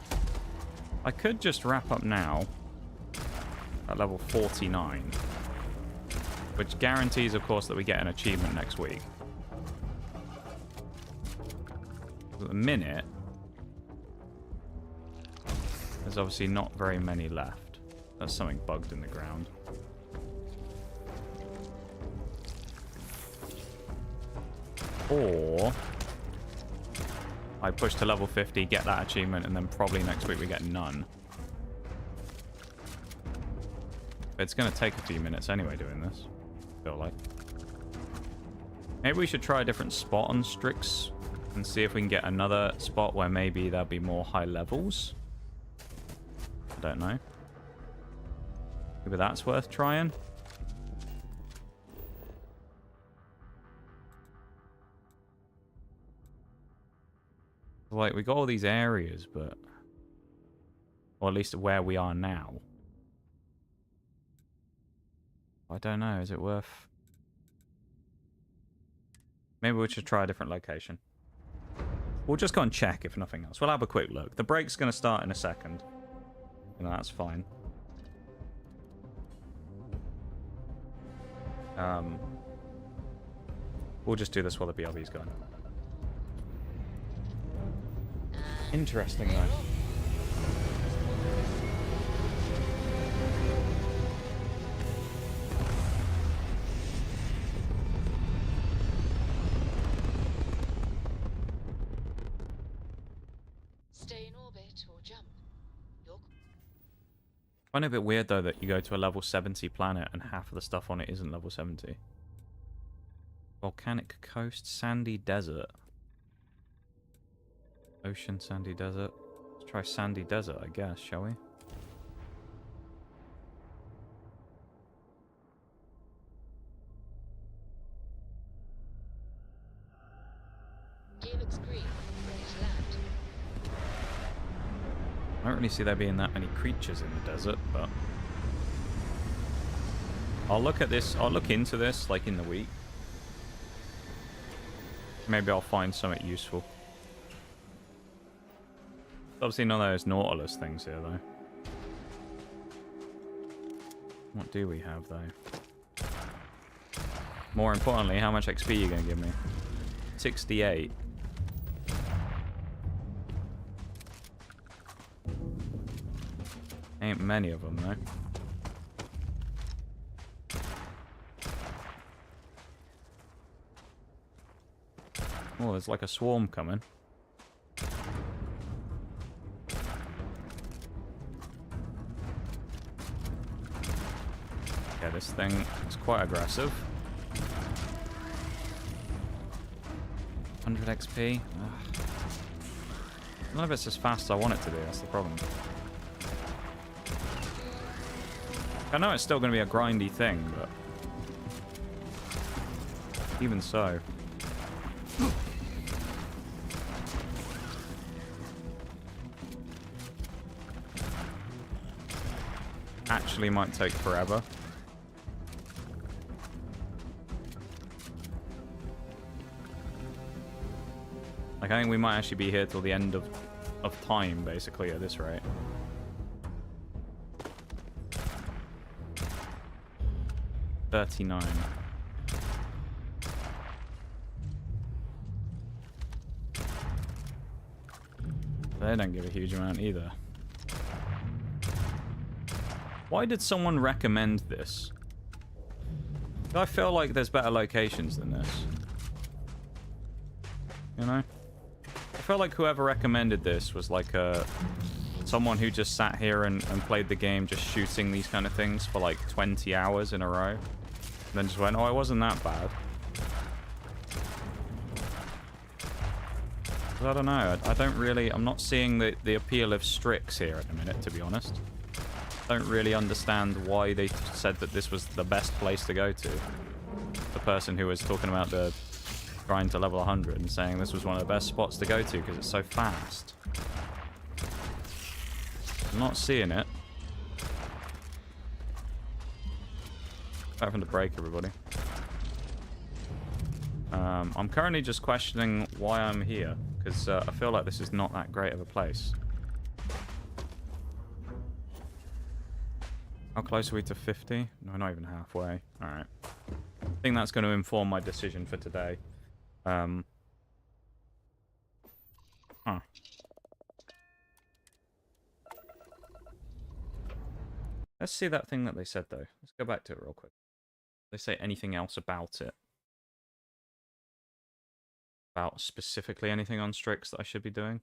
I could just wrap up now at level 49, which guarantees, of course, that we get an achievement next week. At the minute, there's obviously not very many left. There's something bugged in the ground. Or I push to level 50, get that achievement, and then probably next week we get none. But it's going to take a few minutes anyway doing this, I feel like. Maybe we should try a different spot on Strix and see if we can get another spot where maybe there'll be more high levels. I don't know. Maybe that's worth trying. Like, we got all these areas, but... Or at least where we are now. I don't know, is it worth... Maybe we should try a different location. We'll just go and check, if nothing else. We'll have a quick look. The break's going to start in a second. And that's fine. We'll just do this while the BRB's going. Interesting, though. Stay in orbit or jump. You're... I find it a bit weird, though, that you go to a level 70 planet and half of the stuff on it isn't level 70. Volcanic coast, sandy desert. Ocean, sandy desert. Let's try sandy desert, I guess, shall we? Gear looks green. Ready to land. I don't really see there being that many creatures in the desert, but... I'll look at this, I'll look into this, like, in the week. Maybe I'll find something useful. Obviously none of those Nautilus things here, though. What do we have, though? More importantly, how much XP are you going to give me? 68. Ain't many of them, though. Oh, there's like a swarm coming. Yeah, this thing is quite aggressive. 100 XP. Ugh. None of it's as fast as I want it to be, that's the problem. I know it's still going to be a grindy thing, but... even so. Actually might take forever. Like, I think we might actually be here till the end of time, basically, at this rate. $39. They don't give a huge amount either. Why did someone recommend this? I feel like there's better locations than this. You know? I feel like whoever recommended this was like someone who just sat here and played the game just shooting these kind of things for like 20 hours in a row. And then just went, oh, it wasn't that bad. I don't know. I don't really... I'm not seeing the appeal of Strix here at the minute, to be honest. I don't really understand why they said that this was the best place to go to. The person who was talking about the grind to level 100 and saying this was one of the best spots to go to because it's so fast. I'm not seeing it. Back from the break, everybody. I'm currently just questioning why I'm here, because I feel like this is not that great of a place. How close are we to 50? No, not even halfway. Alright. I think that's going to inform my decision for today. Huh. Let's see that thing that they said, though. Let's go back to it real quick. They say anything else about it? About specifically anything on Strix that I should be doing?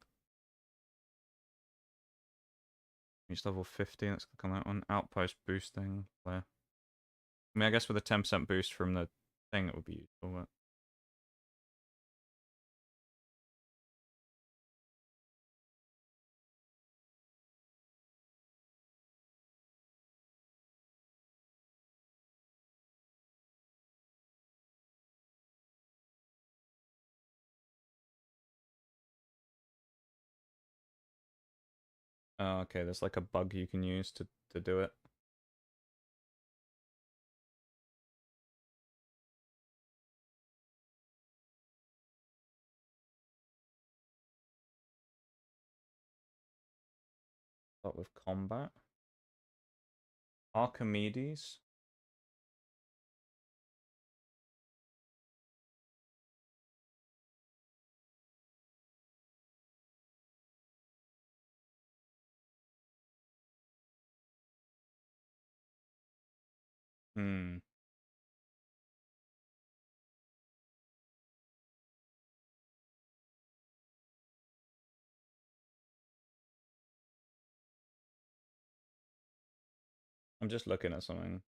Reach level 50, let's click on that one. Outpost boosting. There. I mean, I guess with a 10% boost from the thing, it would be useful, but... Oh, okay, there's like a bug you can use to do it. Start with combat. Archimedes. Hmm. I'm just looking at something.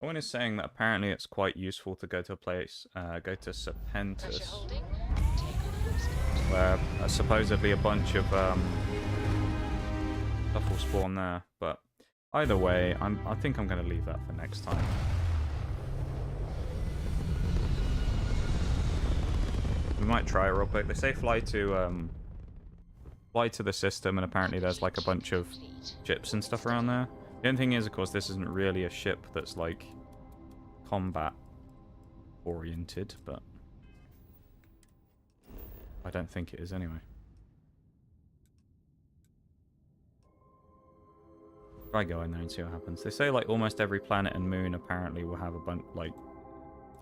Someone is saying that apparently it's quite useful to go to a place, go to Serpentis, where supposedly a bunch of stuff will spawn there. But either way, I think I'm going to leave that for next time. We might try it real quick. They say fly to the system, and apparently there's like a bunch of ships and stuff around there. The only thing is, of course, this isn't really a ship that's like combat oriented, but I don't think it is anyway. Try going there and see what happens. They say like almost every planet and moon apparently will have a bunch, like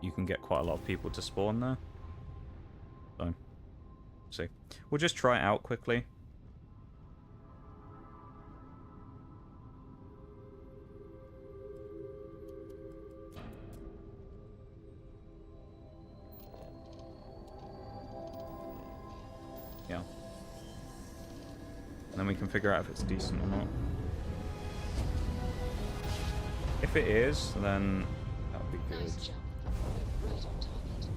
you can get quite a lot of people to spawn there. So, see. We'll just try it out quickly. Yeah. And then we can figure out if it's decent or not. If it is, then that would be good. Nice jump. You're right on target.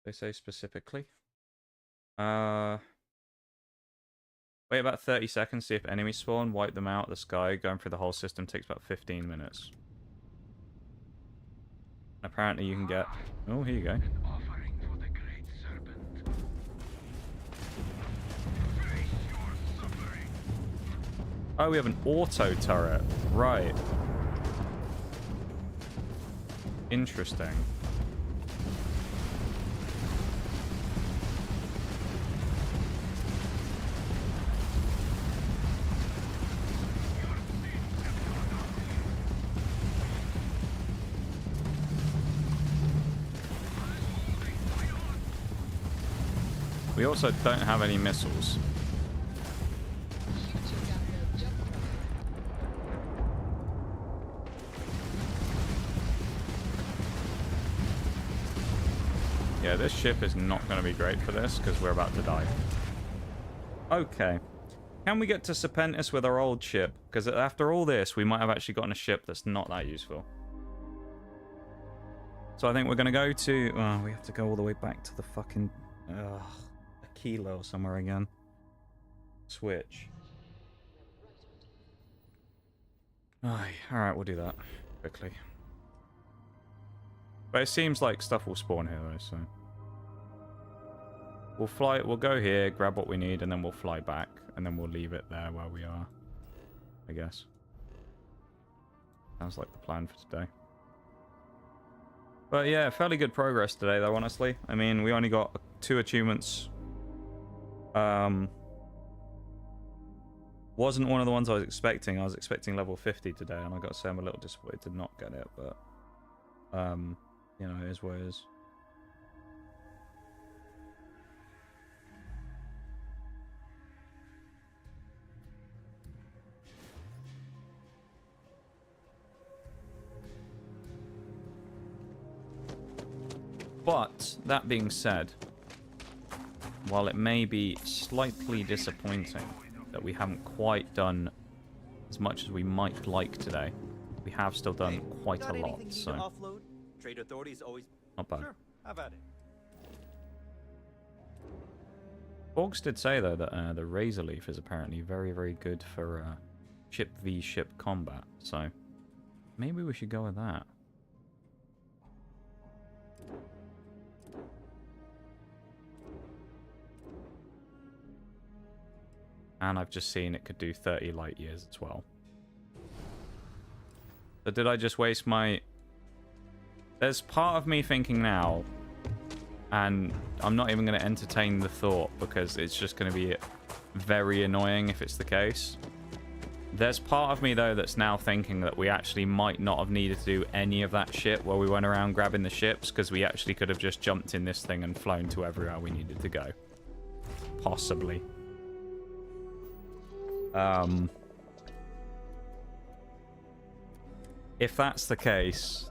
They say specifically. Wait about 30 seconds, see if enemies spawn, wipe them out of the sky. Going through the whole system takes about 15 minutes. Apparently you can get... Oh, here you go. Oh, we have an auto turret. Right. Interesting. We also don't have any missiles. Yeah, this ship is not going to be great for this because we're about to die. Okay. Can we get to Serpentis with our old ship? Because after all this, we might have actually gotten a ship that's not that useful. So I think we're going to go to... Oh, we have to go all the way back to the fucking... Aquila or somewhere again. Switch. Alright, we'll do that quickly. But it seems like stuff will spawn here though, so... We'll go here, grab what we need, and then we'll fly back. And then we'll leave it there where we are, I guess. Sounds like the plan for today. But yeah, fairly good progress today, though, honestly. I mean, we only got 2 achievements. Wasn't one of the ones I was expecting. I was expecting level 50 today, and I got to say I'm a little disappointed to not get it, but... you know, it is what it is. But, that being said, while it may be slightly disappointing that we haven't quite done as much as we might like today, we have still done quite a lot, so... Offload? Trade authorities always... Not bad. Sure, have at it. Borgs did say, though, that the Razor Leaf is apparently very, very good for ship v ship combat, so maybe we should go with that. And I've just seen it could do 30 light years as well. So did I just waste my... There's part of me thinking now, and I'm not even going to entertain the thought because it's just going to be very annoying if it's the case. There's part of me, though, that's now thinking that we actually might not have needed to do any of that shit while we went around grabbing the ships, because we actually could have just jumped in this thing and flown to everywhere we needed to go. Possibly. If that's the case,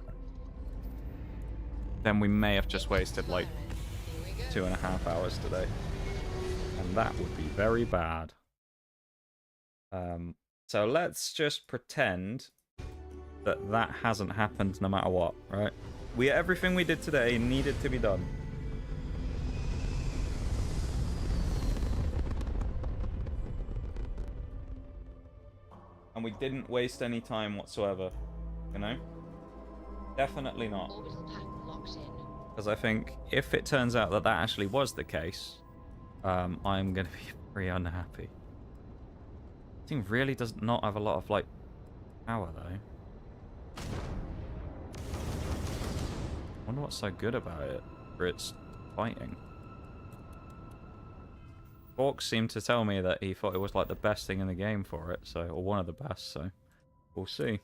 then we may have just wasted like 2.5 hours today, and that would be very bad. So let's just pretend that that hasn't happened no matter what, right? Everything we did today needed to be done. And we didn't waste any time whatsoever, you know? Definitely not. Because I think if it turns out that that actually was the case, I'm going to be pretty unhappy. This thing really does not have a lot of, like, power, though. I wonder what's so good about it for its fighting. Bork seemed to tell me that he thought it was like the best thing in the game for it, so, or one of the best, so we'll see.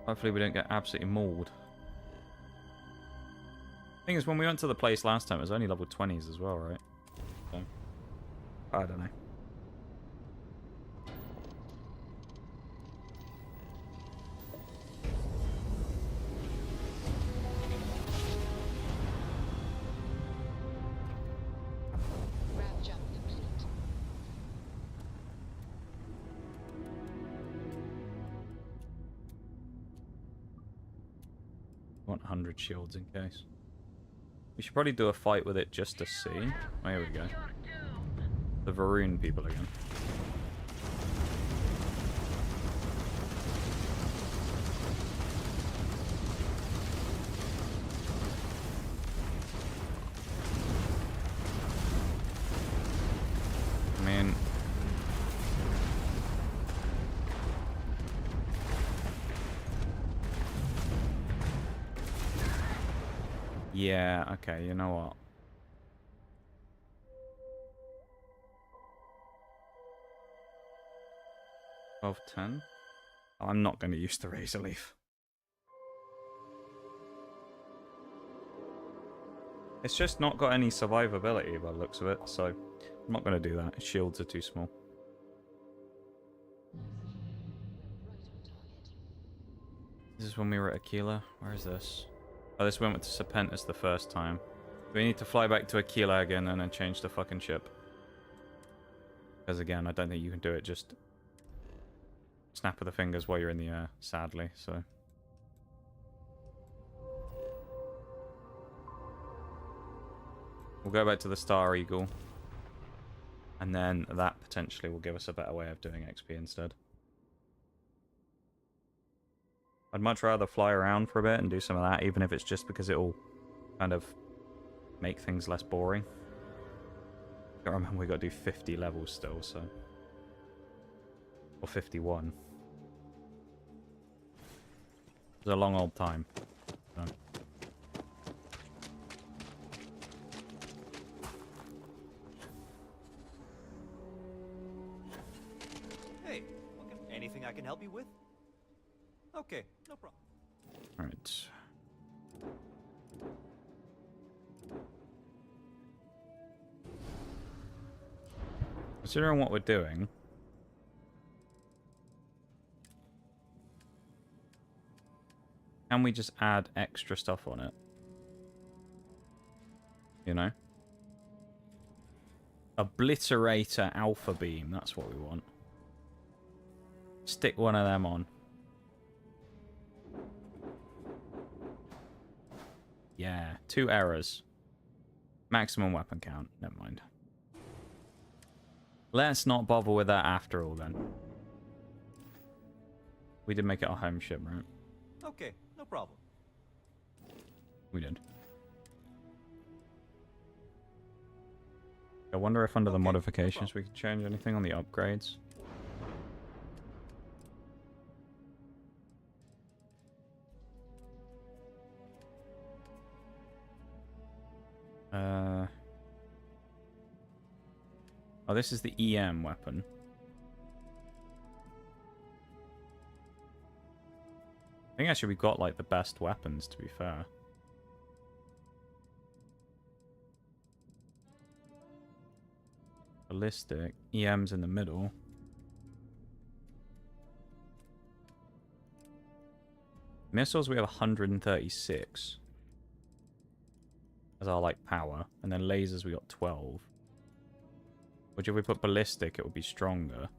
Hopefully we don't get absolutely mauled. Thing is, when we went to the place last time, it was only level 20s as well, right? So, I don't know. Want 100 shields in case. We should probably do a fight with it just to see. Oh, here we go. The Varoon people again. I mean... yeah, okay, you know what? $12.10? I'm not going to use the Razor Leaf. It's just not got any survivability by the looks of it, so I'm not going to do that. Its shields are too small. This is when we were at Aquila. Where is this? Oh, this went to Serpentis the first time. We need to fly back to Aquila again and then change the fucking ship. Because again, I don't think you can do it just snap of the fingers while you're in the air, sadly, so. We'll go back to the Star Eagle. And then that potentially will give us a better way of doing XP instead. I'd much rather fly around for a bit and do some of that, even if it's just because it'll kind of make things less boring. I remember we got to do 50 levels still, so. Or 51. It was a long old time. So. Hey, anything I can help you with? Okay, no problem. Alright. Considering what we're doing, can we just add extra stuff on it? You know? Obliterator Alpha Beam, that's what we want. Stick one of them on. Yeah, 2 errors. Maximum weapon count, never mind. Let's not bother with that after all, then. We did make it our home ship, right? Okay, no problem. We did. I wonder if under the modifications we could change anything on the upgrades. Oh, this is the EM weapon. I think actually we've got like the best weapons, to be fair. Ballistic. EM's in the middle. Missiles we have 136. As our like power. And then lasers we got 12. Which if we put ballistic it would be stronger.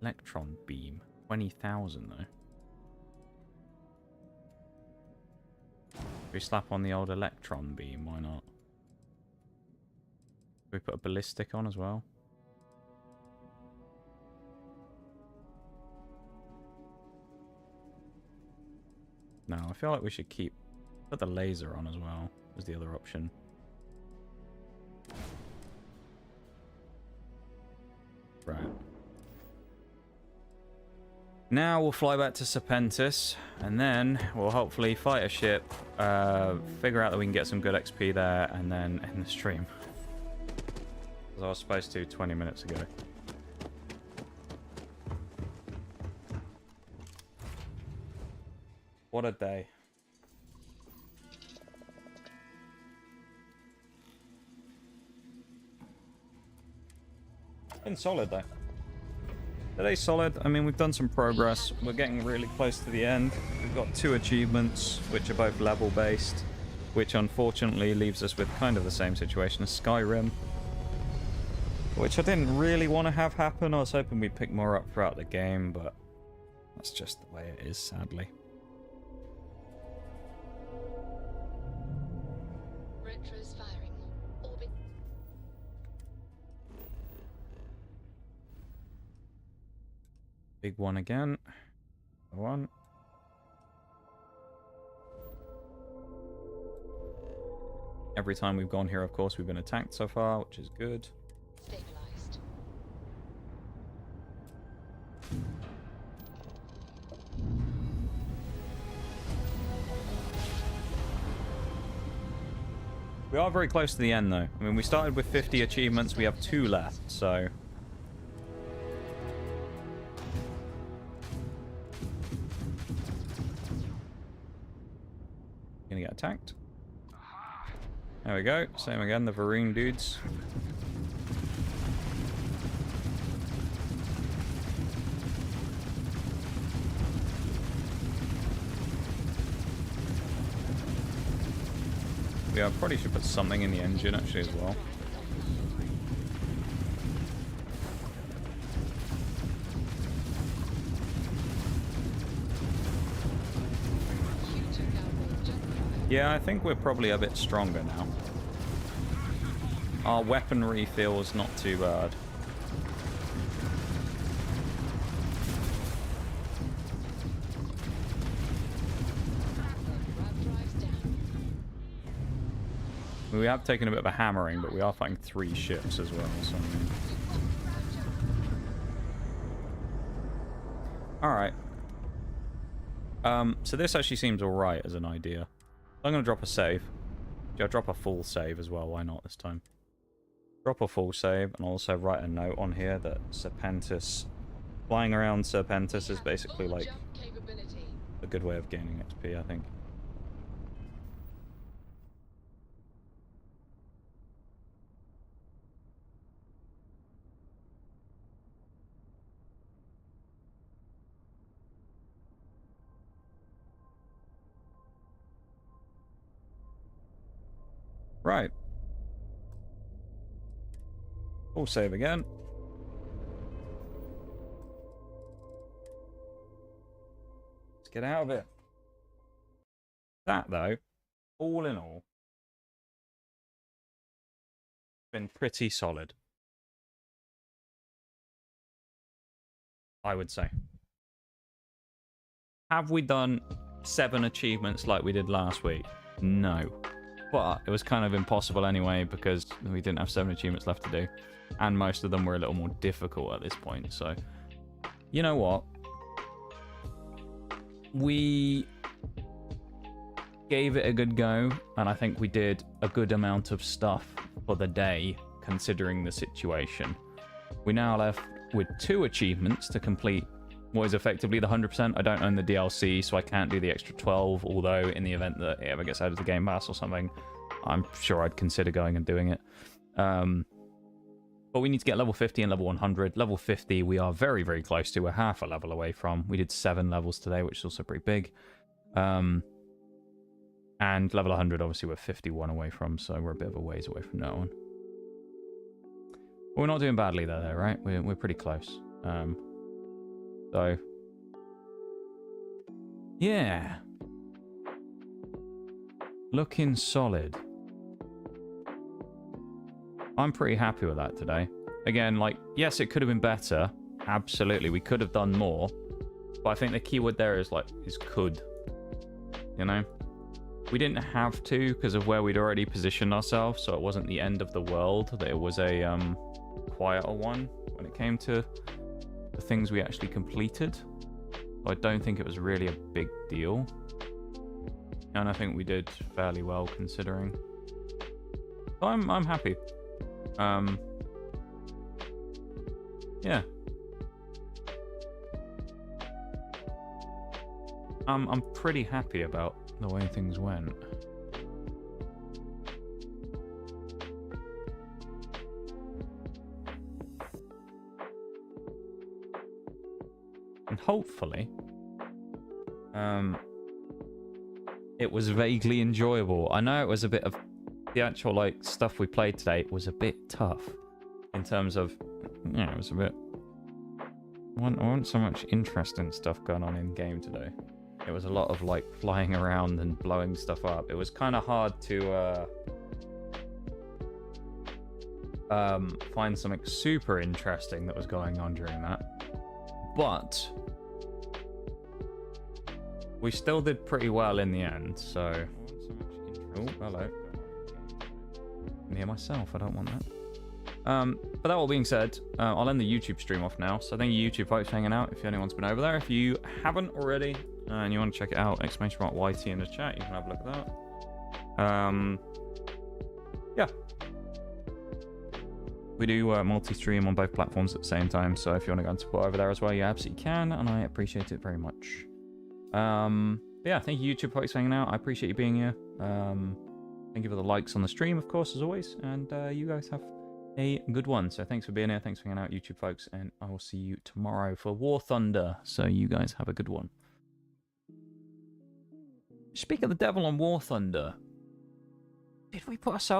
Electron beam. 20,000 though. We slap on the old electron beam, why not? We put a ballistic on as well. No, I feel like we should put the laser on as well as the other option. Right. Now we'll fly back to Serpentis, and then we'll hopefully fight a ship, figure out that we can get some good XP there, and then end the stream. As I was supposed to 20 minutes ago. What a day. Been solid though. Today's solid. I mean, we've done some progress. We're getting really close to the end. We've got 2 achievements, which are both level based, which unfortunately leaves us with kind of the same situation as Skyrim, which I didn't really want to have happen. I was hoping we'd pick more up throughout the game, but that's just the way it is, sadly. Retros firing. Orbit. Big one again. One. Every time we've gone here, of course, we've been attacked so far, which is good. Stabilized. We are very close to the end, though. I mean, we started with 50 achievements. We have 2 left, so... Gonna get attacked. There we go. Same again, the Varun dudes. Yeah, I probably should put something in the engine actually as well. Yeah, I think we're probably a bit stronger now. Our weaponry feels not too bad. We have taken a bit of a hammering, but we are fighting 3 ships as well. So. Alright. So this actually seems alright as an idea. I'm going to drop a save. I'll drop a full save as well. Why not this time? Drop a full save and also write a note on here that Serpentis... Flying around Serpentis is basically like a good way of gaining XP, I think. Right. Full save again. Let's get out of it. That, though, all in all, been pretty solid. I would say. Have we done 7 achievements like we did last week? No. But it was kind of impossible anyway because we didn't have 7 achievements left to do. And most of them were a little more difficult at this point. So, you know what? We gave it a good go. And I think we did a good amount of stuff for the day, considering the situation. We now left with 2 achievements to complete what is effectively the 100%. I don't own the DLC, so I can't do the extra 12, although in the event that it ever gets out of the Game Pass or something, I'm sure I'd consider going and doing it. But we need to get level 50 and level 100. Level 50 we are very, very close to. We're half a level away from. We did 7 levels today, which is also pretty big. And level 100, obviously, we're 51 away from, so we're a bit of a ways away from that one. But we're not doing badly there, though, right? We're pretty close. So, yeah. Looking solid. I'm pretty happy with that today. Again, like, yes, it could have been better. Absolutely, we could have done more. But I think the keyword there is, like, is could. You know? We didn't have to because of where we'd already positioned ourselves, so it wasn't the end of the world. That it was a quieter one when it came to the things we actually completed. I don't think it was really a big deal. And I think we did fairly well considering. So I'm happy. Yeah. I'm pretty happy about the way things went. And hopefully, it was vaguely enjoyable. I know it was a bit of the actual like stuff we played today was a bit tough in terms of, yeah, it was a bit. I want so much interesting stuff going on in game today. It was a lot of like flying around and blowing stuff up. It was kind of hard to find something super interesting that was going on during that. But we still did pretty well in the end, so... Oh, hello. I can hear myself, I don't want that. But that all being said, I'll end the YouTube stream off now. So thank you YouTube folks for hanging out, if anyone's been over there. If you haven't already, and you want to check it out, !YT in the chat, you can have a look at that. Yeah. We do multi-stream on both platforms at the same time, so if you want to go and support over there as well, you absolutely can, and I appreciate it very much. Yeah, thank you YouTube folks for hanging out. I appreciate you being here. Thank you for the likes on the stream, of course, as always, and you guys have a good one. So thanks for being here, thanks for hanging out, YouTube folks, and I will see you tomorrow for War Thunder. So you guys have a good one. Speak of the devil on War Thunder. Did we put ourselves